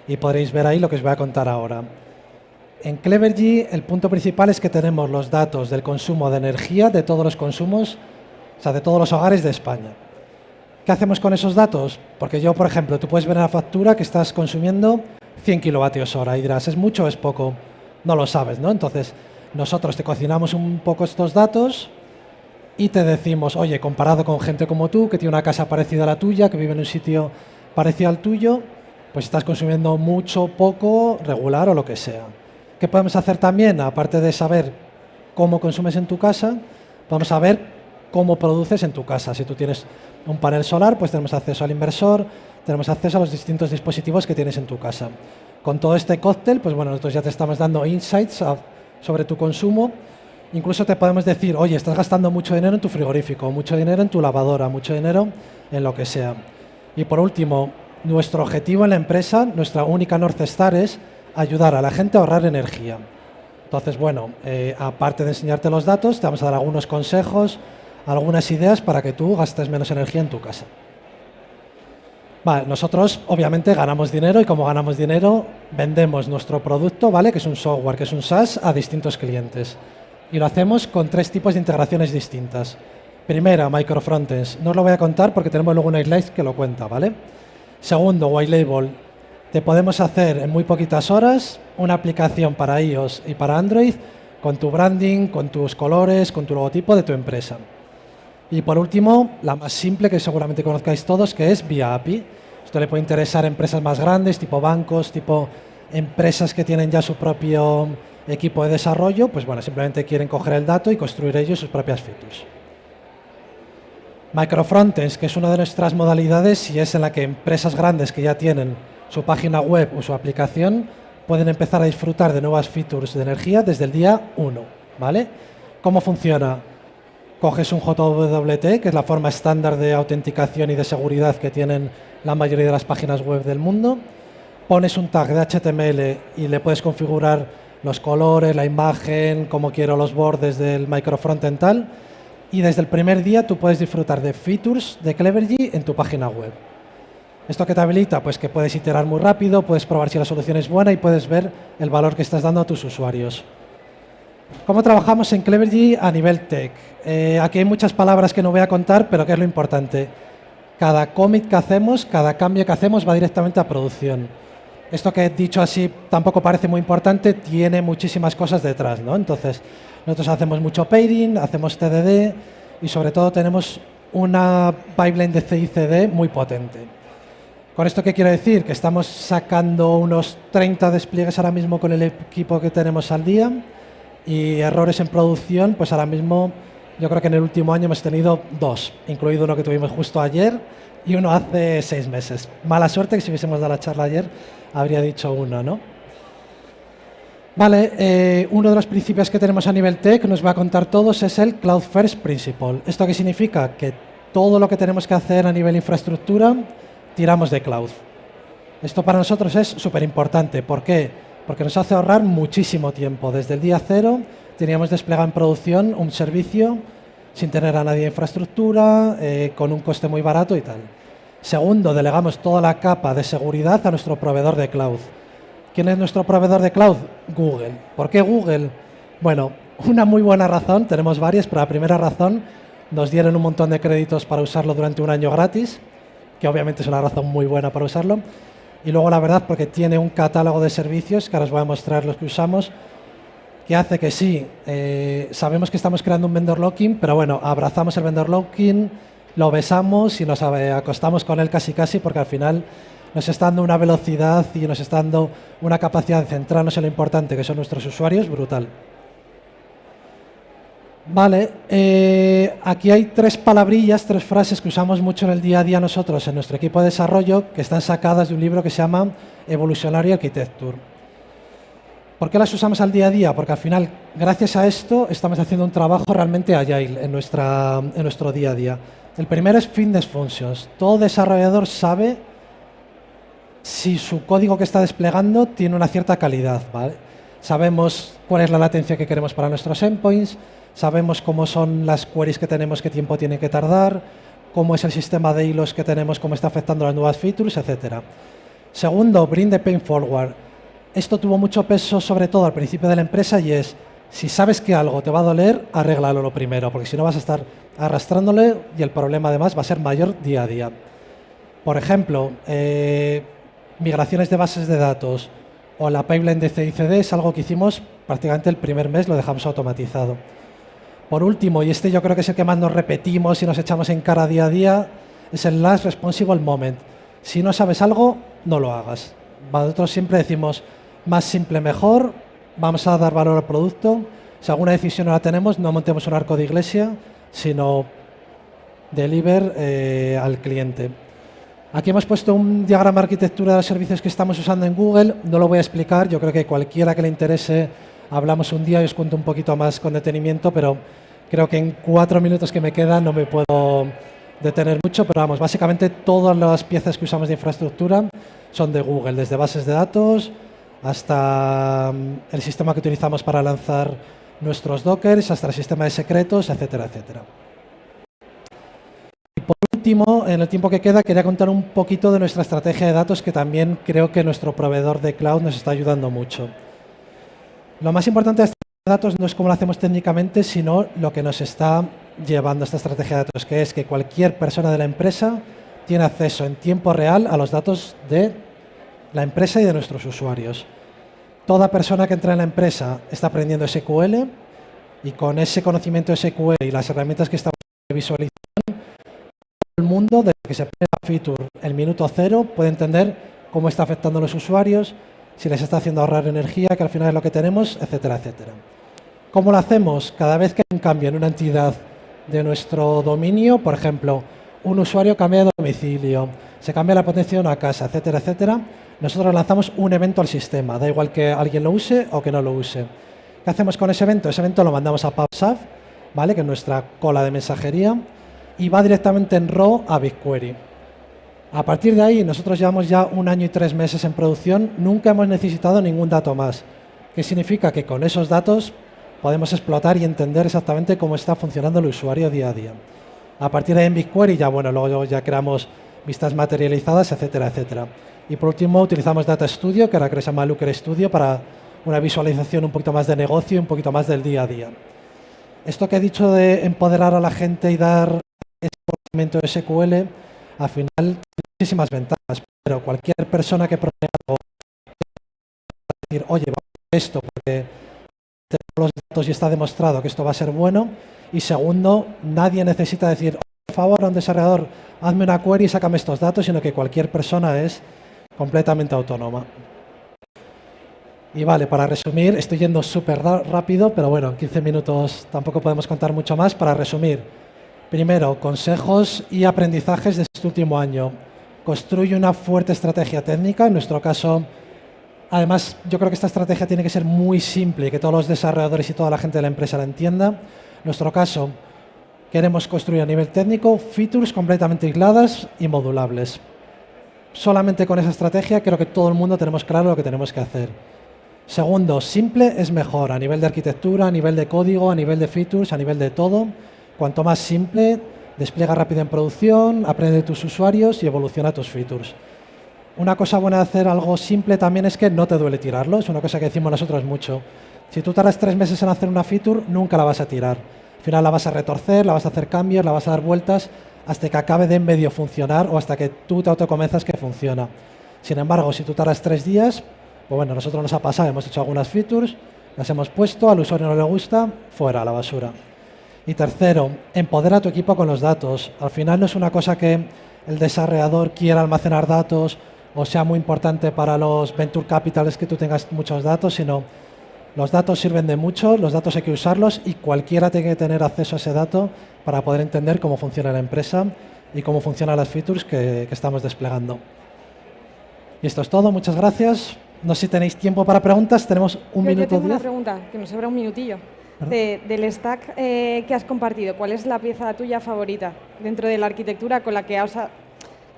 y podréis ver ahí lo que os voy a contar ahora. En Clevergy el punto principal es que tenemos los datos del consumo de energía de todos los consumos, o sea, de todos los hogares de España. ¿Qué hacemos con esos datos? Porque yo, por ejemplo, tú puedes ver en la factura que estás consumiendo 100 kilovatios hora y dirás, ¿es mucho o es poco? No lo sabes, ¿no? Entonces, nosotros te cocinamos un poco estos datos y te decimos, oye, comparado con gente como tú, que tiene una casa parecida a la tuya, que vive en un sitio parecido al tuyo, pues estás consumiendo mucho, poco, regular o lo que sea. ¿Qué podemos hacer también? Aparte de saber cómo consumes en tu casa, vamos a ver cómo produces en tu casa. Si tú tienes un panel solar, pues tenemos acceso al inversor, tenemos acceso a los distintos dispositivos que tienes en tu casa. Con todo este cóctel, pues bueno, nosotros ya te estamos dando insights sobre tu consumo. Incluso te podemos decir, oye, estás gastando mucho dinero en tu frigorífico, mucho dinero en tu lavadora, mucho dinero en lo que sea. Y por último, nuestro objetivo en la empresa, nuestra única North Star es ayudar a la gente a ahorrar energía. Entonces, bueno, aparte de enseñarte los datos, te vamos a dar algunos consejos, algunas ideas para que tú gastes menos energía en tu casa. Vale, nosotros obviamente ganamos dinero y como ganamos dinero vendemos nuestro producto, ¿vale? Que es un software, que es un SaaS a distintos clientes. Y lo hacemos con 3 tipos de integraciones distintas. Primera, microfrontends. No os lo voy a contar porque tenemos luego una slide que lo cuenta, ¿vale? Segundo, white label. Te podemos hacer en muy poquitas horas una aplicación para iOS y para Android con tu branding, con tus colores, con tu logotipo de tu empresa. Y por último, la más simple que seguramente conozcáis todos, que es vía API. Esto le puede interesar a empresas más grandes, tipo bancos, tipo empresas que tienen ya su propio equipo de desarrollo, pues bueno, simplemente quieren coger el dato y construir ellos sus propias features. Microfrontends, que es una de nuestras modalidades y es en la que empresas grandes que ya tienen su página web o su aplicación pueden empezar a disfrutar de nuevas features de energía desde el día 1, ¿vale? ¿Cómo funciona? Coges un JWT, que es la forma estándar de autenticación y de seguridad que tienen la mayoría de las páginas web del mundo, pones un tag de HTML y le puedes configurar los colores, la imagen, como quiero, los bordes del microfrontend tal, y desde el primer día tú puedes disfrutar de features de Clevergy en tu página web. ¿Esto qué te habilita? Pues que puedes iterar muy rápido, puedes probar si la solución es buena y puedes ver el valor que estás dando a tus usuarios. ¿Cómo trabajamos en Clevergy a nivel tech? Aquí hay muchas palabras que no voy a contar, pero ¿qué es lo importante? Cada commit que hacemos, cada cambio que hacemos va directamente a producción. Esto que he dicho así tampoco parece muy importante, tiene muchísimas cosas detrás, ¿no? Entonces, nosotros hacemos mucho pairing, hacemos TDD y sobre todo tenemos una pipeline de CI/CD muy potente. ¿Con esto qué quiero decir? Que estamos sacando unos 30 despliegues ahora mismo con el equipo que tenemos al día y errores en producción, pues ahora mismo yo creo que en el último año hemos tenido 2, incluido uno que tuvimos justo ayer y uno hace 6 meses. Mala suerte que si hubiésemos dado la charla ayer habría dicho uno, ¿no? Vale, uno de los principios que tenemos a nivel tech, nos va a contar todos, es el Cloud First Principle. ¿Esto qué significa? Que todo lo que tenemos que hacer a nivel infraestructura, tiramos de cloud. Esto para nosotros es súper importante. ¿Por qué? Porque nos hace ahorrar muchísimo tiempo. Desde el día 0 teníamos desplegado en producción un servicio sin tener a nadie de infraestructura, con un coste muy barato y tal. Segundo, delegamos toda la capa de seguridad a nuestro proveedor de cloud. ¿Quién es nuestro proveedor de cloud? Google. ¿Por qué Google? Bueno, una muy buena razón, tenemos varias, pero la primera razón, nos dieron un montón de créditos para usarlo durante un año gratis, que obviamente es una razón muy buena para usarlo. Y luego, la verdad, porque tiene un catálogo de servicios, que ahora os voy a mostrar los que usamos, que hace que sí, sabemos que estamos creando un vendor locking, pero bueno, abrazamos el vendor locking, lo besamos y nos acostamos con él casi casi, porque al final nos está dando una velocidad y nos está dando una capacidad de centrarnos en lo importante que son nuestros usuarios brutal. Vale, aquí hay 3 palabrillas, 3 frases que usamos mucho en el día a día nosotros en nuestro equipo de desarrollo, que están sacadas de un libro que se llama Evolutionary Architecture. ¿Por qué las usamos al día a día? Porque al final, gracias a esto, estamos haciendo un trabajo realmente agile en nuestro día a día. El primero es Fitness Functions. Todo desarrollador sabe si su código que está desplegando tiene una cierta calidad, ¿vale? Sabemos cuál es la latencia que queremos para nuestros endpoints, sabemos cómo son las queries que tenemos, qué tiempo tienen que tardar, cómo es el sistema de hilos que tenemos, cómo está afectando las nuevas features, etc. Segundo, bring the pain forward. Esto tuvo mucho peso, sobre todo al principio de la empresa, y es, si sabes que algo te va a doler, arréglalo lo primero, porque si no vas a estar arrastrándole y el problema además va a ser mayor día a día. Por ejemplo, migraciones de bases de datos o la pipeline de CI/CD es algo que hicimos prácticamente el primer mes, lo dejamos automatizado. Por último, y este yo creo que es el que más nos repetimos y nos echamos en cara día a día, es el Last Responsible Moment. Si no sabes algo, no lo hagas. Nosotros siempre decimos, más simple mejor, vamos a dar valor al producto. Si alguna decisión no la tenemos, no montemos un arco de iglesia, sino deliver al cliente. Aquí hemos puesto un diagrama de arquitectura de los servicios que estamos usando en Google. No lo voy a explicar, yo creo que cualquiera que le interese, hablamos un día y os cuento un poquito más con detenimiento, pero creo que en 4 minutos que me quedan no me puedo detener mucho, pero vamos, básicamente todas las piezas que usamos de infraestructura son de Google, desde bases de datos hasta el sistema que utilizamos para lanzar nuestros dockers, hasta el sistema de secretos, etcétera, etcétera. Y por último, en el tiempo que queda, quería contar un poquito de nuestra estrategia de datos, que también creo que nuestro proveedor de cloud nos está ayudando mucho. Lo más importante de esta estrategia de datos no es cómo lo hacemos técnicamente, sino lo que nos está llevando a esta estrategia de datos, que es que cualquier persona de la empresa tiene acceso en tiempo real a los datos de la empresa y de nuestros usuarios. Toda persona que entra en la empresa está aprendiendo SQL y con ese conocimiento de SQL y las herramientas que estamos de visualización, todo el mundo, desde que se pone la feature el minuto 0, puede entender cómo está afectando a los usuarios, si les está haciendo ahorrar energía, que al final es lo que tenemos, etcétera, etcétera. ¿Cómo lo hacemos? Cada vez que hay un cambio en una entidad de nuestro dominio, por ejemplo, un usuario cambia de domicilio, se cambia la potencia de una casa, etcétera, etcétera, nosotros lanzamos un evento al sistema, da igual que alguien lo use o que no lo use. ¿Qué hacemos con ese evento? Ese evento lo mandamos a PubSub, ¿vale? Que es nuestra cola de mensajería, y va directamente en RAW a BigQuery. A partir de ahí, nosotros llevamos ya 1 año y 3 meses en producción, nunca hemos necesitado ningún dato más. ¿Qué significa? Que con esos datos podemos explotar y entender exactamente cómo está funcionando el usuario día a día. A partir de ahí en BigQuery ya, bueno, luego ya creamos vistas materializadas, etcétera, etcétera. Y por último utilizamos Data Studio, que ahora creo que se llama Looker Studio, para una visualización un poquito más de negocio y un poquito más del día a día. Esto que he dicho de empoderar a la gente y dar ese conocimiento de SQL, al final tiene muchísimas ventajas, pero cualquier persona que pruebe algo, decir, oye, vamos a hacer esto porque tenemos los datos y está demostrado que esto va a ser bueno. Y segundo, nadie necesita decir, por favor, a un desarrollador, hazme una query y sácame estos datos, sino que cualquier persona es completamente autónoma. Y vale, para resumir, estoy yendo súper rápido, pero bueno, en 15 minutos tampoco podemos contar mucho más. Para resumir, primero, consejos y aprendizajes de este último año. Construye una fuerte estrategia técnica, en nuestro caso. Además, yo creo que esta estrategia tiene que ser muy simple y que todos los desarrolladores y toda la gente de la empresa la entienda. En nuestro caso, queremos construir a nivel técnico features completamente aisladas y modulables. Solamente con esa estrategia creo que todo el mundo tenemos claro lo que tenemos que hacer. Segundo, simple es mejor a nivel de arquitectura, a nivel de código, a nivel de features, a nivel de todo. Cuanto más simple, despliega rápido en producción, aprende de tus usuarios y evoluciona tus features. Una cosa buena de hacer algo simple también es que no te duele tirarlo, es una cosa que decimos nosotros mucho. Si tú tardas 3 meses en hacer una feature, nunca la vas a tirar. Al final la vas a retorcer, la vas a hacer cambios, la vas a dar vueltas hasta que acabe de medio funcionar o hasta que tú te autoconvenzas que funciona. Sin embargo, si tú tardas 3 días, pues bueno, a nosotros nos ha pasado, hemos hecho algunas features, las hemos puesto, al usuario no le gusta, fuera, a la basura. Y tercero, empodera a tu equipo con los datos. Al final no es una cosa que el desarrollador quiera almacenar datos o sea muy importante para los venture capitals que tú tengas muchos datos, sino los datos sirven de mucho, los datos hay que usarlos y cualquiera tiene que tener acceso a ese dato para poder entender cómo funciona la empresa y cómo funcionan las features que estamos desplegando. Y esto es todo, muchas gracias. No sé si tenéis tiempo para preguntas, tenemos un minuto. Yo tengo 10. una pregunta, que nos sobra un minutillo. Del stack que has compartido, ¿cuál es la pieza tuya favorita dentro de la arquitectura con la que os ha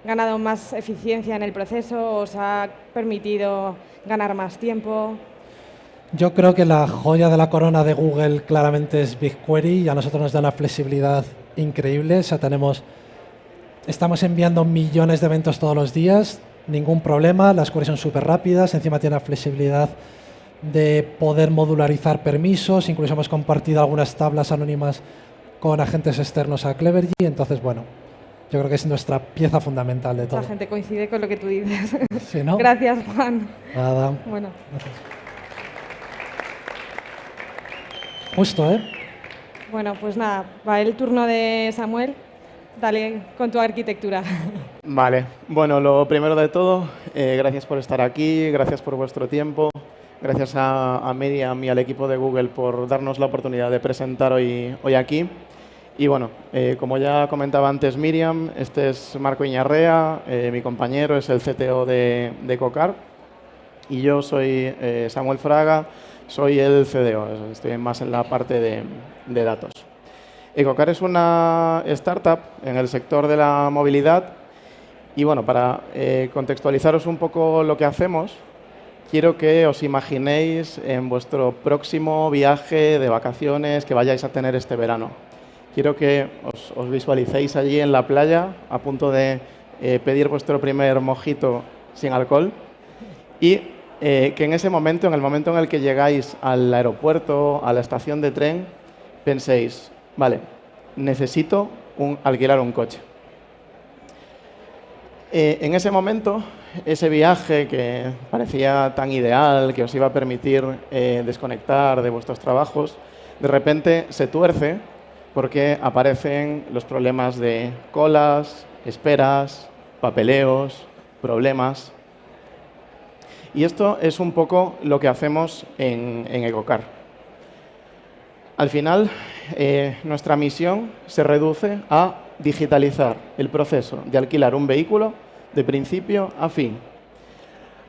ganado más eficiencia en el proceso, os ha permitido ganar más tiempo? Yo creo que la joya de la corona de Google claramente es BigQuery y a nosotros nos da una flexibilidad increíble. O sea, estamos enviando millones de eventos todos los días, ningún problema, las queries son súper rápidas, encima tiene la flexibilidad de poder modularizar permisos, incluso hemos compartido algunas tablas anónimas con agentes externos a Clevergy, entonces bueno, yo creo que es nuestra pieza fundamental de todo. La gente coincide con lo que tú dices. ¿Sí, no? Gracias, Juan. Nada. Bueno. Gracias. Justo, ¿eh? Bueno, pues nada, va el turno de Samuel. Dale con tu arquitectura. Vale, bueno, lo primero de todo, gracias por estar aquí, gracias por vuestro tiempo, gracias a Miriam y al equipo de Google por darnos la oportunidad de presentar hoy aquí. Y bueno, como ya comentaba antes Miriam, este es Marco Iñarrea, mi compañero es el CTO de Ecocar y yo soy Samuel Fraga, soy el CDO, estoy más en la parte de datos. Ecocar es una startup en el sector de la movilidad y bueno, para contextualizaros un poco lo que hacemos, quiero que os imaginéis en vuestro próximo viaje de vacaciones que vayáis a tener este verano. Quiero que os visualicéis allí en la playa a punto de pedir vuestro primer mojito sin alcohol y que en ese momento, en el momento en el que llegáis al aeropuerto, a la estación de tren, penséis, vale, necesito alquilar un coche. En ese momento, ese viaje que parecía tan ideal, que os iba a permitir desconectar de vuestros trabajos, de repente se tuerce porque aparecen los problemas de colas, esperas, papeleos, problemas. Y esto es un poco lo que hacemos en Ecocar. Al final, nuestra misión se reduce a digitalizar el proceso de alquilar un vehículo de principio a fin.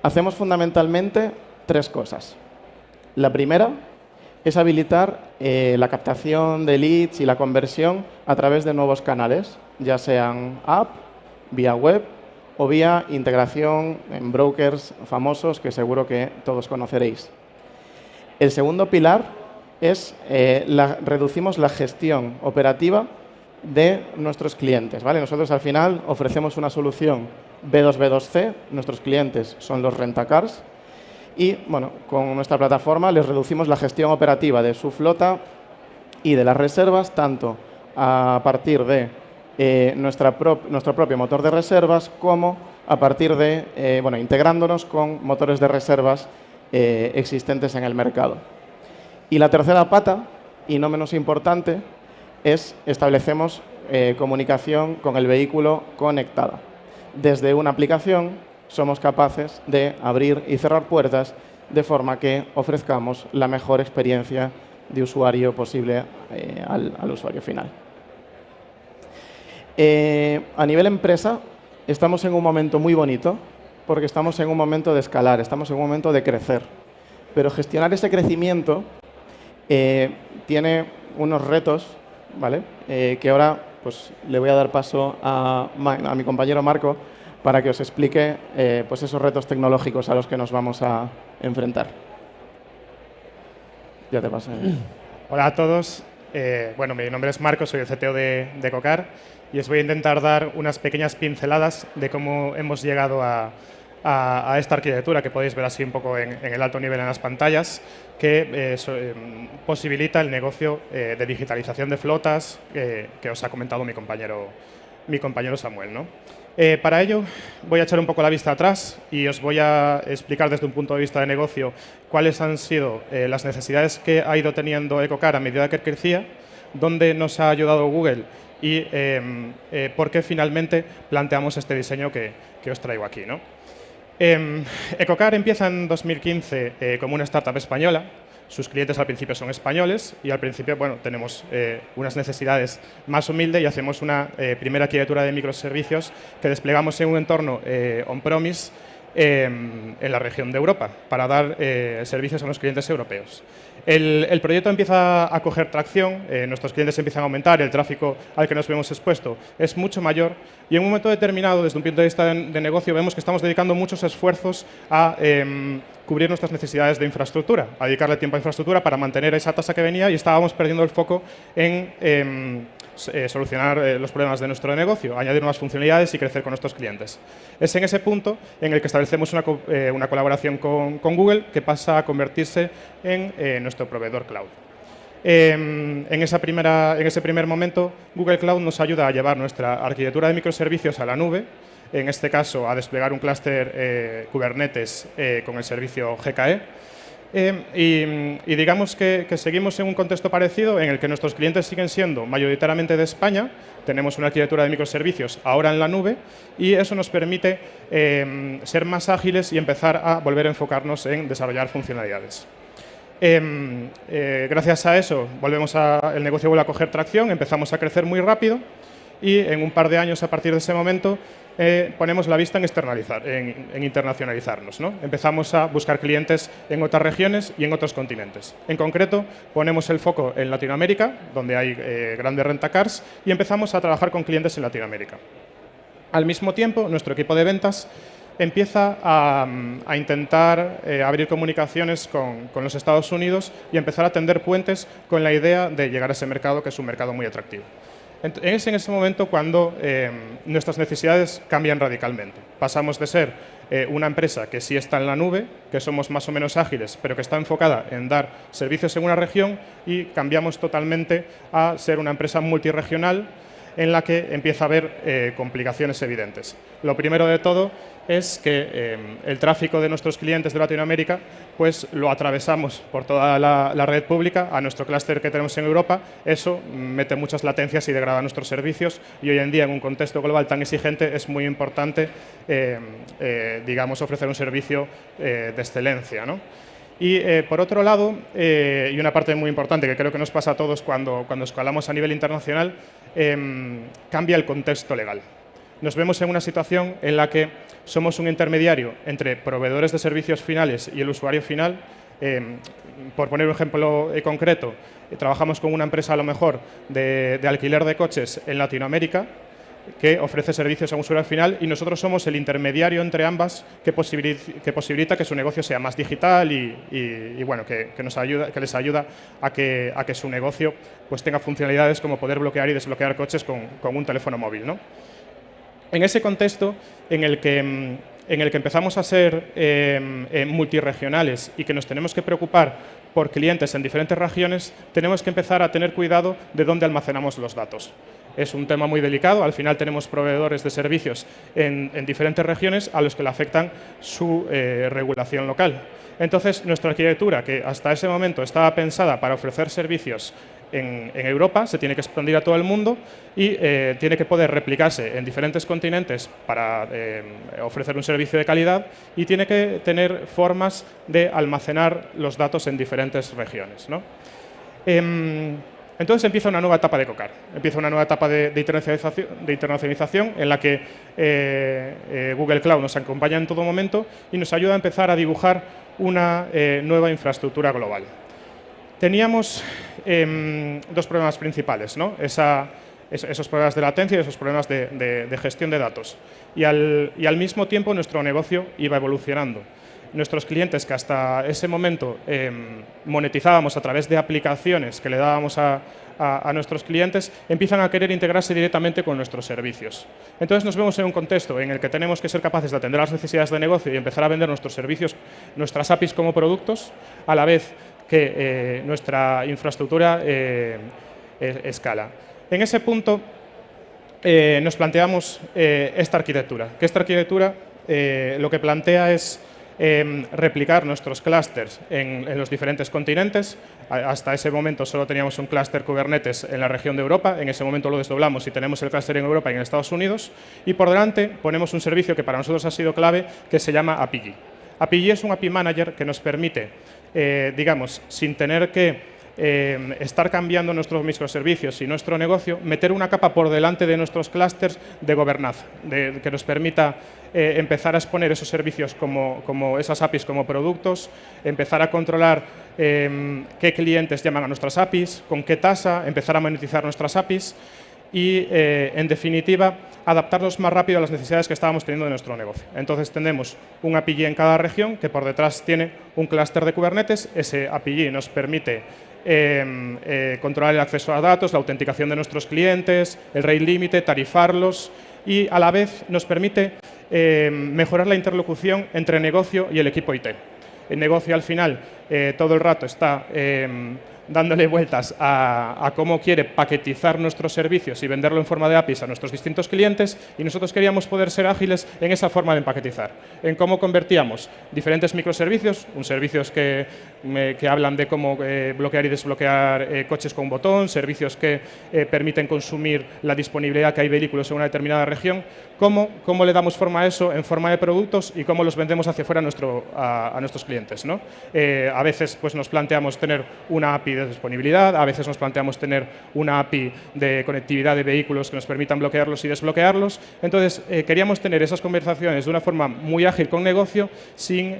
Hacemos fundamentalmente 3 cosas. La primera es habilitar la captación de leads y la conversión a través de nuevos canales, ya sean app, vía web o vía integración en brokers famosos que seguro que todos conoceréis. El segundo pilar es reducimos la gestión operativa de nuestros clientes, ¿vale? Nosotros al final ofrecemos una solución B2B2C, nuestros clientes son los rentacars y bueno, con nuestra plataforma les reducimos la gestión operativa de su flota y de las reservas, tanto a partir de nuestro propio motor de reservas como a partir de, integrándonos con motores de reservas existentes en el mercado. Y la tercera pata, y no menos importante, es establecemos comunicación con el vehículo conectada. Desde una aplicación somos capaces de abrir y cerrar puertas de forma que ofrezcamos la mejor experiencia de usuario posible al usuario final. A nivel empresa, estamos en un momento muy bonito porque estamos en un momento de escalar, estamos en un momento de crecer. Pero gestionar ese crecimiento tiene unos retos, ¿vale? Que ahora pues, le voy a dar paso a mi compañero Marco para que os explique pues esos retos tecnológicos a los que nos vamos a enfrentar. Ya te paso. Hola a todos. Bueno, mi nombre es Marco, soy el CTO de Ecocar y os voy a intentar dar unas pequeñas pinceladas de cómo hemos llegado a esta arquitectura que podéis ver así un poco en el alto nivel en las pantallas, que posibilita el negocio de digitalización de flotas que os ha comentado mi compañero Samuel, ¿no? Para ello voy a echar un poco la vista atrás y os voy a explicar desde un punto de vista de negocio cuáles han sido las necesidades que ha ido teniendo Ecocar a medida que crecía, dónde nos ha ayudado Google y por qué finalmente planteamos este diseño que os traigo aquí, ¿no? Ecocar empieza en 2015 como una startup española. Sus clientes al principio son españoles y al principio tenemos unas necesidades más humildes y hacemos una primera arquitectura de microservicios que desplegamos en un entorno on-premise en la región de Europa para dar servicios a los clientes europeos. El proyecto empieza a coger tracción, nuestros clientes empiezan a aumentar, el tráfico al que nos vemos expuesto es mucho mayor y en un momento determinado, desde un punto de vista de negocio, vemos que estamos dedicando muchos esfuerzos a cubrir nuestras necesidades de infraestructura, a dedicarle tiempo a infraestructura para mantener esa tasa que venía y estábamos perdiendo el foco en solucionar los problemas de nuestro negocio, añadir nuevas funcionalidades y crecer con nuestros clientes. Es en ese punto en el que establecemos una colaboración con Google que pasa a convertirse en nuestro proveedor cloud. En ese primer momento, Google Cloud nos ayuda a llevar nuestra arquitectura de microservicios a la nube, en este caso a desplegar un clúster Kubernetes con el servicio GKE. Y digamos que seguimos en un contexto parecido en el que nuestros clientes siguen siendo mayoritariamente de España. Tenemos una arquitectura de microservicios ahora en la nube y eso nos permite ser más ágiles y empezar a volver a enfocarnos en desarrollar funcionalidades. Gracias a eso, el negocio vuelve a coger tracción, empezamos a crecer muy rápido y en un par de años a partir de ese momento ponemos la vista en internacionalizarnos, ¿no? Empezamos a buscar clientes en otras regiones y en otros continentes. En concreto, ponemos el foco en Latinoamérica, donde hay grandes rentacars, y empezamos a trabajar con clientes en Latinoamérica. Al mismo tiempo, nuestro equipo de ventas empieza a intentar abrir comunicaciones con los Estados Unidos y empezar a tender puentes con la idea de llegar a ese mercado, que es un mercado muy atractivo. Es en ese momento cuando nuestras necesidades cambian radicalmente. Pasamos de ser una empresa que sí está en la nube, que somos más o menos ágiles, pero que está enfocada en dar servicios en una región, y cambiamos totalmente a ser una empresa multirregional en la que empieza a haber complicaciones evidentes. Lo primero de todo es que el tráfico de nuestros clientes de Latinoamérica pues lo atravesamos por toda la red pública a nuestro clúster que tenemos en Europa. Eso mete muchas latencias y degrada nuestros servicios, y hoy en día en un contexto global tan exigente es muy importante digamos, ofrecer un servicio de excelencia, ¿no? Y por otro lado, y una parte muy importante que creo que nos pasa a todos cuando escalamos a nivel internacional, cambia el contexto legal. Nos vemos en una situación en la que somos un intermediario entre proveedores de servicios finales y el usuario final. Por poner un ejemplo concreto, trabajamos con una empresa a lo mejor de alquiler de coches en Latinoamérica que ofrece servicios a un usuario final y nosotros somos el intermediario entre ambas que posibilita que su negocio sea más digital y bueno, que les ayuda a que su negocio pues tenga funcionalidades como poder bloquear y desbloquear coches con un teléfono móvil, ¿no? En ese contexto en el que empezamos a ser multirregionales y que nos tenemos que preocupar por clientes en diferentes regiones, tenemos que empezar a tener cuidado de dónde almacenamos los datos. Es un tema muy delicado, al final tenemos proveedores de servicios en diferentes regiones a los que le afectan su regulación local. Entonces, nuestra arquitectura, que hasta ese momento estaba pensada para ofrecer servicios en Europa, se tiene que expandir a todo el mundo y tiene que poder replicarse en diferentes continentes para ofrecer un servicio de calidad y tiene que tener formas de almacenar los datos en diferentes regiones, ¿no? Entonces empieza una nueva etapa de COCAR, empieza una nueva etapa de internacionalización en la que Google Cloud nos acompaña en todo momento y nos ayuda a empezar a dibujar una nueva infraestructura global. Teníamos dos problemas principales, ¿no? Esos problemas de latencia y esos problemas de gestión de datos. Y al mismo tiempo nuestro negocio iba evolucionando. Nuestros clientes, que hasta ese momento monetizábamos a través de aplicaciones que le dábamos a nuestros clientes, empiezan a querer integrarse directamente con nuestros servicios. Entonces nos vemos en un contexto en el que tenemos que ser capaces de atender las necesidades de negocio y empezar a vender nuestros servicios, nuestras APIs como productos, a la vez que nuestra infraestructura escala. En ese punto nos planteamos esta arquitectura, que esta arquitectura lo que plantea es replicar nuestros clústeres en los diferentes continentes. Hasta ese momento solo teníamos un clúster Kubernetes en la región de Europa, en ese momento lo desdoblamos y tenemos el clúster en Europa y en Estados Unidos, y por delante ponemos un servicio que para nosotros ha sido clave, que se llama API. API es un API Manager que nos permite, digamos, sin tener que estar cambiando nuestros microservicios y nuestro negocio, meter una capa por delante de nuestros clústeres de gobernanza, que nos permita empezar a exponer esos servicios como esas APIs como productos, empezar a controlar qué clientes llaman a nuestras APIs, con qué tasa, empezar a monetizar nuestras APIs y, en definitiva, adaptarnos más rápido a las necesidades que estábamos teniendo de nuestro negocio. Entonces, tenemos un API en cada región que por detrás tiene un clúster de Kubernetes. Ese API nos permite controlar el acceso a datos, la autenticación de nuestros clientes, el rate límite, tarifarlos y a la vez nos permite mejorar la interlocución entre negocio y el equipo IT. El negocio al final todo el rato está dándole vueltas a cómo quiere paquetizar nuestros servicios y venderlo en forma de APIs a nuestros distintos clientes, y nosotros queríamos poder ser ágiles en esa forma de empaquetizar, en cómo convertíamos diferentes microservicios, servicios que hablan de cómo bloquear y desbloquear coches con un botón, servicios que permiten consumir la disponibilidad que hay vehículos en una determinada región, cómo le damos forma a eso en forma de productos y cómo los vendemos hacia afuera a nuestros clientes, ¿no? A veces pues, nos planteamos tener una API de disponibilidad, a veces nos planteamos tener una API de conectividad de vehículos que nos permitan bloquearlos y desbloquearlos. Entonces, queríamos tener esas conversaciones de una forma muy ágil con negocio sin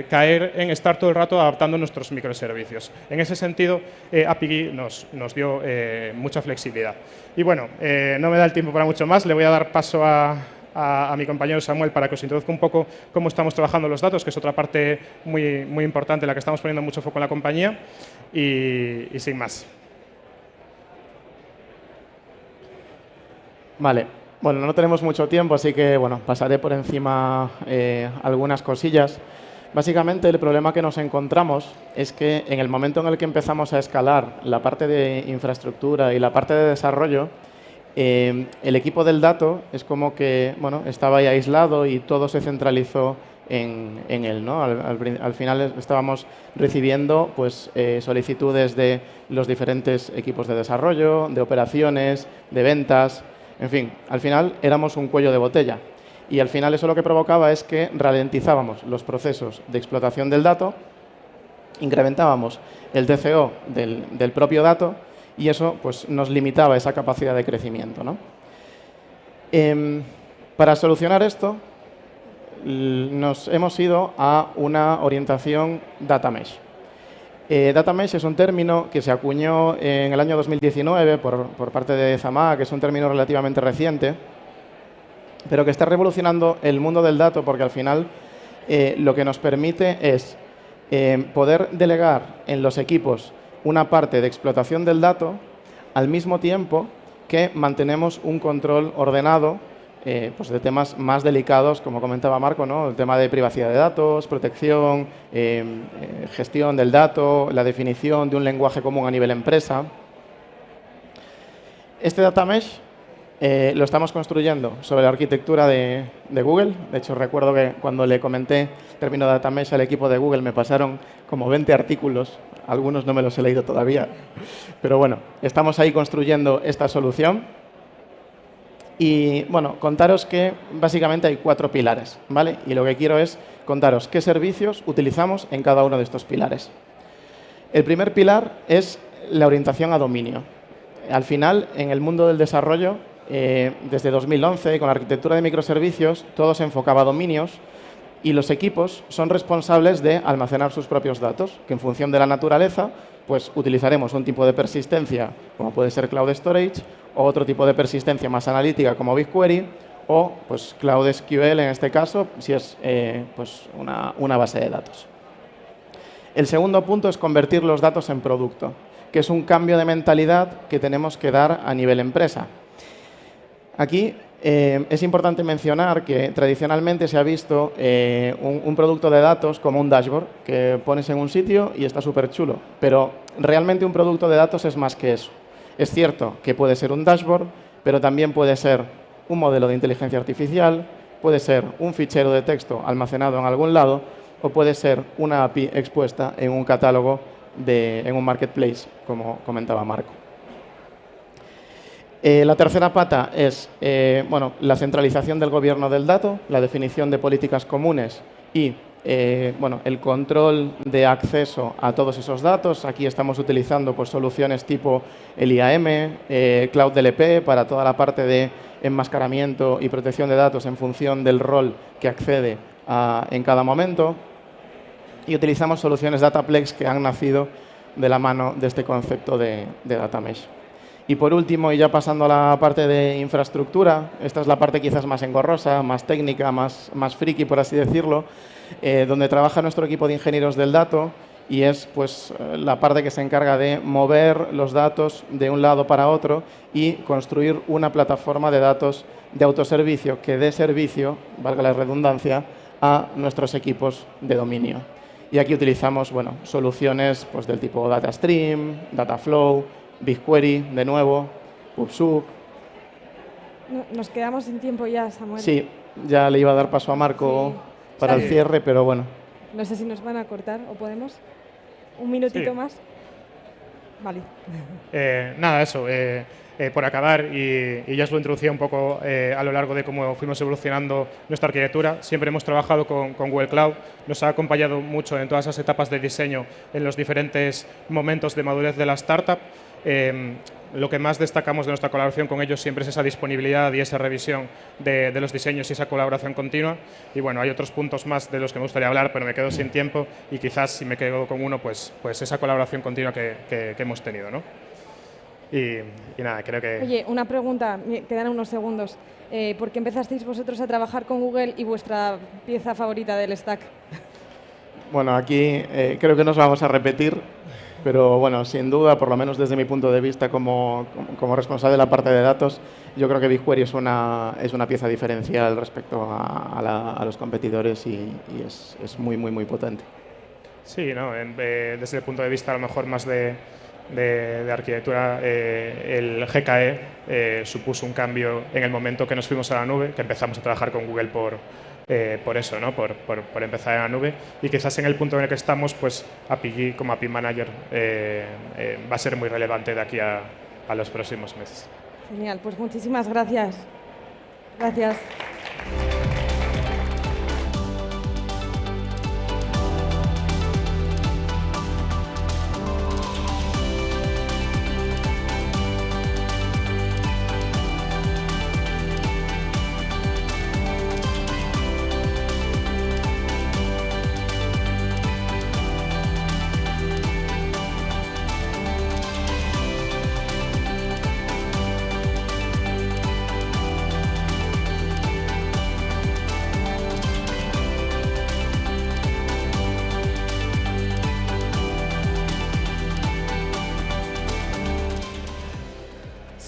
caer en estar todo el rato adaptando nuestros microservicios. En ese sentido, API nos dio mucha flexibilidad. Y bueno, no me da el tiempo para mucho más, le voy a dar paso a mi compañero Samuel para que os introduzca un poco cómo estamos trabajando los datos, que es otra parte muy importante en la que estamos poniendo mucho foco en la compañía, y sin más. Vale, bueno, no tenemos mucho tiempo, así que bueno, pasaré por encima algunas cosillas. Básicamente, el problema que nos encontramos es que en el momento en el que empezamos a escalar la parte de infraestructura y la parte de desarrollo, el equipo del dato es como que bueno, estaba ahí aislado y todo se centralizó en él, ¿no? Al final estábamos recibiendo pues, solicitudes de los diferentes equipos de desarrollo, de operaciones, de ventas, en fin, al final éramos un cuello de botella. Y al final eso lo que provocaba es que ralentizábamos los procesos de explotación del dato incrementábamos el TCO del propio dato y eso pues, nos limitaba esa capacidad de crecimiento, ¿no? Para solucionar esto, nos hemos ido a una orientación Data Mesh. Data Mesh es un término que se acuñó en el año 2019 por parte de Zama, que es un término relativamente reciente, pero que está revolucionando el mundo del dato porque al final lo que nos permite es poder delegar en los equipos una parte de explotación del dato al mismo tiempo que mantenemos un control ordenado pues de temas más delicados, como comentaba Marco, ¿no? El tema de privacidad de datos, protección, gestión del dato, la definición de un lenguaje común a nivel empresa. Este Data Mesh lo estamos construyendo sobre la arquitectura de Google. De hecho, recuerdo que cuando le comenté el término Data Mesh al equipo de Google me pasaron como 20 artículos. Algunos no me los he leído todavía. Pero bueno, estamos ahí construyendo esta solución. Y bueno, contaros que básicamente hay 4 pilares, ¿vale? Y lo que quiero es contaros qué servicios utilizamos en cada uno de estos pilares. El primer pilar es la orientación a dominio. Al final, en el mundo del desarrollo, desde 2011, con la arquitectura de microservicios, todo se enfocaba a dominios y los equipos son responsables de almacenar sus propios datos, que en función de la naturaleza, pues utilizaremos un tipo de persistencia, como puede ser Cloud Storage, o otro tipo de persistencia más analítica como BigQuery o pues, Cloud SQL en este caso, si es pues una base de datos. El segundo punto es convertir los datos en producto, que es un cambio de mentalidad que tenemos que dar a nivel empresa. Aquí es importante mencionar que tradicionalmente se ha visto un producto de datos como un dashboard que pones en un sitio y está súper chulo, pero realmente un producto de datos es más que eso. Es cierto que puede ser un dashboard, pero también puede ser un modelo de inteligencia artificial, puede ser un fichero de texto almacenado en algún lado o puede ser una API expuesta en un catálogo, en un marketplace, como comentaba Marco. La tercera pata es bueno, la centralización del gobierno del dato, la definición de políticas comunes y bueno, el control de acceso a todos esos datos. Aquí estamos utilizando pues, soluciones tipo el IAM, Cloud DLP para toda la parte de enmascaramiento y protección de datos en función del rol que accede en cada momento. Y utilizamos soluciones Dataplex que han nacido de la mano de este concepto de Data Mesh. Y por último, y ya pasando a la parte de infraestructura, esta es la parte quizás más engorrosa, más técnica, más friki, por así decirlo, donde trabaja nuestro equipo de ingenieros del dato y es pues, la parte que se encarga de mover los datos de un lado para otro y construir una plataforma de datos de autoservicio que dé servicio, valga la redundancia, a nuestros equipos de dominio. Y aquí utilizamos bueno, soluciones pues, del tipo DataStream, Dataflow, BigQuery, de nuevo, PubSub. Nos quedamos sin tiempo ya, Samuel. Sí, ya le iba a dar paso a Marco para el cierre, pero bueno. No sé si nos van a cortar o podemos. ¿Un minutito Sí. más? Vale. Nada, eso. Por acabar, y ya os lo introducía un poco a lo largo de cómo fuimos evolucionando nuestra arquitectura. Siempre hemos trabajado con Google Cloud. Nos ha acompañado mucho en todas esas etapas de diseño, en los diferentes momentos de madurez de la startup. Lo que más destacamos de nuestra colaboración con ellos siempre es esa disponibilidad y esa revisión de los diseños y esa colaboración continua. Y bueno, hay otros puntos más de los que me gustaría hablar, pero me quedo sin tiempo y quizás si me quedo con uno, pues esa colaboración continua que hemos tenido, ¿no? Y nada, creo que... Oye, una pregunta, me quedan unos segundos. ¿Por qué empezasteis vosotros a trabajar con Google y vuestra pieza favorita del stack? Bueno, aquí creo que nos vamos a repetir, pero bueno, sin duda, por lo menos desde mi punto de vista como responsable de la parte de datos, yo creo que BigQuery es una pieza diferencial respecto a los competidores y es muy, muy, muy potente. Sí, ¿no? Desde el punto de vista a lo mejor más de arquitectura, el GKE supuso un cambio en el momento que nos fuimos a la nube, que empezamos a trabajar con Google por eso, ¿no? por empezar en la nube. Y quizás en el punto en el que estamos, pues API como API Manager va a ser muy relevante de aquí a los próximos meses. Genial, pues muchísimas gracias. Gracias.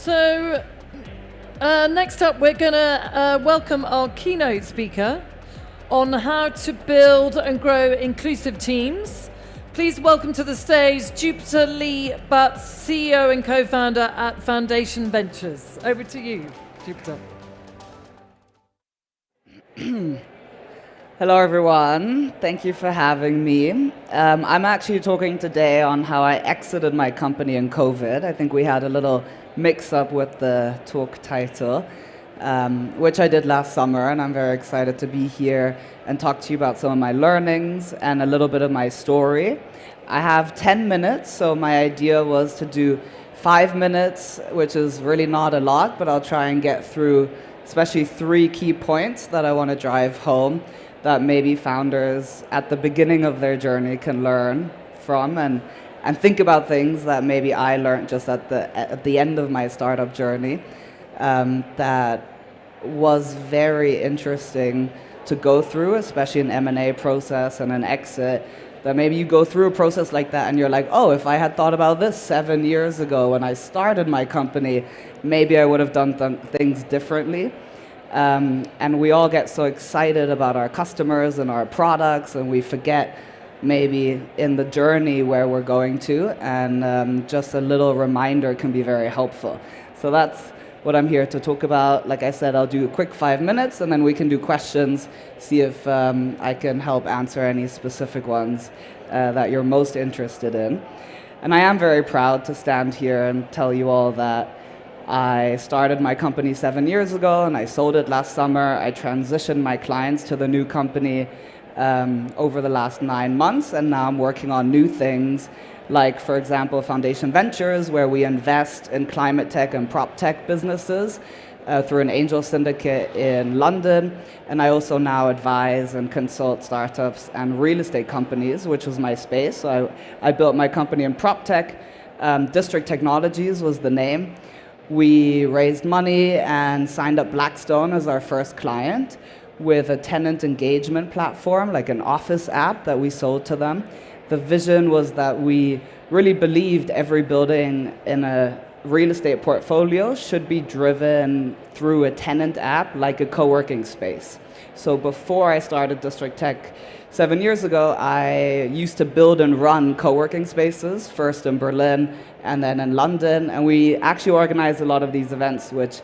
So next up, we're going to welcome our keynote speaker on how to build and grow inclusive teams. Please welcome to the stage Jupiter Lee Butts, CEO and co-founder at Foundation Ventures. Over to you, Jupiter. Hello, everyone. Thank you for having me. I'm actually talking today on how I exited my company in COVID. I think we had a little mix-up with the talk title, which I did last summer, and I'm very excited to be here and talk to you about some of my learnings and a little bit of my story. I have 10 minutes, so my idea was to do 5 minutes, which is really not a lot, but I'll try and get through especially 3 key points that I want to drive home that maybe founders at the beginning of their journey can learn from and think about things that maybe I learned just at the end of my startup journey that was very interesting to go through, especially an M&A process and an exit, that maybe you go through a process like that and you're like, oh, if I had thought about this 7 years ago when I started my company, maybe I would have done things differently. And we all get so excited about our customers and our products, and we forget maybe in the journey where we're going to, and just a little reminder can be very helpful. So that's what I'm here to talk about. Like I said, I'll do a quick 5 minutes, and then we can do questions, see if I can help answer any specific ones that you're most interested in. And I am very proud to stand here and tell you all that I started my company 7 years ago, and I sold it last summer. I transitioned my clients to the new company over the last 9 months, and now I'm working on new things, like, for example, Foundation Ventures, where we invest in climate tech and prop tech businesses through an angel syndicate in London. And I also now advise and consult startups and real estate companies, which was my space. So I built my company in prop tech. District Technologies was the name. We raised money and signed up Blackstone as our first client with a tenant engagement platform, like an office app that we sold to them. The vision was that we really believed every building in a real estate portfolio should be driven through a tenant app, like a co-working space. So before I started District Tech 7 years ago, I used to build and run co-working spaces, first in Berlin and then in London, and we actually organized a lot of these events, which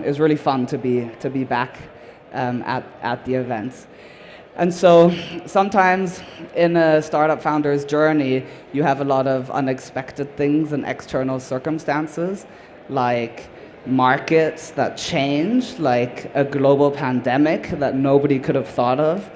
is really fun to be back at the events. And so sometimes in a startup founder's journey, you have a lot of unexpected things and external circumstances, like markets that change, like a global pandemic that nobody could have thought of,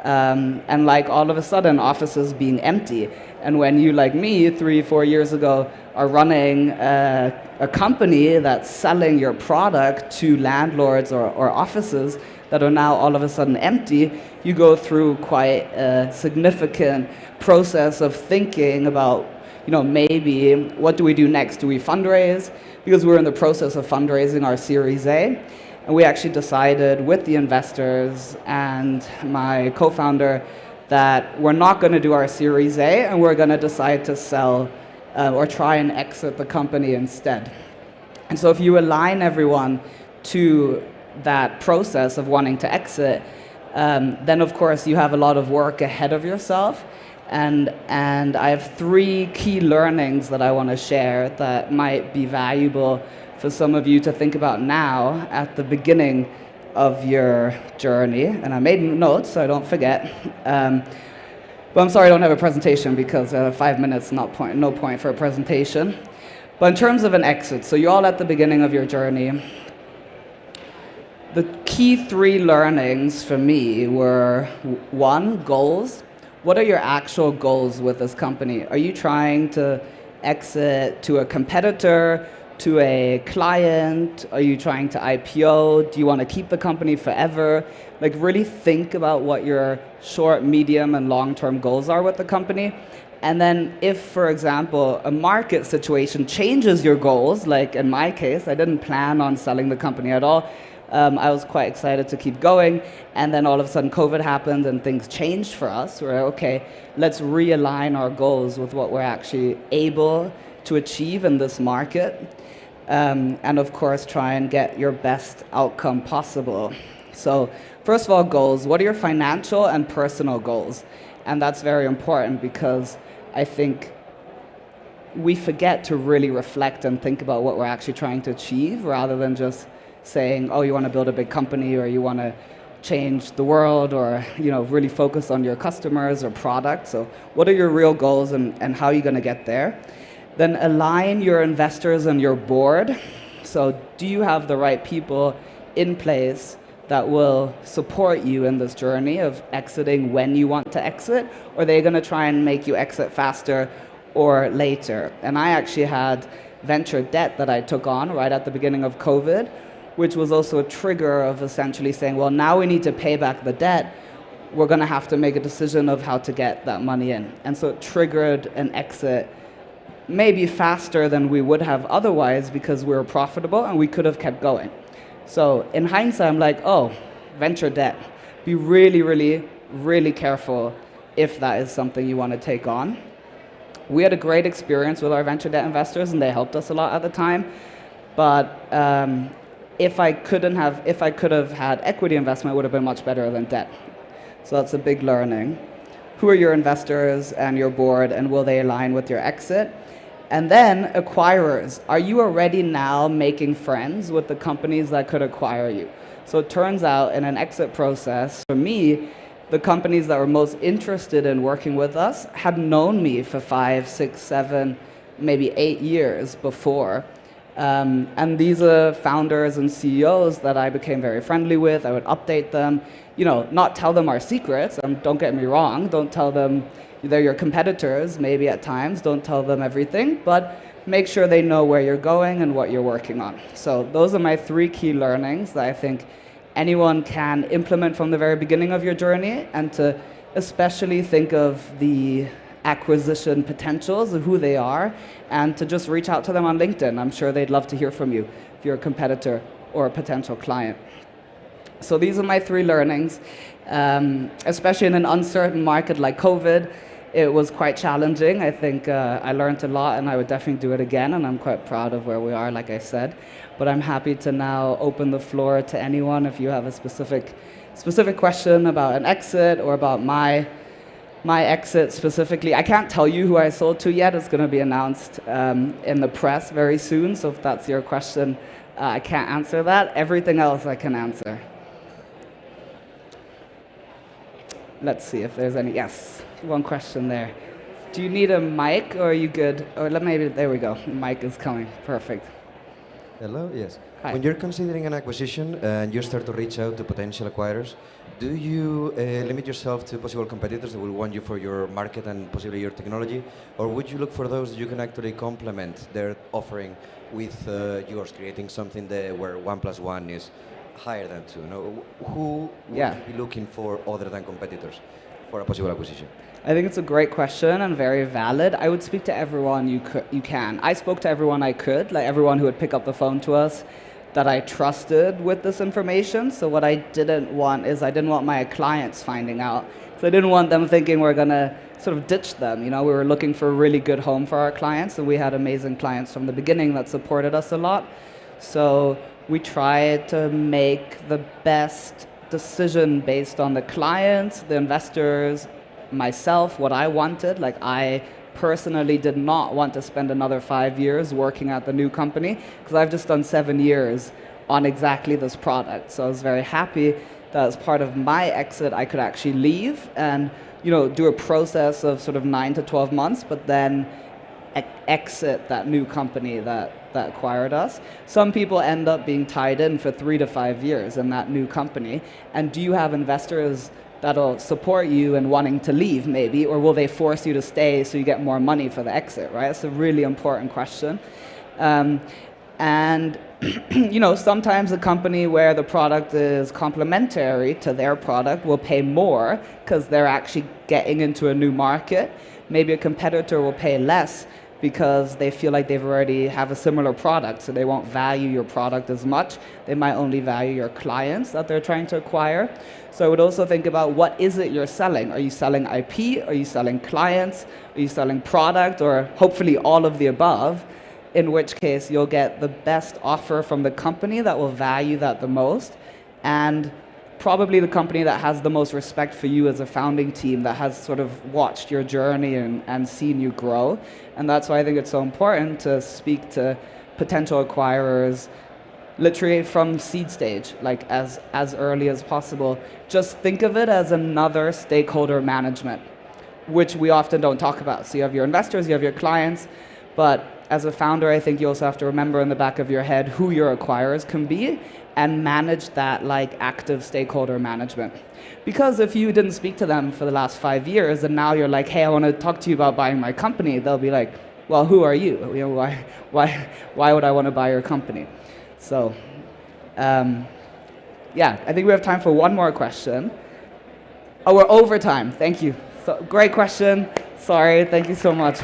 and like all of a sudden offices being empty. And when you, like me, 3-4 years ago, are running a company that's selling your product to landlords or offices that are now all of a sudden empty, you go through quite a significant process of thinking about, maybe what do we do next? Do we fundraise? Because we're in the process of fundraising our Series A. And we actually decided with the investors and my co-founder that we're not going to do our Series A, and we're going to decide to sell or try and exit the company instead. And so if you align everyone to that process of wanting to exit, then of course you have a lot of work ahead of yourself. And I have 3 key learnings that I want to share that might be valuable for some of you to think about now at the beginning of your journey. And I made notes so I don't forget. But I'm sorry I don't have a presentation because 5 minutes, no point for a presentation. But in terms of an exit, so you're all at the beginning of your journey. The key 3 learnings for me were, 1, goals. What are your actual goals with this company? Are you trying to exit to a competitor, to a client? Are you trying to IPO? Do you want to keep the company forever? Like, really think about what your short, medium, and long-term goals are with the company. And then if, for example, a market situation changes your goals, like in my case, I didn't plan on selling the company at all. I was quite excited to keep going, and then all of a sudden COVID happened and things changed for us. We're like, okay, let's realign our goals with what we're actually able to achieve in this market. and of course try and get your best outcome possible. So first of all, goals. What are your financial and personal goals? And that's very important because I think we forget to really reflect and think about what we're actually trying to achieve rather than just saying, oh, you want to build a big company or you want to change the world or really focus on your customers or product. So what are your real goals and how are you going to get there? Then align your investors and your board. So do you have the right people in place that will support you in this journey of exiting when you want to exit? Or are they going to try and make you exit faster or later? And I actually had venture debt that I took on right at the beginning of COVID, which was also a trigger of essentially saying, well, now we need to pay back the debt. We're going to have to make a decision of how to get that money in. And so it triggered an exit maybe faster than we would have otherwise because we were profitable and we could have kept going. So in hindsight, I'm like, oh, venture debt. Be really, really, really careful if that is something you want to take on. We had a great experience with our venture debt investors and they helped us a lot at the time. But if I could have had equity investment, it would have been much better than debt. So that's a big learning. Who are your investors and your board, and will they align with your exit? And then acquirers. Are you already now making friends with the companies that could acquire you? So it turns out in an exit process, for me, the companies that were most interested in working with us had known me for 5, 6, 7, maybe 8 years before. And these are founders and CEOs that I became very friendly with. I would update them, not tell them our secrets. Don't get me wrong. Don't tell them they're your competitors, maybe at times. Don't tell them everything, but make sure they know where you're going and what you're working on. So those are my 3 key learnings that I think anyone can implement from the very beginning of your journey, and to especially think of the acquisition potentials of who they are, and to just reach out to them on LinkedIn. I'm sure they'd love to hear from you if you're a competitor or a potential client. So these are my 3 learnings. Especially in an uncertain market like COVID, it was quite challenging. I think I learned a lot and I would definitely do it again, and I'm quite proud of where we are, like I said. But I'm happy to now open the floor to anyone if you have a specific question about an exit or about my exit specifically. I can't tell you who I sold to yet. It's going to be announced in the press very soon. So if that's your question, I can't answer that. Everything else I can answer. Let's see if there's any. Yes, one question there. Do you need a mic or are you good? Or maybe, there we go. The mic is coming. Perfect. Hello, yes. Hi. When you're considering an acquisition and you start to reach out to potential acquirers, do you limit yourself to possible competitors that will want you for your market and possibly your technology? Or would you look for those that you can actually complement their offering with yours, creating something where 1 + 1 is higher than 2? Who would you be looking for other than competitors for a possible acquisition? I think it's a great question and very valid. I would speak to everyone you can. I spoke to everyone I could, like everyone who would pick up the phone to us that I trusted with this information. So what I didn't want is I didn't want my clients finding out. So I didn't want them thinking we're going to sort of ditch them. We were looking for a really good home for our clients, and we had amazing clients from the beginning that supported us a lot. So we tried to make the best decision based on the clients, the investors, myself, what I wanted. Like, I personally did not want to spend another 5 years working at the new company because I've just done 7 years on exactly this product. So I was very happy that as part of my exit, I could actually leave and do a process of sort of 9 to 12 months, but then exit that new company that acquired us. Some people end up being tied in for 3 to 5 years in that new company. And do you have investors that'll support you in wanting to leave maybe, or will they force you to stay so you get more money for the exit, right? It's a really important question. And sometimes a company where the product is complementary to their product will pay more because they're actually getting into a new market. Maybe a competitor will pay less because they feel like they've already have a similar product, so they won't value your product as much. They might only value your clients that they're trying to acquire. So I would also think about, what is it you're selling? Are you selling IP? Are you selling clients? Are you selling product? Or hopefully all of the above. in which case you'll get the best offer from the company that will value that the most, and probably the company that has the most respect for you as a founding team, that has sort of watched your journey and seen you grow. And that's why I think it's so important to speak to potential acquirers literally from seed stage, like as early as possible. Just think of it as another stakeholder management, which we often don't talk about. So you have your investors, you have your clients, but as a founder, I think you also have to remember in the back of your head who your acquirers can be and manage that like active stakeholder management. Because if you didn't speak to them for the last 5 years and now you're like, hey, I want to talk to you about buying my company, they'll be like, well, who are you? You know, why would I want to buy your company? So, yeah, I think we have time for one more question. Oh, we're over time. Thank you. So, great question. Sorry. Thank you so much.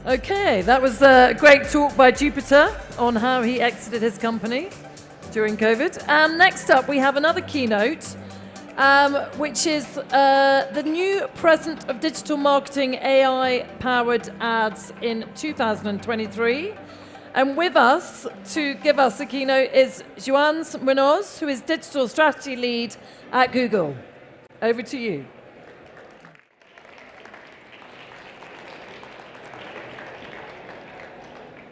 Okay, that was a great talk by Jupiter on how he exited his company during COVID. And next up, we have another keynote, which is the new President of Digital Marketing AI-powered ads in 2023. And with us to give us a keynote is Joan Munoz, who is Digital Strategy Lead at Google. Over to you.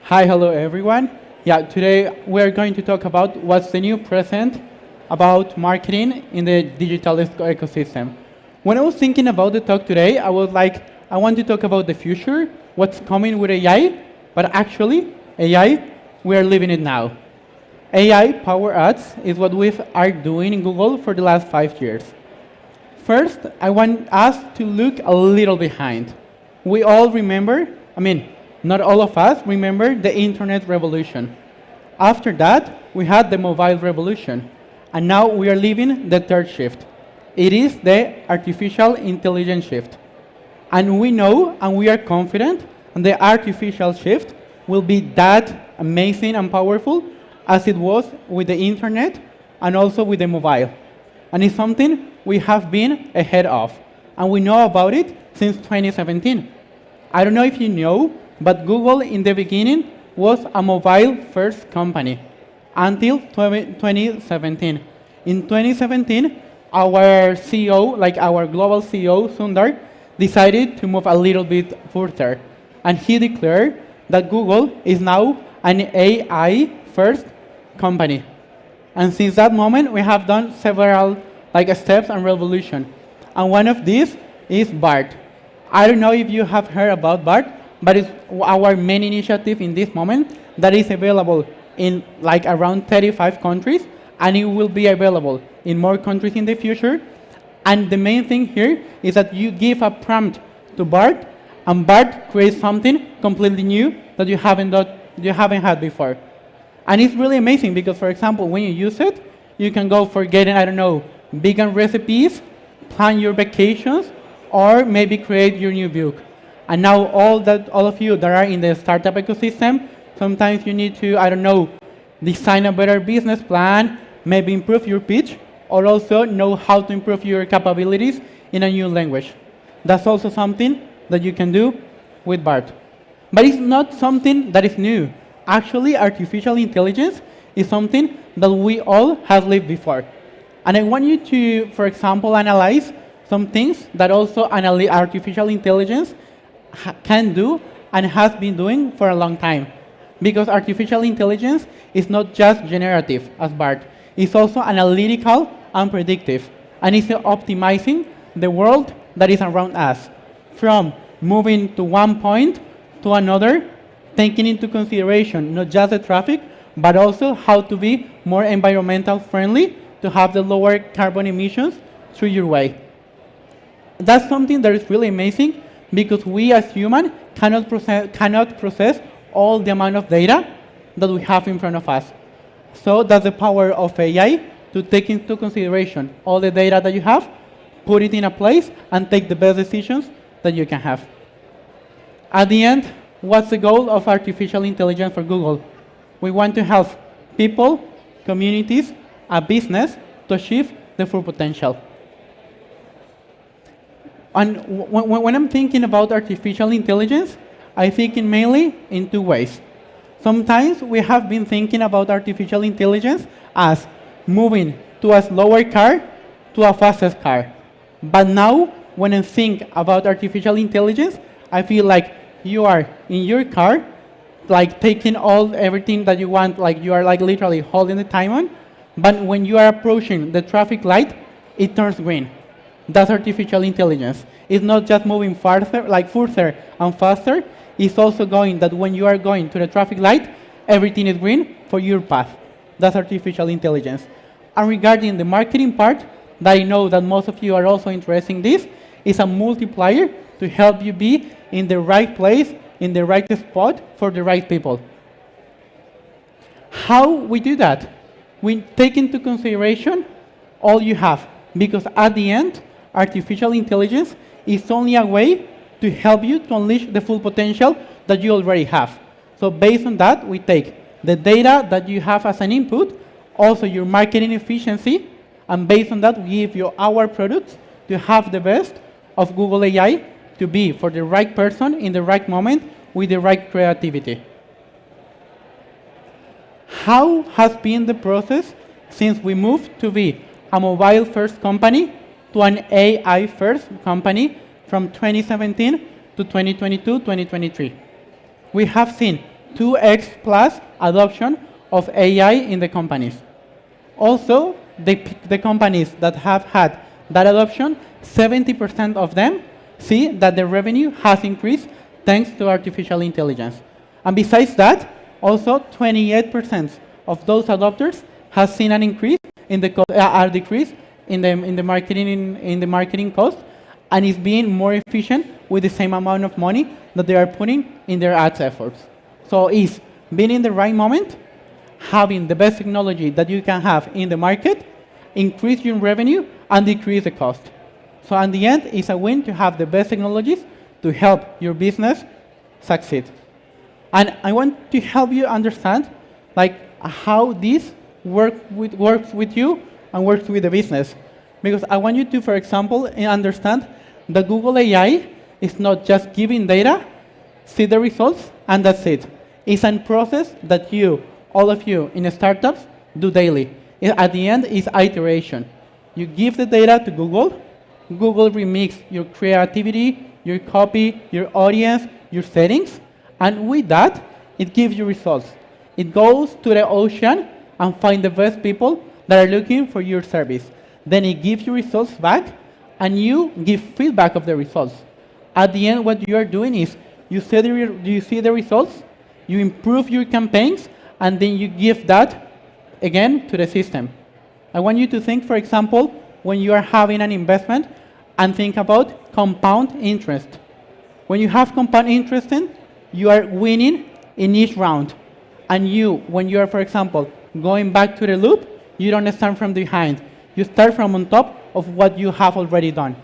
Hi, hello everyone. Yeah, today we're going to talk about what's the new present about marketing in the digital ecosystem. When I was thinking about the talk today, I was like, I want to talk about the future, what's coming with AI, but actually, AI, we are living it now. AI power ads is what we are doing in Google for the last 5 years. First, I want us to look a little behind. We all remember, not all of us remember the internet revolution. After that, we had the mobile revolution. And now we are living the third shift. It is the artificial intelligence shift. And we know and we are confident the artificial shift will be that amazing and powerful as it was with the internet and also with the mobile. And it's something we have been ahead of. And we know about it since 2017. I don't know if you know, but Google in the beginning was a mobile-first company until 2017. In 2017, our CEO, like our global CEO, Sundar, decided to move a little bit further. And he declared that Google is now an AI-first company. And since that moment, we have done several steps and revolution. And one of these is BART. I don't know if you have heard about BART, but it's our main initiative in this moment that is available in around 35 countries, and it will be available in more countries in the future. And the main thing here is that you give a prompt to BART, and BART creates something completely new that you haven't had before. And it's really amazing because, for example, when you use it, you can go for getting, vegan recipes, plan your vacations, or maybe create your new book. And now all of you that are in the startup ecosystem, sometimes you need to, design a better business plan, maybe improve your pitch, or also know how to improve your capabilities in a new language. That's also something that you can do with BART. But it's not something that is new. Actually, artificial intelligence is something that we all have lived before. And I want you to, for example, analyze some things that also artificial intelligence can do and has been doing for a long time. Because artificial intelligence is not just generative as BART. It's also analytical and predictive. and it's optimizing the world that is around us, from moving to one point to another, taking into consideration not just the traffic, but also how to be more environmental friendly to have the lower carbon emissions through your way. That's something that is really amazing because we as humans cannot process all the amount of data that we have in front of us. So that's the power of AI, to take into consideration all the data that you have, put it in a place, and take the best decisions that you can have. At the end, what's the goal of artificial intelligence for Google? We want to help people, communities, a business to achieve the full potential. And when I'm thinking about artificial intelligence, I think mainly in two ways. Sometimes we have been thinking about artificial intelligence as moving to a slower car to a fastest car. But now, when I think about artificial intelligence, I feel like you are in your car, like taking everything that you want, like you are like literally holding the time on, but when you are approaching the traffic light, it turns green. That's artificial intelligence. It's not just moving farther, like further and faster, it's also going that when you are going to the traffic light, everything is green for your path. That's artificial intelligence. And regarding the marketing part, that I know that most of you are also interested in this, is a multiplier to help you be in the right place, in the right spot for the right people. How we do that? We take into consideration all you have, because at the end, artificial intelligence is only a way to help you to unleash the full potential that you already have. So based on that, we take the data that you have as an input, also your marketing efficiency, and based on that, we give you our products to have the best of Google AI to be for the right person in the right moment with the right creativity. How has been the process since we moved to be a mobile-first company to an AI-first company from 2017 to 2022, 2023? We have seen 2x plus adoption of AI in the companies. Also, the companies that have had that adoption, 70% of them see that the revenue has increased thanks to artificial intelligence. And besides that, also 28% of those adopters have seen an increase in the decrease in the marketing cost, and is being more efficient with the same amount of money that they are putting in their ads efforts. So it's being in the right moment, having the best technology that you can have in the market, increase your revenue, and decrease the cost. So in the end, it's a win to have the best technologies to help your business succeed. And I want to help you understand how this works with you and works with the business. Because I want you to, for example, understand that Google AI is not just giving data, see the results, and that's it. It's a process that all of you in startups, do daily. At the end, it's iteration. You give the data to Google, Google remix your creativity, your copy, your audience, your settings, and with that, it gives you results. It goes to the ocean and finds the best people that are looking for your service. Then it gives you results back, and you give feedback of the results. At the end, what you are doing is you see the results, you improve your campaigns, and then you give that again to the system. I want you to think, for example, when you are having an investment, and think about compound interest. When you have compound interest, you are winning in each round. And when you are, for example, going back to the loop, you don't start from behind. You start from on top of what you have already done.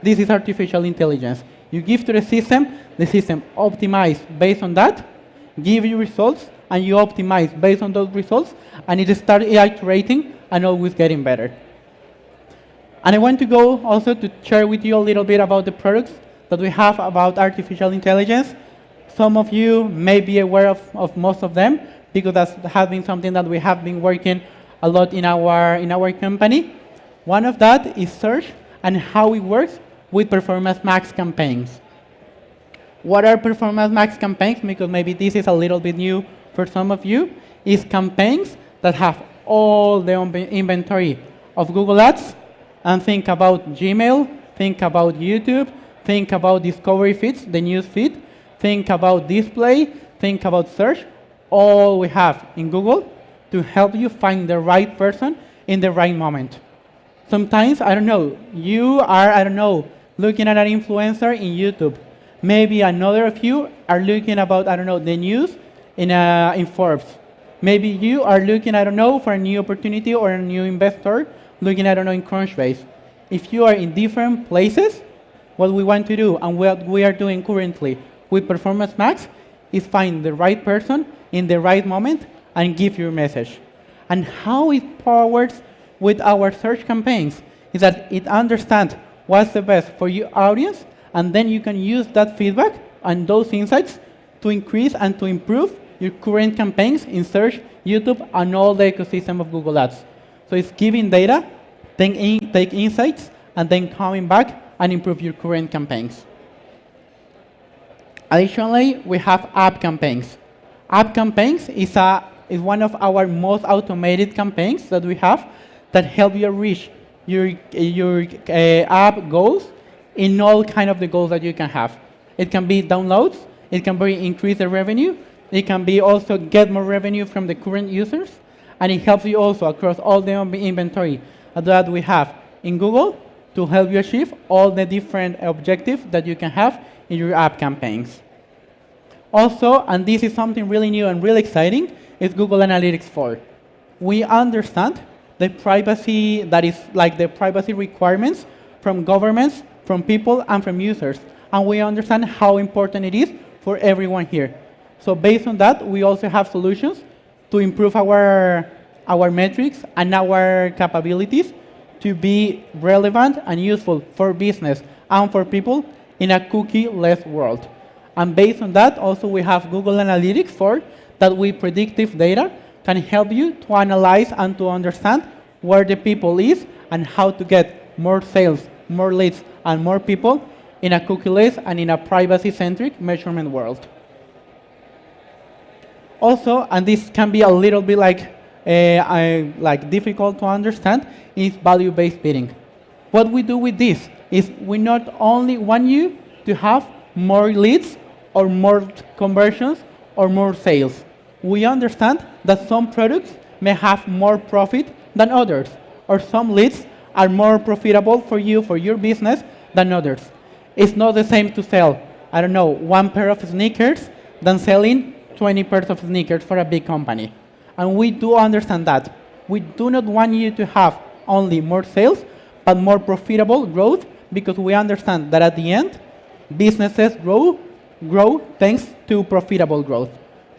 This is artificial intelligence. You give to the system optimizes based on that, give you results, and you optimize based on those results, and it starts iterating and always getting better. And I want to go also to share with you a little bit about the products that we have about artificial intelligence. Some of you may be aware of most of them, because that has been something that we have been working a lot in our company. One of that is search and how it works with Performance Max campaigns. What are Performance Max campaigns? Because maybe this is a little bit new for some of you. Is campaigns that have all the inventory of Google Ads and think about Gmail, think about YouTube, think about discovery feeds, the news feed, think about display, think about search, all we have in Google to help you find the right person in the right moment. Sometimes, I don't know, you are, I don't know, looking at an influencer in YouTube. Maybe another of you are looking about, I don't know, the news in Forbes. Maybe you are looking, I don't know, for a new opportunity or a new investor looking, I don't know, in Crunchbase. If you are in different places, what we want to do and what we are doing currently with Performance Max is find the right person in the right moment and give your message. And how it powers with our search campaigns is that it understands what's the best for your audience, and then you can use that feedback and those insights to increase and to improve your current campaigns in search, YouTube, and all the ecosystem of Google Ads. So it's giving data, take insights, and then coming back and improve your current campaigns. Additionally, we have app campaigns. App campaigns is one of our most automated campaigns that we have that help you reach your app goals in all kind of the goals that you can have. It can be downloads, it can be increase the revenue, it can be also get more revenue from the current users, and it helps you also across all the inventory that we have in Google to help you achieve all the different objectives that you can have in your app campaigns. Also, and this is something really new and really exciting, is Google Analytics 4. We understand the privacy, that is like the privacy requirements from governments, from people, and from users. And we understand how important it is for everyone here. So based on that, we also have solutions to improve our metrics and our capabilities to be relevant and useful for business and for people in a cookie-less world. And based on that, also we have Google Analytics 4 that with predictive data can help you to analyze and to understand where the people is and how to get more sales, more leads, and more people in a cookie-less and in a privacy-centric measurement world. Also, and this can be a little bit like difficult to understand, is value-based bidding. What we do with this is we not only want you to have more leads or more conversions or more sales. We understand that some products may have more profit than others, or some leads are more profitable for you, for your business, than others. It's not the same to sell, I don't know, one pair of sneakers than selling 20 pairs of sneakers for a big company. And we do understand that. We do not want you to have only more sales, but more profitable growth, because we understand that at the end, businesses grow thanks to profitable growth.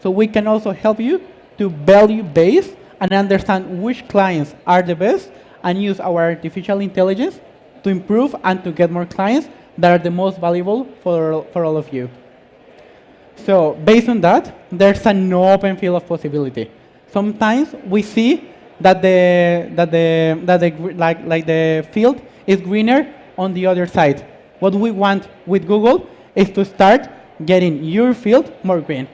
So we can also help you to value base and understand which clients are the best and use our artificial intelligence to improve and to get more clients that are the most valuable for all of you. So based on that, there's an open field of possibility. Sometimes we see that the field is greener on the other side. What we want with Google is to start getting your field more green.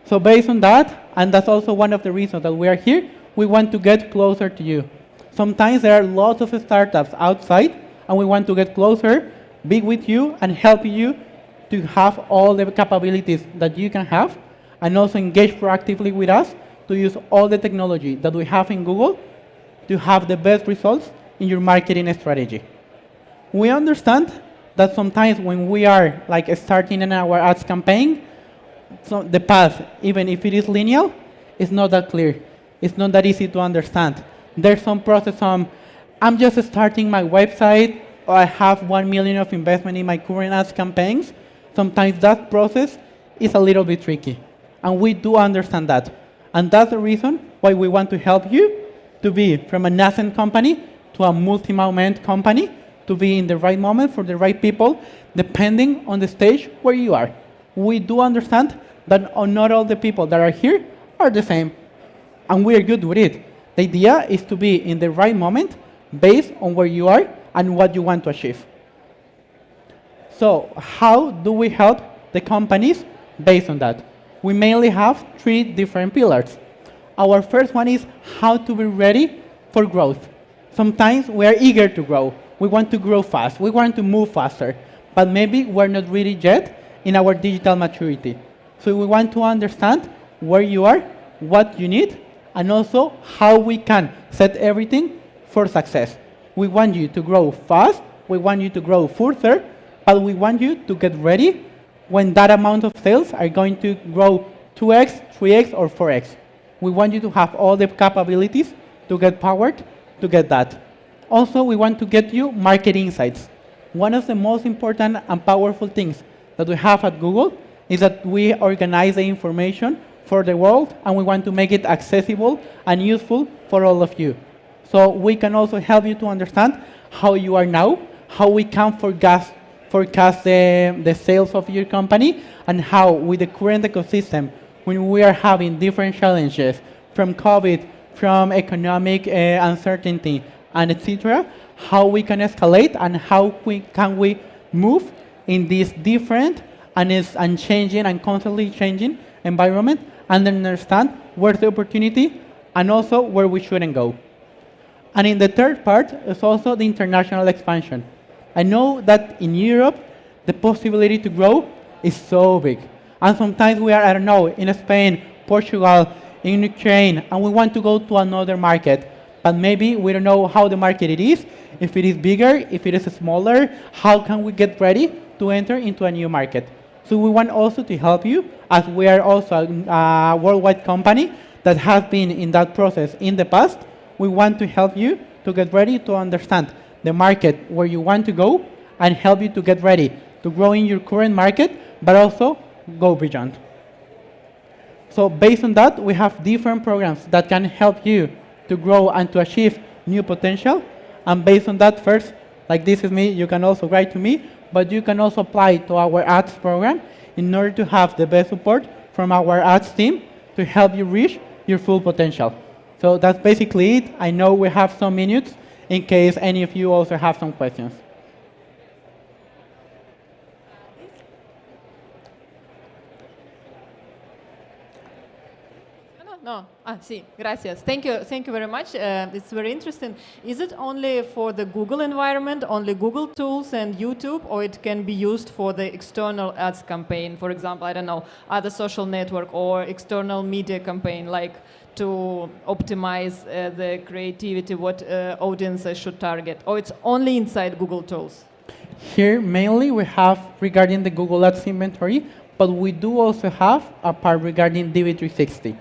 So based on that, and that's also one of the reasons that we are here, we want to get closer to you. Sometimes there are lots of startups outside, and we want to get closer, be with you, and help you to have all the capabilities that you can have, and also engage proactively with us to use all the technology that we have in Google to have the best results in your marketing strategy. We understand that sometimes when we are starting in our ads campaign, so the path, even if it is linear, is not that clear. It's not that easy to understand. There's some process on, I'm just starting my website, or I have 1 million of investment in my current ads campaigns. Sometimes that process is a little bit tricky. And we do understand that. And that's the reason why we want to help you to be from a nascent company to a multi-moment company, to be in the right moment for the right people, depending on the stage where you are. We do understand that not all the people that are here are the same. And we are good with it. The idea is to be in the right moment based on where you are and what you want to achieve. So how do we help the companies based on that? We mainly have 3 different pillars. Our first one is how to be ready for growth. Sometimes we are eager to grow. We want to grow fast. We want to move faster. But maybe we're not ready yet in our digital maturity. So we want to understand where you are, what you need, and also how we can set everything for success. We want you to grow fast. We want you to grow further. But we want you to get ready when that amount of sales are going to grow 2x, 3x, or 4x. We want you to have all the capabilities to get powered to get that. Also, we want to get you market insights. One of the most important and powerful things that we have at Google is that we organize the information for the world, and we want to make it accessible and useful for all of you. So we can also help you to understand how you are now, how we can forecast the sales of your company, and how with the current ecosystem, when we are having different challenges from COVID, from economic uncertainty, and etc., how we can escalate and how can we move in this different and changing and constantly changing environment, and then understand where's the opportunity and also where we shouldn't go. And in the third part is also the international expansion. I know that in Europe, the possibility to grow is so big. And sometimes we are, I don't know, in Spain, Portugal, in Ukraine, and we want to go to another market. But maybe we don't know how the market it is, if it is bigger, if it is smaller, how can we get ready to enter into a new market. So we want also to help you, as we are also a worldwide company that has been in that process in the past. We want to help you to get ready to understand the market where you want to go and help you to get ready to grow in your current market, but also go beyond. So based on that, we have different programs that can help you to grow and to achieve new potential. And based on that, first, like this is me, you can also write to me, but you can also apply to our ads program in order to have the best support from our ads team to help you reach your full potential. So that's basically it. I know we have some minutes in case any of you also have some questions. No. Sí, gracias. Thank you very much. It's very interesting. Is it only for the Google environment, only Google tools and YouTube, or it can be used for the external ads campaign? For example, I don't know, other social network or external media campaign, like to optimize the creativity, what audiences should target, or it's only inside Google tools? Here, mainly, we have regarding the Google Ads inventory, but we do also have a part regarding DV360.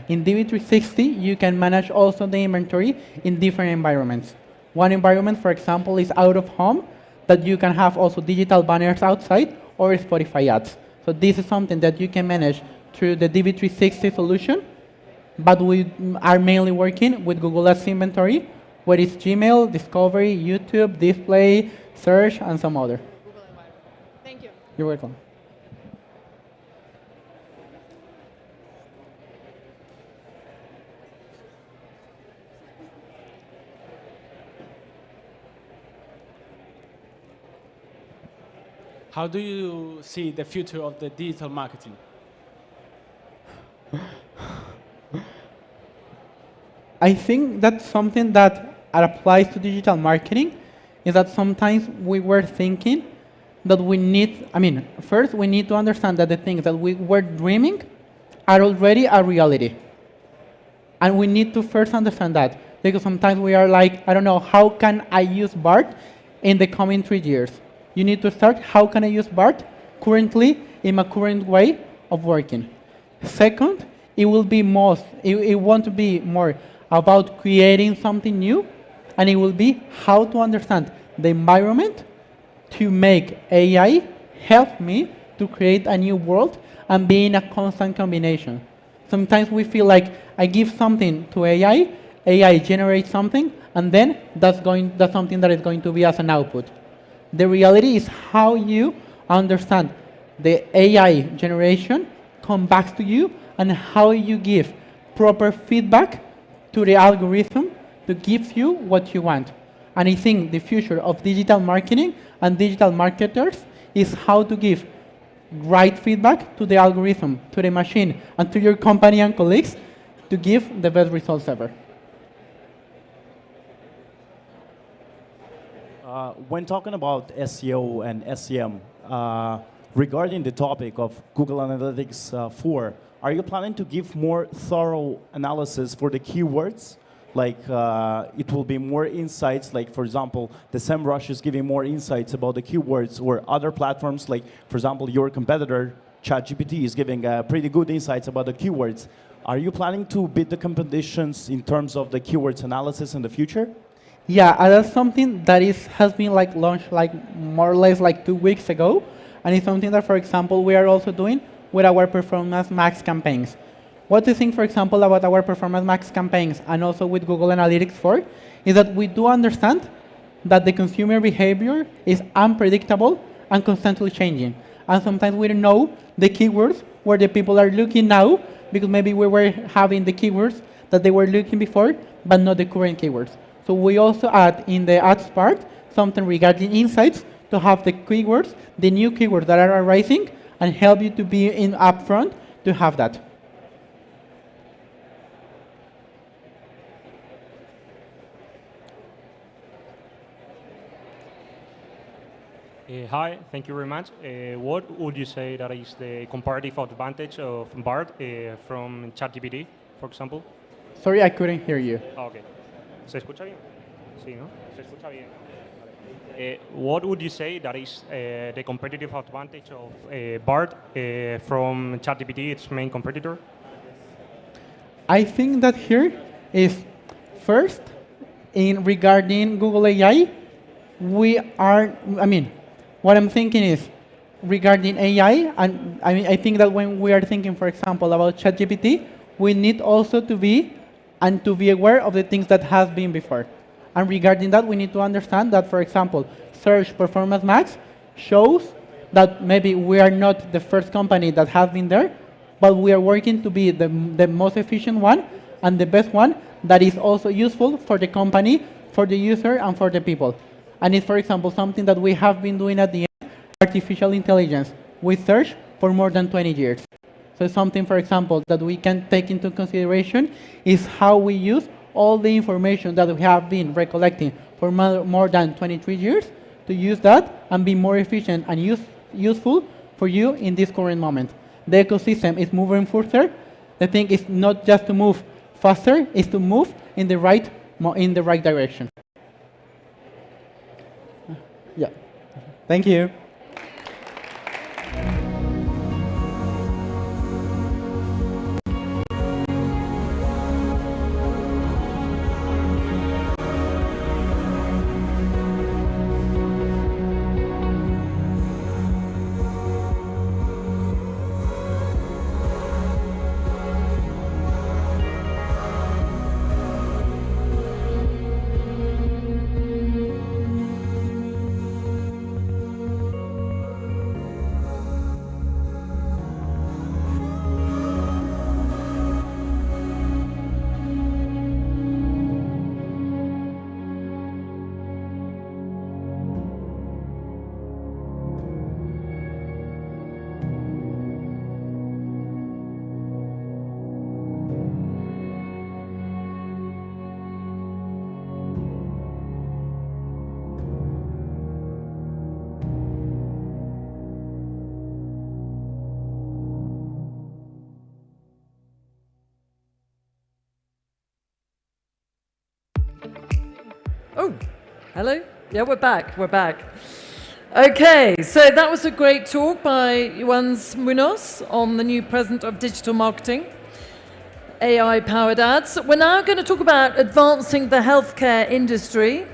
In DV360, you can manage also the inventory in different environments. One environment, for example, is out of home, that you can have also digital banners outside or Spotify ads. So this is something that you can manage through the DV360 solution, but we are mainly working with Google Ads inventory, where it's Gmail, Discovery, YouTube, Display, Search, and some other. Thank you. You're welcome. How do you see the future of the digital marketing? I think that's something that applies to digital marketing, is that sometimes we were thinking that we need, first we need to understand that the things that we were dreaming are already a reality. And we need to first understand that, because sometimes we are like, I don't know, how can I use BART in the coming 3 years? You need to start, how can I use BART currently in my current way of working? Second, it won't be more about creating something new, and it will be how to understand the environment to make AI help me to create a new world and be in a constant combination. Sometimes we feel like I give something to AI, AI generates something, and then that's something that is going to be as an output. The reality is how you understand the AI generation come back to you and how you give proper feedback to the algorithm to give you what you want. And I think the future of digital marketing and digital marketers is how to give right feedback to the algorithm, to the machine, and to your company and colleagues to give the best results ever. When talking about SEO and SEM, regarding the topic of Google Analytics 4, are you planning to give more thorough analysis for the keywords? Like it will be more insights, like for example, the SEMrush is giving more insights about the keywords, or other platforms, like for example, your competitor, ChatGPT, is giving pretty good insights about the keywords. Are you planning to beat the competitions in terms of the keywords analysis in the future? Yeah, that's something that has been launched more or less 2 weeks ago, and it's something that, for example, we are also doing with our Performance Max campaigns. What I think, for example, about our Performance Max campaigns and also with Google Analytics 4 is that we do understand that the consumer behavior is unpredictable and constantly changing. And sometimes we don't know the keywords where the people are looking now, because maybe we were having the keywords that they were looking before, but not the current keywords. So we also add in the ads part something regarding insights to have the keywords, the new keywords that are arising, and help you to be in upfront to have that. Hi, thank you very much. What would you say that is the comparative advantage of BART from ChatGPT, for example? Sorry, I couldn't hear you. Okay. ¿Se escucha bien? Sí, ¿no? Se escucha bien. Vale. What would you say that is the competitive advantage of BART from ChatGPT, its main competitor? I think that here is first, in regarding Google AI, what I'm thinking is regarding AI, and I think that when we are thinking, for example, about ChatGPT, we need also to be aware of the things that have been before. And regarding that, we need to understand that, for example, Search Performance Max shows that maybe we are not the first company that has been there, but we are working to be the most efficient one and the best one that is also useful for the company, for the user, and for the people. And it's, for example, something that we have been doing at the end, artificial intelligence, with Search for more than 20 years. So something, for example, that we can take into consideration is how we use all the information that we have been recollecting for more than 23 years to use that and be more efficient and useful for you in this current moment. The ecosystem is moving further. The thing is not just to move faster, it's to move in the right direction. Yeah. Thank you. Oh, hello. Yeah, we're back. We're back. Okay, so that was a great talk by Juan Munoz on the new president of digital marketing, AI-powered ads. We're now going to talk about advancing the healthcare industry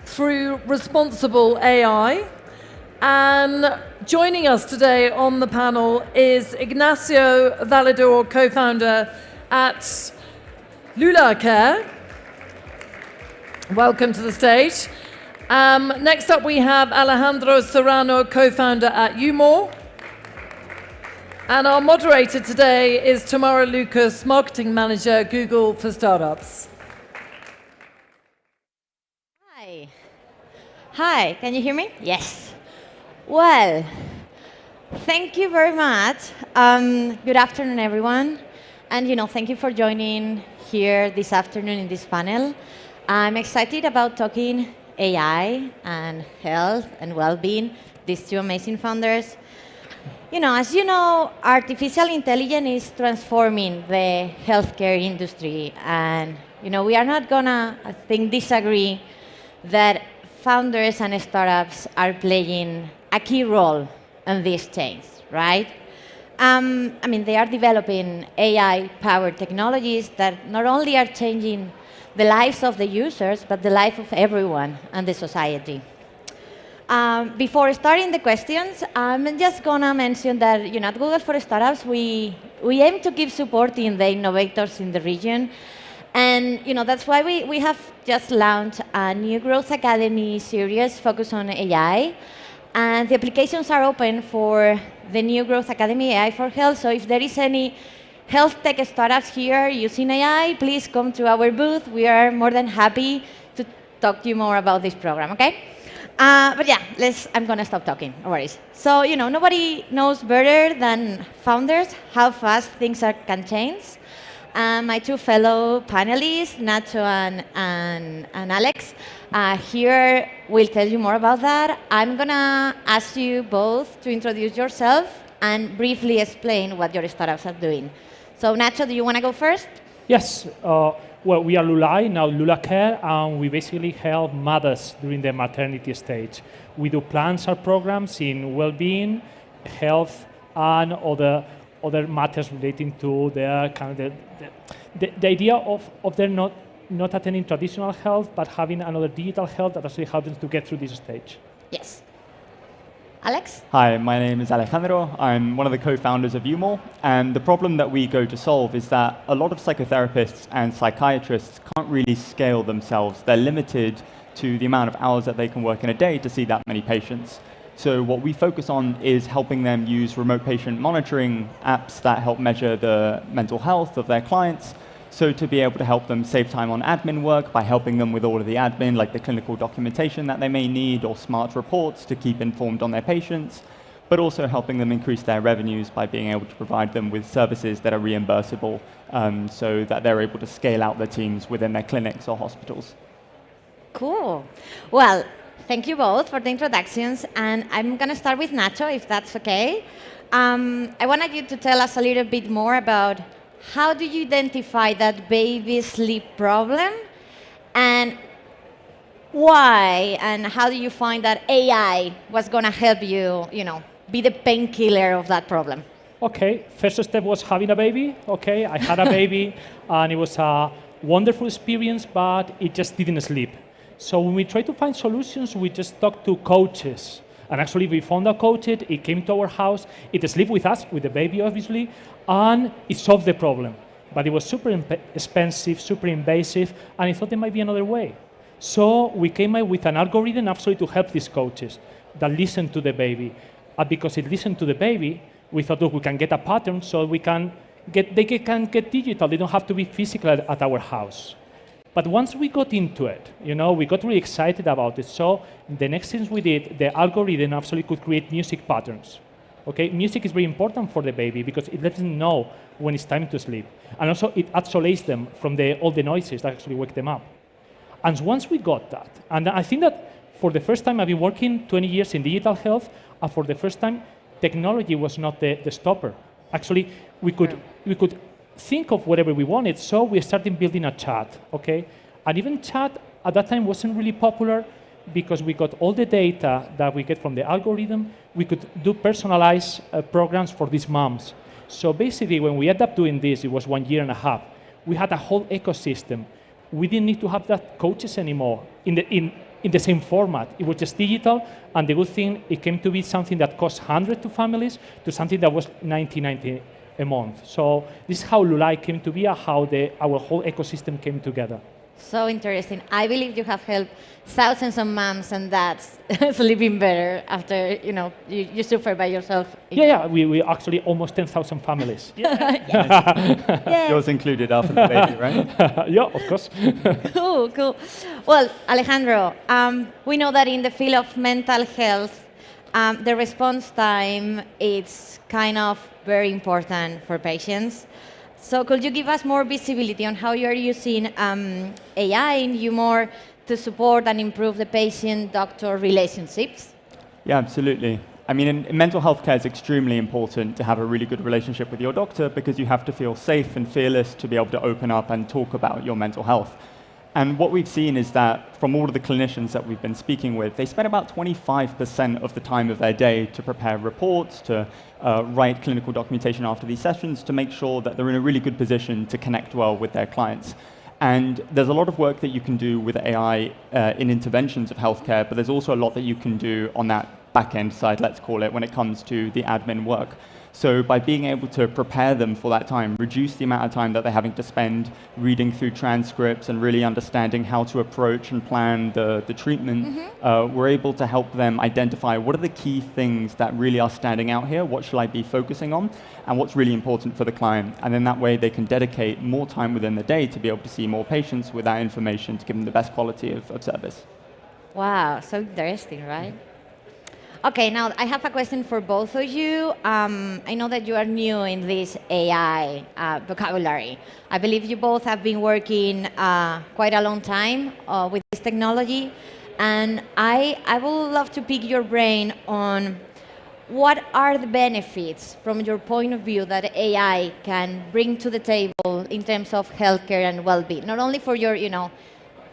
through responsible AI. And joining us today on the panel is Ignacio Valedor, co-founder at Lula Care. Welcome to the stage. Next up, we have Alejandro Serrano, co-founder at Umore. And our moderator today is Tamara Lucas, marketing manager, Google for Startups. Hi, can you hear me? Yes. Well, thank you very much. Good afternoon, everyone. And thank you for joining here this afternoon in this panel. I'm excited about talking AI and health and well-being, these two amazing founders. As you know, artificial intelligence is transforming the healthcare industry, and we are not gonna, I think, disagree that founders and startups are playing a key role in this change, right? They are developing AI-powered technologies that not only are changing the lives of the users, but the life of everyone and the society. Before starting the questions, I'm just gonna mention that at Google for Startups, we aim to keep supporting the innovators in the region. And that's why we have just launched a new Growth Academy series focused on AI. And the applications are open for the new Growth Academy AI for Health. So if there is any health tech startups here using AI, please come to our booth. We are more than happy to talk to you more about this program, okay? But yeah, I'm going to stop talking, no worries. So, nobody knows better than founders how fast things can change. My two fellow panelists, Nacho and Alex, here will tell you more about that. I'm going to ask you both to introduce yourself and briefly explain what your startups are doing. So, Nacho, do you want to go first? Yes. Well, we are Lulai, now Lula Care, and we basically help mothers during the maternity stage. We do plans or programs in well-being, health, and other matters relating to their kind of the idea of them not attending traditional health, but having another digital health that actually helps them to get through this stage. Yes. Alex? Hi, my name is Alejandro. I'm one of the co-founders of UMOR, and the problem that we go to solve is that a lot of psychotherapists and psychiatrists can't really scale themselves. They're limited to the amount of hours that they can work in a day to see that many patients. So what we focus on is helping them use remote patient monitoring apps that help measure the mental health of their clients, so to be able to help them save time on admin work by helping them with all of the admin, like the clinical documentation that they may need, or smart reports to keep informed on their patients, but also helping them increase their revenues by being able to provide them with services that are reimbursable, so that they're able to scale out their teams within their clinics or hospitals. Cool. Well, thank you both for the introductions, and I'm going to start with Nacho, if that's okay. I wanted you to tell us a little bit more about how do you identify that baby sleep problem, and why, and how do you find that AI was going to help you, be the painkiller of that problem? Okay, first step was having a baby. Okay, I had a baby, and it was a wonderful experience, but it just didn't sleep. So when we tried to find solutions, we just talked to coaches. And actually, we found a coach, it came to our house, it slept with us, with the baby, obviously, and it solved the problem. But it was super expensive, super invasive, and I thought there might be another way. So we came up with an algorithm actually to help these coaches that listen to the baby. And because it listened to the baby, we thought, look, we can get a pattern so they can get digital. They don't have to be physical at our house. But once we got into it, we got really excited about it. So the next things we did, the algorithm actually could create music patterns. Okay, music is very important for the baby because it lets them know when it's time to sleep. And also it isolates them from all the noises that actually wake them up. And once we got that, and I think that for the first time, I've been working 20 years in digital health, and for the first time, technology was not the stopper. Actually, we could think of whatever we wanted, so we started building a chat, okay? And even chat at that time wasn't really popular because we got all the data that we get from the algorithm. We could do personalized programs for these moms. So basically, when we ended up doing this, it was 1.5 years, we had a whole ecosystem. We didn't need to have that coaches anymore in the same format. It was just digital, and the good thing, it came to be something that cost $100 to families to something that was $90 a month. So this is how Lulai came to be, how our whole ecosystem came together. So interesting. I believe you have helped thousands of moms and dads sleeping better after you suffer by yourself. Yeah. We actually almost 10,000 families. Yes. Yours included after the baby, right? Yeah, of course. Cool. Well, Alejandro, we know that in the field of mental health, the response time is kind of very important for patients. So could you give us more visibility on how you're using AI in UMOR to support and improve the patient-doctor relationships? Yeah, absolutely. I mean, in mental health care, it's extremely important to have a really good relationship with your doctor because you have to feel safe and fearless to be able to open up and talk about your mental health. And what we've seen is that from all of the clinicians that we've been speaking with, they spend about 25% of the time of their day to prepare reports, to write clinical documentation after these sessions, to make sure that they're in a really good position to connect well with their clients. And there's a lot of work that you can do with AI in interventions of healthcare, but there's also a lot that you can do on that back-end side, let's call it, when it comes to the admin work. So by being able to prepare them for that time, reduce the amount of time that they're having to spend reading through transcripts and really understanding how to approach and plan the treatment, we're able to help them identify what are the key things that really are standing out here, what should I be focusing on, and what's really important for the client. And then that way they can dedicate more time within the day to be able to see more patients with that information to give them the best quality of service. Wow, so interesting, right? Okay, now I have a question for both of you. I know that you are new in this AI vocabulary. I believe you both have been working quite a long time with this technology, and I would love to pick your brain on what are the benefits from your point of view that AI can bring to the table in terms of healthcare and well-being, not only for your,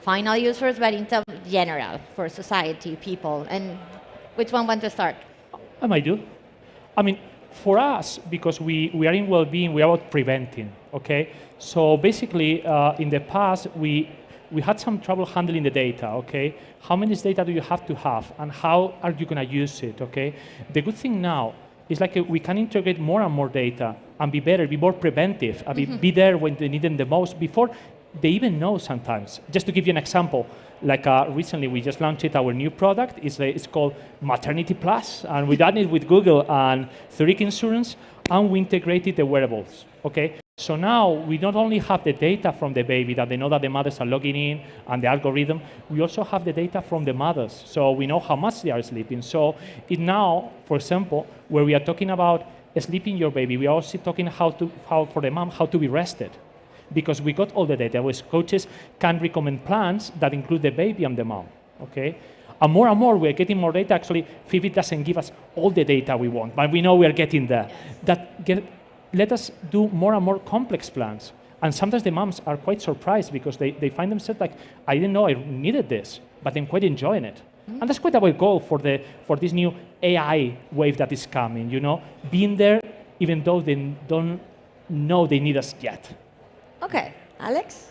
final users, but in terms general for society, people. And which one wants to start? I might do. I mean, for us, because we are in well-being, we are about preventing, okay? So basically, in the past, we had some trouble handling the data, okay? How much data do you have to have, and how are you going to use it, okay? The good thing now is like we can integrate more and more data and be better, be more preventive, be there when they need them the most, before they even know sometimes. Just to give you an example, like recently we just launched our new product. It's called Maternity Plus, and we done it with Google and Zurich Insurance, and we integrated the wearables, okay? So now we not only have the data from the baby that they know that the mothers are logging in and the algorithm, we also have the data from the mothers. So we know how much they are sleeping. So it now, for example, where we are talking about sleeping your baby, we are also talking how for the mom, how to be rested. Because we got all the data, which coaches can recommend plans that include the baby and the mom, okay? And more, we're getting more data. Actually, Fitbit doesn't give us all the data we want, but we know we are getting there. Yes. Let us do more and more complex plans. And sometimes the moms are quite surprised because they find themselves like, I didn't know I needed this, but I'm quite enjoying it. Mm-hmm. And that's quite our goal for this new AI wave that is coming, being there even though they don't know they need us yet. Okay, Alex?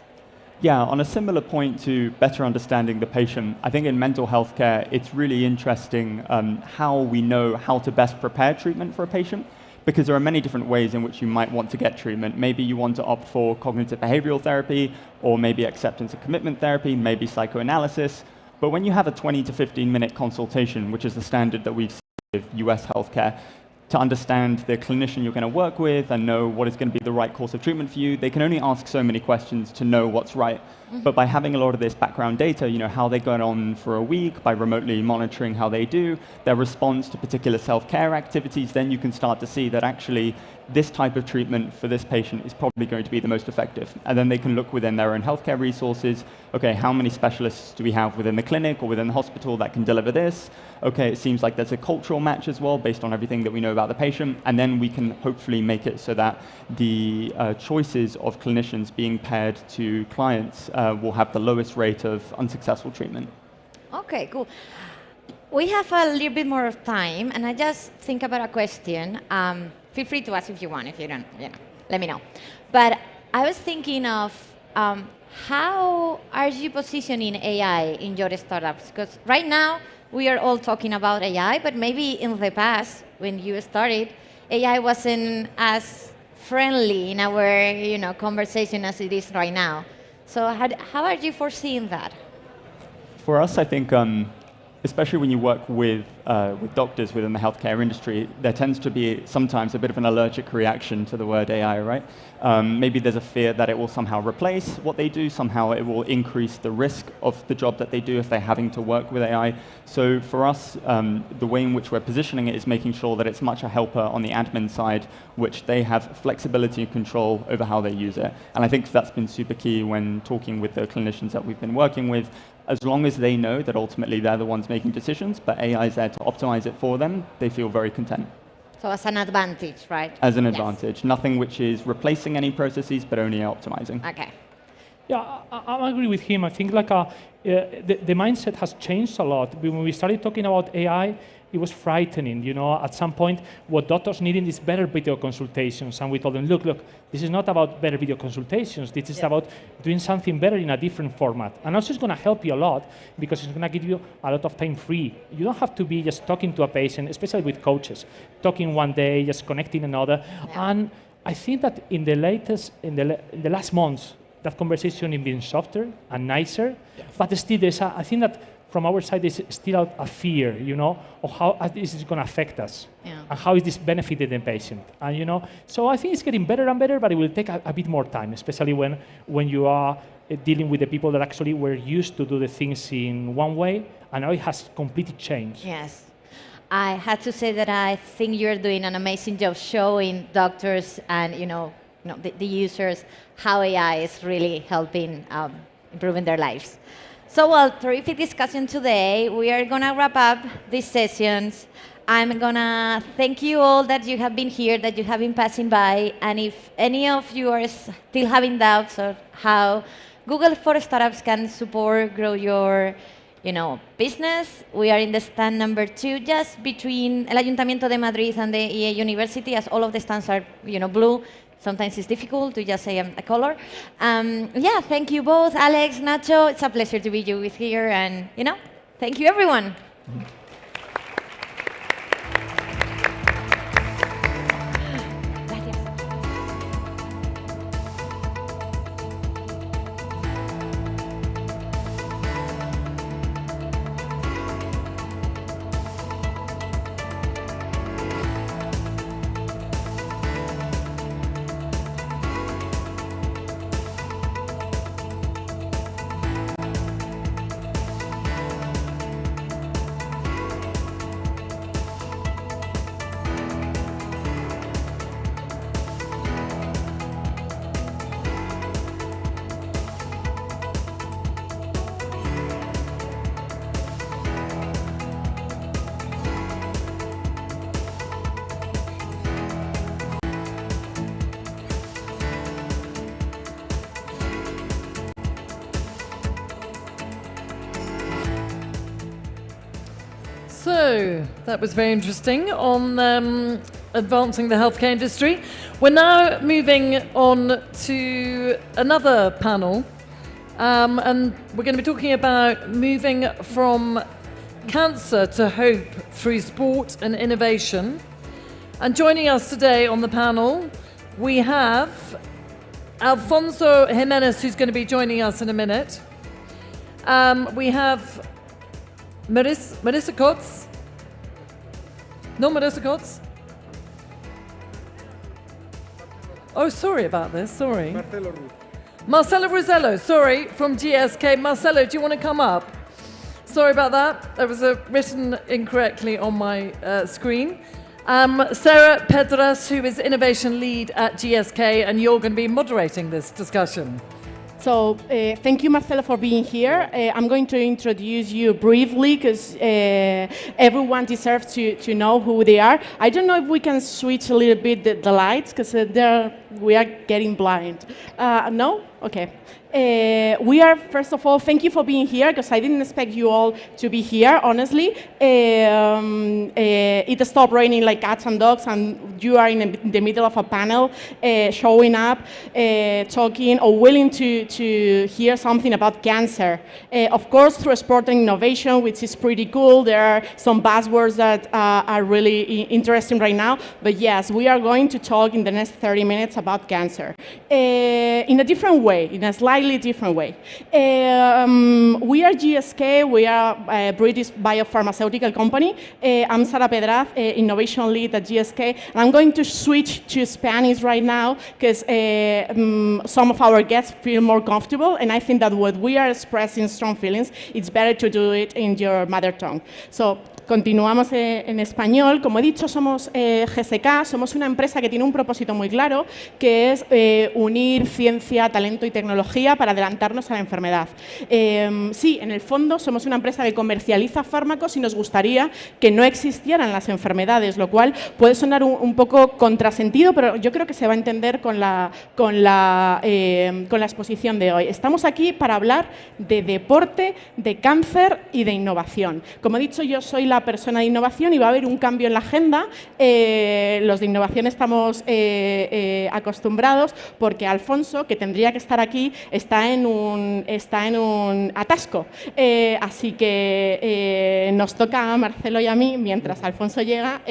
Yeah, on a similar point to better understanding the patient, I think in mental health care, it's really interesting how we know how to best prepare treatment for a patient, because there are many different ways in which you might want to get treatment. Maybe you want to opt for cognitive behavioral therapy, or maybe acceptance and commitment therapy, maybe psychoanalysis. But when you have a 20 to 15-minute consultation, which is the standard that we've seen with US healthcare, to understand the clinician you're going to work with and know what is going to be the right course of treatment for you, they can only ask so many questions to know what's right. Mm-hmm. But by having a lot of this background data, how they got on for a week, by remotely monitoring how they do, their response to particular self-care activities, then you can start to see that actually this type of treatment for this patient is probably going to be the most effective. And then they can look within their own healthcare resources. Okay, how many specialists do we have within the clinic or within the hospital that can deliver this? Okay, it seems like there's a cultural match as well based on everything that we know about the patient. And then we can hopefully make it so that the choices of clinicians being paired to clients will have the lowest rate of unsuccessful treatment. Okay, cool. We have a little bit more of time, and I just think about a question. Feel free to ask if you want. If you don't, let me know. But I was thinking of how are you positioning AI in your startups? Because right now we are all talking about AI, but maybe in the past when you started, AI wasn't as friendly in our conversation as it is right now. So how are you foreseeing that? For us, I think, especially when you work with doctors within the healthcare industry, there tends to be sometimes a bit of an allergic reaction to the word AI, right? Maybe there's a fear that it will somehow replace what they do, somehow it will increase the risk of the job that they do if they're having to work with AI. So for us, the way in which we're positioning it is making sure that it's much a helper on the admin side, which they have flexibility and control over how they use it. And I think that's been super key when talking with the clinicians that we've been working with. as long as they know that ultimately they're the ones making decisions, but AI is there to optimize it for them, they feel very content. So as an advantage, right? As an Yes. advantage. Nothing which is replacing any processes, but only optimizing. Okay. Yeah, I agree with him. I think like the mindset has changed a lot. When we started talking about AI, it was frightening. You know, at some point, what doctors needed is better video consultations, and we told them, look, this is not about better video consultations. This is about doing something better in a different format. And also, it's going to help you a lot because it's going to give you a lot of time free. You don't have to be just talking to a patient, especially with coaches, talking one day, just connecting another. And I think that in the last months, that conversation is being softer and nicer, but still I think that from our side there's still a fear, you know, of how this is going to affect us, and how is this benefiting the patient, and you know. So I think it's getting better and better, but it will take a bit more time, especially when you are dealing with the people that actually were used to do the things in one way, and now it has completely changed. Yes. I had to say that I think you're doing an amazing job showing doctors and the users how AI is really helping improving their lives. So, well, terrific discussion today. We are going to wrap up these sessions. I'm going to thank you all that you have been here, that you have been passing by. And if any of you are still having doubts of how Google for Startups can support, grow your business, we are in the stand number 2, just between El Ayuntamiento de Madrid and the EA University, as all of the stands are, blue. Sometimes it's difficult to just say a color. Yeah, thank you both, Alex, Nacho. It's a pleasure to be with you here, and thank you, everyone. So that was very interesting on advancing the healthcare industry. We're now moving on to another panel, and we're going to be talking about moving from cancer to hope through sport and innovation. And joining us today on the panel, we have Alfonso Jimenez, who's going to be joining us in a minute. We have Marissa Kotz. No, Marissa Kotz. Oh, sorry about this, sorry. Marcelo Rosello, sorry, from GSK. Marcelo, do you want to come up? Sorry about that. That was written incorrectly on my screen. Sarah Pedras, who is Innovation Lead at GSK, and you're going to be moderating this discussion. So thank you, Marcelo, for being here. I'm going to introduce you briefly because everyone deserves to know who they are. I don't know if we can switch a little bit the lights because we are getting blind. No? Okay. We are, first of all, thank you for being here because I didn't expect you all to be here, honestly. It stopped raining like cats and dogs, and you are in the middle of a panel, showing up, talking, or willing to hear something about cancer. Of course, through sport and innovation, which is pretty cool. There are some buzzwords that are really interesting right now. But yes, we are going to talk in the next 30 minutes about cancer in a different way, in a slightly different way. We are GSK, we are a British biopharmaceutical company. I'm Sara Pedraz, Innovation Lead at GSK, and I'm going to switch to Spanish right now because some of our guests feel more comfortable, and I think that when we are expressing strong feelings, it's better to do it in your mother tongue. So continuamos en español. Como he dicho, somos GSK, somos una empresa que tiene un propósito muy claro, que es unir ciencia, talento y tecnología para adelantarnos a la enfermedad. Sí, en el fondo somos una empresa que comercializa fármacos y nos gustaría que no existieran las enfermedades, lo cual puede sonar un poco contrasentido, pero yo creo que se va a entender con la exposición de hoy. Estamos aquí para hablar de deporte, de cáncer y de innovación. Como he dicho, yo soy la persona de innovación y va a haber un cambio en la agenda. Los de innovación estamos acostumbrados porque Alfonso, que tendría que estar aquí, está en un atasco. Así que nos toca a Marcelo y a mí, mientras Alfonso llega,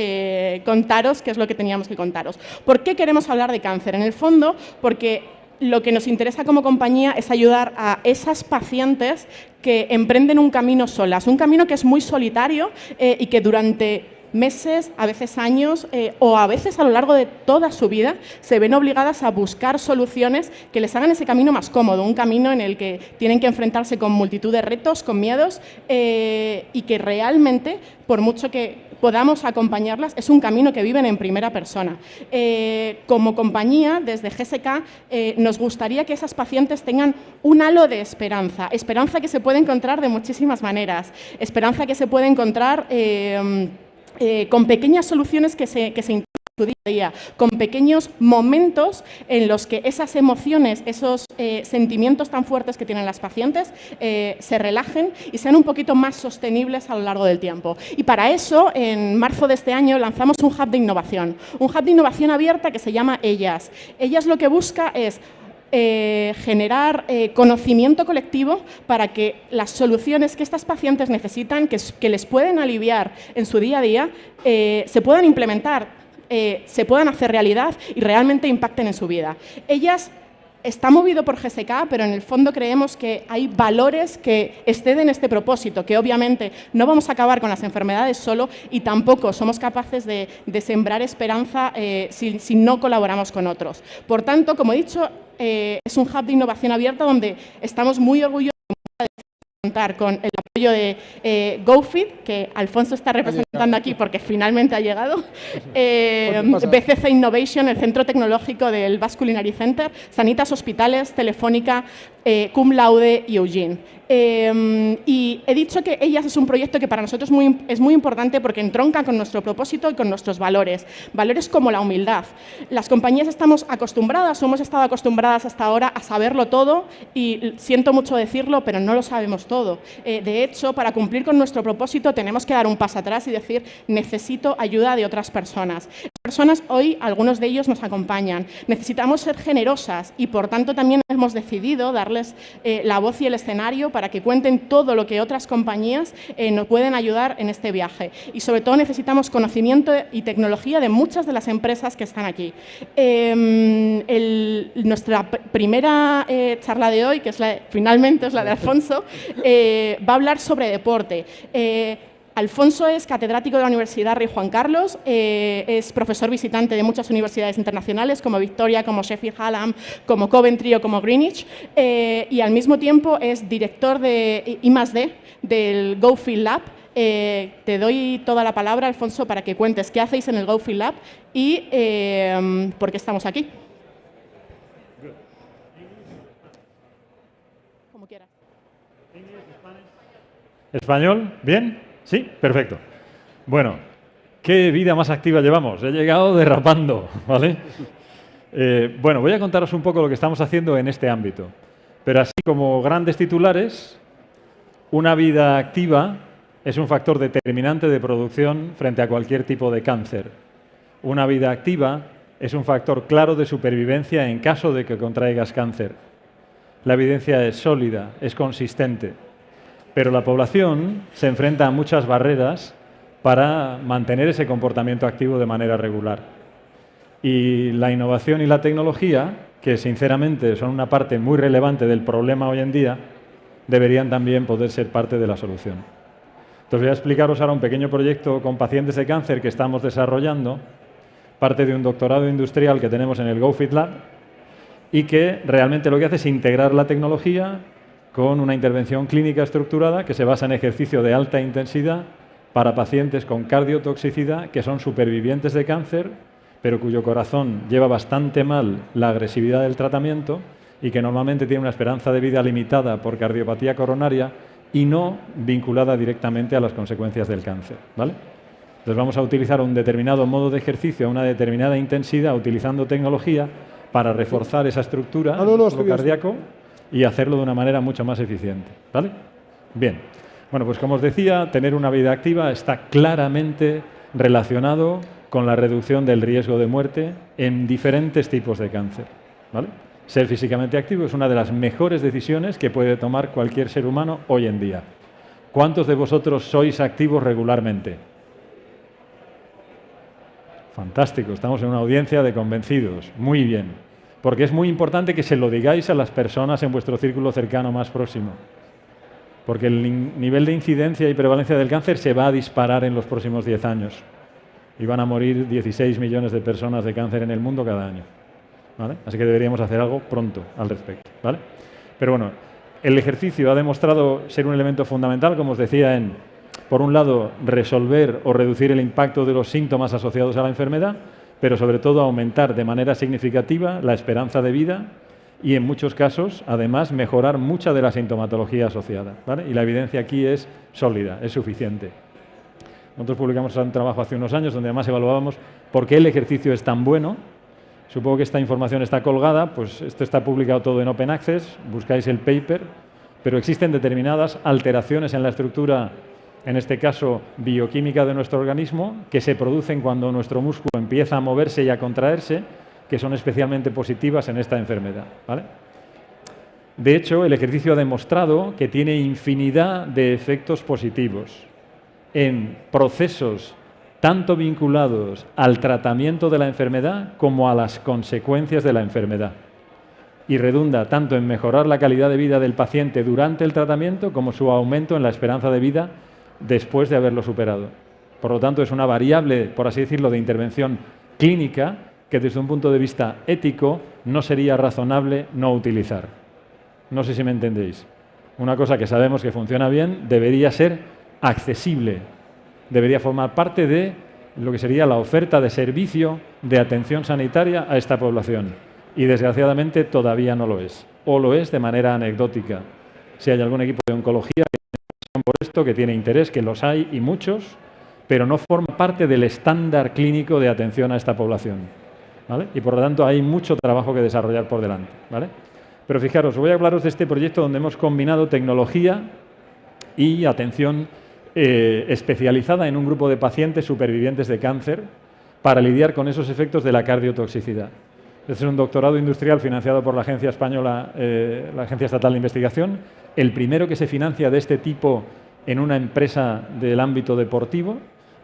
contaros qué es lo que teníamos que contaros. ¿Por qué queremos hablar de cáncer? En el fondo, porque lo que nos interesa como compañía es ayudar a esas pacientes que emprenden un camino solas, un camino que es muy solitario y que durante meses, a veces años o a veces a lo largo de toda su vida se ven obligadas a buscar soluciones que les hagan ese camino más cómodo, un camino en el que tienen que enfrentarse con multitud de retos, con miedos y que realmente, por mucho que podamos acompañarlas, es un camino que viven en primera persona. Como compañía, desde GSK, nos gustaría que esas pacientes tengan un halo de esperanza, esperanza que se puede encontrar de muchísimas maneras, esperanza que se puede encontrar con pequeñas soluciones que se integran en su día a día, con pequeños momentos en los que esas emociones, esos sentimientos tan fuertes que tienen las pacientes se relajen y sean un poquito más sostenibles a lo largo del tiempo. Y para eso, en marzo de este año, lanzamos un hub de innovación abierta que se llama Ellas. Ellas lo que busca es generar conocimiento colectivo para que las soluciones que estas pacientes necesitan, que les pueden aliviar en su día a día, se puedan implementar, se puedan hacer realidad y realmente impacten en su vida. Ellas está movido por GSK, pero en el fondo creemos que hay valores que exceden este propósito, que obviamente no vamos a acabar con las enfermedades solo y tampoco somos capaces de sembrar esperanza si no colaboramos con otros. Por tanto, como he dicho, es un hub de innovación abierta donde estamos muy orgullosos de contar con el apoyo de GoFit, que Alfonso está representando aquí porque finalmente ha llegado, BCC Innovation, el Centro Tecnológico del Vasculinary Center, Sanitas Hospitales, Telefónica, Cum Laude y Eugene. Y he dicho que Ellas es un proyecto que para nosotros es muy importante porque entronca con nuestro propósito y con nuestros valores. Valores como la humildad. Las compañías estamos acostumbradas o hemos estado acostumbradas hasta ahora a saberlo todo y siento mucho decirlo, pero no lo sabemos todo. De hecho, para cumplir con nuestro propósito tenemos que dar un paso atrás y decir necesito ayuda de otras personas. Personas hoy, algunos de ellos nos acompañan. Necesitamos ser generosas y por tanto también hemos decidido darles la voz y el escenario para que cuenten todo lo que otras compañías nos pueden ayudar en este viaje. Y sobre todo necesitamos conocimiento y tecnología de muchas de las empresas que están aquí. Nuestra primera charla de hoy, que es finalmente es la de Alfonso, va a hablar sobre deporte. Alfonso es catedrático de la Universidad Rey Juan Carlos, es profesor visitante de muchas universidades internacionales como Victoria, como Sheffield Hallam, como Coventry o como Greenwich, y al mismo tiempo es director de I+D del GoFit Lab. Te doy toda la palabra, Alfonso, para que cuentes qué hacéis en el GoFit Lab y por qué estamos aquí. Como quieras. ¿Español? ¿Bien? Sí, perfecto. Bueno, ¿qué vida más activa llevamos? He llegado derrapando, ¿vale? Bueno, voy a contaros un poco lo que estamos haciendo en este ámbito. Pero así como grandes titulares, una vida activa es un factor determinante de producción frente a cualquier tipo de cáncer. Una vida activa es un factor claro de supervivencia en caso de que contraigas cáncer. La evidencia es sólida, es consistente. Pero la población se enfrenta a muchas barreras para mantener ese comportamiento activo de manera regular. Y la innovación y la tecnología, que sinceramente son una parte muy relevante del problema hoy en día, deberían también poder ser parte de la solución. Entonces voy a explicaros ahora un pequeño proyecto con pacientes de cáncer que estamos desarrollando, parte de un doctorado industrial que tenemos en el GoFit Lab, y que realmente lo que hace es integrar la tecnología con una intervención clínica estructurada que se basa en ejercicio de alta intensidad para pacientes con cardiotoxicidad que son supervivientes de cáncer, pero cuyo corazón lleva bastante mal la agresividad del tratamiento y que normalmente tiene una esperanza de vida limitada por cardiopatía coronaria y no vinculada directamente a las consecuencias del cáncer, ¿vale? Entonces vamos a utilizar un determinado modo de ejercicio a una determinada intensidad utilizando tecnología para reforzar esa estructura del músculo cardíaco y hacerlo de una manera mucho más eficiente, ¿vale? Bien. Bueno, pues como os decía, tener una vida activa está claramente relacionado con la reducción del riesgo de muerte en diferentes tipos de cáncer, ¿vale? Ser físicamente activo es una de las mejores decisiones que puede tomar cualquier ser humano hoy en día. ¿Cuántos de vosotros sois activos regularmente? Fantástico, estamos en una audiencia de convencidos. Muy bien. Porque es muy importante que se lo digáis a las personas en vuestro círculo cercano más próximo. Porque el nivel de incidencia y prevalencia del cáncer se va a disparar en los próximos 10 años. Y van a morir 16 millones de personas de cáncer en el mundo cada año, ¿vale? Así que deberíamos hacer algo pronto al respecto, ¿vale? Pero bueno, el ejercicio ha demostrado ser un elemento fundamental, como os decía, en, por un lado, resolver o reducir el impacto de los síntomas asociados a la enfermedad, pero sobre todo aumentar de manera significativa la esperanza de vida y en muchos casos, además, mejorar mucha de la sintomatología asociada, ¿vale? Y la evidencia aquí es sólida, es suficiente. Nosotros publicamos un trabajo hace unos años donde además evaluábamos por qué el ejercicio es tan bueno. Supongo que esta información está colgada, pues esto está publicado todo en Open Access, buscáis el paper, pero existen determinadas alteraciones en la estructura, en este caso bioquímica de nuestro organismo, que se producen cuando nuestro músculo empieza a moverse y a contraerse, que son especialmente positivas en esta enfermedad, ¿vale? De hecho, el ejercicio ha demostrado que tiene infinidad de efectos positivos en procesos tanto vinculados al tratamiento de la enfermedad como a las consecuencias de la enfermedad. Y redunda tanto en mejorar la calidad de vida del paciente durante el tratamiento como su aumento en la esperanza de vida después de haberlo superado. Por lo tanto, es una variable, por así decirlo, de intervención clínica que desde un punto de vista ético no sería razonable no utilizar. No sé si me entendéis. Una cosa que sabemos que funciona bien debería ser accesible, debería formar parte de lo que sería la oferta de servicio de atención sanitaria a esta población. Y desgraciadamente todavía no lo es, o lo es de manera anecdótica. Si hay algún equipo de oncología que tiene por esto, que tiene interés, que los hay y muchos, pero no forma parte del estándar clínico de atención a esta población, ¿vale? Y por lo tanto hay mucho trabajo que desarrollar por delante, ¿vale? Pero fijaros, voy a hablaros de este proyecto donde hemos combinado tecnología y atención especializada en un grupo de pacientes supervivientes de cáncer para lidiar con esos efectos de la cardiotoxicidad. Este es un doctorado industrial financiado por la Agencia Española, la Agencia Estatal de Investigación, el primero que se financia de este tipo en una empresa del ámbito deportivo.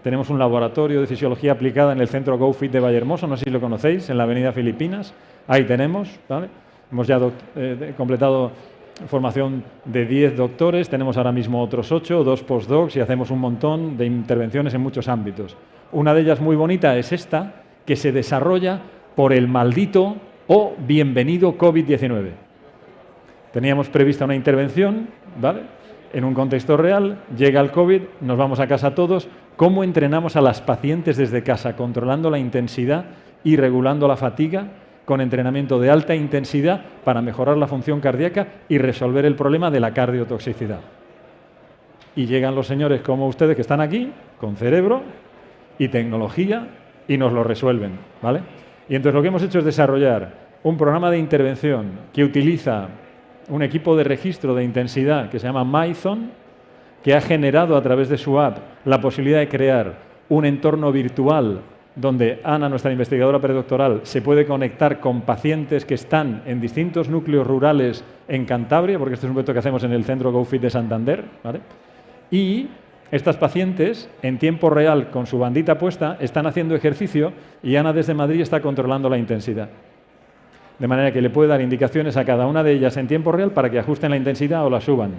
Tenemos un laboratorio de fisiología aplicada en el centro GoFit de Vallehermoso, no sé si lo conocéis, en la avenida Filipinas. Ahí tenemos, ¿vale? Hemos ya completado formación de 10 doctores, tenemos ahora mismo otros 8, 2 postdocs y hacemos un montón de intervenciones en muchos ámbitos. Una de ellas muy bonita es esta, que se desarrolla por el maldito o bienvenido COVID-19. Teníamos prevista una intervención, ¿vale? En un contexto real, llega el COVID, nos vamos a casa todos. ¿Cómo entrenamos a las pacientes desde casa? Controlando la intensidad y regulando la fatiga, con entrenamiento de alta intensidad para mejorar la función cardíaca y resolver el problema de la cardiotoxicidad. Y llegan los señores como ustedes que están aquí, con cerebro y tecnología, y nos lo resuelven, ¿vale? Y entonces lo que hemos hecho es desarrollar un programa de intervención que utiliza un equipo de registro de intensidad que se llama MyZone, que ha generado a través de su app la posibilidad de crear un entorno virtual donde Ana, nuestra investigadora predoctoral, se puede conectar con pacientes que están en distintos núcleos rurales en Cantabria, porque este es un proyecto que hacemos en el centro GoFit de Santander, ¿vale? Y estas pacientes, en tiempo real, con su bandita puesta, están haciendo ejercicio y Ana desde Madrid está controlando la intensidad. De manera que le puede dar indicaciones a cada una de ellas en tiempo real para que ajusten la intensidad o la suban.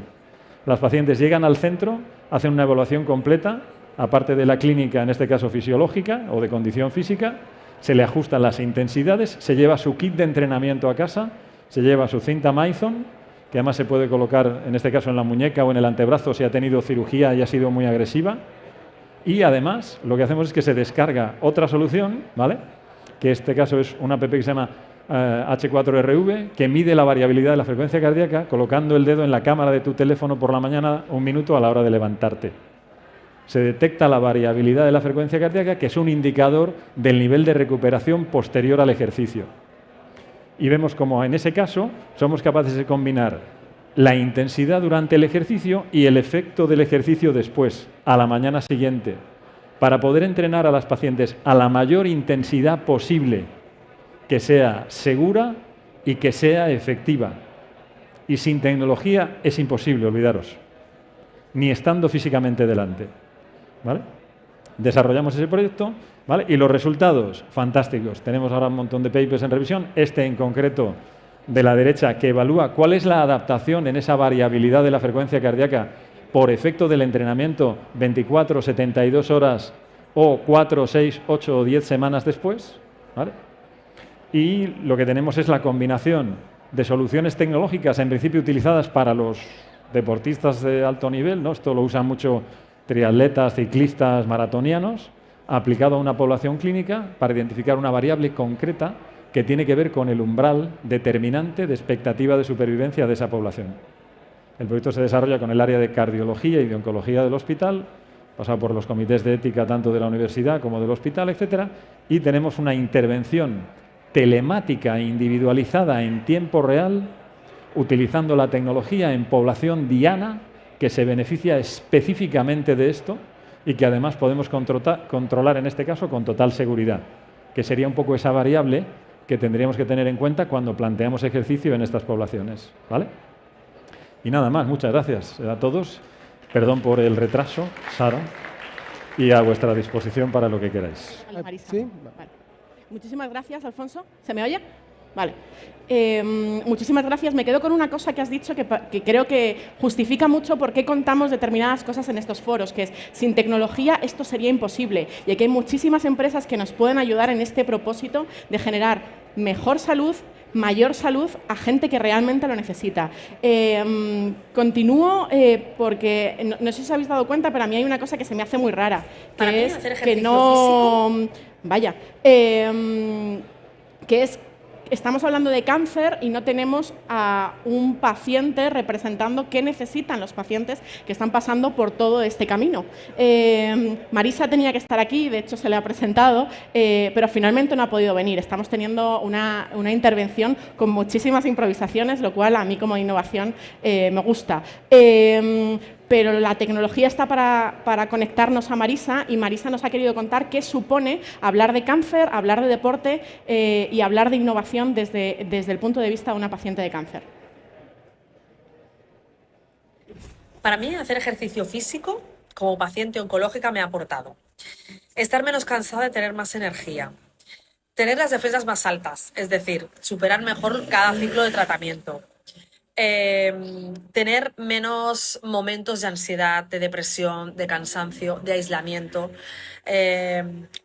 Las pacientes llegan al centro, hacen una evaluación completa, aparte de la clínica, en este caso fisiológica o de condición física, se le ajustan las intensidades, se lleva su kit de entrenamiento a casa, se lleva su cinta MyZone, que además se puede colocar, en este caso en la muñeca o en el antebrazo si ha tenido cirugía y ha sido muy agresiva, Y además, lo que hacemos es que se descarga otra solución, ¿vale? Que en este caso es una app que se llama H4RV, que mide la variabilidad de la frecuencia cardíaca colocando el dedo en la cámara de tu teléfono por la mañana 1 minuto a la hora de levantarte. Se detecta la variabilidad de la frecuencia cardíaca, que es un indicador del nivel de recuperación posterior al ejercicio. Y vemos como en ese caso somos capaces de combinar la intensidad durante el ejercicio y el efecto del ejercicio después, a la mañana siguiente, para poder entrenar a las pacientes a la mayor intensidad posible, que sea segura y que sea efectiva. Y sin tecnología es imposible, olvidaros, ni estando físicamente delante. ¿Vale? Desarrollamos ese proyecto, ¿vale? Y los resultados, fantásticos. Tenemos ahora un montón de papers en revisión. Este en concreto, de la derecha, que evalúa cuál es la adaptación en esa variabilidad de la frecuencia cardíaca por efecto del entrenamiento 24, 72 horas o 4, 6, 8 o 10 semanas después, ¿vale? Y lo que tenemos es la combinación de soluciones tecnológicas, en principio utilizadas para los deportistas de alto nivel, ¿no? Esto lo usan mucho triatletas, ciclistas, maratonianos, aplicado a una población clínica para identificar una variable concreta que tiene que ver con el umbral determinante de expectativa de supervivencia de esa población. El proyecto se desarrolla con el área de cardiología y de oncología del hospital, pasado por los comités de ética tanto de la universidad como del hospital, etc. Y tenemos una intervención telemática e individualizada en tiempo real, utilizando la tecnología en población diana, que se beneficia específicamente de esto y que además podemos controlar en este caso con total seguridad, que sería un poco esa variable que tendríamos que tener en cuenta cuando planteamos ejercicio en estas poblaciones, ¿vale? Y nada más, muchas gracias a todos. Perdón por el retraso, Sara, y a vuestra disposición para lo que queráis. ¿Sí? Vale. Muchísimas gracias, Alfonso. ¿Se me oye? Vale. Muchísimas gracias. Me quedo con una cosa que has dicho que creo que justifica mucho por qué contamos determinadas cosas en estos foros, que es, sin tecnología esto sería imposible. Y aquí hay muchísimas empresas que nos pueden ayudar en este propósito de generar mejor salud, mayor salud a gente que realmente lo necesita. Continúo porque no sé si os habéis dado cuenta, pero a mí hay una cosa que se me hace muy rara, que es que no... Vaya. Que es... Estamos hablando de cáncer y no tenemos a un paciente representando qué necesitan los pacientes que están pasando por todo este camino. Marisa tenía que estar aquí, de hecho se le ha presentado, pero finalmente no ha podido venir. Estamos teniendo una intervención con muchísimas improvisaciones, lo cual a mí como innovación me gusta. Pero la tecnología está para conectarnos a Marisa y Marisa nos ha querido contar qué supone hablar de cáncer, hablar de deporte y hablar de innovación desde el punto de vista de una paciente de cáncer. Para mí, hacer ejercicio físico como paciente oncológica me ha aportado estar menos cansada y tener más energía, tener las defensas más altas, es decir, superar mejor cada ciclo de tratamiento, tener menos momentos de ansiedad, de depresión, de cansancio, de aislamiento.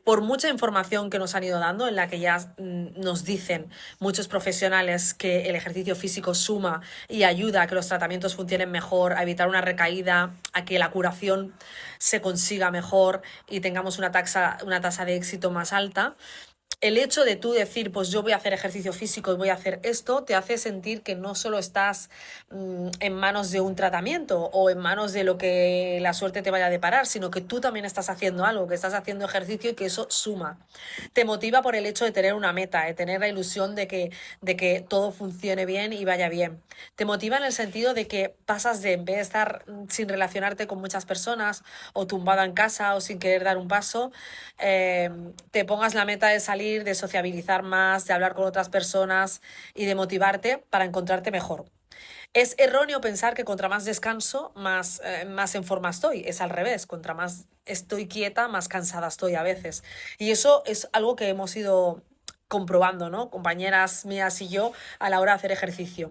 Por mucha información que nos han ido dando, en la que ya nos dicen muchos profesionales que el ejercicio físico suma y ayuda a que los tratamientos funcionen mejor, a evitar una recaída, a que la curación se consiga mejor y tengamos una tasa de éxito más alta. El hecho de tú decir, pues yo voy a hacer ejercicio físico y voy a hacer esto, te hace sentir que no solo estás en manos de un tratamiento o en manos de lo que la suerte te vaya a deparar, sino que tú también estás haciendo algo, que estás haciendo ejercicio y que eso suma. Te motiva por el hecho de tener una meta, de tener la ilusión de que todo funcione bien y vaya bien. Te motiva en el sentido de que pasas de, en vez de estar sin relacionarte con muchas personas o tumbada en casa o sin querer dar un paso, te pongas la meta de salir, de sociabilizar más, de hablar con otras personas y de motivarte para encontrarte mejor. Es erróneo pensar que contra más descanso, más en forma estoy. Es al revés, contra más estoy quieta, más cansada estoy a veces. Y eso es algo que hemos ido comprobando, ¿no? Compañeras mías y yo a la hora de hacer ejercicio.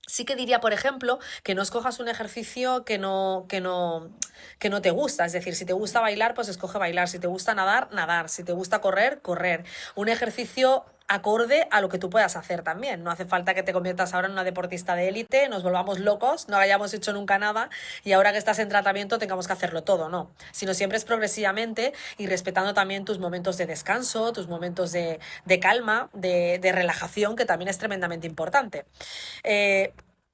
Sí que diría, por ejemplo, que no escojas un ejercicio que no te gusta. Es decir, si te gusta bailar, pues escoge bailar. Si te gusta nadar, nadar. Si te gusta correr, correr. Un ejercicio acorde a lo que tú puedas hacer también. No hace falta que te conviertas ahora en una deportista de élite, nos volvamos locos, no hayamos hecho nunca nada y ahora que estás en tratamiento tengamos que hacerlo todo, no. Sino siempre es progresivamente y respetando también tus momentos de descanso, tus momentos de calma, de relajación, que también es tremendamente importante.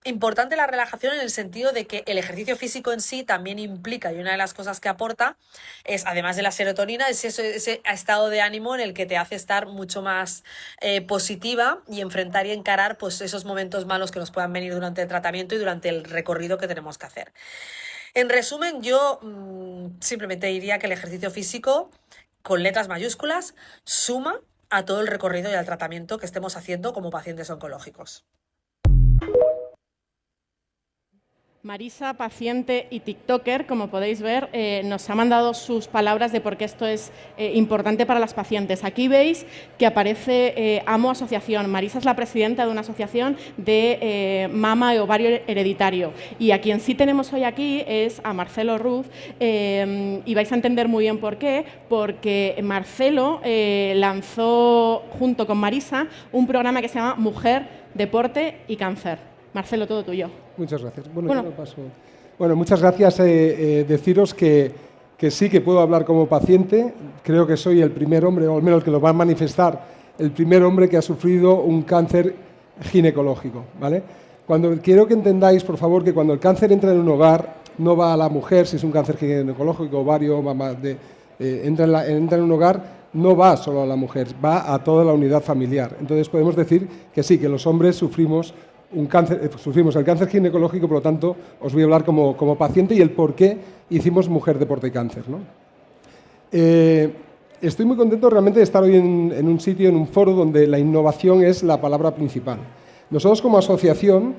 Importante la relajación en el sentido de que el ejercicio físico en sí también implica, y una de las cosas que aporta es, además de la serotonina, es ese estado de ánimo en el que te hace estar mucho más positiva y enfrentar y encarar pues, esos momentos malos que nos puedan venir durante el tratamiento y durante el recorrido que tenemos que hacer. En resumen, yo simplemente diría que el ejercicio físico, con letras mayúsculas, suma a todo el recorrido y al tratamiento que estemos haciendo como pacientes oncológicos. Marisa, paciente y TikToker, como podéis ver, nos ha mandado sus palabras de por qué esto es importante para las pacientes. Aquí veis que aparece AMO Asociación. Marisa es la presidenta de una asociación de mama y ovario hereditario. Y a quien sí tenemos hoy aquí es a Marcelo Ruz, y vais a entender muy bien por qué, porque Marcelo lanzó junto con Marisa un programa que se llama Mujer, Deporte y Cáncer. Marcelo, todo tuyo. Muchas gracias. Bueno, muchas gracias. Deciros que sí que puedo hablar como paciente. Creo que soy el primer hombre, o al menos que lo va a manifestar, el primer hombre que ha sufrido un cáncer ginecológico, ¿vale? Quiero que entendáis, por favor, que cuando el cáncer entra en un hogar, no va a la mujer, si es un cáncer ginecológico, ovario, mamá, entra en un hogar, no va solo a la mujer, va a toda la unidad familiar. Entonces podemos decir que sí, que los hombres sufrimos el cáncer ginecológico, por lo tanto, os voy a hablar como paciente y el por qué hicimos Mujer, Deporte y Cáncer, ¿no? Estoy muy contento realmente de estar hoy en un sitio, en un foro donde la innovación es la palabra principal. Nosotros como asociación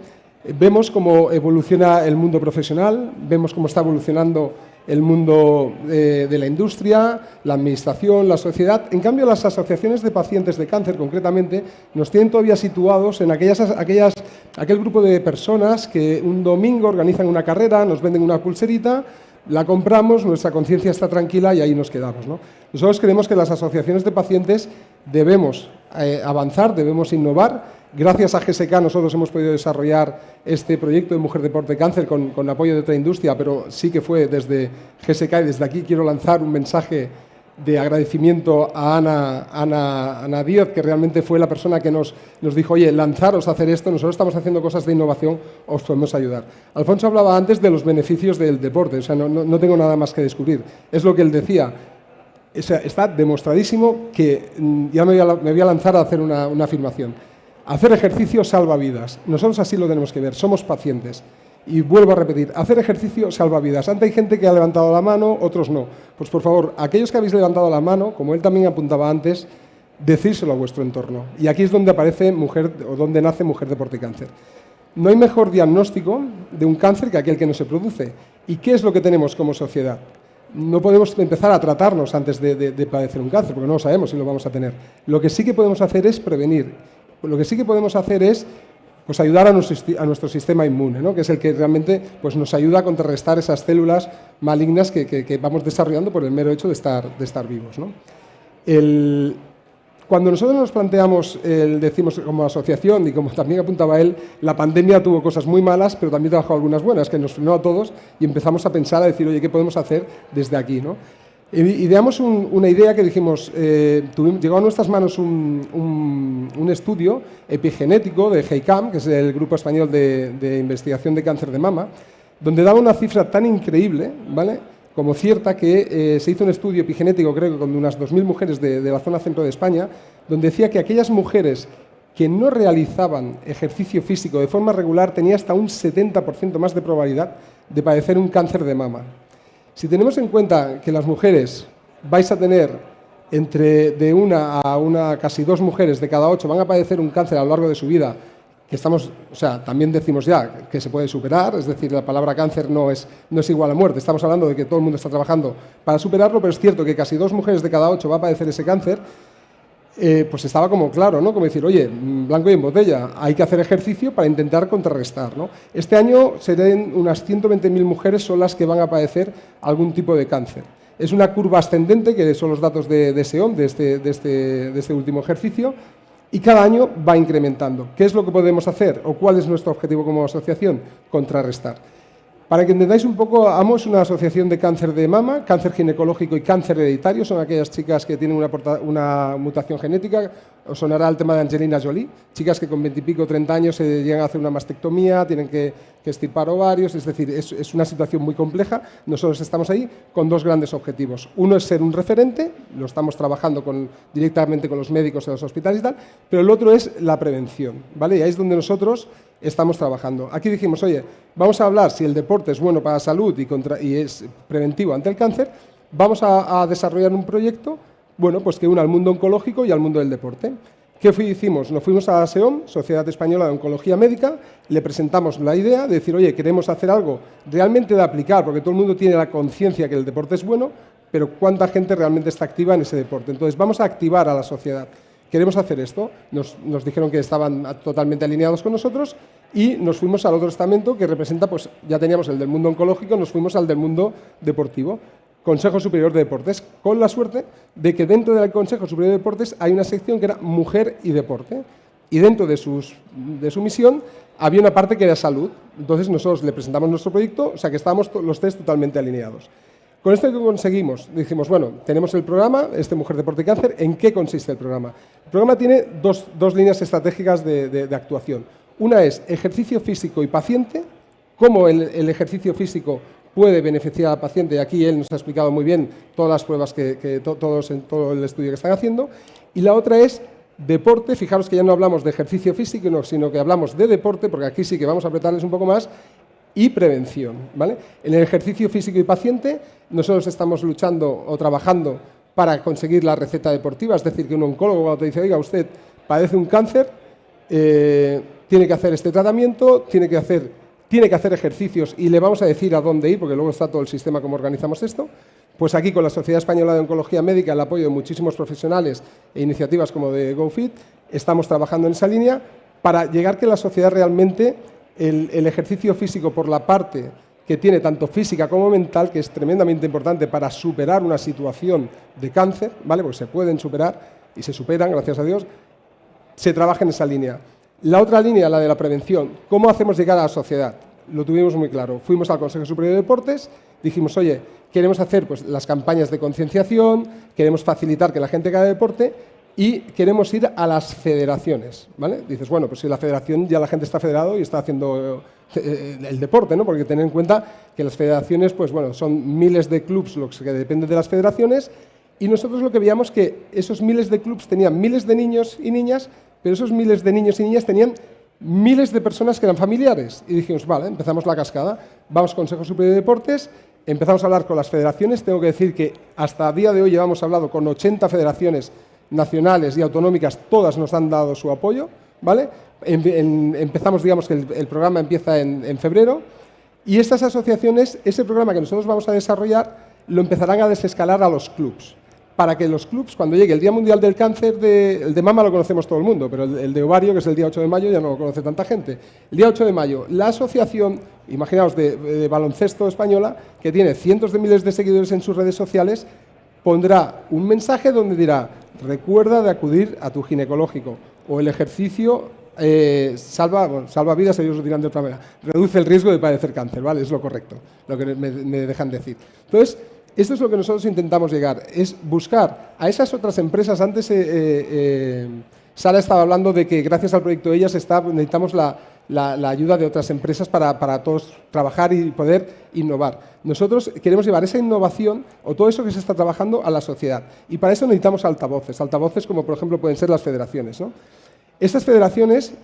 vemos cómo evoluciona el mundo profesional, vemos cómo está evolucionando el mundo de la industria, la administración, la sociedad. En cambio, las asociaciones de pacientes de cáncer, concretamente, nos tienen todavía situados en aquel grupo de personas que un domingo organizan una carrera, nos venden una pulserita, la compramos, nuestra conciencia está tranquila y ahí nos quedamos, ¿no? Nosotros creemos que las asociaciones de pacientes debemos avanzar, debemos innovar. Gracias a GSK nosotros hemos podido desarrollar este proyecto de Mujer, Deporte y Cáncer con apoyo de otra industria, pero sí que fue desde GSK y desde aquí quiero lanzar un mensaje de agradecimiento a Ana Díaz, que realmente fue la persona que nos dijo, oye, lanzaros a hacer esto, nosotros estamos haciendo cosas de innovación, os podemos ayudar. Alfonso hablaba antes de los beneficios del deporte, o sea, no tengo nada más que descubrir, es lo que él decía. O sea, está demostradísimo que, ya me voy a lanzar a hacer una afirmación. Hacer ejercicio salva vidas. Nosotros así lo tenemos que ver. Somos pacientes. Y vuelvo a repetir, hacer ejercicio salva vidas. Antes hay gente que ha levantado la mano, otros no. Pues por favor, aquellos que habéis levantado la mano, como él también apuntaba antes, decírselo a vuestro entorno. Y aquí es donde aparece donde nace Mujer, Deporte y Cáncer. No hay mejor diagnóstico de un cáncer que aquel que no se produce. ¿Y qué es lo que tenemos como sociedad? No podemos empezar a tratarnos antes de padecer un cáncer, porque no sabemos si lo vamos a tener. Lo que sí que podemos hacer es prevenir. Lo que sí que podemos hacer es pues, ayudar a nuestro sistema inmune, ¿no? Que es el que realmente pues, nos ayuda a contrarrestar esas células malignas que vamos desarrollando por el mero hecho de estar vivos, ¿no? Cuando nosotros nos planteamos, decimos como asociación, y como también apuntaba él, la pandemia tuvo cosas muy malas, pero también trabajó algunas buenas, que nos frenó a todos y empezamos a pensar, a decir, oye, ¿qué podemos hacer desde aquí, ¿no? Ideamos una idea que dijimos, llegó a nuestras manos un estudio epigenético de GEICAM, que es el Grupo Español de Investigación de Cáncer de Mama, donde daba una cifra tan increíble, ¿vale?, como cierta, que se hizo un estudio epigenético, creo que con unas 2.000 mujeres de la zona centro de España, donde decía que aquellas mujeres que no realizaban ejercicio físico de forma regular tenían hasta un 70% más de probabilidad de padecer un cáncer de mama. Si tenemos en cuenta que las mujeres vais a tener de una a casi 2 mujeres de cada 8 van a padecer un cáncer a lo largo de su vida, que también decimos ya que se puede superar, es decir, la palabra cáncer no es igual a muerte, estamos hablando de que todo el mundo está trabajando para superarlo, pero es cierto que casi 2 mujeres de cada 8 va a padecer ese cáncer, pues estaba como claro, ¿no? Como decir, oye, blanco y en botella, hay que hacer ejercicio para intentar contrarrestar, ¿no? Este año serán unas 120.000 mujeres son las que van a padecer algún tipo de cáncer. Es una curva ascendente, que son los datos de SEOM, de este último ejercicio, Y cada año va incrementando. ¿Qué es lo que podemos hacer o cuál es nuestro objetivo como asociación? Contrarrestar. Para que entendáis un poco, AMO es una asociación de cáncer de mama, cáncer ginecológico y cáncer hereditario. Son aquellas chicas que tienen una mutación genética. Os sonará el tema de Angelina Jolie, chicas que con 20 y pico, 30 años se llegan a hacer una mastectomía, tienen que extirpar ovarios, es decir, es una situación muy compleja. Nosotros estamos ahí con dos grandes objetivos. Uno es ser un referente, lo estamos trabajando directamente con los médicos en los hospitales y tal, pero el otro es la prevención, ¿vale? Y ahí es donde nosotros estamos trabajando. Aquí dijimos, oye, vamos a hablar si el deporte es bueno para la salud y es preventivo ante el cáncer, vamos a desarrollar un proyecto, bueno, pues que una al mundo oncológico y al mundo del deporte. ¿Qué hicimos? Nos fuimos a la SEOM, Sociedad Española de Oncología Médica, le presentamos la idea de decir, oye, queremos hacer algo realmente de aplicar, porque todo el mundo tiene la conciencia que el deporte es bueno, pero ¿cuánta gente realmente está activa en ese deporte? Entonces, vamos a activar a la sociedad. Queremos hacer esto. Nos dijeron que estaban totalmente alineados con nosotros y nos fuimos al otro estamento que representa, pues ya teníamos el del mundo oncológico, nos fuimos al del mundo deportivo. Consejo Superior de Deportes, con la suerte de que dentro del Consejo Superior de Deportes hay una sección que era Mujer y Deporte, y dentro de su misión había una parte que era salud. Entonces nosotros le presentamos nuestro proyecto, o sea que estábamos los tres totalmente alineados. Con esto que conseguimos, dijimos, bueno, tenemos el programa, Mujer, Deporte y Cáncer. ¿En qué consiste el programa? El programa tiene dos líneas estratégicas de actuación. Una es ejercicio físico y paciente, cómo el ejercicio físico puede beneficiar al paciente, y aquí él nos ha explicado muy bien todas las pruebas todos en todo el estudio que están haciendo. Y la otra es deporte. Fijaros que ya no hablamos de ejercicio físico, sino que hablamos de deporte, porque aquí sí que vamos a apretarles un poco más, y prevención, ¿vale? En el ejercicio físico y paciente, nosotros estamos luchando o trabajando para conseguir la receta deportiva, es decir, que un oncólogo cuando te dice, oiga, usted padece un cáncer, tiene que hacer este tratamiento, tiene que hacer ejercicios y le vamos a decir a dónde ir, porque luego está todo el sistema cómo organizamos esto. Pues aquí con la Sociedad Española de Oncología Médica, el apoyo de muchísimos profesionales e iniciativas como de GoFit, estamos trabajando en esa línea para llegar que la sociedad realmente, el ejercicio físico por la parte que tiene tanto física como mental, que es tremendamente importante para superar una situación de cáncer, ¿vale? Porque se pueden superar y se superan, gracias a Dios, se trabaja en esa línea. La otra línea, la de la prevención. ¿Cómo hacemos llegar a la sociedad? Lo tuvimos muy claro. Fuimos al Consejo Superior de Deportes, dijimos, oye, queremos hacer pues, las campañas de concienciación, queremos facilitar que la gente haga deporte y queremos ir a las federaciones, ¿vale? Dices, bueno, pues si la federación ya la gente está federado y está haciendo el deporte, ¿no? Porque tener en cuenta que las federaciones, pues bueno, son miles de clubs los que dependen de las federaciones y nosotros lo que veíamos que esos miles de clubs tenían miles de niños y niñas, pero esos miles de niños y niñas tenían miles de personas que eran familiares. Y dijimos, vale, empezamos la cascada, vamos al Consejo Superior de Deportes, empezamos a hablar con las federaciones. Tengo que decir que hasta el día de hoy llevamos hablado con 80 federaciones nacionales y autonómicas, todas nos han dado su apoyo, ¿vale? Empezamos, digamos que el programa empieza en febrero y estas asociaciones, ese programa que nosotros vamos a desarrollar, lo empezarán a desescalar a los clubs. Para que los clubs, cuando llegue el Día Mundial del Cáncer, el de mama lo conocemos todo el mundo, pero el de ovario, que es el día 8 de mayo, ya no lo conoce tanta gente. El día 8 de mayo, la asociación, imaginaos, de baloncesto española, que tiene cientos de miles de seguidores en sus redes sociales, pondrá un mensaje donde dirá, recuerda de acudir a tu ginecológico, o el ejercicio salva vidas, ellos lo dirán de otra manera, reduce el riesgo de padecer cáncer, ¿vale? Es lo correcto, lo que me dejan decir. Entonces, esto es lo que nosotros intentamos llegar, es buscar a esas otras empresas. Antes Sara estaba hablando de que gracias al proyecto de ellas necesitamos la ayuda de otras empresas para todos trabajar y poder innovar. Nosotros queremos llevar esa innovación o todo eso que se está trabajando a la sociedad y para eso necesitamos altavoces como por ejemplo pueden ser las federaciones, ¿no? Estas federaciones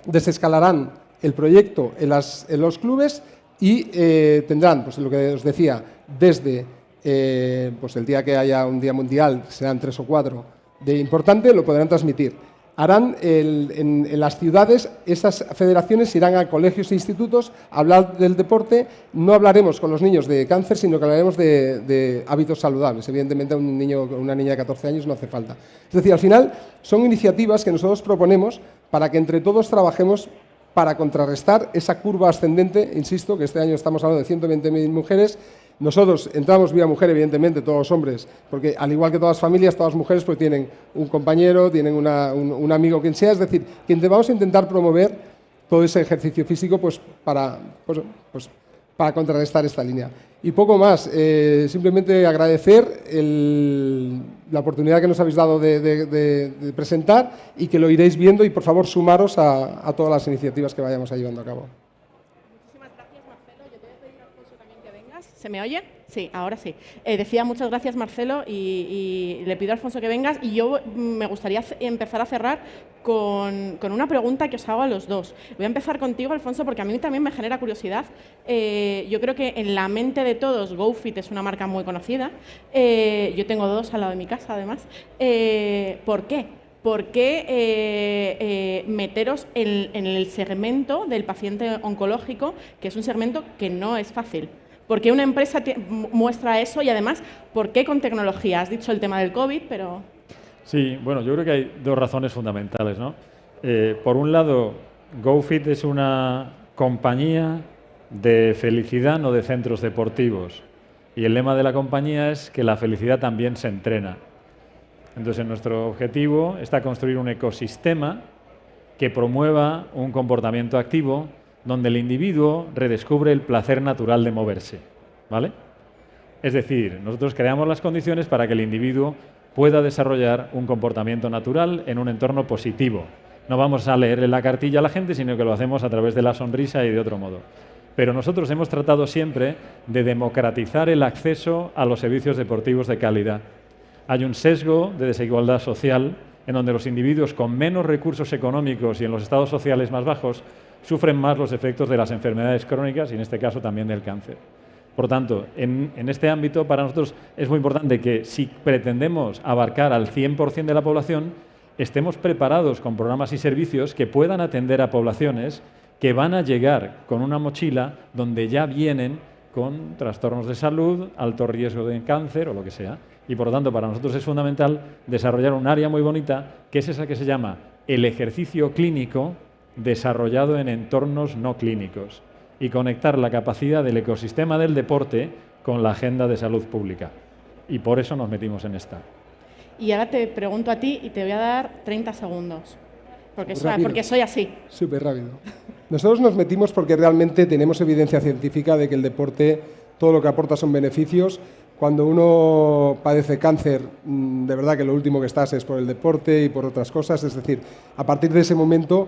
desescalarán el proyecto en los clubes y tendrán, pues lo que os decía, desde pues el día que haya un día mundial, serán 3 o 4 de importante, lo podrán transmitir. Harán en las ciudades, esas federaciones irán a colegios e institutos a hablar del deporte. No hablaremos con los niños de cáncer, sino que hablaremos de hábitos saludables. Evidentemente a un niño o una niña de 14 años no hace falta. Es decir, al final son iniciativas que nosotros proponemos para que entre todos trabajemos para contrarrestar esa curva ascendente, insisto, que este año estamos hablando de 120.000 mujeres, Nosotros entramos vía mujer, evidentemente, todos los hombres, porque al igual que todas las familias, todas las mujeres pues tienen un compañero, tienen un amigo, quien sea, es decir, que vamos a intentar promover todo ese ejercicio físico pues para contrarrestar esta línea. Y poco más, simplemente agradecer la oportunidad que nos habéis dado de presentar y que lo iréis viendo y por favor sumaros a todas las iniciativas que vayamos a llevando a cabo. ¿Se me oye? Sí, ahora sí. Decía muchas gracias, Marcelo, y le pido a Alfonso que vengas. Y yo me gustaría empezar a cerrar con una pregunta que os hago a los dos. Voy a empezar contigo, Alfonso, porque a mí también me genera curiosidad. Yo creo que en la mente de todos, GoFit es una marca muy conocida. Yo tengo dos al lado de mi casa, además. ¿Por qué? ¿Por qué meteros en el segmento del paciente oncológico, que es un segmento que no es fácil? ¿Por qué una empresa muestra eso y además, por qué con tecnología? Has dicho el tema del COVID, pero... Sí, bueno, yo creo que hay dos razones fundamentales, ¿no? Por un lado, GoFit es una compañía de felicidad, no de centros deportivos. Y el lema de la compañía es que la felicidad también se entrena. Entonces, nuestro objetivo está construir un ecosistema que promueva un comportamiento activo donde el individuo redescubre el placer natural de moverse, ¿vale? Es decir, nosotros creamos las condiciones para que el individuo pueda desarrollar un comportamiento natural en un entorno positivo. No vamos a leerle la cartilla a la gente, sino que lo hacemos a través de la sonrisa y de otro modo. Pero nosotros hemos tratado siempre de democratizar el acceso a los servicios deportivos de calidad. Hay un sesgo de desigualdad social en donde los individuos con menos recursos económicos y en los estados sociales más bajos sufren más los efectos de las enfermedades crónicas y en este caso también del cáncer. Por tanto, en este ámbito para nosotros es muy importante que si pretendemos abarcar al 100% de la población, estemos preparados con programas y servicios que puedan atender a poblaciones que van a llegar con una mochila donde ya vienen con trastornos de salud, alto riesgo de cáncer o lo que sea. Y por lo tanto, para nosotros es fundamental desarrollar un área muy bonita, que es esa que se llama el ejercicio clínico desarrollado en entornos no clínicos y conectar la capacidad del ecosistema del deporte con la agenda de salud pública. Y por eso nos metimos en esta. Y ahora te pregunto a ti y te voy a dar 30 segundos, porque soy así. Súper rápido. Nosotros nos metimos porque realmente tenemos evidencia científica de que el deporte, todo lo que aporta son beneficios. Cuando uno padece cáncer, de verdad que lo último que estás es por el deporte y por otras cosas. Es decir, a partir de ese momento,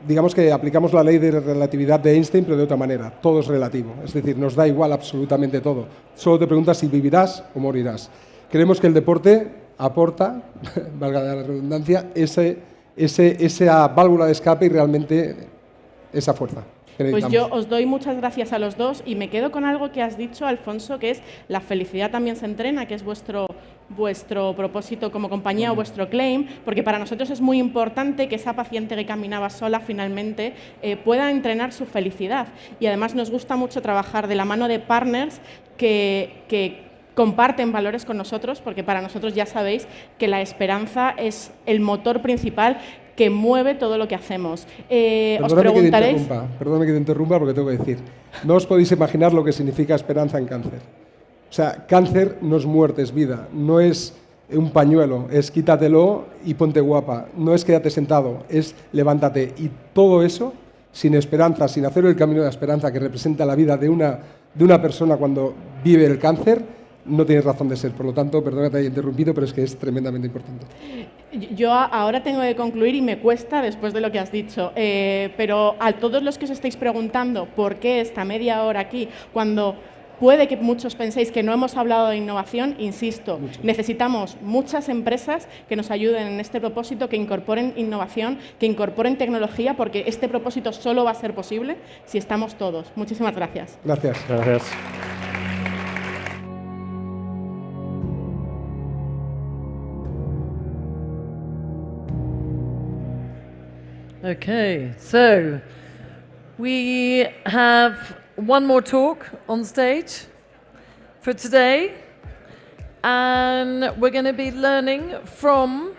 digamos que aplicamos la ley de relatividad de Einstein, pero de otra manera. Todo es relativo. Es decir, nos da igual absolutamente todo. Solo te preguntas si vivirás o morirás. Creemos que el deporte aporta, valga la redundancia, esa válvula de escape y realmente esa fuerza. Pues yo os doy muchas gracias a los dos y me quedo con algo que has dicho, Alfonso, que es la felicidad también se entrena, que es vuestro propósito como compañía o vuestro claim, porque para nosotros es muy importante que esa paciente que caminaba sola finalmente pueda entrenar su felicidad. Y además nos gusta mucho trabajar de la mano de partners que comparten valores con nosotros, porque para nosotros ya sabéis que la esperanza es el motor principal que mueve todo lo que hacemos. Os preguntaréis... Perdóname que te interrumpa porque tengo que decir. No os podéis imaginar lo que significa esperanza en cáncer. O sea, cáncer no es muerte, es vida. No es un pañuelo, es quítatelo y ponte guapa. No es quédate sentado, es levántate. Y todo eso, sin esperanza, sin hacer el camino de la esperanza que representa la vida de una persona cuando vive el cáncer, no tienes razón de ser. Por lo tanto, perdona que te haya interrumpido, pero es que es tremendamente importante. Yo ahora tengo que concluir y me cuesta después de lo que has dicho, pero a todos los que os estéis preguntando por qué esta media hora aquí, cuando puede que muchos penséis que no hemos hablado de innovación, insisto, necesitamos muchas empresas que nos ayuden en este propósito, que incorporen innovación, que incorporen tecnología, porque este propósito solo va a ser posible si estamos todos. Muchísimas gracias. Gracias. Gracias. Okay, so we have one more talk on stage for today, and we're going to be learning from...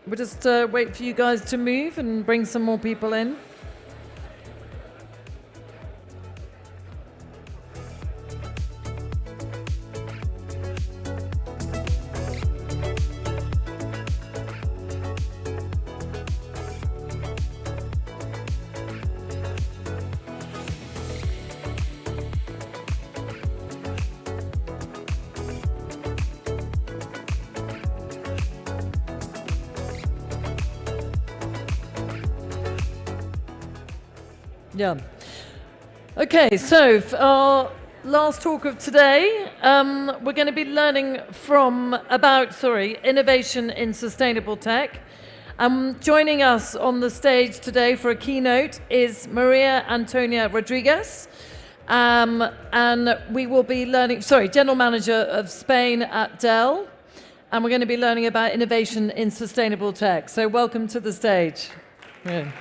We'll just wait for you guys to move and bring some more people in. Yeah. Okay, so for our last talk of today, we're going to be learning about innovation in sustainable tech. Joining us on the stage today for a keynote is Maria Antonia Rodriguez, and we will be learning, General Manager of Spain at Dell, and we're going to be learning about innovation in sustainable tech. So welcome to the stage. Yeah.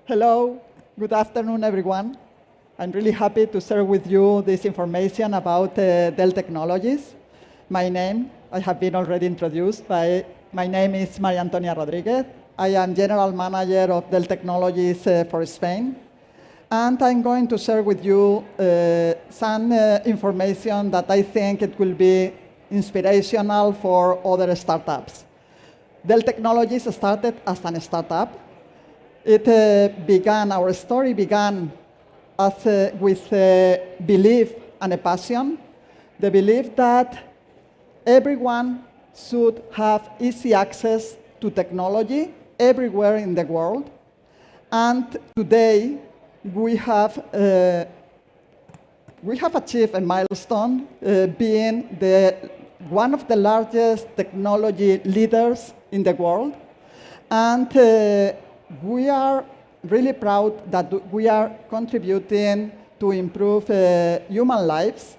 Hello, good afternoon, everyone. I'm really happy to share with you this information about Dell Technologies. My name, I have been already introduced by, my name is Maria Antonia Rodriguez. I am General Manager of Dell Technologies for Spain. And I'm going to share with you some information that I think it will be inspirational for other startups. Dell Technologies started as a startup. Our story began with a belief and a passion. The belief that everyone should have easy access to technology everywhere in the world. And today, we have achieved a milestone being one of the largest technology leaders in the world. And we are really proud that we are contributing to improve human lives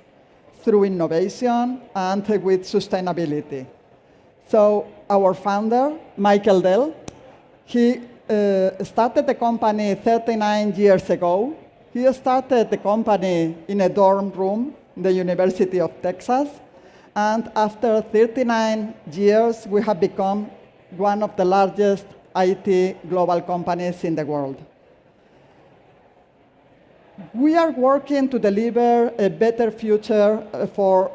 through innovation and with sustainability. So our founder, Michael Dell, he started the company 39 years ago. He started the company in a dorm room in the University of Texas. And after 39 years, we have become one of the largest IT global companies in the world. We are working to deliver a better future for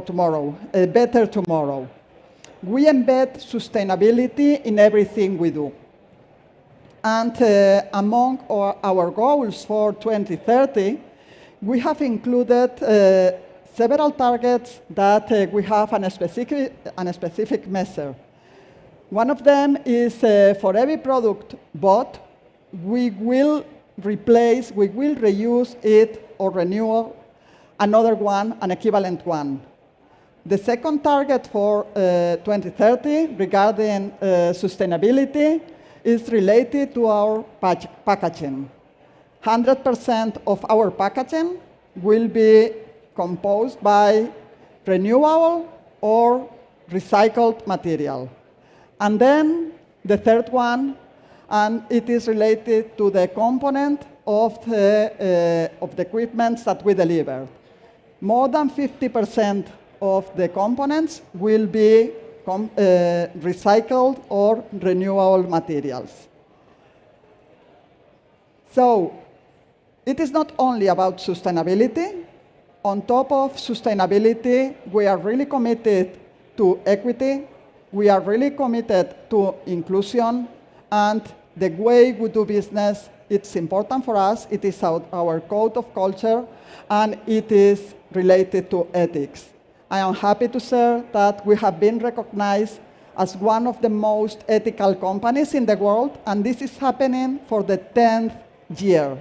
tomorrow, a better tomorrow. We embed sustainability in everything we do. And among our goals for 2030, we have included several targets that we have on a specific measure. One of them is for every product bought, we will reuse it or renew another one, an equivalent one. The second target for 2030 regarding sustainability is related to our packaging. 100% of our packaging will be composed by renewable or recycled material. And then the third one, and it is related to the component of the equipment that we deliver. More than 50% of the components will be recycled or renewable materials. So it is not only about sustainability. On top of sustainability, we are really committed to equity. We are really committed to inclusion. And the way we do business, it's important for us. It is our code of culture, and it is related to ethics. I am happy to share that we have been recognized as one of the most ethical companies in the world, and this is happening for the 10th year.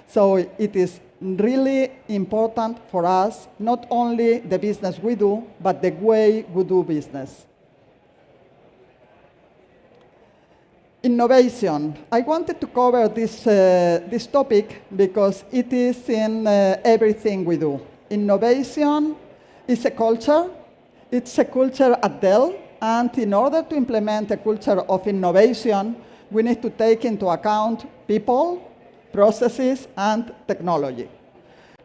So it is really important for us, not only the business we do, but the way we do business. Innovation. I wanted to cover this topic because it is in everything we do. Innovation is a culture. It's a culture at Dell. And in order to implement a culture of innovation, we need to take into account people, processes, and technology.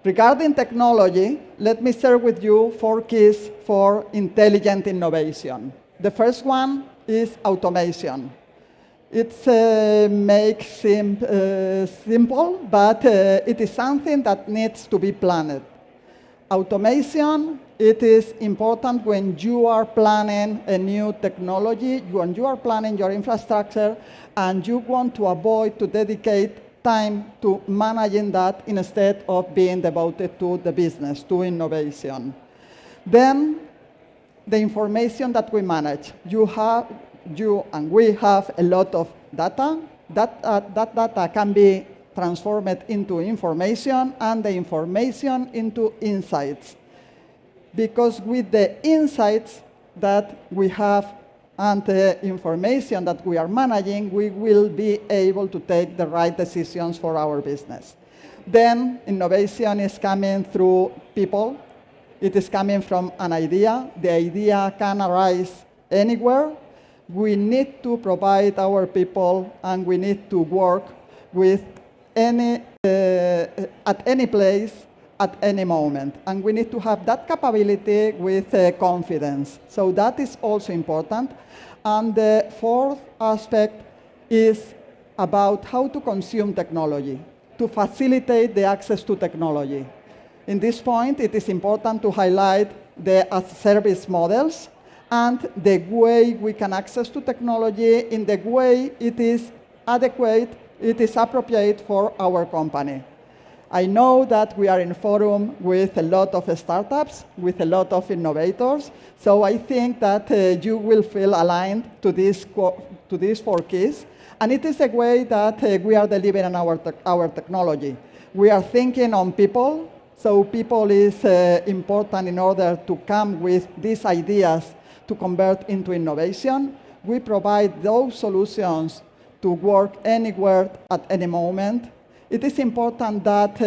Regarding technology, let me share with you 4 keys for intelligent innovation. The first one is automation. It makes simple, but it is something that needs to be planned. Automation, it is important when you are planning a new technology, when you are planning your infrastructure, and you want to avoid to dedicate time to managing that instead of being devoted to the business, to innovation. Then, the information that we manage. you and we have a lot of data. That data can be transformed into information, and the information into insights. Because with the insights that we have and the information that we are managing, we will be able to take the right decisions for our business. Then innovation is coming through people. It is coming from an idea. The idea can arise anywhere. We need to provide our people, and we need to work with at any place, at any moment. And we need to have that capability with confidence. So that is also important. And the fourth aspect is about how to consume technology, to facilitate the access to technology. In this point, it is important to highlight the as-service models and the way we can access to technology in the way it is adequate, it is appropriate for our company. I know that we are in a forum with a lot of startups, with a lot of innovators, so I think that you will feel aligned to these 4 keys. And it is a way that we are delivering our technology. We are thinking on people, so people is important in order to come with these ideas to convert into innovation. We provide those solutions to work anywhere at any moment. It is important that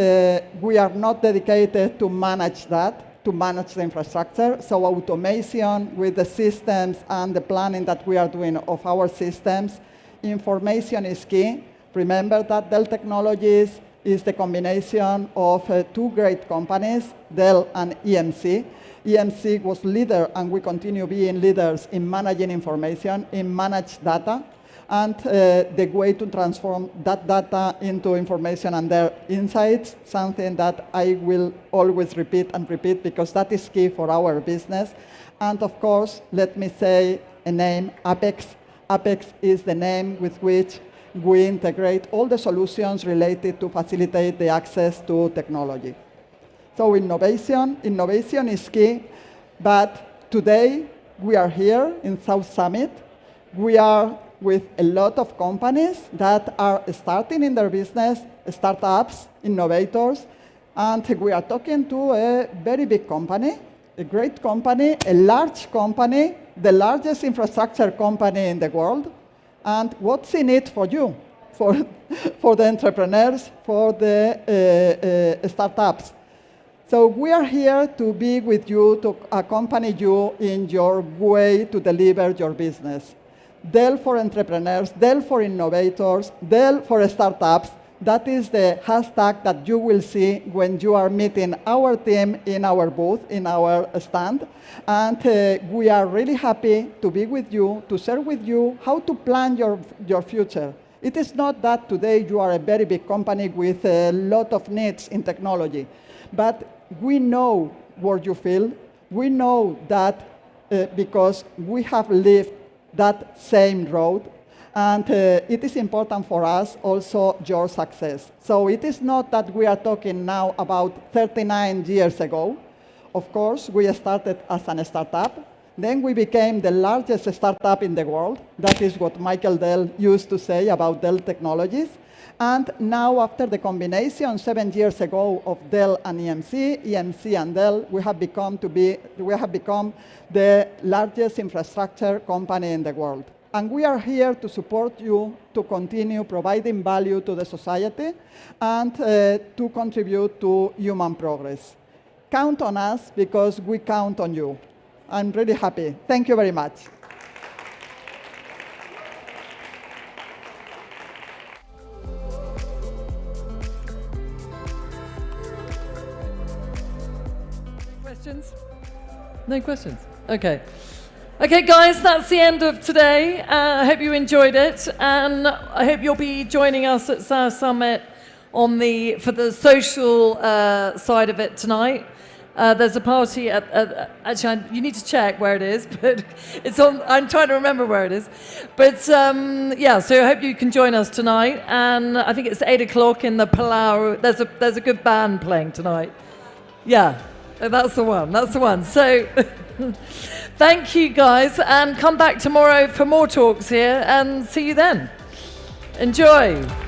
we are not dedicated to manage that, to manage the infrastructure. So automation with the systems and the planning that we are doing of our systems. Information is key. Remember that Dell Technologies is the combination of 2 great companies, Dell and EMC. EMC was leader, and we continue being leaders in managing information, in managed data, and the way to transform that data into information and their insights, something that I will always repeat and repeat because that is key for our business. And of course, let me say a name, Apex. Apex is the name with which we integrate all the solutions related to facilitate the access to technology. So innovation is key, but today we are here in South Summit. We are with a lot of companies that are starting in their business, startups, innovators, and we are talking to a very big company, a great company, a large company, the largest infrastructure company in the world. And what's in it for you, for the entrepreneurs, for the startups? So we are here to be with you, to accompany you in your way to deliver your business. Dell for entrepreneurs, Dell for innovators, Dell for startups. That is the hashtag that you will see when you are meeting our team in our booth, in our stand. And we are really happy to be with you, to share with you how to plan your future. It is not that today you are a very big company with a lot of needs in technology, but we know what you feel. We know that because we have lived that same road. And it is important for us also your success. So it is not that we are talking now about 39 years ago. Of course, we started as a startup. Then we became the largest startup in the world. That is what Michael Dell used to say about Dell Technologies. And now, after the combination 7 years ago of Dell and EMC and Dell, we have become the largest infrastructure company in the world. And we are here to support you to continue providing value to the society and to contribute to human progress. Count on us because we count on you. I'm really happy. Thank you very much. Questions? No questions? Okay. Okay, guys, that's the end of today. I hope you enjoyed it, and I hope you'll be joining us at South Summit for the social side of it tonight. There's a party actually, you need to check where it is, but it's on. I'm trying to remember where it is, but yeah. So I hope you can join us tonight, and I think it's 8 o'clock in the Palau. There's a good band playing tonight. Yeah. That's the one. That's the one. So, thank you guys, and come back tomorrow for more talks here, and see you then. Enjoy.